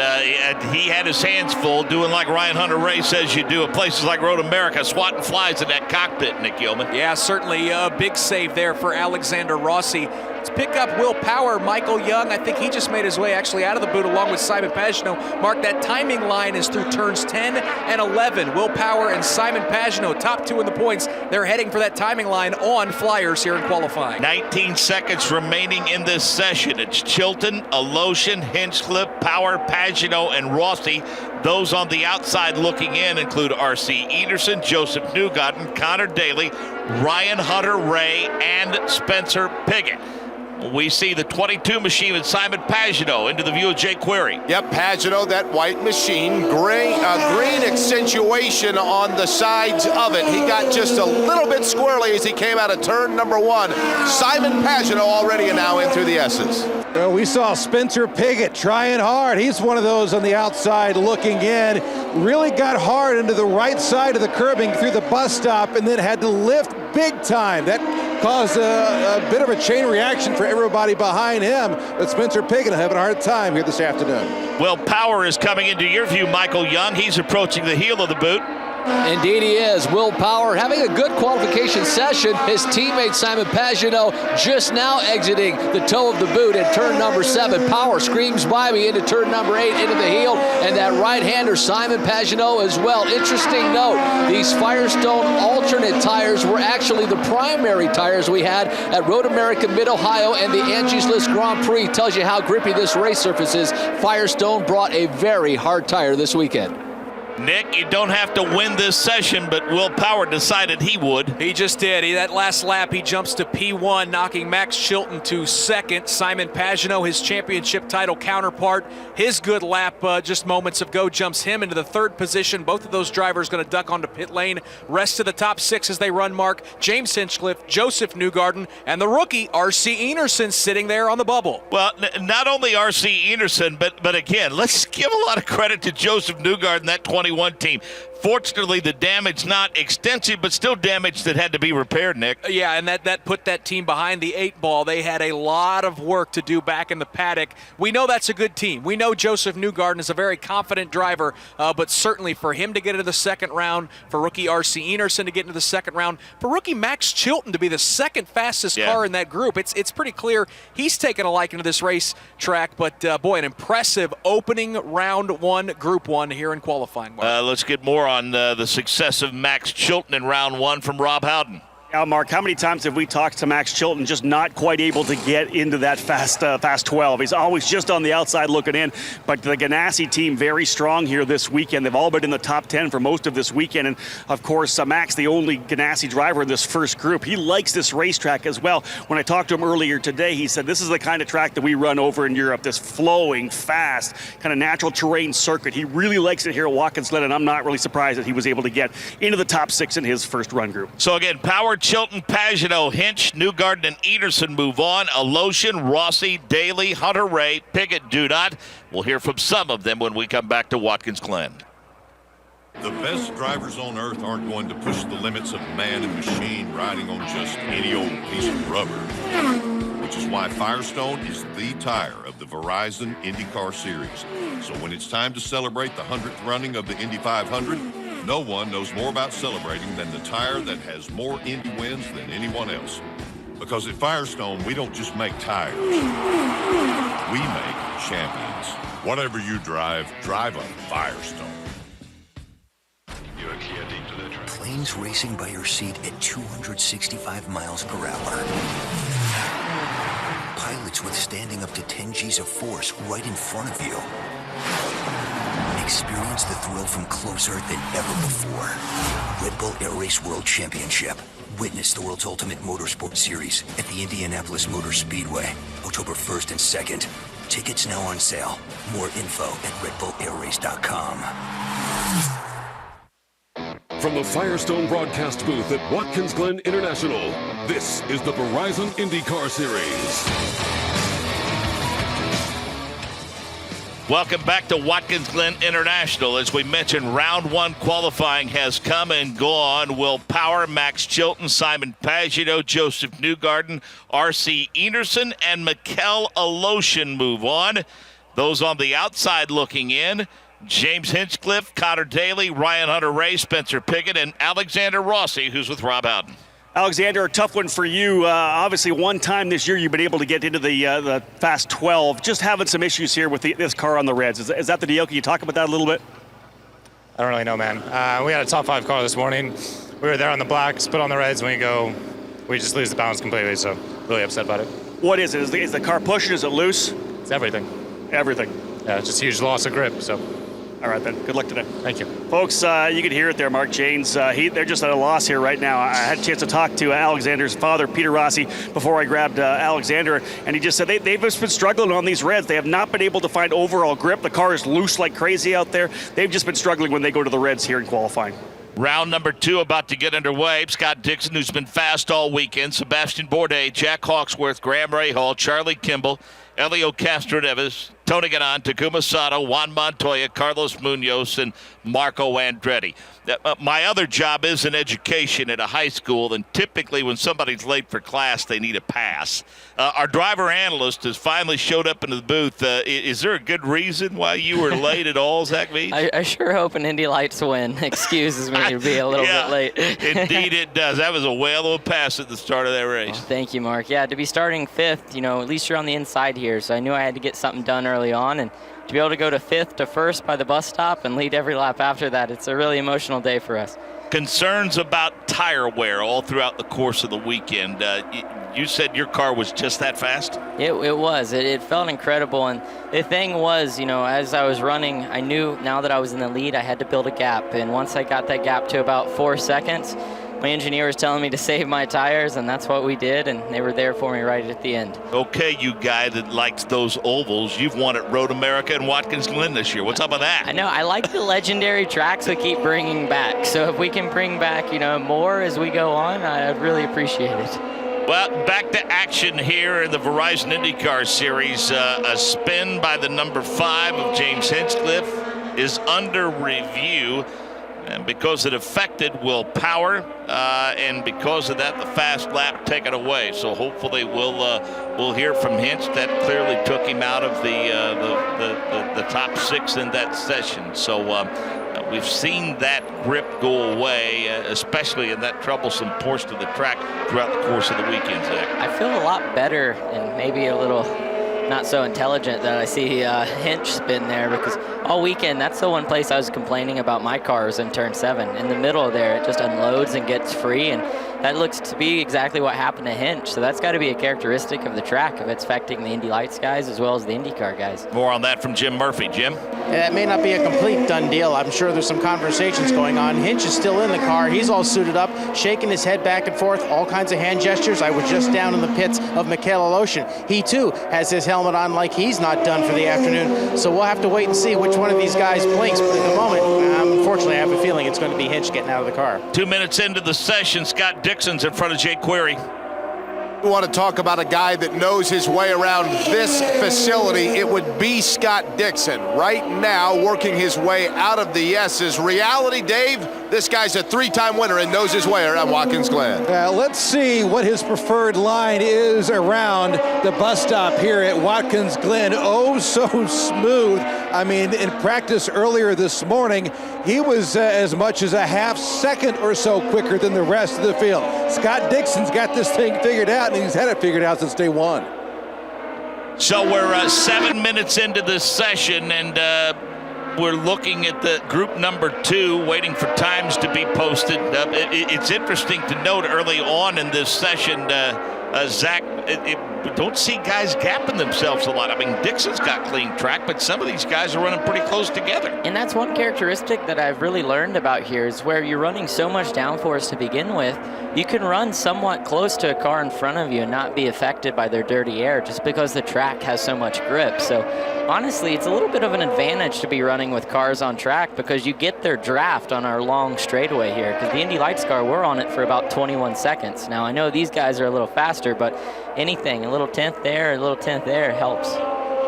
he had his hands full doing like Ryan Hunter-Reay says you do at places like Road America, swatting flies in that cockpit, Nick Yeoman. Yeah, certainly a big save there for Alexander Rossi. Let's pick up Will Power, Michael Young. I think he just made his way actually out of the boot along with Simon Pagenaud. Mark, that timing line is through turns 10 and 11. Will Power and Simon Pagenaud, top 2 in the points. They're heading for that timing line on flyers here in qualifying. 19 seconds remaining in this session. It's Chilton, Aloshin, Hinchcliffe, Power, Pagenaud, and Rossi. Those on the outside looking in include R.C. Enerson, Joseph Newgarden, Connor Daly, Ryan Hunter-Reay, and Spencer Pigot. We see the 22 machine with Simon Pagenaud into the view of Jake Query. Yep, Pagenaud, that white machine. Green accentuation on the sides of it. He got just a little bit squirrely as he came out of turn number 1. Simon Pagenaud already now in through the S's. Well, we saw Spencer Pigot trying hard. He's one of those on the outside looking in. Really got hard into the right side of the curbing through the bus stop and then had to lift big time. That caused a bit of a chain reaction for everybody behind him. But Spencer Pigot having a hard time here this afternoon. Well, Power is coming into your view, Michael Young. He's approaching the heel of the boot. Indeed he is. Will Power having a good qualification session. His teammate Simon Pagenaud just now exiting the toe of the boot at turn number 7. Power screams by me into turn number 8 into the heel, and that right-hander Simon Pagenaud as well. Interesting note, these Firestone alternate tires were actually the primary tires we had at Road America Mid-Ohio and the Angie's List Grand Prix. Tells you how grippy this race surface is. Firestone brought a very hard tire this weekend. Nick, you don't have to win this session, but Will Power decided he would. He just did. That last lap, he jumps to P1, knocking Max Chilton to 2nd. Simon Pagenaud, his championship title counterpart, his good lap just moments ago jumps him into the 3rd position. Both of those drivers going to duck onto pit lane. Rest of the top 6 as they run, Mark. James Hinchcliffe, Joseph Newgarden, and the rookie, R.C. Enerson, sitting there on the bubble. Well, not only R.C. Enerson, but again, let's give a lot of credit to Joseph Newgarden, that 21 team. Fortunately, the damage not extensive, but still damage that had to be repaired, Nick. Yeah, and that put that team behind the 8 ball. They had a lot of work to do back in the paddock. We know that's a good team. We know Joseph Newgarden is a very confident driver, but certainly for him to get into the 2nd round, for rookie R.C. Enerson to get into the 2nd round, for rookie Max Chilton to be the 2nd fastest car in that group, it's pretty clear he's taken a liking to this race track, but boy, an impressive opening round 1, Group 1 here in qualifying. Let's get more on the success of Max Chilton in round 1 from Rob Howden. Now, Mark, how many times have we talked to Max Chilton just not quite able to get into that fast 12? He's always just on the outside looking in, but the Ganassi team very strong here this weekend. They've all been in the top 10 for most of this weekend, and of course, Max, the only Ganassi driver in this first group, he likes this racetrack as well. When I talked to him earlier today, he said this is the kind of track that we run over in Europe, this flowing, fast, kind of natural terrain circuit. He really likes it here at Watkins Glen, and I'm not really surprised that he was able to get into the top 6 in his first run group. So again, Power, Chilton, Pagenaud, Hinch, Newgarden, and Enerson move on. Aloshin, Rossi, Daly, Hunter-Reay, Pigot do not. We'll hear from some of them when we come back to Watkins Glen. The best drivers on earth aren't going to push the limits of man and machine riding on just any old piece of rubber. The which is why Firestone is the tire of the Verizon IndyCar Series. So when it's time to celebrate the 100th running of the Indy 500, no one knows more about celebrating than the tire that has more Indy wins than anyone else. Because at Firestone, we don't just make tires, we make champions. Whatever you drive, drive a Firestone. You are clear deep to the track. Planes racing by your seat at 265 miles per hour. Pilots withstanding up to 10 G's of force right in front of you. Experience the thrill from closer than ever before. Red Bull Air Race World Championship. Witness the world's ultimate motorsport series at the Indianapolis Motor Speedway, October 1st and 2nd. Tickets now on sale. More info at redbullairrace.com. From the Firestone broadcast booth at Watkins Glen International, this is the Verizon IndyCar Series. Welcome back to Watkins Glen International. As we mentioned, round one qualifying has come and gone. Will Power, Max Chilton, Simon Pagenaud, Joseph Newgarden, R.C. Enerson, and Mikel Aloshin move on. Those on the outside looking in, James Hinchcliffe, Connor Daly, Ryan Hunter-Reay, Spencer Pigot, and Alexander Rossi, who's with Rob Howden. Alexander, a tough one for you. Obviously, one time this year you've been able to get into the Fast 12. Just having some issues here with this car on the Reds. Is that the deal? Can you talk about that a little bit? I don't really know, man. We had a top 5 car this morning. We were there on the blacks, but on the Reds, when we just lose the balance completely, so really upset about it. What is it? Is the car pushing? Is it loose? It's everything. Everything. Yeah, it's just a huge loss of grip, so. All right, then. Good luck today. Thank you. Folks, you can hear it there, Mark Janes. They're just at a loss here right now. I had a chance to talk to Alexander's father, Peter Rossi, before I grabbed Alexander, and he just said they've just been struggling on these Reds. They have not been able to find overall grip. The car is loose like crazy out there. They've just been struggling when they go to the Reds here in qualifying. Round number 2 about to get underway. Scott Dixon, who's been fast all weekend, Sebastian Bourdais, Jack Hawksworth, Graham Rahal, Charlie Kimball, Elio Castroneves, Tony Ganon, Takuma Sato, Juan Montoya, Carlos Munoz, and Marco Andretti. My other job is in education at a high school, and typically when somebody's late for class, they need a pass. Our driver analyst has finally showed up into the booth. Is there a good reason why you were late at all, Zach Veach? I sure hope an Indy Lights win excuses me to be a little bit late. Indeed it does. That was a whale of a pass at the start of that race. Oh, thank you, Mark. Yeah, to be starting 5th, at least you're on the inside here, so I knew I had to get something done early on, and to be able to go to 5th to 1st by the bus stop and lead every lap after that, it's a really emotional day for us. Concerns about tire wear all throughout the course of the weekend. You said your car was just that fast? It was. It felt incredible. And the thing was, as I was running, I knew now that I was in the lead, I had to build a gap. And once I got that gap to about 4 seconds, my engineer was telling me to save my tires, and that's what we did, and they were there for me right at the end. Okay, you guy that likes those ovals, you've won at Road America and Watkins Glen this year. What's up with that? I know. I like the legendary tracks we keep bringing back. So if we can bring back, more as we go on, I'd really appreciate it. Well, back to action here in the Verizon IndyCar Series. A spin by the number 5 of James Hinchcliffe is under review. And because it affected Will Power, and because of that, the fast lap taken away. So hopefully we'll hear from Hinch. That clearly took him out of the top 6 in that session. So we've seen that grip go away, especially in that troublesome portion of the track throughout the course of the weekend, Zach. I feel a lot better and maybe a little not so intelligent that I see Hinch spin there, because all weekend that's the one place I was complaining about my car was in turn 7. In the middle there, it just unloads and gets free, and that looks to be exactly what happened to Hinch. So that's got to be a characteristic of the track if it's affecting the Indy Lights guys as well as the IndyCar guys. More on that from Jim Murphy. Jim? That may not be a complete done deal. I'm sure there's some conversations going on. Hinch is still in the car. He's all suited up, shaking his head back and forth, all kinds of hand gestures. I was just down in the pits of Mikel Aloshin. He, too, has his helmet on like he's not done for the afternoon. So we'll have to wait and see which one of these guys blinks. But at the moment, unfortunately, I have a feeling it's going to be Hinch getting out of the car. 2 minutes into the session, Scott Dixon's in front of Jake Query. We want to talk about a guy that knows his way around this facility. It would be Scott Dixon right now working his way out of the S's. Reality, Dave, This guy's a 3-time winner and knows his way around Watkins Glen. Let's see what his preferred line is around the bus stop here at Watkins Glen. Oh, so smooth. I mean, in practice earlier this morning, he was as much as a half second or so quicker than the rest of the field. Scott Dixon's got this thing figured out, and he's had it figured out since day one. So we're 7 minutes into this session, and we're looking at the group number 2, waiting for times to be posted. It's interesting to note early on in this session, Zach, don't see guys gapping themselves a lot. I mean, Dixon's got clean track, but some of these guys are running pretty close together. And that's one characteristic that I've really learned about here is where you're running so much downforce to begin with, you can run somewhat close to a car in front of you and not be affected by their dirty air just because the track has so much grip. So honestly, it's a little bit of an advantage to be running with cars on track because you get their draft on our long straightaway here. Because the Indy Lights car, we're on it for about 21 seconds. Now, I know these guys are a little faster, but anything, a little tenth there, a little tenth there helps.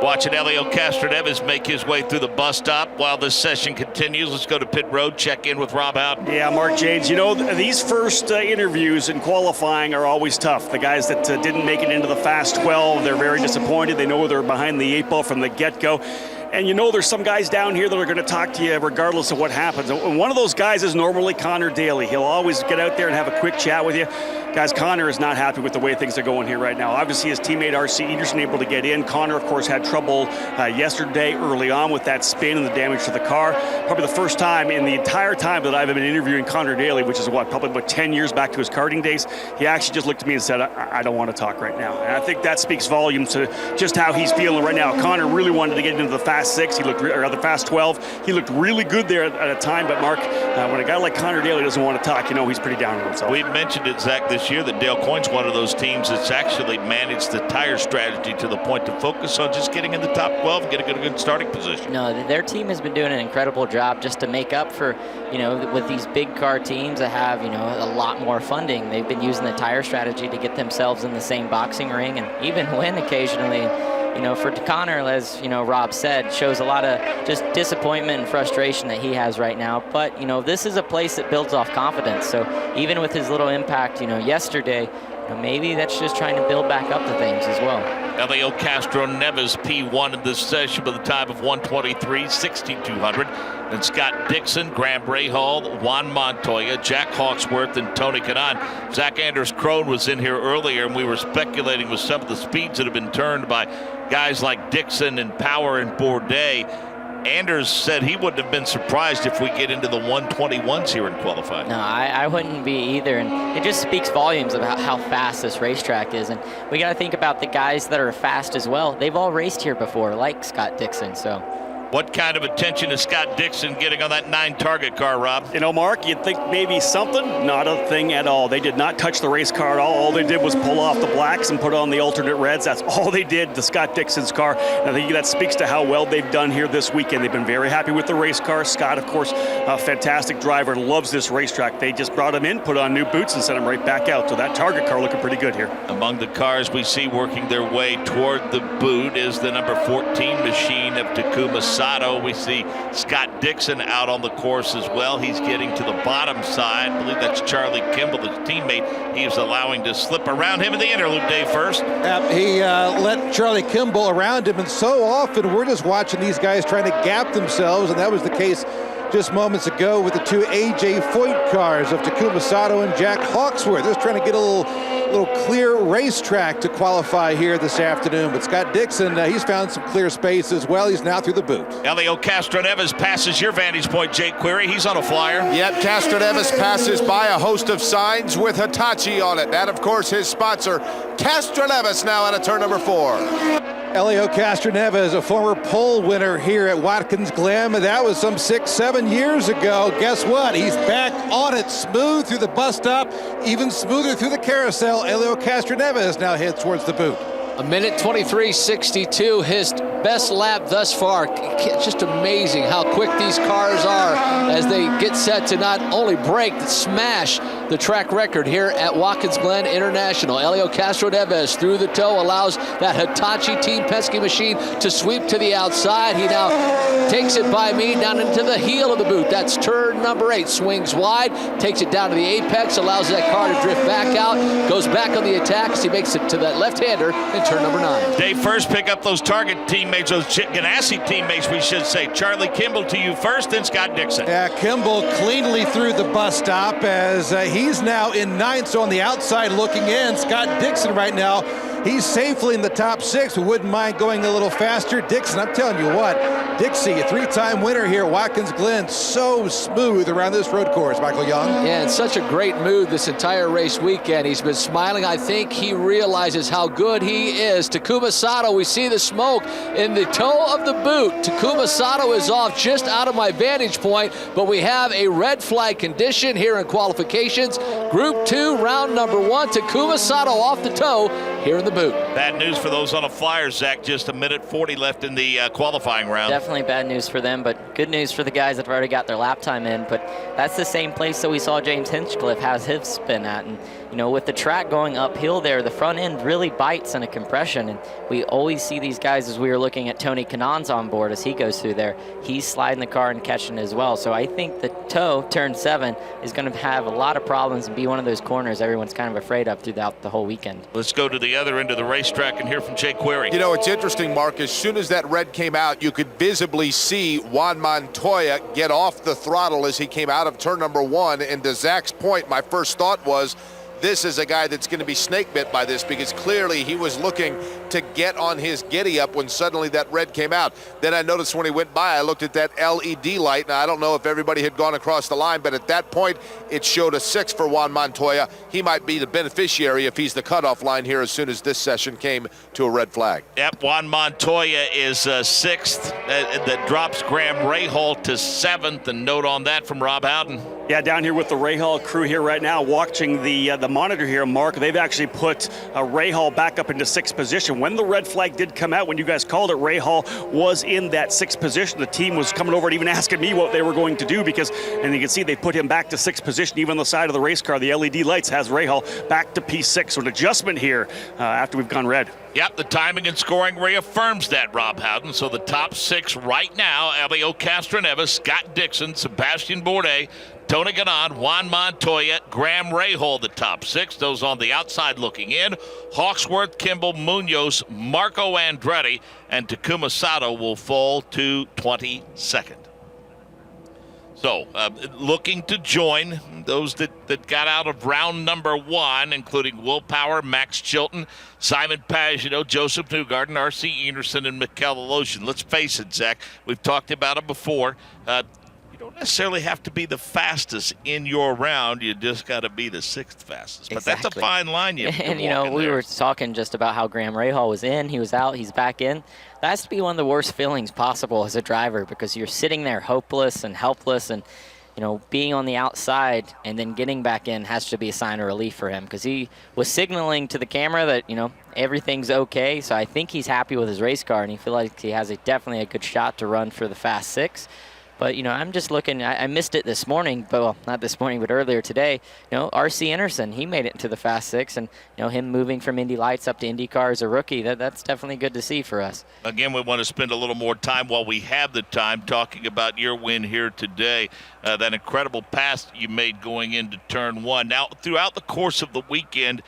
Watching Elio Castroneves make his way through the bus stop while this session continues. Let's go to pit road, check in with Rob Houghton. Yeah, Mark Jades, you know, these first interviews in qualifying are always tough. The guys that didn't make it into the Fast 12, they're very disappointed. They know they're behind the 8 ball from the get-go. And you know there's some guys down here that are going to talk to you regardless of what happens. And one of those guys is normally Connor Daly. He'll always get out there and have a quick chat with you. Guys, Connor is not happy with the way things are going here right now. Obviously, his teammate R.C. Ederson able to get in. Connor, of course, had trouble yesterday early on with that spin and the damage to the car. Probably the first time in the entire time that I've been interviewing Connor Daly, which is probably about 10 years back to his karting days, he actually just looked at me and said, I don't want to talk right now. And I think that speaks volumes to just how he's feeling right now. Connor really wanted to get into the Fast 6. He looked, or the Fast 12. He looked really good there at a time. But Mark, when a guy like Connor Daly doesn't want to talk, you know he's pretty down on himself. We've mentioned it, Zach, this year that Dale Coyne's one of those teams that's actually managed the tire strategy to the point to focus on just getting in the top 12 and getting a good starting position. No, their team has been doing an incredible job just to make up for, you know, with these big car teams that have, you know, a lot more funding. They've been using the tire strategy to get themselves in the same boxing ring and even win occasionally. You know, for Connor, as, you know, Rob said, shows a lot of just disappointment and frustration that he has right now. But, you know, this is a place that builds off confidence. So even with his little impact, you know, yesterday, you know, maybe that's just trying to build back up to things as well. Elio Castroneves P1 in this session with a time of 1:23.6200. And Scott Dixon, Graham Rahal, Juan Montoya, Jack Hawksworth, and Tony Kanaan. Zach Anders Krohn was in here earlier, and we were speculating with some of the speeds that have been turned by guys like Dixon and Power and Bourdais. Anders said he wouldn't have been surprised if we get into the 121s here in qualifying. No, I wouldn't be either. And it just speaks volumes about how fast this racetrack is. And we got to think about the guys that are fast as well. They've all raced here before, like Scott Dixon. So what kind of attention is Scott Dixon getting on that 9 target car, Rob? You know, Mark, you'd think maybe something. Not a thing at all. They did not touch the race car at all. All they did was pull off the blacks and put on the alternate reds. That's all they did to Scott Dixon's car. And I think that speaks to how well they've done here this weekend. They've been very happy with the race car. Scott, of course, a fantastic driver, loves this racetrack. They just brought him in, put on new boots, and sent him right back out. So that target car looking pretty good here. Among the cars we see working their way toward the boot is the number 14 machine of Takuma Sato. We see Scott Dixon out on the course as well. He's getting to the bottom side. I believe that's Charlie Kimball, his teammate. He's allowing to slip around him in the interlude day first. He let Charlie Kimball around him, and so often we're just watching these guys trying to gap themselves, and that was the case just moments ago with the 2 A.J. Foyt cars of Takuma Sato and Jack Hawksworth. Just trying to get a little clear racetrack to qualify here this afternoon. But Scott Dixon, he's found some clear space as well. He's now through the boot. Elio Castroneves passes your vantage point, Jake Query. He's on a flyer. Yep, Castroneves passes by a host of signs with Hitachi on it. That, of course, his sponsor. Castroneves now out of turn number 4. Elio Castroneves, a former pole winner here at Watkins Glen. That was some 6-7 years ago. Guess what? He's back on it, smooth through the bus stop, even smoother through the carousel. Elio Castroneves now heads towards the boot. A minute 23.62, his best lap thus far. It's just amazing how quick these cars are as they get set to not only break, but smash the track record here at Watkins Glen International. Helio Castroneves through the toe allows that Hitachi Team Penske machine to sweep to the outside. He now takes it by me down into the heel of the boot. That's turn number 8. Swings wide, takes it down to the apex, allows that car to drift back out, goes back on the attack as he makes it to that left-hander in turn number 9. Dave, first pick up those Target teammates, those Ganassi teammates, we should say. Charlie Kimball to you first, then Scott Dixon. Yeah, Kimball cleanly through the bus stop as he's now in 9th, so on the outside looking in. Scott Dixon right now, he's safely in the top 6. We wouldn't mind going a little faster. Dixon, I'm telling you what, Dixie, a 3-time winner here at Watkins Glen, so smooth around this road course, Michael Young. Yeah, in such a great mood this entire race weekend. He's been smiling. I think he realizes how good he is. Takuma Sato, we see the smoke in the toe of the boot. Takuma Sato is off just out of my vantage point, but we have a red flag condition here in qualifications. Group 2, round number 1. Takuma Sato off the toe here in the boot. Bad news for those on a flyer, Zach. Just a minute 40 left in the qualifying round. Definitely bad news for them, but good news for the guys that have already got their lap time in. But that's the same place that we saw James Hinchcliffe has his spin at. And, you know, with the track going uphill there, the front end really bites in a compression. And we always see these guys, as we were looking at Tony Kanaan's on board as he goes through there, he's sliding the car and catching it as well. So I think the toe, turn 7, is going to have a lot of problems and be one of those corners everyone's kind of afraid of throughout the whole weekend. Let's go to the other end of the racetrack and hear from Jay Query. You know, it's interesting, Mark. As soon as that red came out, you could visibly see Juan Montoya get off the throttle as he came out of turn number 1. And to Zach's point, my first thought was, this is a guy that's going to be snake bit by this, because clearly he was looking to get on his giddy up when suddenly that red came out. Then I noticed when he went by, I looked at that LED light. Now, I don't know if everybody had gone across the line, but at that point, it showed a 6 for Juan Montoya. He might be the beneficiary if he's the cutoff line here as soon as this session came to a red flag. Yep, Juan Montoya is 6th. That drops Graham Rahal to 7th. And note on that from Rob Howden. Yeah, down here with the Rahal crew here right now, watching the monitor here, Mark. They've actually put Rahal back up into 6th position. When the red flag did come out, when you guys called it, Rahal was in that 6th position. The team was coming over and even asking me what they were going to do, because, and you can see they put him back to 6th position. Even on the side of the race car, the LED lights has Rahal back to P6. So an adjustment here after we've gone red. Yep, the timing and scoring reaffirms that, Rob Howden. So the top 6 right now, Helio Castroneves, Scott Dixon, Sebastian Bourdais, Tony Kanaan, Juan Montoya, Graham Rahal, the top 6. Those on the outside looking in. Hawksworth, Kimball, Munoz, Marco Andretti, and Takuma Sato will fall to 22nd. So, looking to join those that got out of round number 1, including Will Power, Max Chilton, Simon Pagenaud, Joseph Newgarden, R.C. Enerson, and Mikel Alosian. Let's face it, Zach, we've talked about it before. You don't necessarily have to be the fastest in your round. You just got to be the 6th fastest. But Exactly. that's a fine line. And, you know, we were talking just about how Graham Rahal was in, he was out, he's back in. That has to be one of the worst feelings possible as a driver, because you're sitting there hopeless and helpless, and, you know, being on the outside and then getting back in has to be a sign of relief for him, because he was signaling to the camera that, you know, everything's okay. So I think he's happy with his race car, and he feels like he has definitely a good shot to run for the Fast 6. But, you know, I'm just looking, I missed it this morning, but, well, not this morning, but earlier today. You know, R.C. Enerson, he made it into the Fast 6, and, you know, him moving from Indy Lights up to IndyCar as a rookie, that's definitely good to see for us. Again, we want to spend a little more time while we have the time talking about your win here today, that incredible pass you made going into turn 1. Now, throughout the course of the weekend,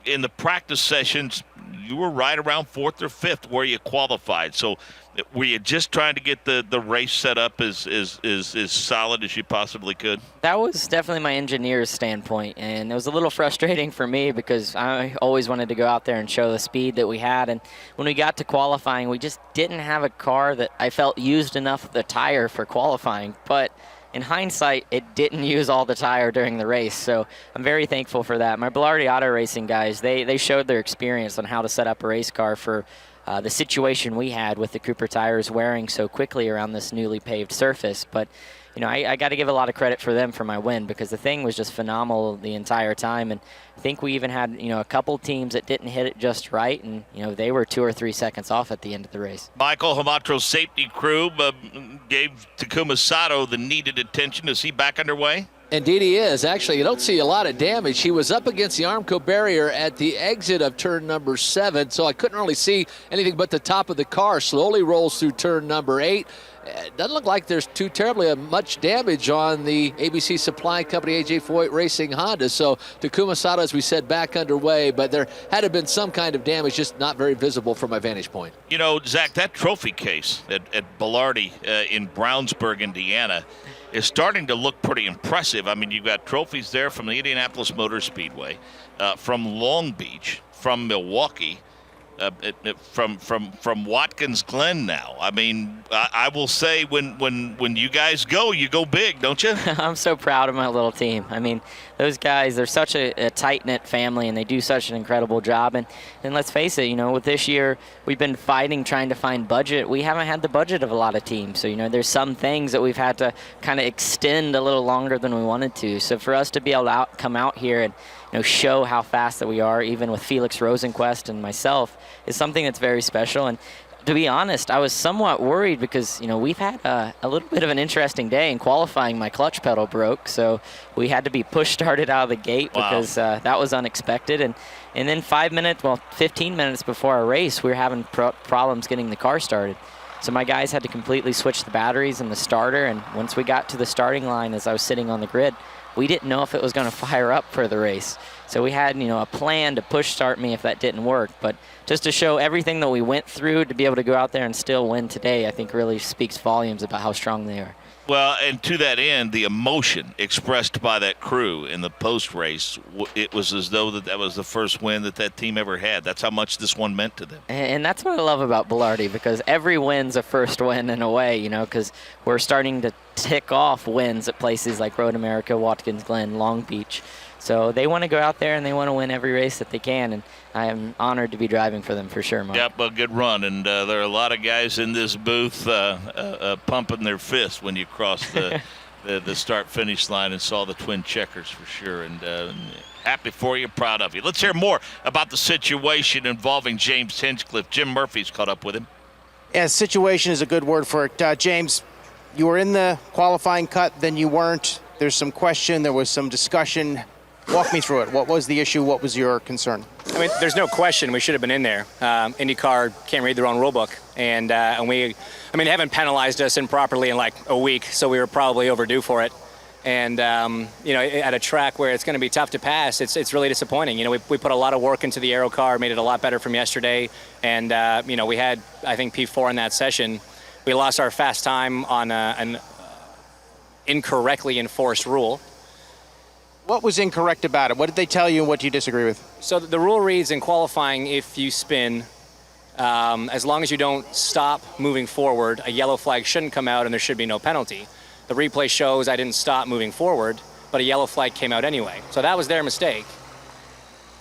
in the practice sessions, you were right around 4th or 5th where you qualified. So were you just trying to get the race set up as solid as you possibly could? That was definitely my engineer's standpoint, and it was a little frustrating for me because I always wanted to go out there and show the speed that we had. And when we got to qualifying, we just didn't have a car that I felt used enough of the tire for qualifying. But in hindsight, it didn't use all the tire during the race, so I'm very thankful for that. My Bilardi Auto Racing guys, they showed their experience on how to set up a race car for the situation we had with the Cooper tires wearing so quickly around this newly paved surface. But, you I got to give a lot of credit for them for my win, because the thing was just phenomenal the entire time. And I think we even had, a couple teams that didn't hit it just right, and, they were 2 or 3 seconds off at the end of the race. Michael Hamatro's safety crew gave Takuma Sato the needed attention. Is he back underway? Indeed he is. Actually, you don't see a lot of damage. He was up against the Armco barrier at the exit of turn number 7, so I couldn't really see anything but the top of the car. Slowly rolls through turn number 8. It doesn't look like there's too terribly much damage on the ABC Supply Company AJ Foyt Racing Honda. So Takuma Sato, as we said, back underway, but there had to have been some kind of damage, just not very visible from my vantage point. Zach, that trophy case at Belardi in Brownsburg, Indiana, is starting to look pretty impressive. I mean, you've got trophies there from the Indianapolis Motor Speedway, from Long Beach, from Milwaukee, from Watkins Glen now. I mean, I will say when you guys go, you go big, don't you? I'm so proud of my little team. I mean, those guys, they're such a tight-knit family, and they do such an incredible job. And let's face it, with this year, we've been fighting, trying to find budget. We haven't had the budget of a lot of teams. So, there's some things that we've had to kind of extend a little longer than we wanted to. So for us to be able to come out here and show how fast that we are, even with Felix Rosenquist and myself, is something that's very special. And to be honest, I was somewhat worried because, we've had a little bit of an interesting day in qualifying. My clutch pedal broke, so we had to be push-started out of the gate because that was unexpected. And then 15 minutes before our race, we were having problems getting the car started. So my guys had to completely switch the batteries and the starter, and once we got to the starting line as I was sitting on the grid, we didn't know if it was going to fire up for the race. So we had, a plan to push start me if that didn't work. But just to show everything that we went through to be able to go out there and still win today, I think really speaks volumes about how strong they are. Well, and to that end, the emotion expressed by that crew in the post-race, it was as though that was the first win that team ever had. That's how much this one meant to them. And that's what I love about Belardi, because every win's a first win in a way, because we're starting to tick off wins at places like Road America, Watkins Glen, Long Beach. So they want to go out there and they want to win every race that they can, and I am honored to be driving for them for sure, Mark. Yep, a good run, and there are a lot of guys in this booth pumping their fists when you cross the start-finish line and saw the twin checkers for sure, and happy for you, proud of you. Let's hear more about the situation involving James Hinchcliffe. Jim Murphy's caught up with him. Yeah, situation is a good word for it. James, you were in the qualifying cut, then you weren't. There's some question, there was some discussion. Walk me through it. What was the issue? What was your concern? I mean, there's no question we should have been in there. IndyCar can't read their own rule book. And they haven't penalized us improperly in like a week, so we were probably overdue for it. And, at a track where it's going to be tough to pass, it's really disappointing. We put a lot of work into the aero car, made it a lot better from yesterday. And, we had, I think, P4 in that session. We lost our fast time on an incorrectly enforced rule. What was incorrect about it? What did they tell you and what do you disagree with? So the rule reads in qualifying, if you spin, as long as you don't stop moving forward, a yellow flag shouldn't come out and there should be no penalty. The replay shows I didn't stop moving forward, but a yellow flag came out anyway. So that was their mistake.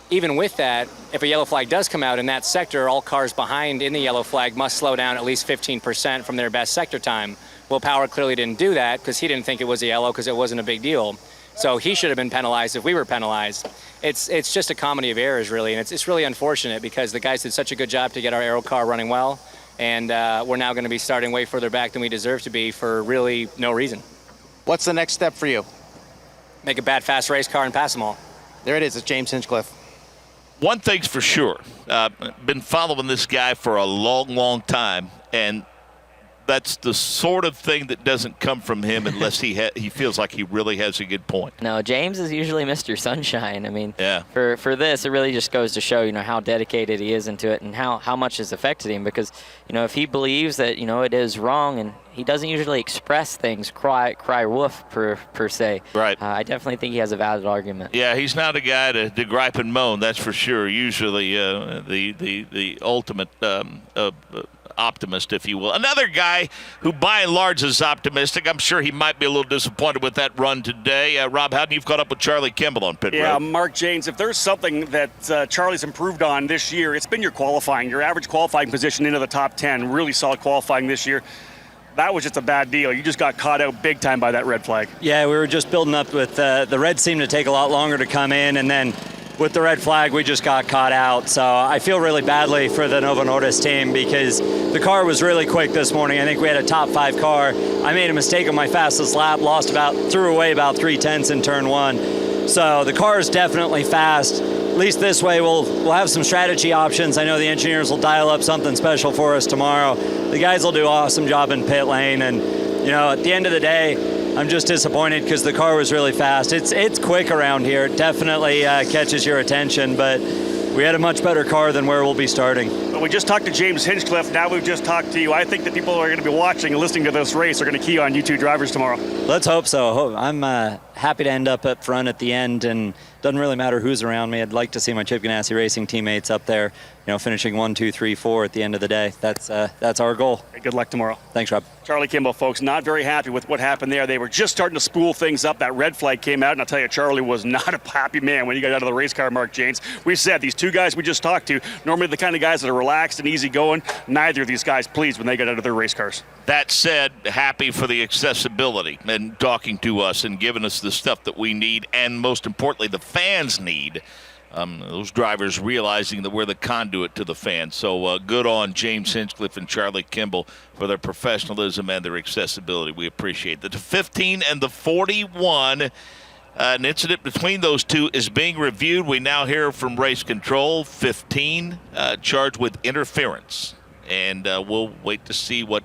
Even with that, if a yellow flag does come out in that sector, all cars behind in the yellow flag must slow down at least 15% from their best sector time. Well, Power clearly didn't do that because he didn't think it was a yellow because it wasn't a big deal. So he should have been penalized if we were penalized. It's just a comedy of errors, really, and it's really unfortunate because the guys did such a good job to get our aero car running well, and we're now going to be starting way further back than we deserve to be for really no reason. What's the next step for you? Make a bad, fast race car and pass them all. There it is. It's James Hinchcliffe. One thing's for sure. Been following this guy for a long, long time, and that's the sort of thing that doesn't come from him unless he feels like he really has a good point. No, James is usually Mr. Sunshine. I mean, yeah. For this, it really just goes to show, how dedicated he is into it and how much it's affected him. Because, if he believes that, it is wrong, and he doesn't usually express things, cry woof per se. Right. I definitely think he has a valid argument. Yeah, he's not a guy to gripe and moan, that's for sure. Usually the ultimate optimist, if you will. Another guy who by and large is optimistic. I'm sure he might be a little disappointed with that run today. Rob Howden, you've caught up with Charlie Kimball on pit road. Yeah, Mark James, if there's something that Charlie's improved on this year, it's been your qualifying, your average qualifying position into the top 10. Really solid qualifying this year. that was just a bad deal. You just got caught out big time by that red flag. Yeah, we were just building up with the red seemed to take a lot longer to come in, and then with the red flag, we just got caught out. So I feel really badly for the Novo Nordisk team because the car was really quick this morning. I think we had a top 5 car. I made a mistake on my fastest lap, threw away about 3/10 in turn 1. So the car is definitely fast. At least this way we'll have some strategy options. I know the engineers will dial up something special for us tomorrow. The guys will do an awesome job in pit lane, and at the end of the day, I'm just disappointed because the car was really fast. It's quick around here. It definitely catches your attention, but we had a much better car than where we'll be starting. Well, we just talked to James Hinchcliffe. Now we've just talked to you. I think that people who are going to be watching and listening to this race are going to key on you two drivers tomorrow. Let's hope so. I'm happy to end up up front at the end, and doesn't really matter who's around me. I'd like to see my Chip Ganassi Racing teammates up there, finishing 1, 2, 3, 4 at the end of the day. That's our goal. Hey, good luck tomorrow. Thanks, Rob. Charlie Kimball, folks, not very happy with what happened there. They were just starting to spool things up. That red flag came out, and I'll tell you, Charlie was not a happy man when he got out of the race car, Mark Janes. We said these two guys we just talked to, normally the kind of guys that are relaxed and easygoing, neither of these guys pleased when they got out of their race cars. That said, happy for the accessibility and talking to us and giving us the stuff that we need, and most importantly, the fans need. Those drivers realizing that we're the conduit to the fans. So good on James Hinchcliffe and Charlie Kimball for their professionalism and their accessibility. We appreciate that. The 15 and the 41, an incident between those two is being reviewed. We now hear from race control. 15 charged with interference. And we'll wait to see what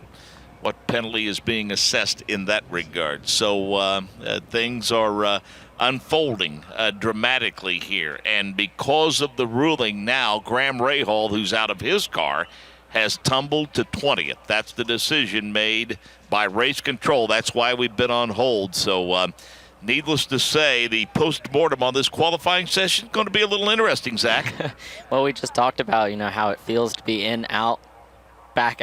penalty is being assessed in that regard. So things are unfolding dramatically here. And because of the ruling now, Graham Rahal, who's out of his car, has tumbled to 20th. That's the decision made by race control. That's why we've been on hold. So needless to say, the post-mortem on this qualifying session is going to be a little interesting, Zach. Well, we just talked about, how it feels to be in, out, back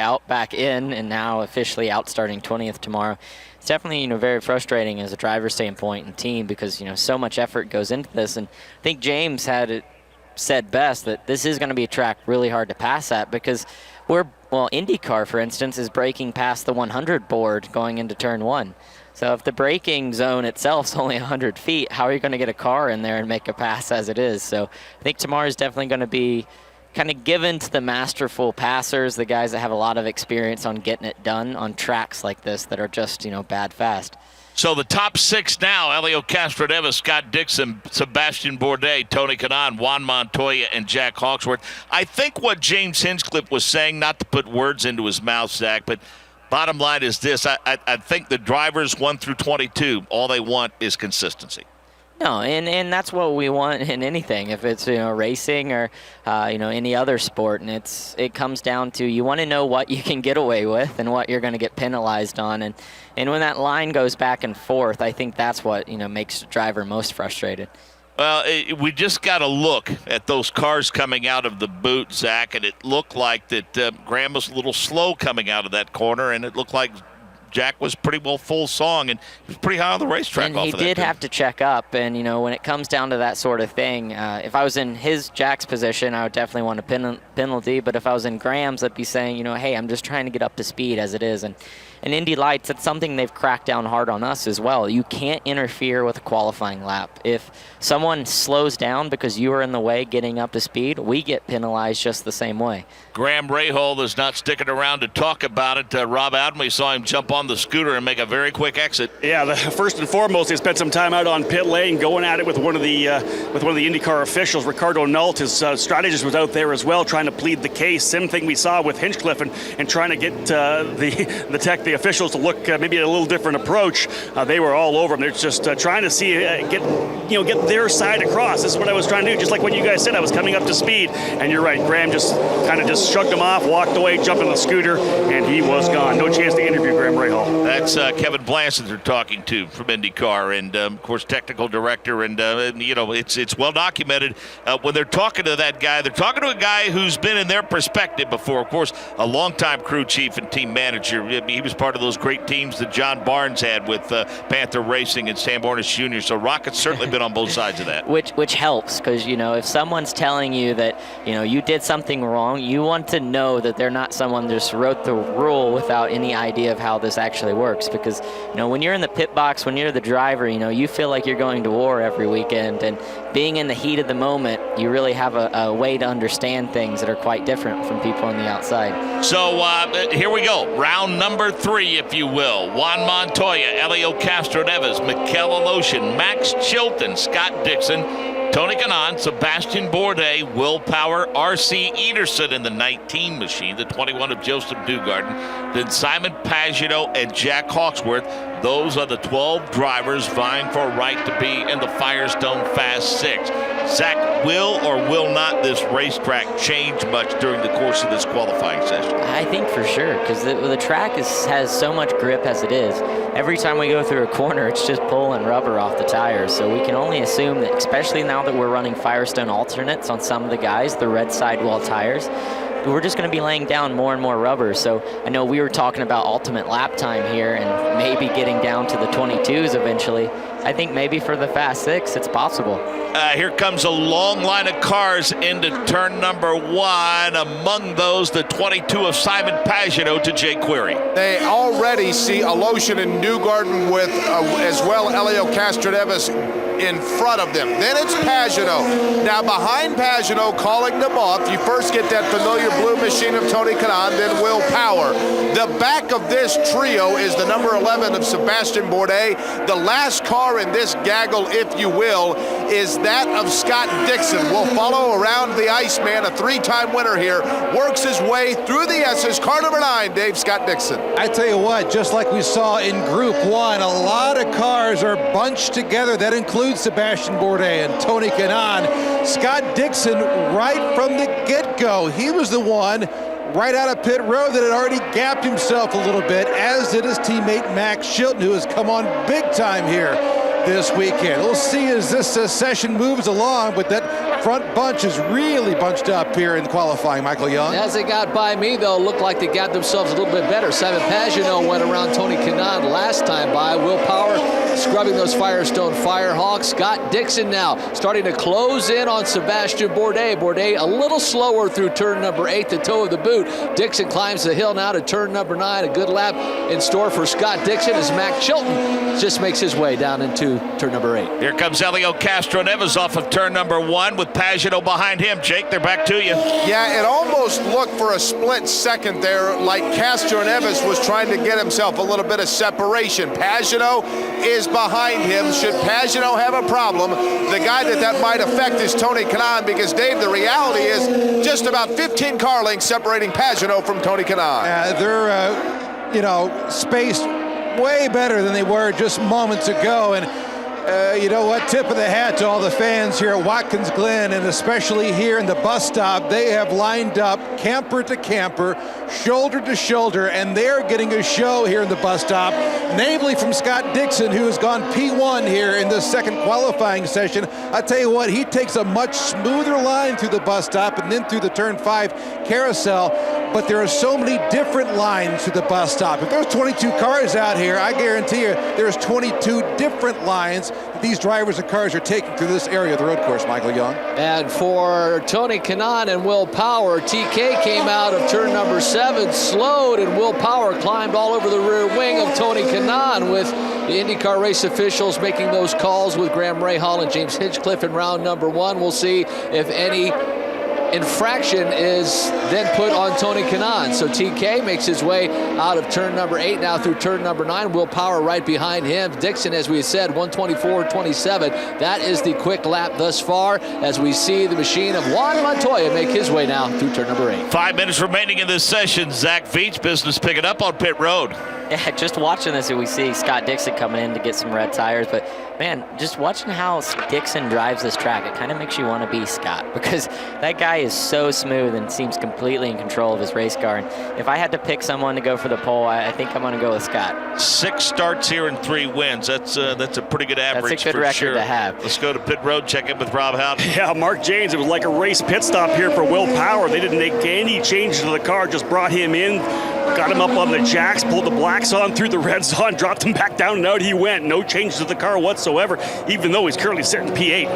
in, and now officially out starting 20th tomorrow. It's definitely, very frustrating as a driver's standpoint and team because, so much effort goes into this. And I think James had it said best that this is going to be a track really hard to pass at because IndyCar, for instance, is braking past the 100 board going into turn 1. So if the braking zone itself is only 100 feet, how are you going to get a car in there and make a pass as it is? So I think tomorrow is definitely going to be kind of given to the masterful passers, the guys that have a lot of experience on getting it done on tracks like this that are just, bad fast. So the top 6 now, Elio Castroneves, Scott Dixon, Sebastian Bourdais, Tony Kanaan, Juan Montoya, and Jack Hawksworth. I think what James Hinchcliffe was saying, not to put words into his mouth, Zach, but bottom line is this. I think the drivers 1 through 22, all they want is consistency. No, and that's what we want in anything, if it's racing or any other sport. And it comes down to you want to know what you can get away with and what you're going to get penalized on. And when that line goes back and forth, I think that's what makes the driver most frustrated. Well, we just got to look at those cars coming out of the boot, Zach, and it looked like that Graham was a little slow coming out of that corner, and it looked like Jack was pretty well full song, and he was pretty high on the racetrack. And he did have to check up, and when it comes down to that sort of thing, if I was in Jack's position, I would definitely want a penalty. But if I was in Graham's, I'd be saying, hey, I'm just trying to get up to speed as it is. And Indy Lights, that's something they've cracked down hard on us as well. You can't interfere with a qualifying lap. If someone slows down because you are in the way getting up to speed, we get penalized just the same way. Graham Rahal is not sticking around to talk about it. Rob Adam, we saw him jump on the scooter and make a very quick exit. Yeah, first and foremost, he spent some time out on pit lane going at it with one of the IndyCar officials. Ricardo Nault, his strategist, was out there as well trying to plead the case. Same thing we saw with Hinchcliffe and trying to get the officials to look maybe at a little different approach. They were all over him. They're just trying to see get their side across. This is what I was trying to do. Just like what you guys said, I was coming up to speed. And you're right, Graham just shrugged him off, walked away, jumped on the scooter, and he was gone. No chance to interview Graham Rahal. That's Kevin Blanchard they're talking to from IndyCar, and of course technical director, and it's well documented when they're talking to that guy. They're talking to a guy who's been in their perspective before. Of course, a longtime crew chief and team manager. He was part of those great teams that John Barnes had with Panther Racing and Sam Bornis Jr. So Rocket's certainly been on both sides of that. Which helps, because, if someone's telling you that, you did something wrong, you want to know that they're not someone that just wrote the rule without any idea of how this actually works. Because, when you're in the pit box, when you're the driver, you feel like you're going to war every weekend. And being in the heat of the moment, you really have a way to understand things that are quite different from people on the outside. So here we go. Round number 3, if you will. Juan Montoya, Elio Castro-Neves, Mikel Aloshin, Max Chilton, Scott Dixon, Tony Kanaan, Sebastian Bourdais, Will Power, R.C. Ederson in the 19 machine, the 21 of Joseph Newgarden, then Simon Pagenaud and Jack Hawksworth. Those are the 12 drivers vying for a right to be in the Firestone Fast 6. Zach, will or will not this racetrack change much during the course of this qualifying session? I think for sure, because the track has so much grip as it is. Every time we go through a corner, it's just pulling rubber off the tires. So we can only assume that, especially now that we're running Firestone alternates on some of the guys, the red sidewall tires, we're just going to be laying down more and more rubber. So I know we were talking about ultimate lap time here and maybe getting down to the 22s eventually. I think maybe for the Fast 6, it's possible. Here comes a long line of cars into turn number 1. Among those, the 22 of Simon Pagenaud to Jay Query. They already see Aloshin and Newgarden with, as well, Elio Castro-Neves in front of them. Then it's Pagenaud. Now behind Pagenaud, calling them off, you first get that familiar blue machine of Tony Kanaan, then Will Power. The back of this trio is the number 11 of Sebastian Bourdais. The last car in this gaggle, if you will, is that of Scott Dixon. Will follow around the Iceman, a 3-time winner here, works his way through the S's. Car number 9, Dave, Scott Dixon. I tell you what, just like we saw in Group 1, a lot of cars are bunched together. That includes Sebastian Bourdais and Tony Kanaan. Scott Dixon, right from the get-go, he was the one right out of pit road that had already gapped himself a little bit, as did his teammate Max Chilton, who has come on big time here this weekend. We'll see as this session moves along, but that front bunch is really bunched up here in qualifying, Michael Young. As they got by me, though, looked like they got themselves a little bit better. Simon Pagenaud went around Tony Kanaan last time by. Will Power scrubbing those Firestone Firehawks. Scott Dixon now starting to close in on Sebastian Bourdais. Bourdais a little slower through turn number 8, the toe of the boot. Dixon climbs the hill now to turn number 9. A good lap in store for Scott Dixon as Max Chilton just makes his way down into turn number 8. Here comes Elio Castro-Neves off of turn number 1 with Pagenaud behind him. Jake, they're back to you. Yeah, it almost looked for a split second there like Castro-Neves was trying to get himself a little bit of separation. Pagenaud is behind him. Should Pagenaud have a problem, the guy that might affect is Tony Kanaan, because, Dave, the reality is just about 15 car lengths separating Pagenaud from Tony Kanaan. They're, spaced way better than they were just moments ago. And you know what? Tip of the hat to all the fans here at Watkins Glen, and especially here in the bus stop. They have lined up camper to camper, shoulder to shoulder, and they're getting a show here in the bus stop, namely from Scott Dixon, who has gone P1 here in the second qualifying session. I tell you what, he takes a much smoother line through the bus stop and then through the turn 5 carousel, but there are so many different lines through the bus stop. If there's 22 cars out here, I guarantee you there's 22 different lines that these drivers and cars are taking through this area of the road course, Michael Young. And for Tony Kanaan and Will Power, TK came out of turn number 7, slowed, and Will Power climbed all over the rear wing of Tony Kanaan, with the IndyCar race officials making those calls with Graham Rahal and James Hinchcliffe in round number 1. We'll see if any infraction is then put on Tony Kanaan. So TK makes his way out of turn number 8 now through turn number 9. Will Power right behind him. Dixon, as we said, 124.27. That is the quick lap thus far, as we see the machine of Juan Montoya make his way now through turn number 8. 5 minutes remaining in this session. Zach Veach, business picking up on pit road. Yeah, just watching this, we see Scott Dixon coming in to get some red tires, but man, just watching how Dixon drives this track, it kind of makes you want to be Scott, because that guy is so smooth and seems completely in control of his race car. And if I had to pick someone to go for the pole, I think I'm going to go with Scott. 6 starts here and 3 wins. That's a pretty good average. That's a good record to have. Let's go to pit road, check in with Rob Howden. Yeah, Mark James, it was like a race pit stop here for Will Power. They didn't make any changes to the car, just brought him in, Got him up on the jacks, pulled the blacks on, threw the reds on, dropped him back down, and out he went. No change to the car whatsoever, even though he's currently sitting P8.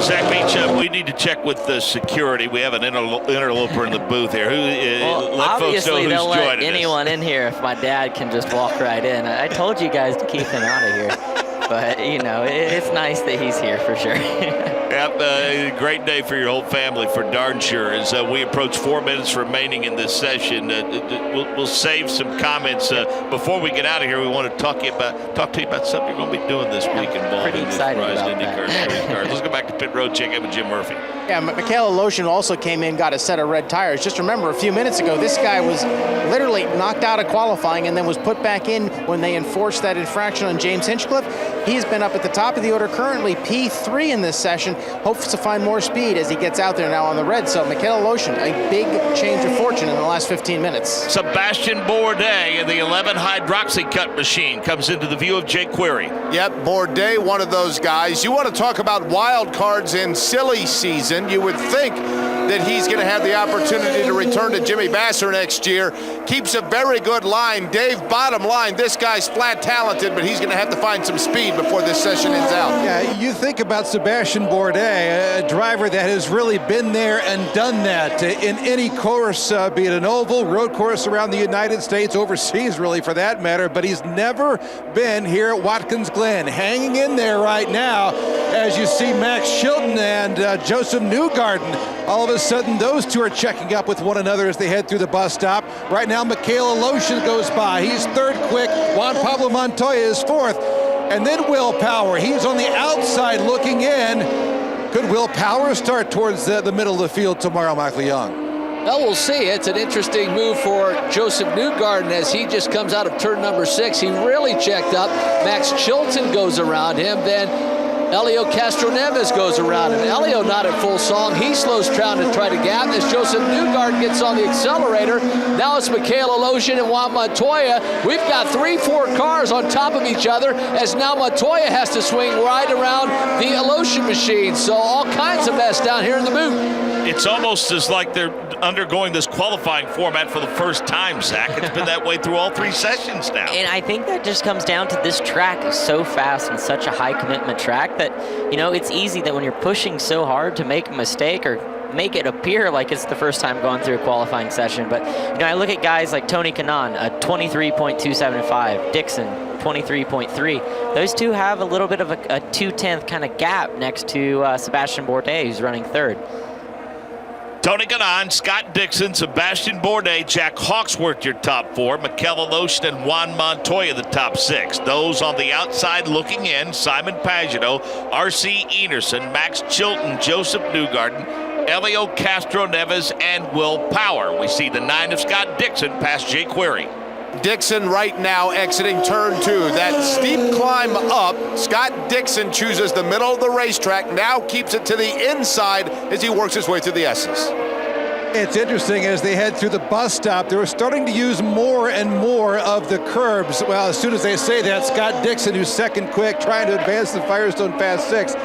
Zach Beach, we need to check with the security. We have an interloper in the booth here. Let folks know who's they'll let joining anyone in here if my dad can just walk right in. I told you guys to keep him out of here. But, you know, it's nice that he's here for sure. Yep, great day for your whole family, for darn sure. As we approach 4 minutes remaining in this session, we'll save some comments. Before we get out of here, we want to talk to you about something you're going to be doing this week involved in the Verizon IndyCar Series cars. Let's go back to pit road, check in with Jim Murphy. Yeah, Michaela Lotion also came in, got a set of red tires. Just remember, a few minutes ago, this guy was literally knocked out of qualifying and then was put back in when they enforced that infraction on James Hinchcliffe. He's been up at the top of the order, currently P3 in this session. Hopes to find more speed as he gets out there now on the red. So Michaela Lotion, a big change of fortune in the last 15 minutes. Sebastian Bourdais in the 11 hydroxy cut machine comes into the view of Jake Query. Yep, Bourdais, one of those guys. You want to talk about wild cards in silly season. You would think that he's going to have the opportunity to return to Jimmy Vasser next year. Keeps a very good line. Dave, bottom line, this guy's flat talented, but he's going to have to find some speed before this session ends out. Yeah, you think about Sebastian Bourdais, a driver that has really been there and done that in any course, be it an oval, road course around the United States, overseas really for that matter, but he's never been here at Watkins Glen. Hanging in there right now as you see Max Chilton and Joseph Newgarden. All of a sudden, those two are checking up with one another as they head through the bus stop. Right now, Michaela Lotion goes by. He's third quick. Juan Pablo Montoya is fourth. And then Will Power. He's on the outside looking in. Could Will Power start towards the middle of the field tomorrow, Michael Young? Well, we'll see. It's an interesting move for Joseph Newgarden as he just comes out of turn number 6. He really checked up. Max Chilton goes around him. Then Elio Castroneves goes around him. Elio not at full song. He slows down to try to gap as Joseph Newgarden gets on the accelerator. Now it's Michaela Lotion and Juan Montoya. We've got 3-4 cars on top of each other as now Montoya has to swing right around the Lotion machine. So all kinds of mess down here in the boot. It's almost as like they're undergoing this qualifying format for the first time, Zach. It's been that way through all 3 sessions now. And I think that just comes down to this track is so fast and such a high commitment track that, you know, it's easy that when you're pushing so hard to make a mistake or make it appear like it's the first time going through a qualifying session. But, you know, I look at guys like Tony Kanaan, a 23.275, Dixon, 23.3. Those two have a little bit of a 2/10 kind of gap next to Sebastian Bourdais, who's running third. Tony Kanaan, Scott Dixon, Sebastian Bourdais, Jack Hawksworth, your top 4. Michaela Lotion and Juan Montoya, the top 6. Those on the outside looking in, Simon Pagenaud, R.C. Enerson, Max Chilton, Joseph Newgarden, Elio Castroneves, and Will Power. We see the 9 of Scott Dixon past Jake Query. Dixon right now exiting turn 2. That steep climb up, Scott Dixon chooses the middle of the racetrack, now keeps it to the inside as he works his way through the S's. It's interesting as they head through the bus stop, they're starting to use more and more of the curbs. Well, as soon as they say that, Scott Dixon, who's second quick, trying to advance the Firestone Fast 6,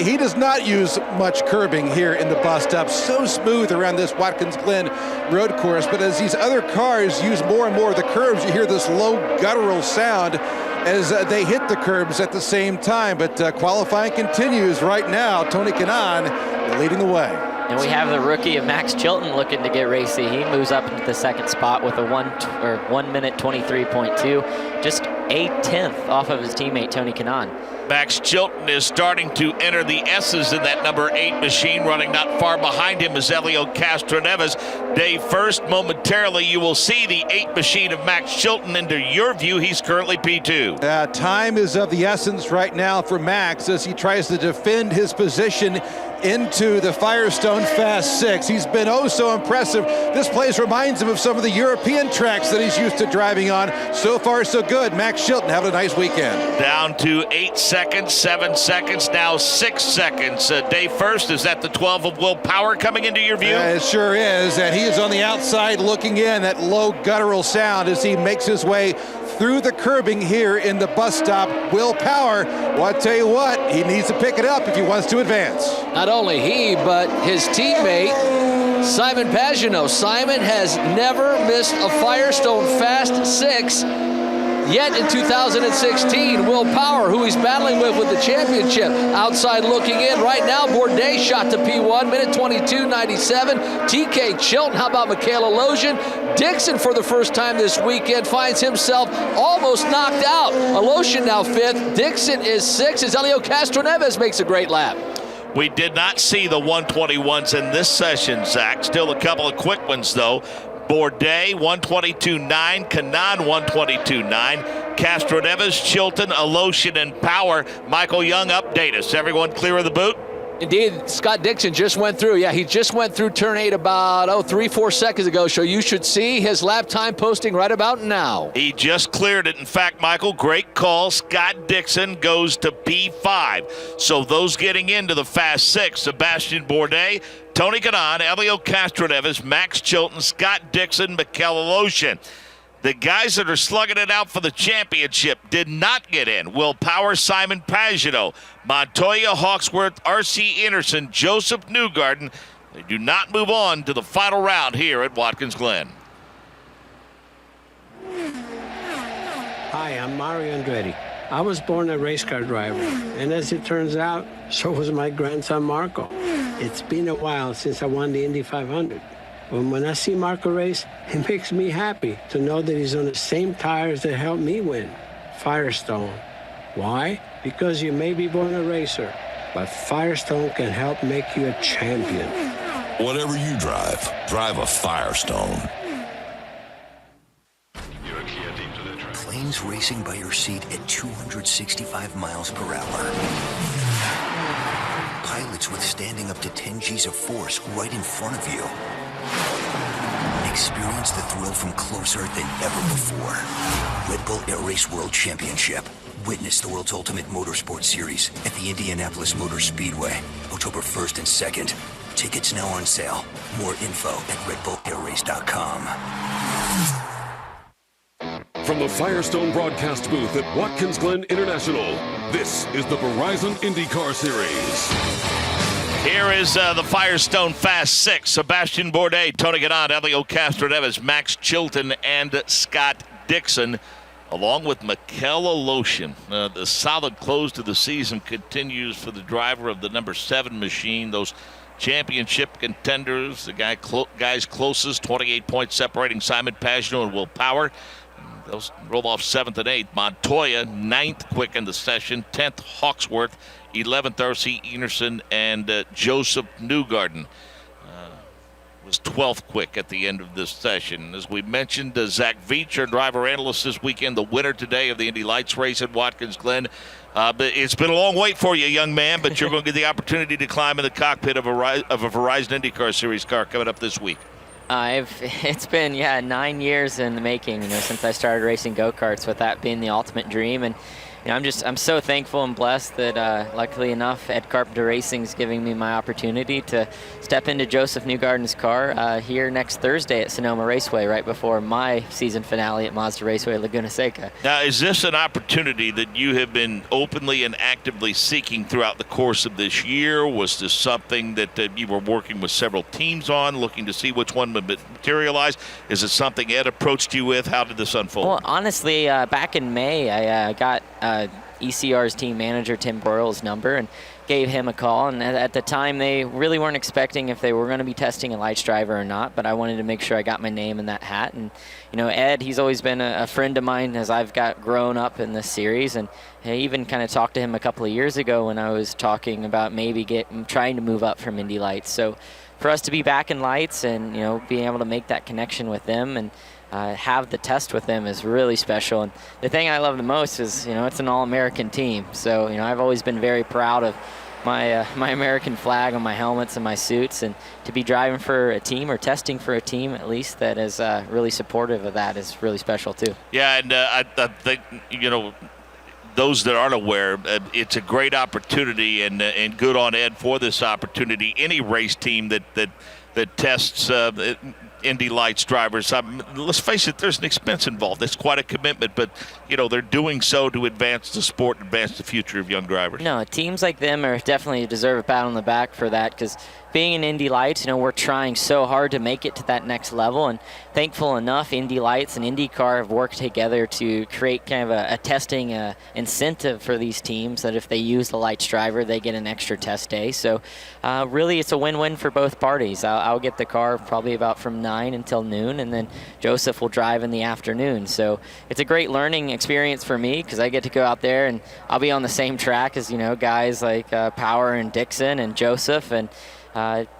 he does not use much curbing here in the bus stop. So smooth around this Watkins Glen road course, but as these other cars use more and more of the curbs, you hear this low guttural sound as they hit the curbs at the same time. But qualifying continues right now. Tony Kanaan leading the way. And we have the rookie of Max Chilton looking to get racy. He moves up into the second spot with a 1 minute 23.2, just a 10th off of his teammate Tony Kanaan. Max Chilton is starting to enter the S's in that number 8 machine. Running not far behind him is Elio Castroneves. Dave, first, momentarily, you will see the 8 machine of Max Chilton. Into your view, he's currently P2. Time is of the essence right now for Max as he tries to defend his position into the Firestone Fast 6. He's been oh so impressive. This place reminds him of some of the European tracks that he's used to driving on. So far, so good. Max Chilton having a nice weekend. Down to 8 seconds, 7 seconds, now 6 seconds. Dave, first, is that the 12 of Will Power coming into your view? It sure is, and he is on the outside looking in, that low guttural sound as he makes his way through the curbing here in the bus stop. Will Power, well, I tell you what, he needs to pick it up if he wants to advance. Not only he, but his teammate Simon Pagenaud. Simon has never missed a Firestone Fast 6 yet in 2016. Will Power, who he's battling with the championship, outside looking in. Right now, Bourdais shot to P1, minute 22.97. TK Chilton, how about Michaela Losian? Dixon, for the first time this weekend, finds himself almost knocked out. Losian now 5th. Dixon is 6th as Helio Castroneves makes a great lap. We did not see the 121s in this session, Zach. Still a couple of quick ones, though. Bourdais, 122.9. Kanaan, 122.9. Castroneves, Chilton, Alosian, and Power. Michael Young, update us. Everyone clear of the boot? Indeed, Scott Dixon just went through. Yeah, he just went through turn 8 about 3-4 seconds ago, so you should see his lap time posting right about now. He just cleared it. In fact, Michael, great call. Scott Dixon goes to P5. So those getting into the Fast 6, Sebastian Bourdais, Tony Kanaan, Helio Castroneves, Max Chilton, Scott Dixon, Mikel Alosian. The guys that are slugging it out for the championship did not get in. Will Power, Simon Pagenaud, Montoya, Hawksworth, R.C. Anderson, Joseph Newgarden. They do not move on to the final round here at Watkins Glen. Hi, I'm Mario Andretti. I was born a race car driver, and as it turns out, so was my grandson Marco. It's been a while since I won the Indy 500. When I see Marco race, it makes me happy to know that he's on the same tires that helped me win, Firestone. Why? Because you may be born a racer, but Firestone can help make you a champion. Whatever you drive, drive a Firestone. Planes racing by your seat at 265 miles per hour. Pilots withstanding up to 10 G's of force right in front of you. Experience the thrill from closer than ever before. Red Bull Air Race World Championship. Witness the world's ultimate motorsport series at the Indianapolis Motor Speedway, October 1st and 2nd. Tickets now on sale. More info at redbullairrace.com. From the Firestone broadcast booth at Watkins Glen International, this is the Verizon IndyCar Series. Here is the Firestone Fast 6. Sebastian Bourdais, Tony Kanaan, Helio Castroneves, Max Chilton, and Scott Dixon, along with Mikel Alosian. The solid close to the season continues for the driver of the number 7 machine. Those championship contenders, the guys closest, 28 points separating Simon Pagenaud and Will Power. Those roll off 7th and 8th. Montoya, 9th quick in the session. 10th, Hawksworth. 11th, R.C. Anderson, and Joseph Newgarden was 12th quick at the end of this session. As we mentioned, Zach Veach, our driver analyst this weekend, the winner today of the Indy Lights race at Watkins Glen. But it's been a long wait for you, young man, but you're going to get the opportunity to climb in the cockpit of a Verizon IndyCar Series car coming up this week. It's been 9 years in the making, since I started racing go-karts, with that being the ultimate dream. And I'm so thankful and blessed that luckily enough, Ed Carpenter Racing is giving me my opportunity to step into Joseph Newgarden's car here next Thursday at Sonoma Raceway, right before my season finale at Mazda Raceway Laguna Seca. Now, is this an opportunity that you have been openly and actively seeking throughout the course of this year? Was this something that you were working with several teams on, looking to see which one would materialize? Is it something Ed approached you with? How did this unfold? Well, honestly, back in May, I got ECR's team manager Tim Broyle's number and gave him a call, and at the time they really weren't expecting if they were going to be testing a lights driver or not, but I wanted to make sure I got my name in that hat. And Ed, he's always been a friend of mine as I've grown up in this series, and I even kind of talked to him a couple of years ago when I was talking about maybe trying to move up from Indy Lights. So for us to be back in lights and being able to make that connection with them and have the test with them is really special. And the thing I love the most is, it's an all-American team. So, I've always been very proud of my American flag on my helmets and my suits, and to be driving for a team or testing for a team at least that is really supportive of that is really special too. Yeah, and I think, those that aren't aware, it's a great opportunity, and good on Ed for this opportunity. Any race team that tests Indy Lights drivers. Let's face it, there's an expense involved. It's quite a commitment, but they're doing so to advance the sport, advance the future of young drivers. No, teams like them are definitely deserve a pat on the back for that, because being in Indy Lights, we're trying so hard to make it to that next level, and thankful enough, Indy Lights and IndyCar have worked together to create kind of a testing incentive for these teams that if they use the Lights driver, they get an extra test day. So really, it's a win-win for both parties. I'll get the car probably about from 9 until noon, and then Joseph will drive in the afternoon. So it's a great learning experience for me, because I get to go out there and I'll be on the same track as guys like Power and Dixon and Joseph, and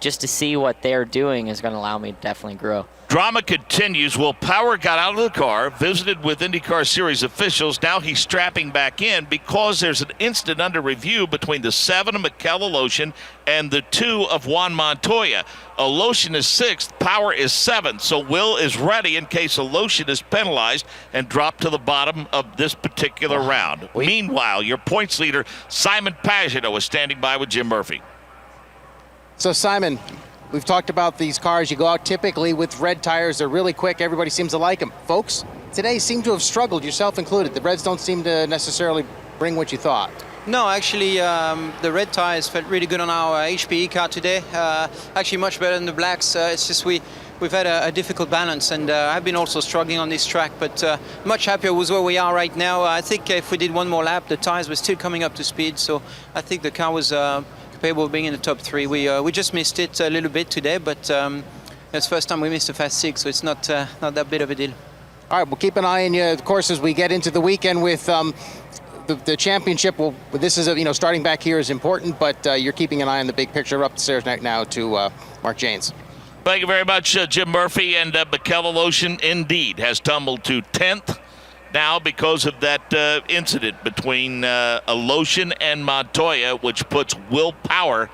just to see what they're doing is going to allow me to definitely grow. Drama continues. Will Power got out of the car, visited with IndyCar Series officials. Now he's strapping back in because there's an incident under review between the 7 of Mikel Aloshin and the 2 of Juan Montoya. Aloshin is 6th, Power is 7th, so Will is ready in case Aloshin is penalized and dropped to the bottom of this particular round. Meanwhile, your points leader, Simon Pagenaud, is standing by with Jim Murphy. So, Simon, we've talked about these cars. You go out typically with red tires. They're really quick. Everybody seems to like them. Folks, today seem to have struggled, yourself included. The reds don't seem to necessarily bring what you thought. No, actually, the red tires felt really good on our HPE car today. Actually, much better than the blacks. It's just we've had a difficult balance, and I've been also struggling on this track, but much happier with where we are right now. I think if we did one more lap, the tires were still coming up to speed, so I think the car was capable of being in the top 3. We just missed it a little bit today, but it's the first time we missed a fast 6, so it's not that big of a deal. All right, we'll keep an eye on you, of course, as we get into the weekend with the championship. This is starting back here is important, but you're keeping an eye on the big picture. Up the stairs now to Mark Janes. Thank you very much, Jim Murphy. And Mikel Aloshin indeed has tumbled to 10th now because of that incident between Aloshin and Montoya, which puts Will Power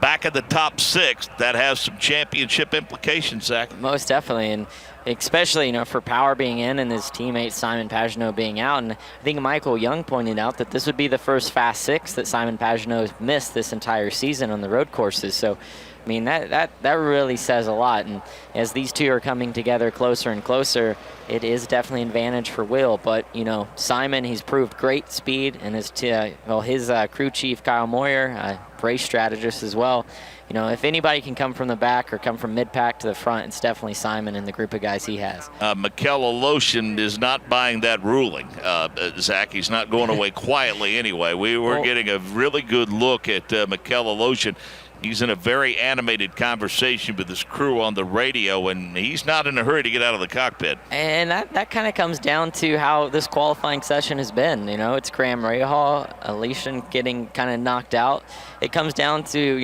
back at the top 6. That has some championship implications, Zach. Most definitely, and especially for Power being in and his teammate Simon Pagenaud being out. And I think Michael Young pointed out that this would be the first Fast 6 that Simon Pagenaud missed this entire season on the road courses. So I mean, that really says a lot. And as these two are coming together closer and closer, it is definitely an advantage for Will. But, Simon, he's proved great speed, and his crew chief, Kyle Moyer, race strategist as well. If anybody can come from the back or come from mid-pack to the front, it's definitely Simon and the group of guys he has. Mikel Aloshin is not buying that ruling, Zach. He's not going away quietly anyway. We were getting a really good look at Mikel Aloshin. He's in a very animated conversation with his crew on the radio, and he's not in a hurry to get out of the cockpit. And that kind of comes down to how this qualifying session has been. It's Graham Rahal, Alicia getting kind of knocked out. It comes down to,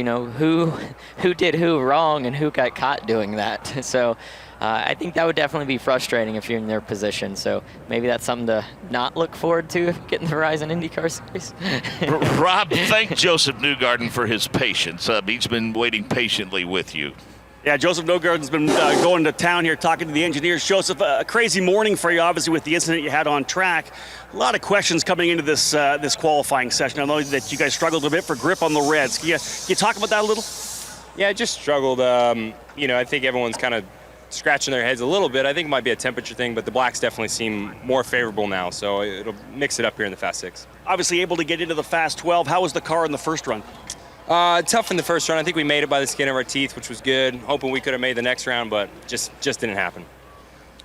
who did who wrong and who got caught doing that. So I think that would definitely be frustrating if you're in their position. So maybe that's something to not look forward to, getting the Verizon IndyCar Series. Rob, thank Joseph Newgarden for his patience. He's been waiting patiently with you. Yeah, Joseph Newgarden's been going to town here talking to the engineers. Joseph, a crazy morning for you, obviously, with the incident you had on track. A lot of questions coming into this qualifying session. I know that you guys struggled a bit for grip on the reds. Can you talk about that a little? Yeah, I just struggled. I think everyone's kind of scratching their heads a little bit. I think it might be a temperature thing, but the blacks definitely seem more favorable now, so it'll mix it up here in the Fast 6. Obviously able to get into the Fast 12. How was the car in the first run? Tough in the first run. I think we made it by the skin of our teeth, which was good. Hoping we could have made the next round, but just didn't happen.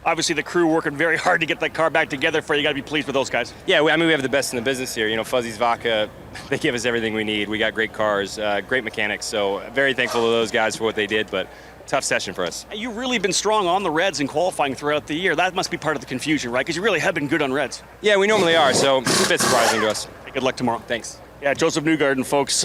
Obviously the crew working very hard to get that car back together for you. You got to be pleased with those guys. Yeah, we have the best in the business here. Fuzzy's Vaca, they give us everything we need. We got great cars, great mechanics, so very thankful to those guys for what they did, but tough session for us. You've really been strong on the reds in qualifying throughout the year. That must be part of the confusion, right? Because you really have been good on reds. Yeah, we normally are, so it's a bit surprising to us. Hey, good luck tomorrow. Thanks. Yeah, Joseph Newgarden, folks.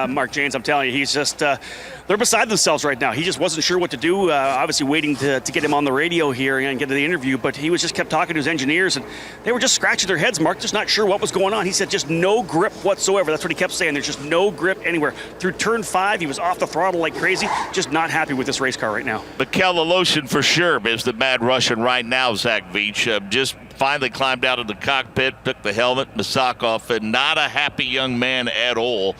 Mark Janes, I'm telling you, he's just, they're beside themselves right now. He just wasn't sure what to do, obviously waiting to get him on the radio here and get to the interview, but he was just kept talking to his engineers, and they were just scratching their heads, Mark, just not sure what was going on. He said just no grip whatsoever. That's what he kept saying. There's just no grip anywhere. Through turn 5, he was off the throttle like crazy, just not happy with this race car right now. Mikel Aloshin for sure is the mad Russian right now, Zach Veach. Just finally climbed out of the cockpit, took the helmet, the sock off, and not a happy young man at all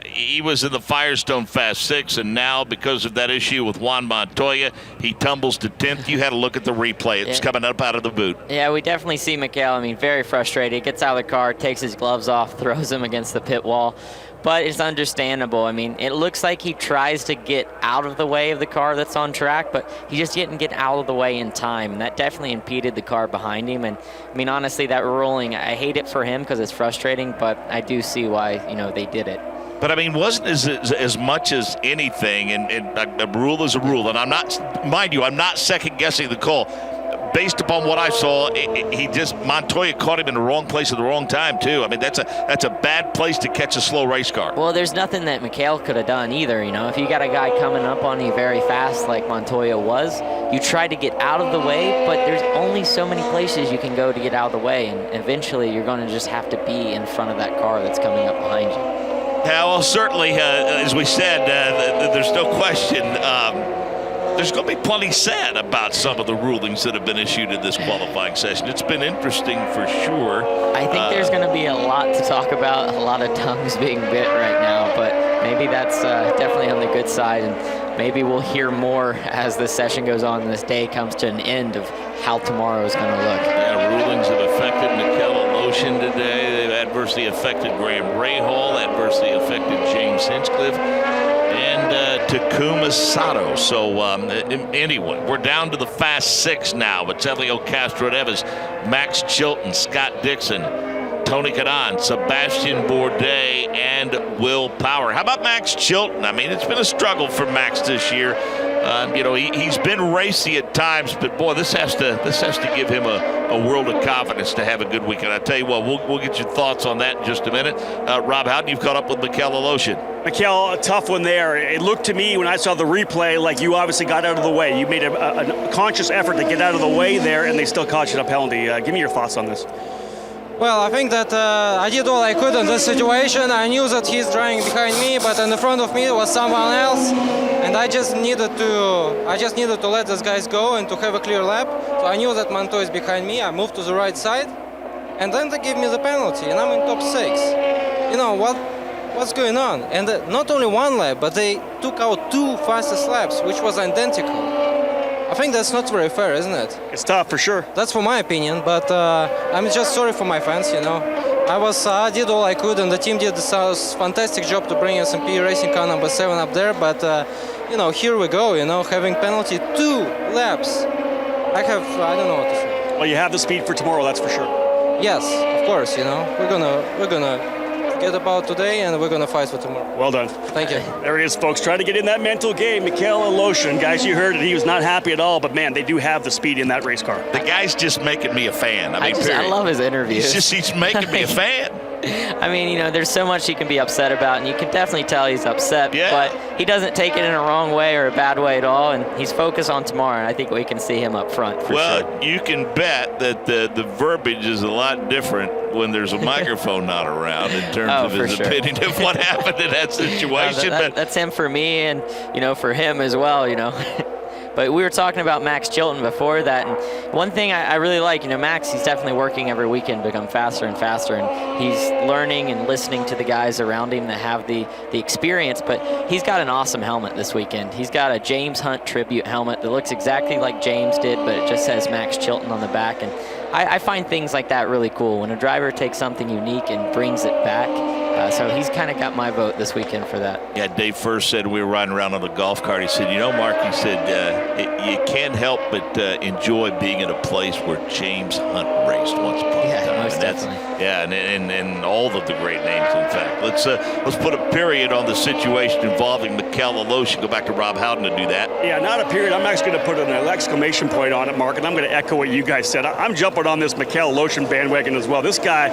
He was in the Firestone Fast 6, and now because of that issue with Juan Montoya, he tumbles to 10th. You had a look at the replay. It's coming up out of the boot. Yeah, we definitely see Mikhail. I mean, very frustrated. He gets out of the car, takes his gloves off, throws them against the pit wall. But it's understandable. I mean, it looks like he tries to get out of the way of the car that's on track, but he just didn't get out of the way in time. And that definitely impeded the car behind him. And, I mean, honestly, that ruling, I hate it for him because it's frustrating, but I do see why, they did it. But, I mean, wasn't as much as anything, and a rule is a rule. And I'm not second-guessing the call. Based upon what I saw, Montoya caught him in the wrong place at the wrong time, too. I mean, that's a bad place to catch a slow race car. Well, there's nothing that Mikhail could have done either, If you got a guy coming up on you very fast like Montoya was, you try to get out of the way, but there's only so many places you can go to get out of the way, and eventually you're going to just have to be in front of that car that's coming up behind you. Yeah, well, certainly, as we said, there's no question. There's going to be plenty said about some of the rulings that have been issued in this qualifying session. It's been interesting for sure. I think there's going to be a lot to talk about, a lot of tongues being bit right now, but maybe that's definitely on the good side, and maybe we'll hear more as the session goes on and this day comes to an end of how tomorrow is going to look. Yeah, rulings have affected Mikhail Aloshin today. They've adversely affected Graham Rahal, adversely affected James Hinchcliffe, and Takuma Sato. So anyway, we're down to the Fast 6 now. Vitelio Castroneves, Max Chilton, Scott Dixon, Tony Kanaan, Sebastian Bourdais, and Will Power. How about Max Chilton? I mean, it's been a struggle for Max this year. He's been racy at times, but boy, this has to give him a world of confidence to have a good weekend. I tell you what, we'll get your thoughts on that in just a minute. Rob Houghton, you've caught up with Mikhail Aloshin. Mikhail, a tough one there. It looked to me when I saw the replay like you obviously got out of the way. You made a conscious effort to get out of the way there, and they still caught you in a penalty. Give me your thoughts on this. Well, I think that I did all I could in this situation. I knew that he's driving behind me, but in the front of me was someone else, and I just needed to let these guys go and to have a clear lap. So I knew that Montoya is behind me. I moved to the right side, and then they gave me the penalty, and I'm in top 6. What's going on? And not only one lap, but they took out 2 fastest laps, which was identical. I think that's not very fair, isn't it? It's tough, for sure. That's for my opinion, but I'm just sorry for my fans, I did all I could, and the team did a fantastic job to bring S&P Racing car number 7 up there, but, here we go, having penalty 2 laps. I don't know what to say. Well, you have the speed for tomorrow, that's for sure. Yes, of course, We're gonna forget about today, and we're gonna fight for tomorrow. Well done. Thank you. There he is, folks, trying to get in that mental game. Mikhail Aloshin, guys, you heard it. He was not happy at all, but man, they do have the speed in that race car. The guy's just making me a fan. I love his interviews. He's making me a fan. I mean, there's so much he can be upset about, and you can definitely tell he's upset, but he doesn't take it in a wrong way or a bad way at all, and he's focused on tomorrow, and I think we can see him up front for sure. You can bet that the verbiage is a lot different when there's a microphone not around in terms of his opinion of what happened in that situation. That's him for me, and, for him as well, But we were talking about Max Chilton before that, and one thing I really like, Max, he's definitely working every weekend to become faster and faster, and he's learning and listening to the guys around him that have the experience, but he's got an awesome helmet this weekend. He's got a James Hunt tribute helmet that looks exactly like James did, but it just says Max Chilton on the back, and I find things like that really cool when a driver takes something unique and brings it back. So he's kind of got my vote this weekend for that. Yeah, Dave first said we were riding around on the golf cart. He said, Mark, he said, you can't help but enjoy being in a place where James Hunt raced once upon a time. Most definitely. Yeah, and all of the great names, in fact. Let's put a period on the situation involving Mikhail Aloshin. Go back to Rob Houghton to do that. Yeah, not a period. I'm actually going to put an exclamation point on it, Mark, and I'm going to echo what you guys said. I'm jumping on this Mikhail Aloshin bandwagon as well. This guy,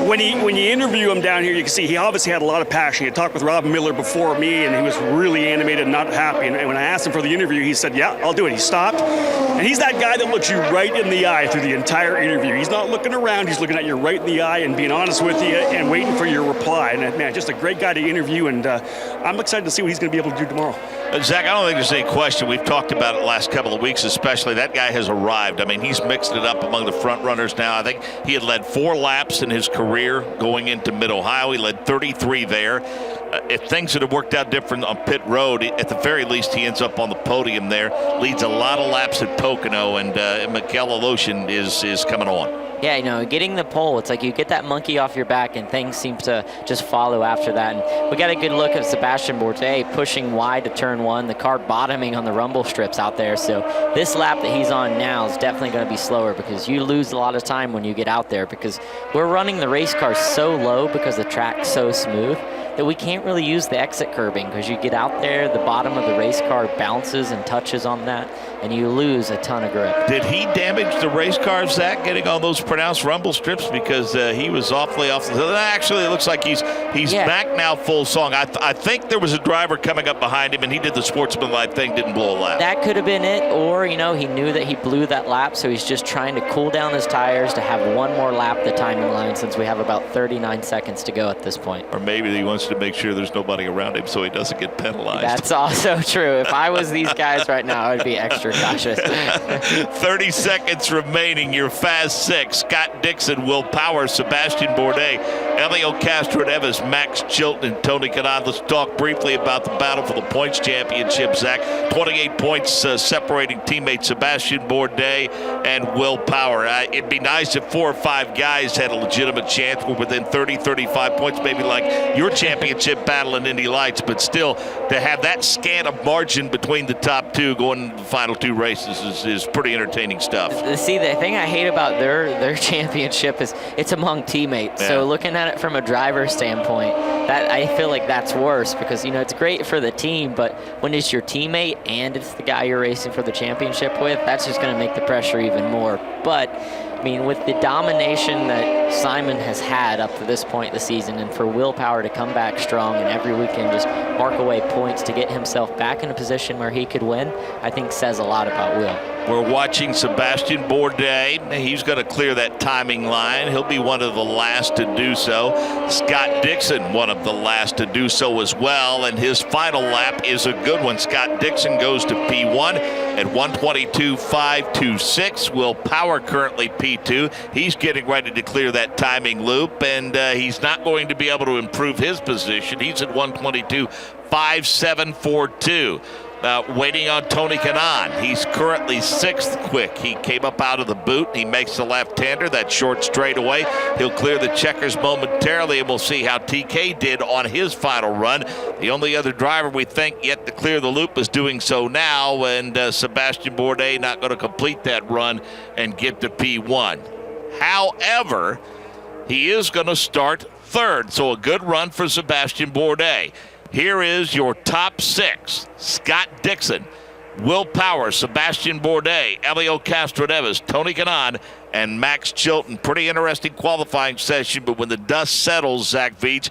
when you interview him down here, you can see he obviously had a lot of passion. He talked with Rob Miller before me, and he was really animated and not happy. And when I asked him for the interview, he said, yeah, I'll do it. He stopped. And he's that guy that looks you right in the eye through the entire interview. He's not looking around. He's looking at you right in the eye and being honest with you and waiting for your reply. And, man, just a great guy to interview, and I'm excited to see what he's going to be able to do tomorrow. Zach, I don't think there's any question. We've talked about it the last couple of weeks, especially. That guy has arrived. I mean, he's mixed it up among the front runners now. I think he had led 4 laps in his career going into Mid-Ohio. He led 33 there. if things had worked out different on pit road, at the very least he ends up on the podium there. Leads a lot of laps at Pocono, and Mikael Aleshin is coming on. Yeah, you know, getting the pole, it's like you get that monkey off your back and things seem to just follow after that. And we got a good look at Sebastian Bourdais pushing wide to turn 1, the car bottoming on the rumble strips out there. So this lap that he's on now is definitely going to be slower because you lose a lot of time when you get out there because we're running the race cars so low because the track's so smooth that we can't really use the exit curbing because you get out there, the bottom of the race car bounces and touches on that, and you lose a ton of grip. Did he damage the race car, Zach, getting on those pronounced rumble strips? Because he was awfully off. Actually, it looks like he's back now full song. I think there was a driver coming up behind him, and he did the sportsmanlike thing, didn't blow a lap. That could have been it, or, you know, he knew that he blew that lap, so he's just trying to cool down his tires to have one more lap the timing line since we have about 39 seconds to go at this point. Or maybe he wants to make sure there's nobody around him so he doesn't get penalized. That's also true. If I was these guys right now, I would be extra cautious. 30 seconds remaining. Your Fast Six. Scott Dixon, Will Power, Sebastian Bourdais, Elio Castroneves, Max Chilton, and Tony Kanaan. Let's talk briefly about the battle for the points championship, Zach. 28 points separating teammates Sebastian Bourdais and Will Power. It'd be nice if 4 or 5 guys had a legitimate chance. We're within 30, 35 points, maybe like your championship battle in Indy Lights, but still to have that scant of margin between the top 2 going into the final 2 races is pretty entertaining stuff. See, the thing I hate about their championship is it's among teammates. Yeah. So looking at it from a driver standpoint, that I feel like that's worse because, you know, it's great for the team, but when it's your teammate and it's the guy you're racing for the championship with, that's just going to make the pressure even more. But I mean, with the domination that Simon has had up to this point in the season, and for Will Power to come back strong and every weekend just mark away points to get himself back in a position where he could win, I think says a lot about Will. We're watching Sebastian Bourdais. He's going to clear that timing line. He'll be one of the last to do so. Scott Dixon, one of the last to do so as well, and his final lap is a good one. Scott Dixon goes to P1 at 1:22.526. Will Power currently P2. He's getting ready to clear that timing loop, and he's not going to be able to improve his position. He's at 1:22.5742. Waiting on Tony Kanaan. He's currently 6th quick. He came up out of the boot. He makes the left-hander, that short straightaway. He'll clear the checkers momentarily, and we'll see how TK did on his final run. The only other driver we think yet to clear the loop is doing so now, and Sebastian Bourdais not going to complete that run and get to P1. However, he is going to start 3rd, so a good run for Sebastian Bourdais. Here is your top 6. Scott Dixon, Will Power, Sebastian Bourdais, Elio Castroneves, Tony Kanaan, and Max Chilton. Pretty interesting qualifying session, but when the dust settles, Zach Veach,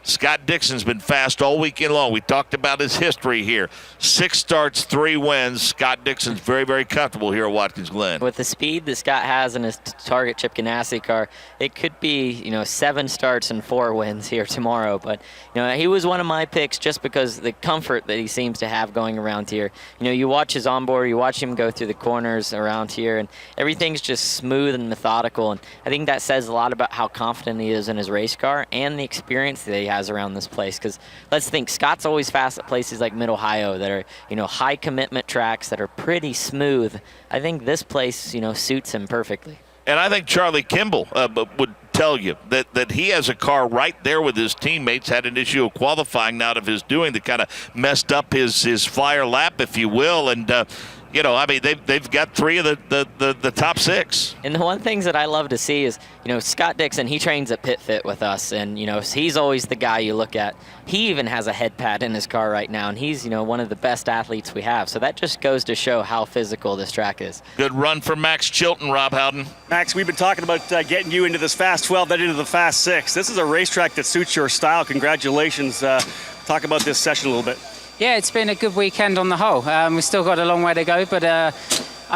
Scott Dixon's been fast all weekend long. We talked about his history here. 6 starts, 3 wins. Scott Dixon's very, very comfortable here at Watkins Glen. With the speed that Scott has in his target Chip Ganassi car, it could be, you know, 7 starts and 4 wins here tomorrow. But, you know, he was one of my picks just because the comfort that he seems to have going around here. You know, you watch his onboard, you watch him go through the corners around here, and everything's just smooth and methodical. And I think that says a lot about how confident he is in his race car and the experience that he has around this place. Because let's think, Scott's always fast at places like Mid-Ohio that are, you know, high commitment tracks that are pretty smooth. I think this place, you know, suits him perfectly. And I think Charlie Kimball would tell you that he has a car right there with his teammates. Had an issue of qualifying out of his doing that kind of messed up his flyer lap, if you will. And you know, I mean, they've got 3 of the top 6. And the one things that I love to see is, you know, Scott Dixon, he trains at Pit Fit with us, and, you know, he's always the guy you look at. He even has a head pad in his car right now, and he's, you know, one of the best athletes we have. So that just goes to show how physical this track is. Good run for Max Chilton, Rob Howden. Max, we've been talking about getting you into this Fast 12, then into the Fast 6. This is a racetrack that suits your style. Congratulations. Talk about this session a little bit. Yeah, it's been a good weekend on the whole. We've still got a long way to go, but I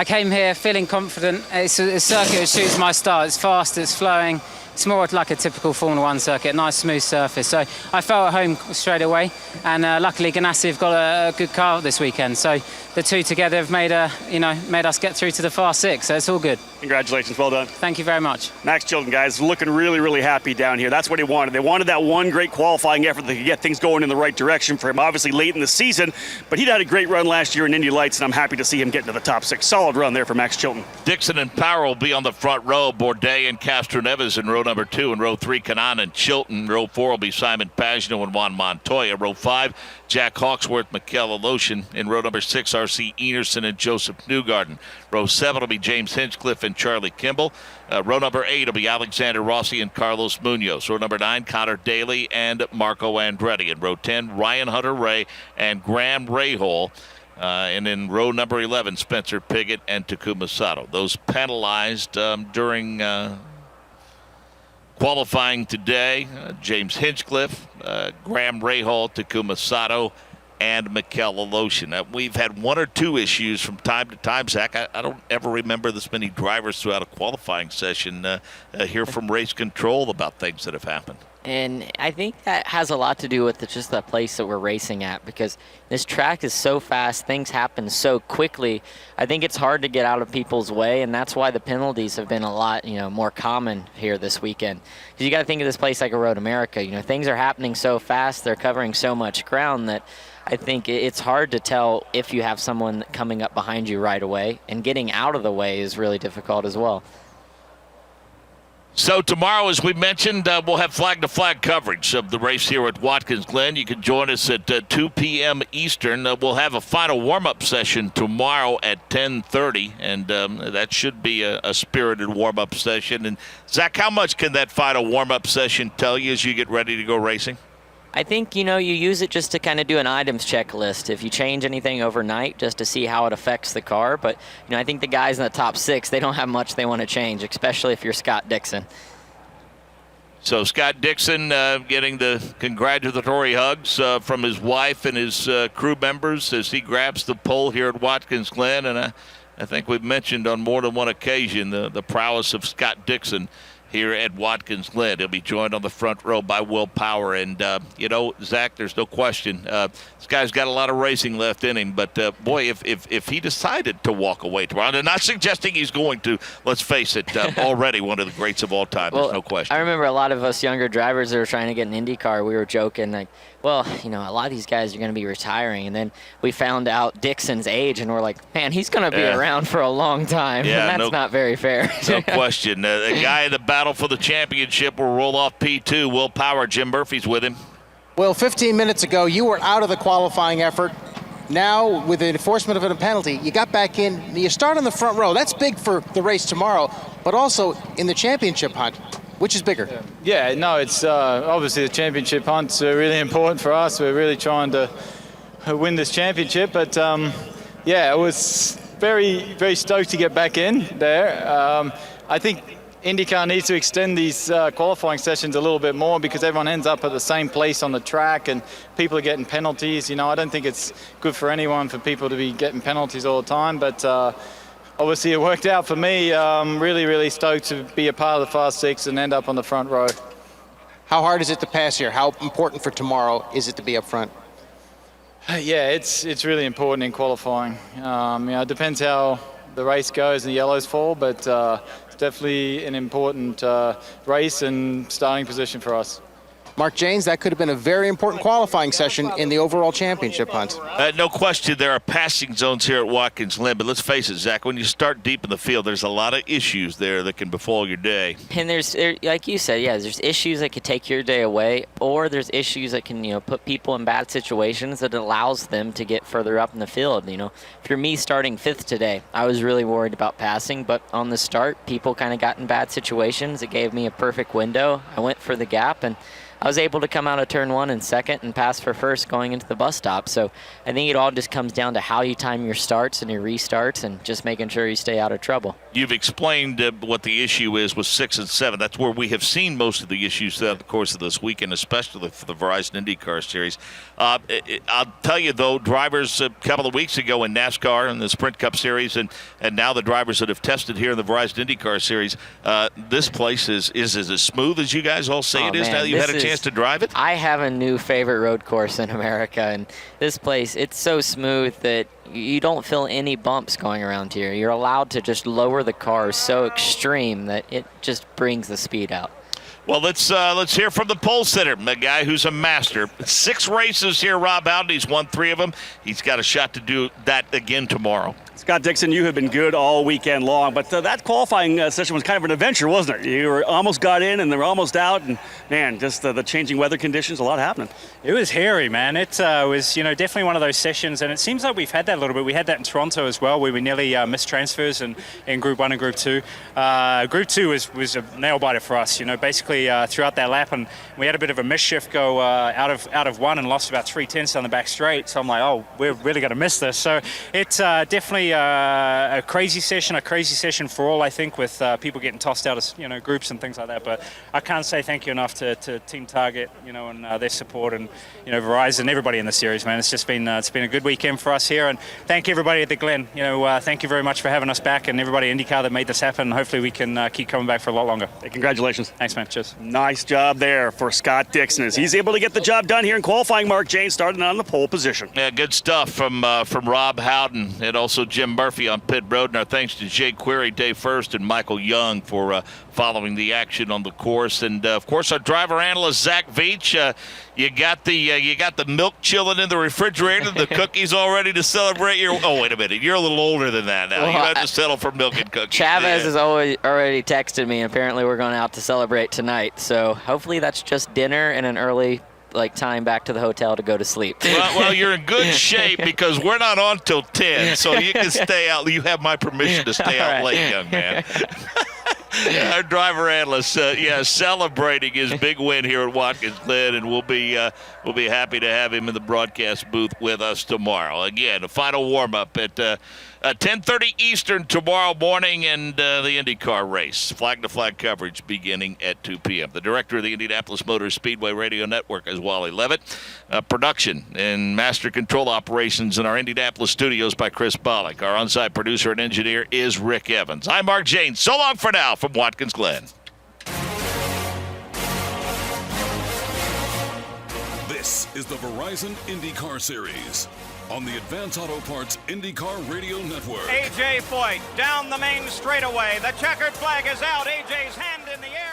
came here feeling confident. It's a circuit that suits my style. It's fast, it's flowing, it's more like a typical Formula 1 circuit, nice smooth surface. So I felt at home straight away, and luckily Ganassi have got a good car this weekend. So the two together have made us get through to the fast six. So it's all good. Congratulations, well done. Thank you very much. Max Chilton, guys, looking really, really happy down here. That's what he wanted. They wanted that one great qualifying effort that could get things going in the right direction for him, obviously late in the season, but he'd had a great run last year in Indy Lights, and I'm happy to see him get into the top 6. Solid run there for Max Chilton. Dixon and Power will be on the front row. Bourdais and Castro Neves in row number 2. In row 3, Kanaan and Chilton. Row 4 will be Simon Pagenaud and Juan Montoya. Row 5, Jack Hawksworth, Mikel Aloshin. In row number 6, R.C. Enerson and Joseph Newgarden. Row 7 will be James Hinchcliffe and Charlie Kimball. Row number 8 will be Alexander Rossi and Carlos Munoz. Row number 9, Connor Daly and Marco Andretti. In row 10, Ryan Hunter-Ray and Graham Rahal. And in row number 11, Spencer Pigot and Takuma Sato. Those penalized during qualifying today, James Hinchcliffe, Graham Rahal, Takuma Sato, and Mikel Aloshin. We've had 1 or 2 issues from time to time, Zach. I don't ever remember this many drivers throughout a qualifying session hear from race control about things that have happened. And I think that has a lot to do with just the place that we're racing at, because this track is so fast, things happen so quickly. I think it's hard to get out of people's way, and that's why the penalties have been a lot, more common here this weekend. Because you got to think of this place like a Road America. Things are happening so fast, they're covering so much ground that I think it's hard to tell if you have someone coming up behind you right away, and getting out of the way is really difficult as well. So tomorrow, as we mentioned, we'll have flag-to-flag coverage of the race here at Watkins Glen. You can join us at 2 p.m. Eastern. We'll have a final warm-up session tomorrow at 10:30, and that should be a spirited warm-up session. And Zach, how much can that final warm-up session tell you as you get ready to go racing? I think, you use it just to kind of do an items checklist. If you change anything overnight, just to see how it affects the car. But, I think the guys in the top 6, they don't have much they want to change, especially if you're Scott Dixon. So Scott Dixon getting the congratulatory hugs from his wife and his crew members as he grabs the pole here at Watkins Glen. And I think we've mentioned on more than one occasion the prowess of Scott Dixon here at Watkins Glen. He'll be joined on the front row by Will Power. And, Zach, there's no question. This guy's got a lot of racing left in him. But, boy, if he decided to walk away tomorrow, and I'm not suggesting he's going to, let's face it, already one of the greats of all time. There's no question. I remember a lot of us younger drivers that were trying to get an IndyCar, we were joking, like, well, a lot of these guys are going to be retiring. And then we found out Dixon's age, and we're like, man, he's going to be around for a long time. Yeah, and that's not very fair. No question. The guy in the battle for the championship will roll off P2. Will Power, Jim Murphy's with him. Well, 15 minutes ago, you were out of the qualifying effort. Now, with the enforcement of a penalty, you got back in. You start on the front row. That's big for the race tomorrow, but also in the championship hunt. Which is bigger? Yeah, no, it's obviously the championship hunt's really important for us. We're really trying to win this championship. But, I was very, very stoked to get back in there. I think IndyCar needs to extend these qualifying sessions a little bit more, because everyone ends up at the same place on the track and people are getting penalties. I don't think it's good for anyone for people to be getting penalties all the time. But obviously it worked out for me. Really, really stoked to be a part of the Fast Six and end up on the front row. How hard is it to pass here? How important for tomorrow is it to be up front? Yeah, it's really important in qualifying. It depends how the race goes and the yellows fall, but it's definitely an important race and starting position for us. Mark Jaynes, that could have been a very important qualifying session in the overall championship hunt. No question there are passing zones here at Watkins Glen, but let's face it, Zach, when you start deep in the field, there's a lot of issues there that can befall your day. And there's, like you said, there's issues that could take your day away, or there's issues that can, put people in bad situations that allows them to get further up in the field. For me starting 5th today, I was really worried about passing, but on the start, people kind of got in bad situations. It gave me a perfect window. I went for the gap, and I was able to come out of turn 1 in second and pass for first going into the bus stop. So I think it all just comes down to how you time your starts and your restarts and just making sure you stay out of trouble. You've explained what the issue is with 6 and 7. That's where we have seen most of the issues throughout the course of this weekend, especially for the Verizon IndyCar Series. I'll tell you, though, drivers a couple of weeks ago in NASCAR and the Sprint Cup Series and now the drivers that have tested here in the Verizon IndyCar Series, this place is as smooth as you guys all say it is now that you've had a chance to drive it? I have a new favorite road course in America, and this place, it's so smooth that you don't feel any bumps going around here. You're allowed to just lower the car so extreme that it just brings the speed out. Well, let's hear from the pole sitter, the guy who's a master. 6 races here, Rob Howden. He's won 3 of them. He's got a shot to do that again tomorrow. Scott Dixon, you have been good all weekend long, but that qualifying session was kind of an adventure, wasn't it? You were almost got in and they were almost out, and man, just the changing weather conditions, a lot happening. It was hairy, man. It was, definitely one of those sessions, and it seems like we've had that a little bit. We had that in Toronto as well, where we nearly missed transfers in Group 1 and Group 2. Group 2 was a nail-biter for us, basically throughout that lap, and we had a bit of a misshift go out of 1 and lost about 3/10 on the back straight, so I'm like, oh, we're really going to miss this. So it's definitely a crazy session for all, I think, with people getting tossed out of groups and things like that. But I can't say thank you enough to Team Target, and their support, and Verizon, everybody in the series, man. It's just been a good weekend for us here, and thank everybody at the Glen. Thank you very much for having us back, and everybody at IndyCar that made this happen. Hopefully we can keep coming back for a lot longer. Hey, congratulations. Thanks, man. Cheers. Nice job there for Scott Dixon as he's able to get the job done here in qualifying. Mark Jane starting on the pole position. Yeah, good stuff from Rob Howden and also Jim Murphy on pit road. And our thanks to Jay Query, Dave First, and Michael Young for following the action on the course. And of course, our driver analyst Zach Veach. You got the milk chilling in the refrigerator, the cookies all ready to celebrate. Oh, wait a minute, you're a little older than that now. Well, you have to settle for milk and cookies. Chavez has already texted me. Apparently, we're going out to celebrate tonight. So hopefully, that's just dinner and an early time back to the hotel to go to sleep. Well, you're in good shape because we're not on till 10, so you can stay out. You have my permission to stay out late, young man. Our driver analyst, celebrating his big win here at Watkins Glen, and we'll be happy to have him in the broadcast booth with us tomorrow. Again, a final warm-up at 10:30 Eastern tomorrow morning, and the IndyCar race. Flag-to-flag coverage beginning at 2 p.m. The director of the Indianapolis Motor Speedway Radio Network is Wally Levitt. Production and master control operations in our Indianapolis studios by Chris Bollock. Our on-site producer and engineer is Rick Evans. I'm Mark Jane. So long for now from Watkins Glen. This is the Verizon IndyCar Series on the Advance Auto Parts IndyCar Radio Network. A.J. Foyt down the main straightaway. The checkered flag is out. A.J.'s hand in the air.